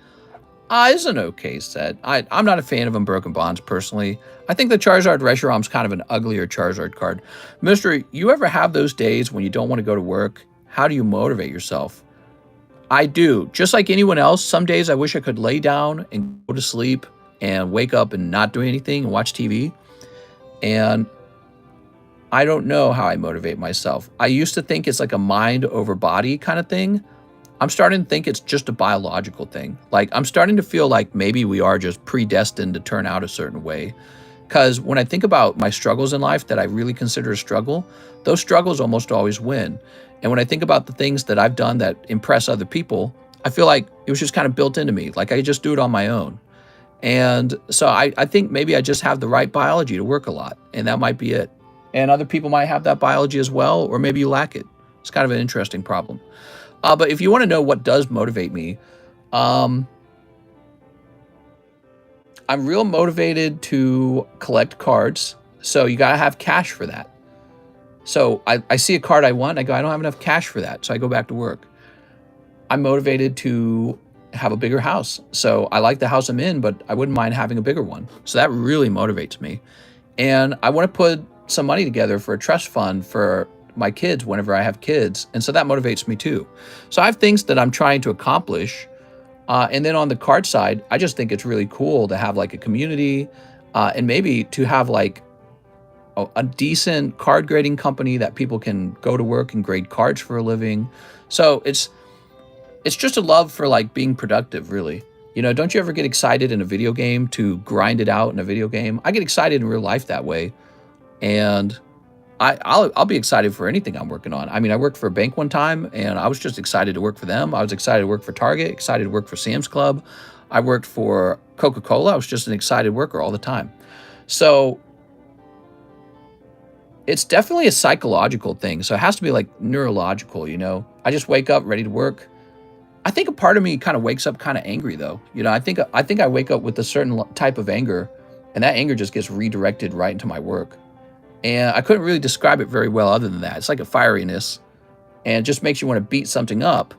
It's an okay set. I'm not a fan of Unbroken Bonds personally. I think the Charizard Reshiram's kind of an uglier Charizard card. Mister, you ever have those days when you don't want to go to work? How do you motivate yourself? I do. Just like anyone else, some days I wish I could lay down and go to sleep and wake up and not do anything and watch TV. And I don't know how I motivate myself. I used to think it's like a mind over body kind of thing. I'm starting to think it's just a biological thing. Like, I'm starting to feel like maybe we are just predestined to turn out a certain way. Because when I think about my struggles in life that I really consider a struggle, those struggles almost always win. And when I think about the things that I've done that impress other people, I feel like it was just kind of built into me. Like, I just do it on my own. And so I think maybe I just have the right biology to work a lot, and that might be it. And other people might have that biology as well, or maybe you lack it. It's kind of an interesting problem. But if you want to know what does motivate me, I'm real motivated to collect cards. So you got to have cash for that. So I see a card I want, I go, I don't have enough cash for that. So I go back to work. I'm motivated to have a bigger house. So I like the house I'm in, but I wouldn't mind having a bigger one. So that really motivates me. And I want to put some money together for a trust fund for my kids whenever I have kids. And so that motivates me too. So I have things that I'm trying to accomplish. And then on the card side, I just think it's really cool to have like a community and maybe to have like a decent card grading company that people can go to work and grade cards for a living. So it's just a love for like being productive, really. You know, don't you ever get excited in a video game to grind it out in a video game? I get excited in real life that way. And I'll be excited for anything I'm working on. I mean, I worked for a bank one time and I was just excited to work for them. I was excited to work for Target, excited to work for Sam's Club. I worked for Coca-Cola. I was just an excited worker all the time. So it's definitely a psychological thing. So it has to be like neurological, you know. I just wake up ready to work. I think a part of me kind of wakes up kind of angry though. You know, I think I wake up with a certain type of anger, and that anger just gets redirected right into my work. And I couldn't really describe it very well other than that. It's like a fieriness, and it just makes you want to beat something up.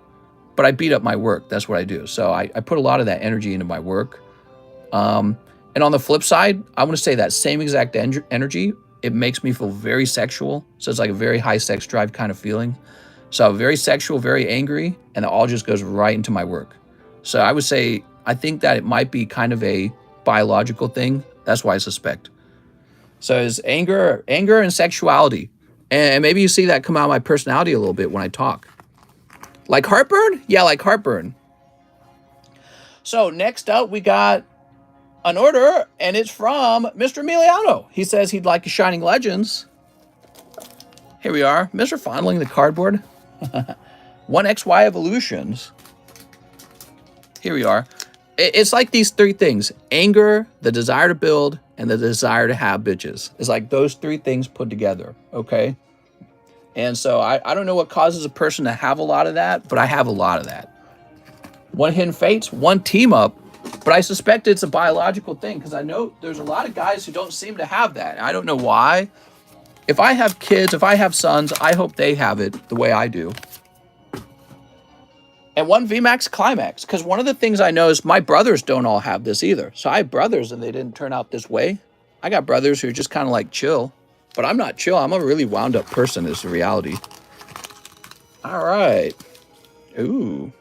But I beat up my work. That's what I do. So I put a lot of that energy into my work. And on the flip side, I want to say that same exact energy, it makes me feel very sexual. So it's like a very high sex drive kind of feeling. So I'm very sexual, very angry, and it all just goes right into my work. So I would say, I think that it might be kind of a biological thing. That's why I suspect. So it's anger and sexuality. And maybe you see that come out of my personality a little bit when I talk. Like heartburn? Yeah, like heartburn. So next up, we got an order, and it's from Mr. Emiliano. He says he'd like a Shining Legends. Here we are. Mr. Fondling the cardboard. 1XY Evolutions. Here we are. It's like these three things. Anger, the desire to build, and the desire to have bitches. It's like those three things put together, okay? And so I don't know what causes a person to have a lot of that, but I have a lot of that. One Hidden Fates, one Team Up, but I suspect it's a biological thing because I know there's a lot of guys who don't seem to have that. I don't know why. If I have kids, if I have sons, I hope they have it the way I do. And one VMAX Climax, because one of the things I know is my brothers don't all have this either. So I have brothers and they didn't turn out this way. I got brothers who are just kind of like chill, but I'm not chill. I'm a really wound up person is the reality. All right. Ooh.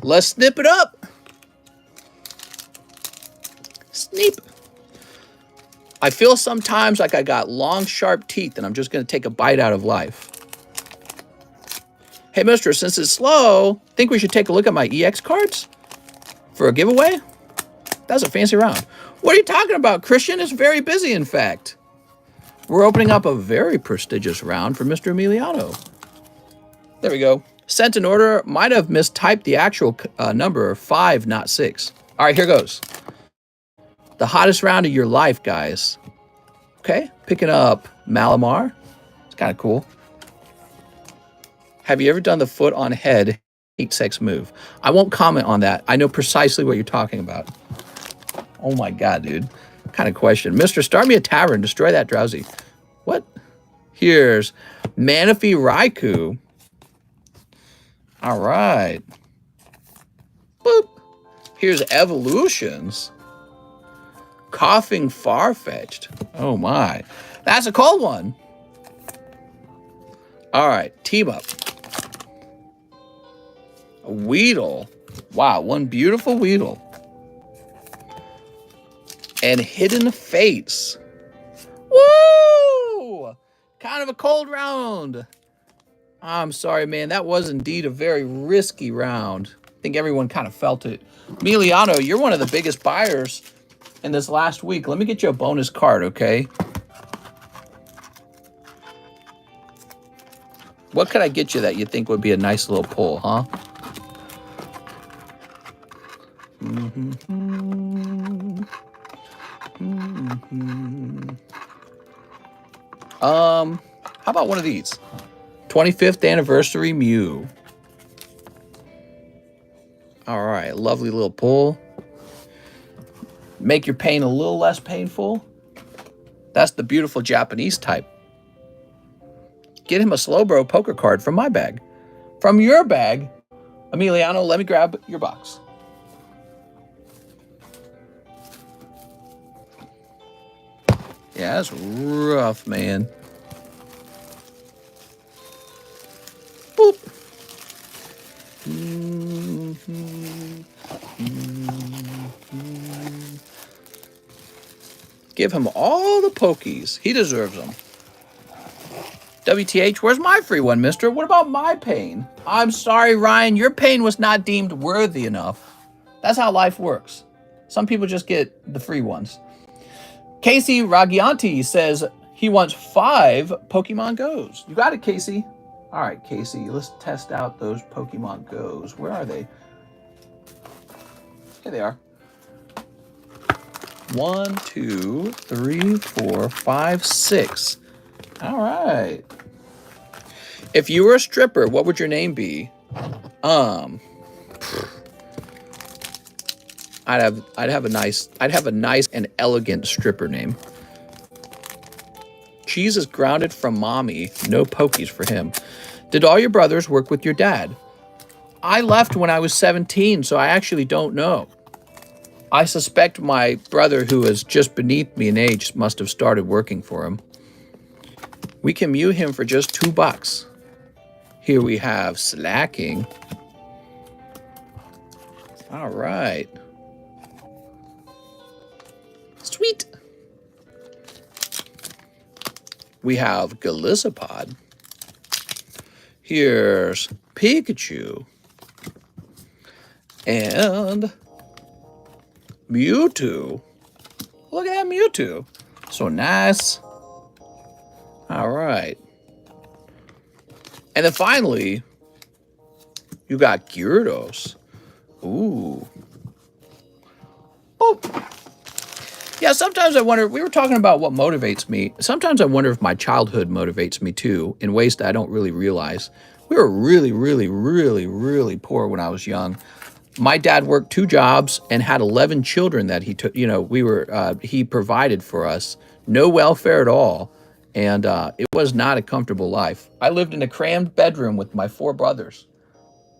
Let's snip it up. Sneep. I feel sometimes like I got long, sharp teeth and I'm just going to take a bite out of life. Hey, mister, since it's slow, think we should take a look at my EX cards for a giveaway? That's a fancy round. What are you talking about, Christian? It's very busy, in fact. We're opening up a very prestigious round for Mr. Emiliano. There we go. Sent an order. Might have mistyped the actual number, 5, not 6. All right, here goes. The hottest round of your life, guys. Okay, picking up Malamar. It's kind of cool. Have you ever done the foot on head hate sex move? I won't comment on that. I know precisely what you're talking about. Oh my God, dude. What kind of question? Mister, start me a tavern. Destroy that drowsy. What? Here's Manaphy Raikou. All right. Boop. Here's Evolutions. Coughing Farfetch'd. Oh my. That's a cold one. All right. Team up. A Weedle. Wow. One beautiful Weedle. And Hidden Fates. Woo! Kind of a cold round. I'm sorry, man. That was indeed a very risky round. I think everyone kind of felt it. Emiliano, you're one of the biggest buyers in this last week. Let me get you a bonus card, okay? What could I get you that you think would be a nice little pull, huh? How about one of these? 25th anniversary Mew. All right, lovely little pull. Make your pain a little less painful. That's the beautiful Japanese type. Get him a Slowbro poker card from my bag. From your bag, Emiliano, let me grab your box. Yeah, that's rough, man. Boop. Give him all the pokies. He deserves them. WTH, where's my free one, mister? What about my pain? I'm sorry, Ryan. Your pain was not deemed worthy enough. That's how life works. Some people just get the free ones. Casey Ragianti says he wants 5 Pokemon Go's. You got it, Casey. All right, Casey, let's test out those Pokemon Go's. Where are they? Here they are. 1, 2, 3, 4, 5, 6. All right. If you were a stripper, what would your name be? I'd have a nice and elegant stripper name. Cheese is grounded from mommy. No pokies for him. Did all your brothers work with your dad? I left when I was 17, so I actually don't know. I suspect my brother, who is just beneath me in age, must have started working for him. We can Mew him for just $2. Here we have Slacking. All right. Sweet. We have Galissapod. Here's Pikachu. And Mewtwo. Look at that Mewtwo. So nice. All right. And then finally, you got Gyarados. Ooh. Oh. Yeah, sometimes I wonder, we were talking about what motivates me. Sometimes I wonder if my childhood motivates me too, in ways that I don't really realize. We were really poor when I was young. My dad worked 2 jobs and had 11 children that he took, he provided for us. No welfare at all. And it was not a comfortable life. I lived in a crammed bedroom with my 4 brothers.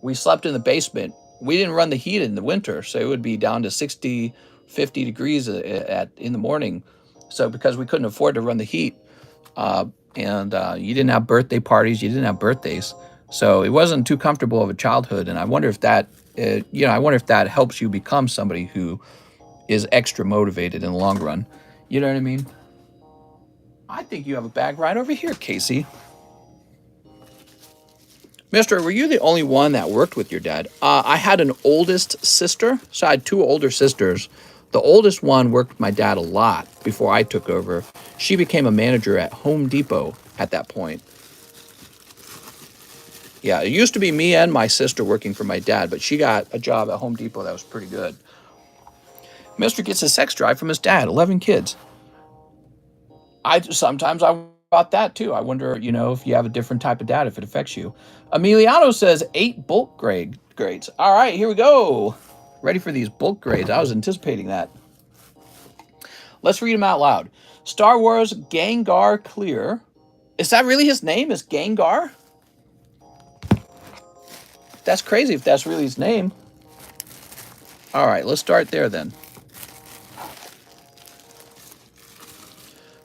We slept in the basement. We didn't run the heat in the winter, so it would be down to 60, 50 degrees in the morning. So because we couldn't afford to run the heat, and you didn't have birthday parties, you didn't have birthdays. So it wasn't too comfortable of a childhood. And I wonder if that, helps you become somebody who is extra motivated in the long run. You know what I mean? I think you have a bag right over here, Casey. Mister, were you the only one that worked with your dad? I had an oldest sister, so I had two older sisters. The oldest one worked with my dad a lot before I took over. She became a manager at Home Depot at that point. Yeah, it used to be me and my sister working for my dad, but she got a job at Home Depot that was pretty good. Mister gets a sex drive from his dad, 11 kids. Sometimes I about that too. I wonder, if you have a different type of dad, if it affects you. Emiliano says 8 bulk grades. All right, here we go. Ready for these bulk grades. I was anticipating that. Let's read them out loud. Star Wars Gengar Clear. Is that really his name? Is Gengar? That's crazy if that's really his name. All right, let's start there then.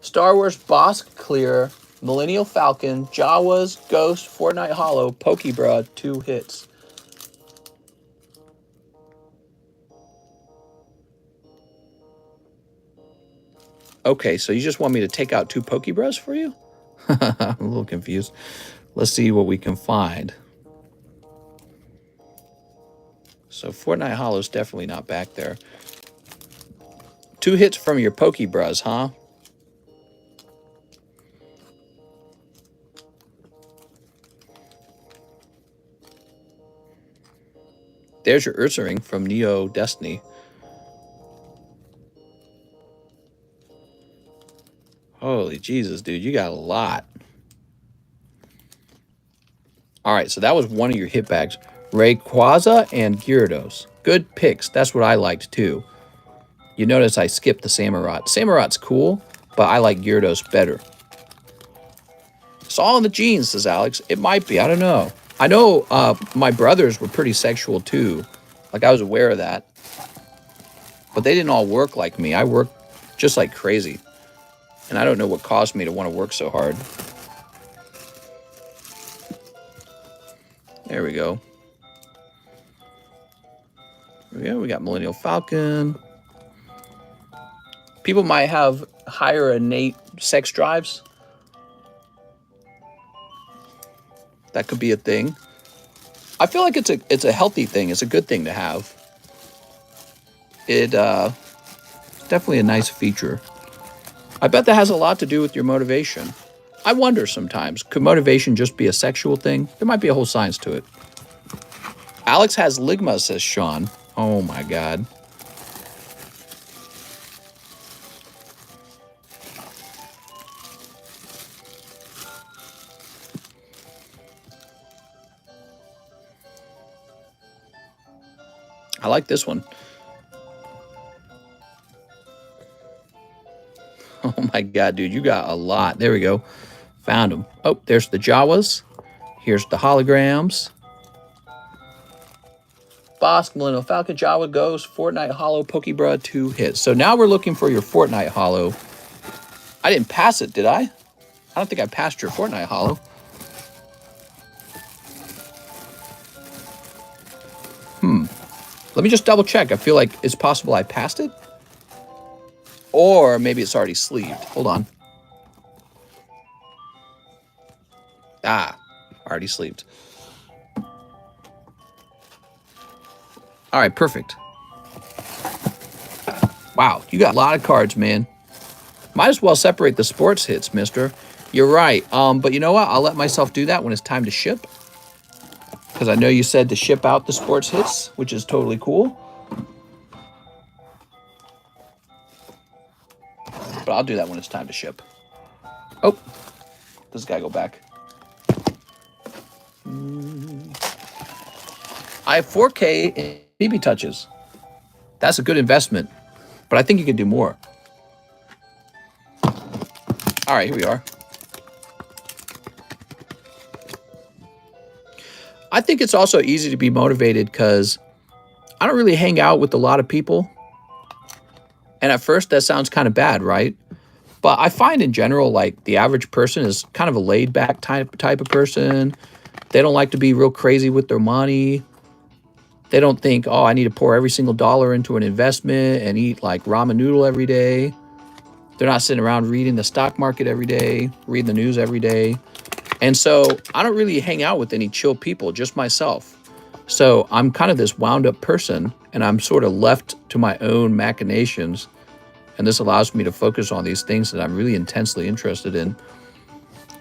Star Wars Boss Clear, Millennial Falcon, Jawas, Ghost, Fortnite Hollow, Pokebra, 2 hits. Okay, so you just want me to take out 2 Pokebras for you? I'm a little confused. Let's see what we can find. So Fortnite Hollow's definitely not back there. 2 hits from your Pokebras, huh? There's your Ursaring from Neo Destiny. Holy Jesus, dude, you got a lot. All right, so that was one of your hit bags. Rayquaza and Gyarados. Good picks. That's what I liked too. You notice I skipped the Samurott. Samurot's cool, but I like Gyarados better. It's all in the genes, says Alex. It might be. I don't know. I know my brothers were pretty sexual too. Like, I was aware of that. But they didn't all work like me. I worked just like crazy. And I don't know what caused me to want to work so hard. There we go. Yeah, we got Millennial Falcon. People might have higher innate sex drives. That could be a thing. I feel like it's a healthy thing. It's a good thing to have. It definitely a nice feature. I bet that has a lot to do with your motivation. I wonder sometimes, could motivation just be a sexual thing? There might be a whole science to it. Alex has Ligma, says Sean. Oh my God. I like this one. Oh my God, dude, you got a lot. There we go. Found them. Oh, there's the Jawas. Here's the holograms. Bosk, Millennial Falcon, Jawa, Ghost, Fortnite Hollow, Pokebra, 2 hits. So now we're looking for your Fortnite Hollow. I didn't pass it, did I? I don't think I passed your Fortnite Hollow. Let me just double check. I feel like it's possible I passed it. Or maybe it's already sleeved. Hold on. Ah, already sleeved. All right, perfect. Wow, you got a lot of cards, man. Might as well separate the sports hits, mister. You're right. But you know what? I'll let myself do that when it's time to ship. Because I know you said to ship out the sports hits, which is totally cool. But I'll do that when it's time to ship. Oh, this guy go back. I have 4K in BB touches. That's a good investment. But I think you could do more. All right, here we are. I think it's also easy to be motivated because I don't really hang out with a lot of people. And at first that sounds kind of bad, right? But I find in general, like, the average person is kind of a laid back type of person. They don't like to be real crazy with their money. They don't think, oh, I need to pour every single dollar into an investment and eat like ramen noodle every day. They're not sitting around reading the stock market every day, reading the news every day. And so I don't really hang out with any chill people, just myself. So I'm kind of this wound up person, and I'm sort of left to my own machinations. And this allows me to focus on these things that I'm really intensely interested in.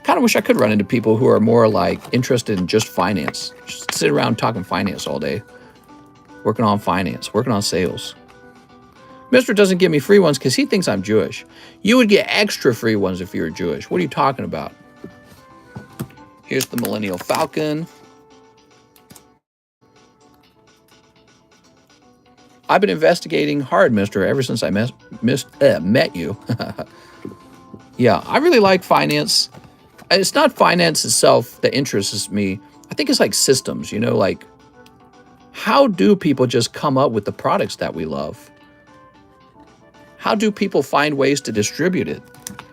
Kind of wish I could run into people who are more like interested in just finance. Just sit around talking finance all day. Working on finance, working on sales. Mr. doesn't give me free ones because he thinks I'm Jewish. You would get extra free ones if you were Jewish. What are you talking about? Here's the Millennial Falcon. I've been investigating hard, Mister, ever since I met you. Yeah, I really like finance. It's not finance itself that interests me. I think it's like systems, you know, like how do people just come up with the products that we love? How do people find ways to distribute it?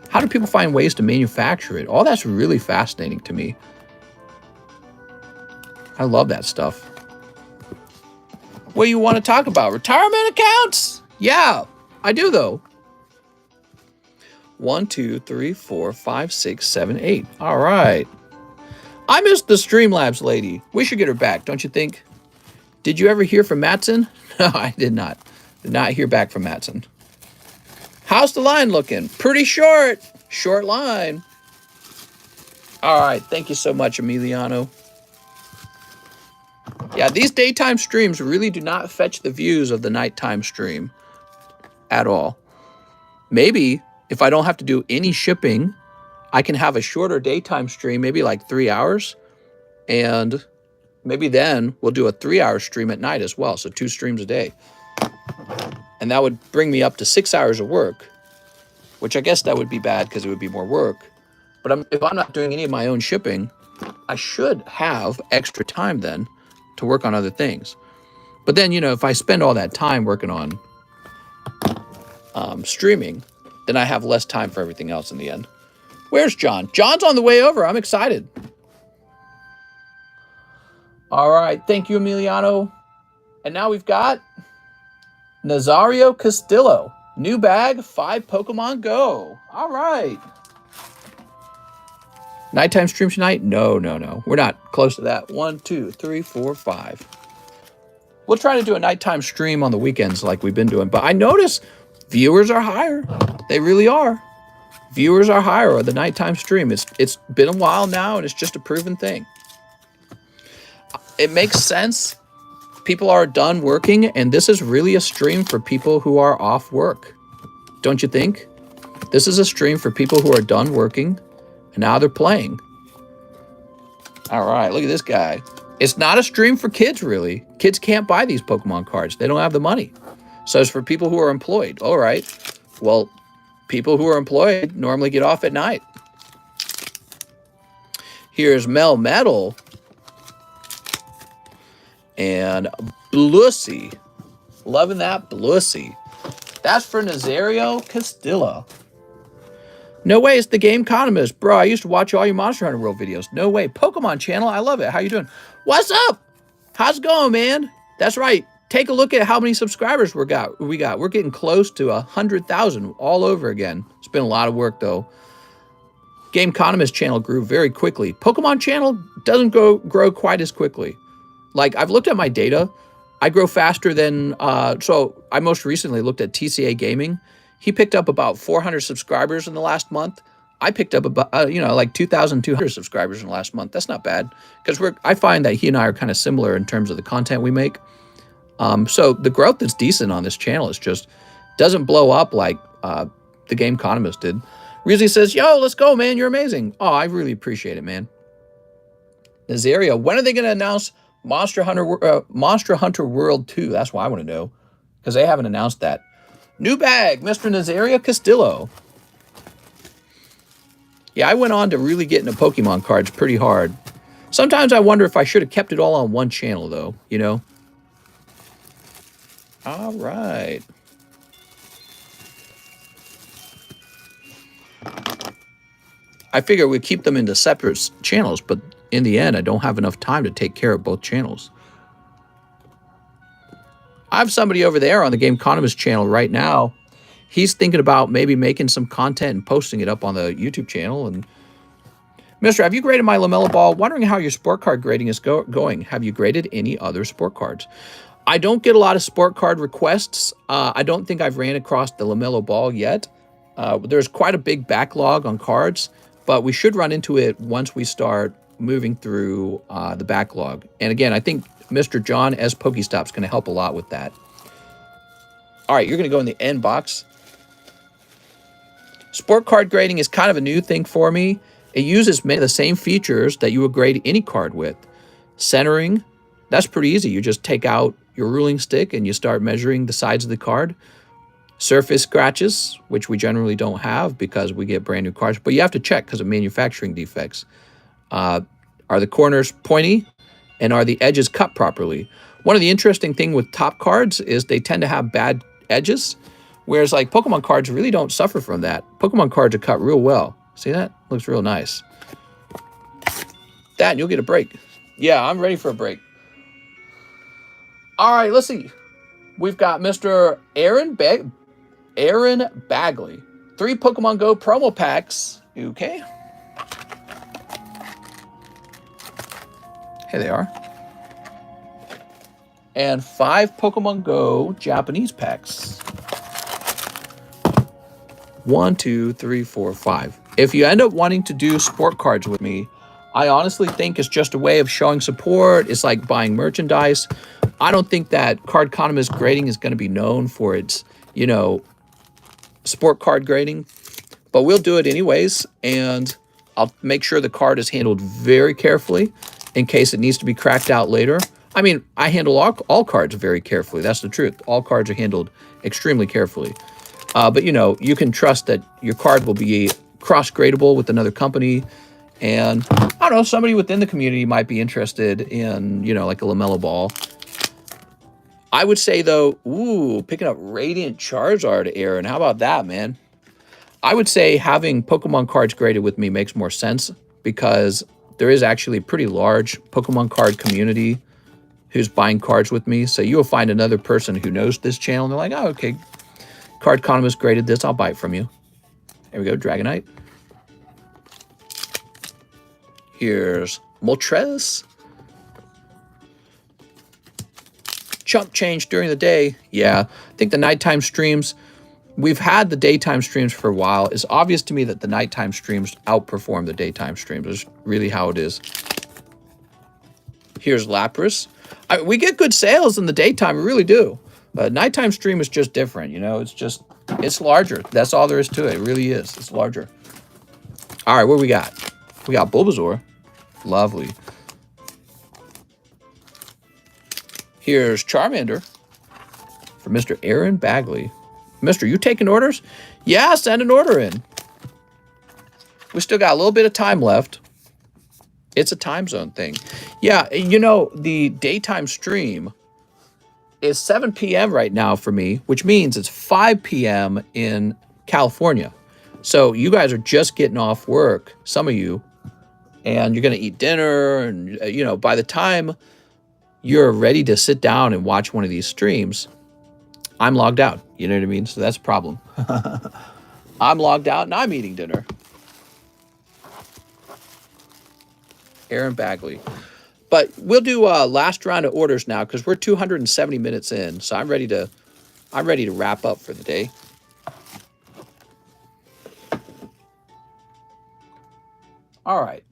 How do people find ways to manufacture it? All that's really fascinating to me. I love that stuff. What do you want to talk about? Retirement accounts? Yeah, I do though. 1, 2, 3, 4, 5, 6, 7, 8. All right. I missed the Streamlabs lady. We should get her back, don't you think? Did you ever hear from Matson? No, I did not. Did not hear back from Matson. How's the line looking? Pretty short. Short line. All right. Thank you so much, Emiliano. Yeah, these daytime streams really do not fetch the views of the nighttime stream at all. Maybe if I don't have to do any shipping, I can have a shorter daytime stream, maybe like 3 hours. And maybe then we'll do a 3-hour stream at night as well. So 2 streams a day. And that would bring me up to 6 hours of work, which I guess that would be bad because it would be more work. But if I'm not doing any of my own shipping, I should have extra time then to work on other things. But then, you know, if I spend all that time working on streaming, then I have less time for everything else in the end. Where's John? John's on the way over. I'm excited. All right. Thank you, Emiliano. And now we've got Nazario Castillo. New bag, 5 Pokemon Go. All right. Nighttime stream tonight? No. We're not close to that. 1, 2, 3, 4, 5. We'll try to do a nighttime stream on the weekends like we've been doing. But I notice viewers are higher. They really are. Viewers are higher on the nighttime stream. It's been a while now, and it's just a proven thing. It makes sense. People are done working, and this is really a stream for people who are off work. Don't you think? This is a stream for people who are done working, and now they're playing. All right, look at this guy. It's not a stream for kids, really. Kids can't buy these Pokemon cards. They don't have the money. So it's for people who are employed. All right. Well, people who are employed normally get off at night. Here's Mel Metal and Blussy. Loving that Blussy. That's for Nazario Castillo. No way, it's the TheCardconomist. Bro, I used to watch all your Monster Hunter World videos. No way. Pokemon channel, I love it. How you doing? What's up? How's it going, man? That's right. Take a look at how many subscribers we got. We're getting close to 100,000 all over again. It's been a lot of work, though. TheCardconomist channel grew very quickly. Pokemon channel doesn't grow quite as quickly. Like, I've looked at my data. I grow faster than... so I most recently looked at TCA Gaming. He picked up about 400 subscribers in the last month. I picked up about, like 2,200 subscribers in the last month. That's not bad. Because I find that he and I are kind of similar in terms of the content we make. So the growth is decent on this channel. It's just doesn't blow up like the TheCardconomist did. Rizzi says, yo, let's go, man. You're amazing. Oh, I really appreciate it, man. Nazario, when are they going to announce Monster Hunter World 2? That's what I want to know. Because they haven't announced that. New bag, Mr. Nazario Castillo. Yeah, I went on to really get into Pokemon cards pretty hard. Sometimes I wonder if I should have kept it all on one channel, though, you know? All right. I figure we'd keep them into separate channels, but in the end, I don't have enough time to take care of both channels. I have somebody over there on the TheCardconomist channel right now. He's thinking about maybe making some content and posting it up on the YouTube channel. And Mister, have you graded my LaMelo Ball? Wondering how your sport card grading is going. Have you graded any other sport cards? I don't get a lot of sport card requests. I don't think I've ran across the LaMelo Ball yet. There's quite a big backlog on cards, but we should run into it once we start moving through the backlog. And again, I think Mr. John S. Pokestop is going to help a lot with that. All right, you're going to go in the end box. Sport card grading is kind of a new thing for me. It uses many of the same features that you would grade any card with. Centering, that's pretty easy. You just take out your ruling stick and you start measuring the sides of the card. Surface scratches, which we generally don't have because we get brand new cards, but you have to check because of manufacturing defects. Are the corners pointy and are the edges cut properly? One of the interesting things with top cards is they tend to have bad edges, whereas like Pokemon cards really don't suffer from that. Pokemon cards are cut real well. See that? Looks real nice. That, and you'll get a break. Yeah, I'm ready for a break. All right, let's see. We've got Mr. Aaron Bagley. 3 Pokemon Go promo packs. Okay. Here they are. And 5 Pokemon Go Japanese packs. 1, 2, 3, 4, 5. If you end up wanting to do sport cards with me, I honestly think it's just a way of showing support. It's like buying merchandise. I don't think that Cardconomist grading is going to be known for its, you know, sport card grading, but we'll do it anyways, and I'll make sure the card is handled very carefully in case it needs to be cracked out later. I mean, I handle all cards very carefully. That's the truth. All cards are handled extremely carefully. But, you know, you can trust that your card will be cross-gradable with another company. And, I don't know, somebody within the community might be interested in, you know, like a LaMelo Ball. I would say, though, ooh, picking up Radiant Charizard, Aaron. How about that, man? I would say having Pokemon cards graded with me makes more sense because there is actually a pretty large Pokemon card community who's buying cards with me. So you'll find another person who knows this channel, and they're like, oh, okay, Cardconomist graded this. I'll buy it from you. There we go, Dragonite. Here's Moltres. Chump change during the day. Yeah, I think the nighttime streams, we've had the daytime streams for a while. It's obvious to me that the nighttime streams outperform the daytime streams. It's really how it is. Here's Lapras. We get good sales in the daytime, we really do. But nighttime stream is just different, you know? It's larger. That's all there is to it. It really is. It's larger. All right, what do we got? We got Bulbasaur. Lovely. Here's Charmander for Mr. Aaron Bagley. Mister, you taking orders? Yeah, send an order in. We still got a little bit of time left. It's a time zone thing. Yeah, you know, the daytime stream is 7 p.m. right now for me, which means it's 5 p.m. in California. So you guys are just getting off work, some of you, and you're going to eat dinner. And, you know, by the time you're ready to sit down and watch one of these streams, I'm logged out. You know what I mean? So that's a problem. I'm logged out and I'm eating dinner. Aaron Bagley. But we'll do a last round of orders now because we're 270 minutes in. So I'm ready to wrap up for the day. All right.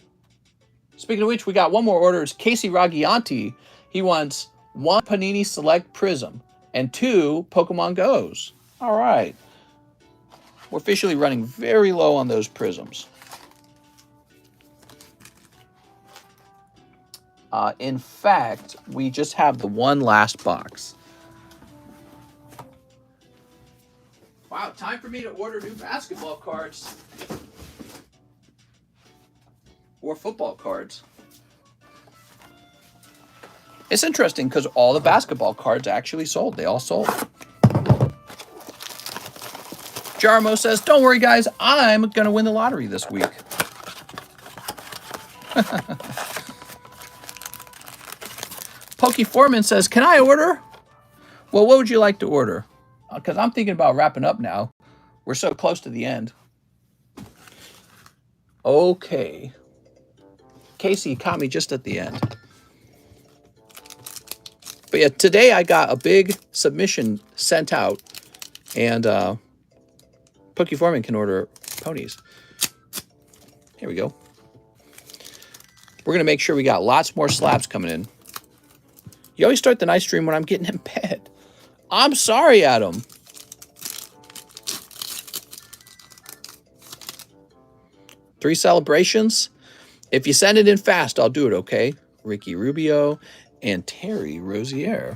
Speaking of which, we got one more order. It's Casey Ragianti. He wants 1 Panini Select Prism and 2 Pokemon Go's. All right. We're officially running very low on those prisms. In fact, we just have the one last box. Wow, time for me to order new basketball cards. Or football cards. It's interesting because all the basketball cards actually sold. They all sold. Jarmo says, don't worry, guys. I'm going to win the lottery this week. Pokey Foreman says, can I order? Well, what would you like to order? Because I'm thinking about wrapping up now. We're so close to the end. Okay. Casey caught me just at the end. But yeah, today I got a big submission sent out, and Pokey Foreman can order ponies. Here we go. We're going to make sure we got lots more slabs coming in. You always start the night stream when I'm getting in bed. I'm sorry, Adam. Three celebrations. If you send it in fast, I'll do it, okay? Ricky Rubio and Terry Rosier.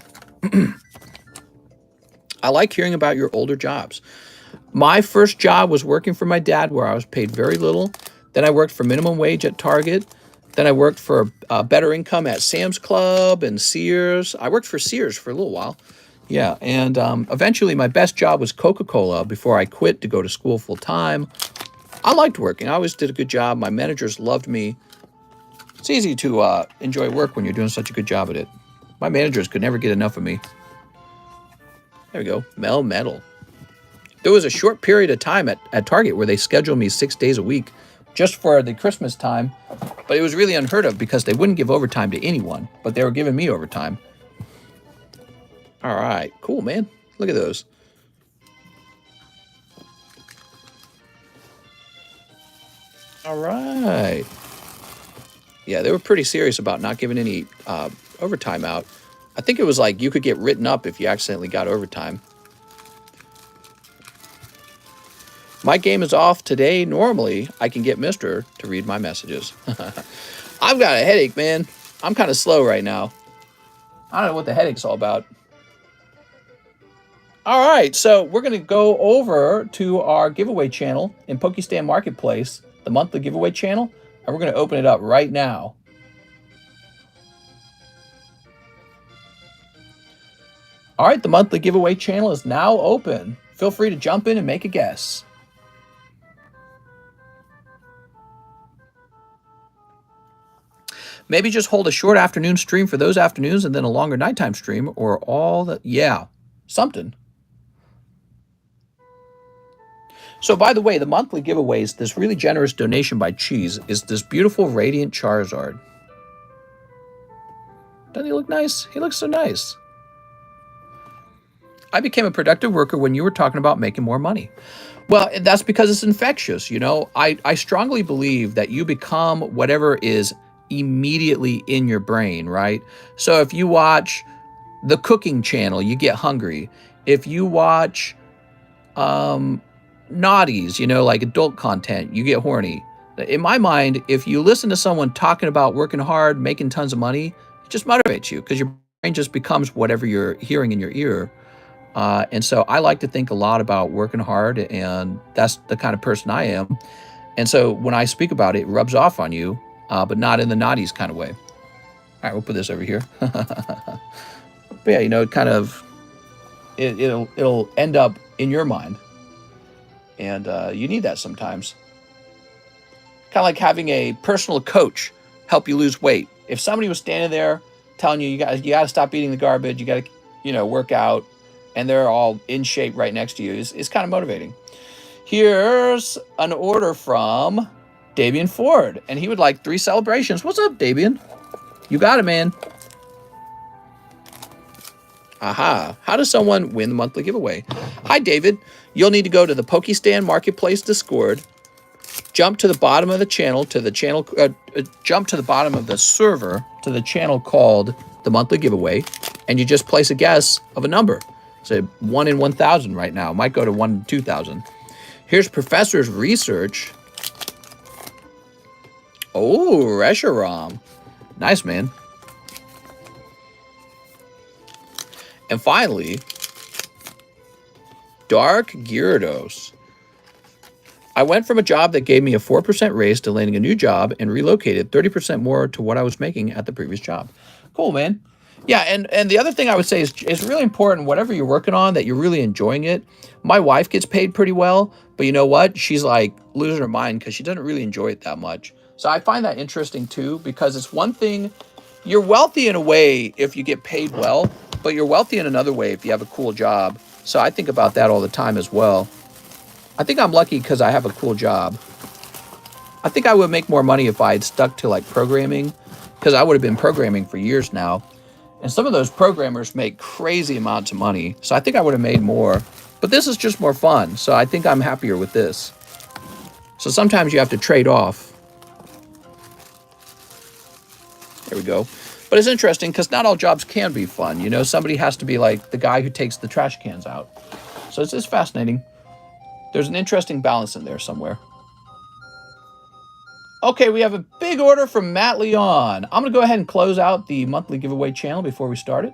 I like hearing about your older jobs. My first job was working for my dad, where I was paid very little. Then I worked for minimum wage at Target. Then I worked for better income at Sam's Club and Sears. I worked for Sears for a little while. Yeah, and eventually my best job was Coca-Cola before I quit to go to school full time. I liked working. I always did a good job. My managers loved me. It's easy to enjoy work when you're doing such a good job at it. My managers could never get enough of me. There we go. Mel Metal. There was a short period of time at Target where they scheduled me 6 days a week just for the Christmas time. But it was really unheard of because they wouldn't give overtime to anyone. But they were giving me overtime. All right. Cool, man. Look at those. All right. Yeah, they were pretty serious about not giving any overtime out. I think it was like you could get written up if you accidentally got overtime. My game is off today. Normally, I can get Mister to read my messages. I've got a headache, man. I'm kind of slow right now. I don't know what the headache's all about. All right, so we're going to go over to our giveaway channel in Pokestan Marketplace, the monthly giveaway channel, and we're going to open it up right now. All right, the monthly giveaway channel is now open. Feel free to jump in and make a guess. Maybe just hold a short afternoon stream for those afternoons and then a longer nighttime stream, or all that. Yeah, something. So by the way, the monthly giveaways, this really generous donation by Cheese, is this beautiful Radiant Charizard. Doesn't he look nice? He looks so nice. I became a productive worker when you were talking about making more money. Well, that's because it's infectious. You know, I strongly believe that you become whatever is immediately in your brain, right? So if you watch the cooking channel, you get hungry. If you watch naughties, you know, like adult content, you get horny. In my mind, if you listen to someone talking about working hard, making tons of money, it just motivates you because your brain just becomes whatever you're hearing in your ear. And so I like to think a lot about working hard, and that's the kind of person I am. And so when I speak about it, it rubs off on you, but not in the naughties kind of way. All right, we'll put this over here. But yeah, you know, it kind of, it'll end up in your mind. And you need that sometimes. Kind of like having a personal coach help you lose weight. If somebody was standing there telling you, you got to stop eating the garbage, you got to, you know, work out, and they're all in shape right next to you, it's kind of motivating. Here's an order from Davian Ford, and he would like 3 celebrations. What's up, Davian? You got it, man. Aha. How does someone win the monthly giveaway? Hi, David. You'll need to go to the Pokestan Marketplace Discord, jump to the bottom of the channel, jump to the bottom of the server to the channel called the monthly giveaway, and you just place a guess of a number. Say 1 in 1,000 right now. It might go to 1 in 2,000. Here's Professor's Research. Oh, Reshiram. Nice, man. And finally, Dark Gyarados. I went from a job that gave me a 4% raise to landing a new job and relocated 30% more to what I was making at the previous job. Cool, man. Yeah, and the other thing I would say is it's really important, whatever you're working on, that you're really enjoying it. My wife gets paid pretty well, but you know what? She's like losing her mind because she doesn't really enjoy it that much. So I find that interesting too, because it's one thing, you're wealthy in a way if you get paid well, but you're wealthy in another way if you have a cool job. So I think about that all the time as well. I think I'm lucky because I have a cool job. I think I would make more money if I had stuck to like programming, because I would have been programming for years now. And some of those programmers make crazy amounts of money. So I think I would have made more. But this is just more fun. So I think I'm happier with this. So sometimes you have to trade off. There we go. But it's interesting because not all jobs can be fun. You know, somebody has to be like the guy who takes the trash cans out. So it's just fascinating. There's an interesting balance in there somewhere. Okay, we have a big order from Matt Leon. I'm going to go ahead and close out the monthly giveaway channel before we start it.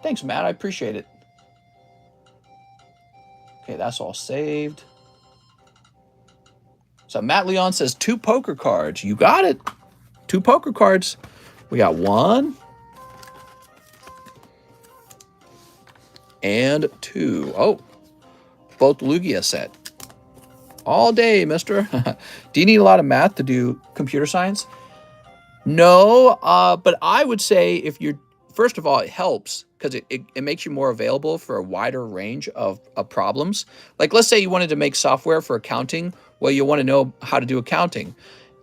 Thanks, Matt. I appreciate it. Okay, that's all saved. So Matt Leon says 2 poker cards. You got it. 2 poker cards. We got 1 and 2. Oh, both Lugia set. All day, mister. Do you need a lot of math to do computer science? No, but I would say if you're, first of all, it helps because it makes you more available for a wider range of problems. Like, let's say you wanted to make software for accounting. Well, you want to know how to do accounting.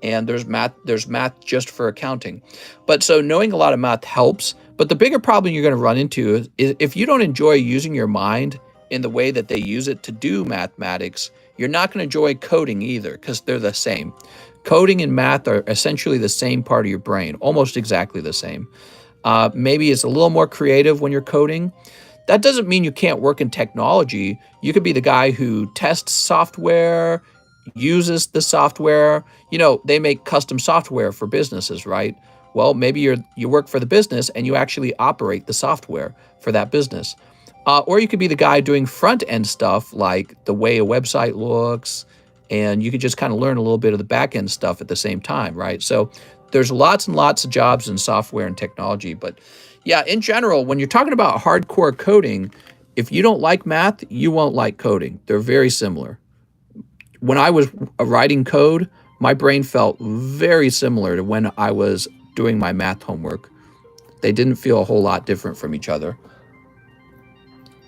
And there's math just for accounting. But so knowing a lot of math helps. But the bigger problem you're going to run into is if you don't enjoy using your mind in the way that they use it to do mathematics, you're not going to enjoy coding either because they're the same. Coding and math are essentially the same part of your brain, almost exactly the same. Maybe it's a little more creative when you're coding. That doesn't mean you can't work in technology. You could be the guy who tests software, uses the software. You know, they make custom software for businesses, right? Well, maybe you work for the business and you actually operate the software for that business. Or you could be the guy doing front-end stuff like the way a website looks, and you could just kind of learn a little bit of the back-end stuff at the same time, right? So there's lots and lots of jobs in software and technology. But yeah, in general, when you're talking about hardcore coding, if you don't like math, you won't like coding. They're very similar. When I was writing code, my brain felt very similar to when I was doing my math homework. They didn't feel a whole lot different from each other.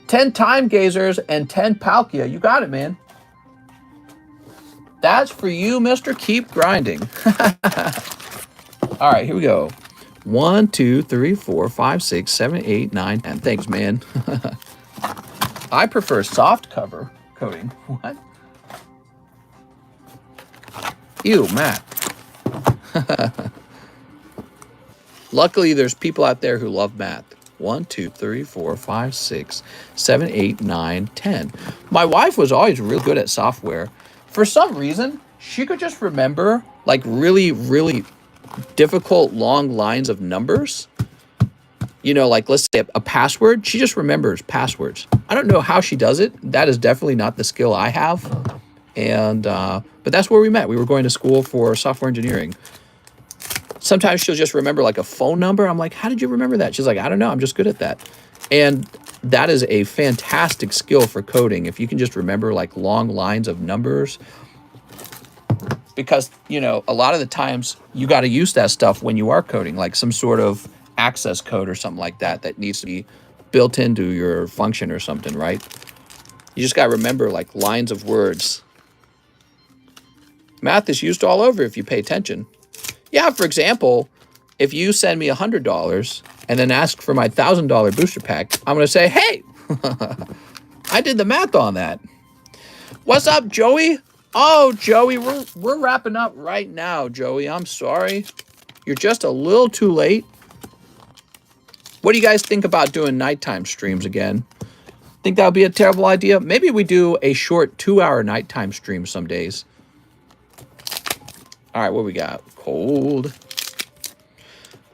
10 time gazers and 10 Palkia. You got it, man. That's for you, mister. Keep grinding. All right, here we go. 1, 2, 3, 4, 5, 6, 7, 8, 9, 10. Thanks, man. I prefer soft cover coding. What? Ew, Matt. Luckily, there's people out there who love math. 1, 2, 3, 4, 5, 6, 7, 8, 9, 10. My wife was always real good at software. For some reason, she could just remember like really, really difficult long lines of numbers. You know, like let's say a password. She just remembers passwords. I don't know how she does it. That is definitely not the skill I have. And but that's where we met. We were going to school for software engineering. Sometimes she'll just remember like a phone number. I'm like, how did you remember that? She's like, I don't know. I'm just good at that. And that is a fantastic skill for coding. If you can just remember like long lines of numbers, because, you know, a lot of the times you got to use that stuff when you are coding, like some sort of access code or something like that, that needs to be built into your function or something, right? You just got to remember like lines of words. Math is used all over if you pay attention. Yeah, for example, if you send me $100 and then ask for my $1,000 booster pack, I'm going to say, hey, I did the math on that. What's up, Joey? Oh, Joey, we're wrapping up right now, Joey. I'm sorry. You're just a little too late. What do you guys think about doing nighttime streams again? Think that would be a terrible idea? Maybe we do a short 2-hour nighttime stream some days. All right, what we got? Cold.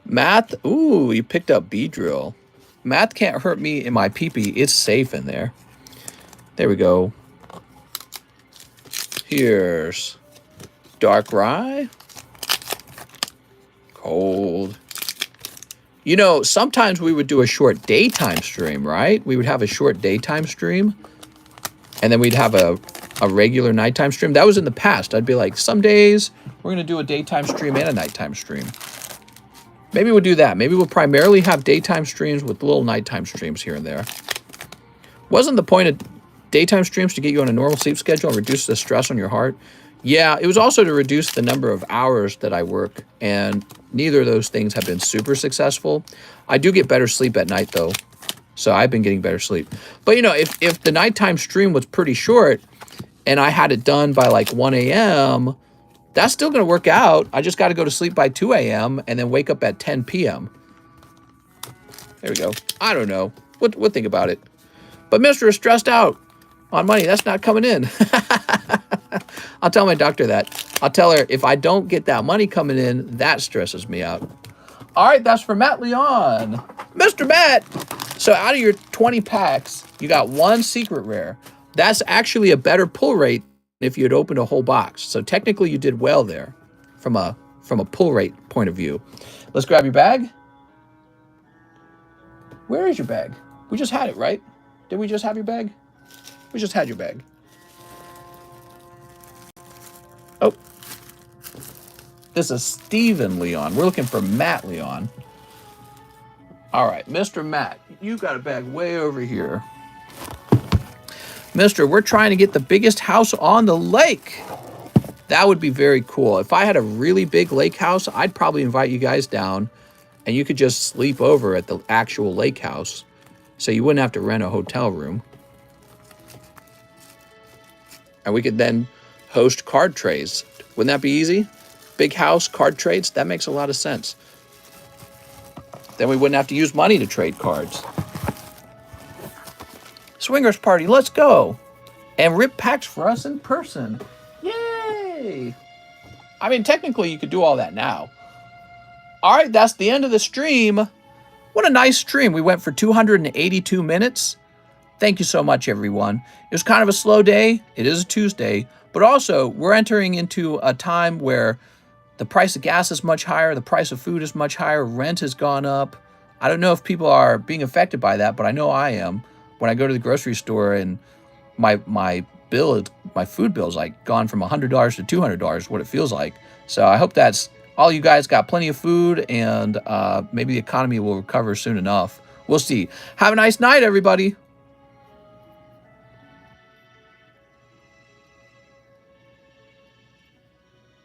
Math. Ooh, you picked up B-drill. Math can't hurt me in my pee-pee. It's safe in there. There we go. Here's Dark Rye. Cold. You know, sometimes we would do a short daytime stream, right? We would have a short daytime stream, and then we'd have a regular nighttime stream. That was in the past. I'd be like, some days we're going to do a daytime stream and a nighttime stream. Maybe we'll do that. Maybe we'll primarily have daytime streams with little nighttime streams here and there. Wasn't the point of daytime streams to get you on a normal sleep schedule and reduce the stress on your heart? Yeah, it was also to reduce the number of hours that I work, and neither of those things have been super successful. I do get better sleep at night, though, so I've been getting better sleep. But, you know, if the nighttime stream was pretty short and I had it done by like 1 a.m., that's still going to work out. I just got to go to sleep by 2 a.m. and then wake up at 10 p.m. There we go. I don't know. We'll think about it. But Mr. is stressed out on money. That's not coming in. I'll tell my doctor that. I'll tell her if I don't get that money coming in, that stresses me out. All right, that's for Matt Leon. Mr. Matt. So out of your 20 packs, you got one secret rare. That's actually a better pull rate if you had opened a whole box. So technically you did well there from a pull rate point of view. Let's grab your bag. Where is your bag? We just had it, right? Did we just have your bag? We just had your bag. Oh. This is Steven Leon. We're looking for Matt Leon. All right, Mr. Matt, you got a bag way over here. Mister, we're trying to get the biggest house on the lake. That would be very cool. If I had a really big lake house, I'd probably invite you guys down and you could just sleep over at the actual lake house. So you wouldn't have to rent a hotel room. And we could then host card trades. Wouldn't that be easy? Big house, card trades, that makes a lot of sense. Then we wouldn't have to use money to trade cards. Swingers party, let's go. And rip packs for us in person. Yay! I mean, technically you could do all that now. All right, that's the end of the stream. What a nice stream. We went for 282 minutes. Thank you so much, everyone. It was kind of a slow day. It is a Tuesday. But also, we're entering into a time where the price of gas is much higher. The price of food is much higher. Rent has gone up. I don't know if people are being affected by that, but I know I am. When I go to the grocery store and my food bill is like gone from $100 to $200, what it feels like. So I hope that's all you guys got plenty of food, and maybe the economy will recover soon enough. We'll see. Have a nice night, everybody.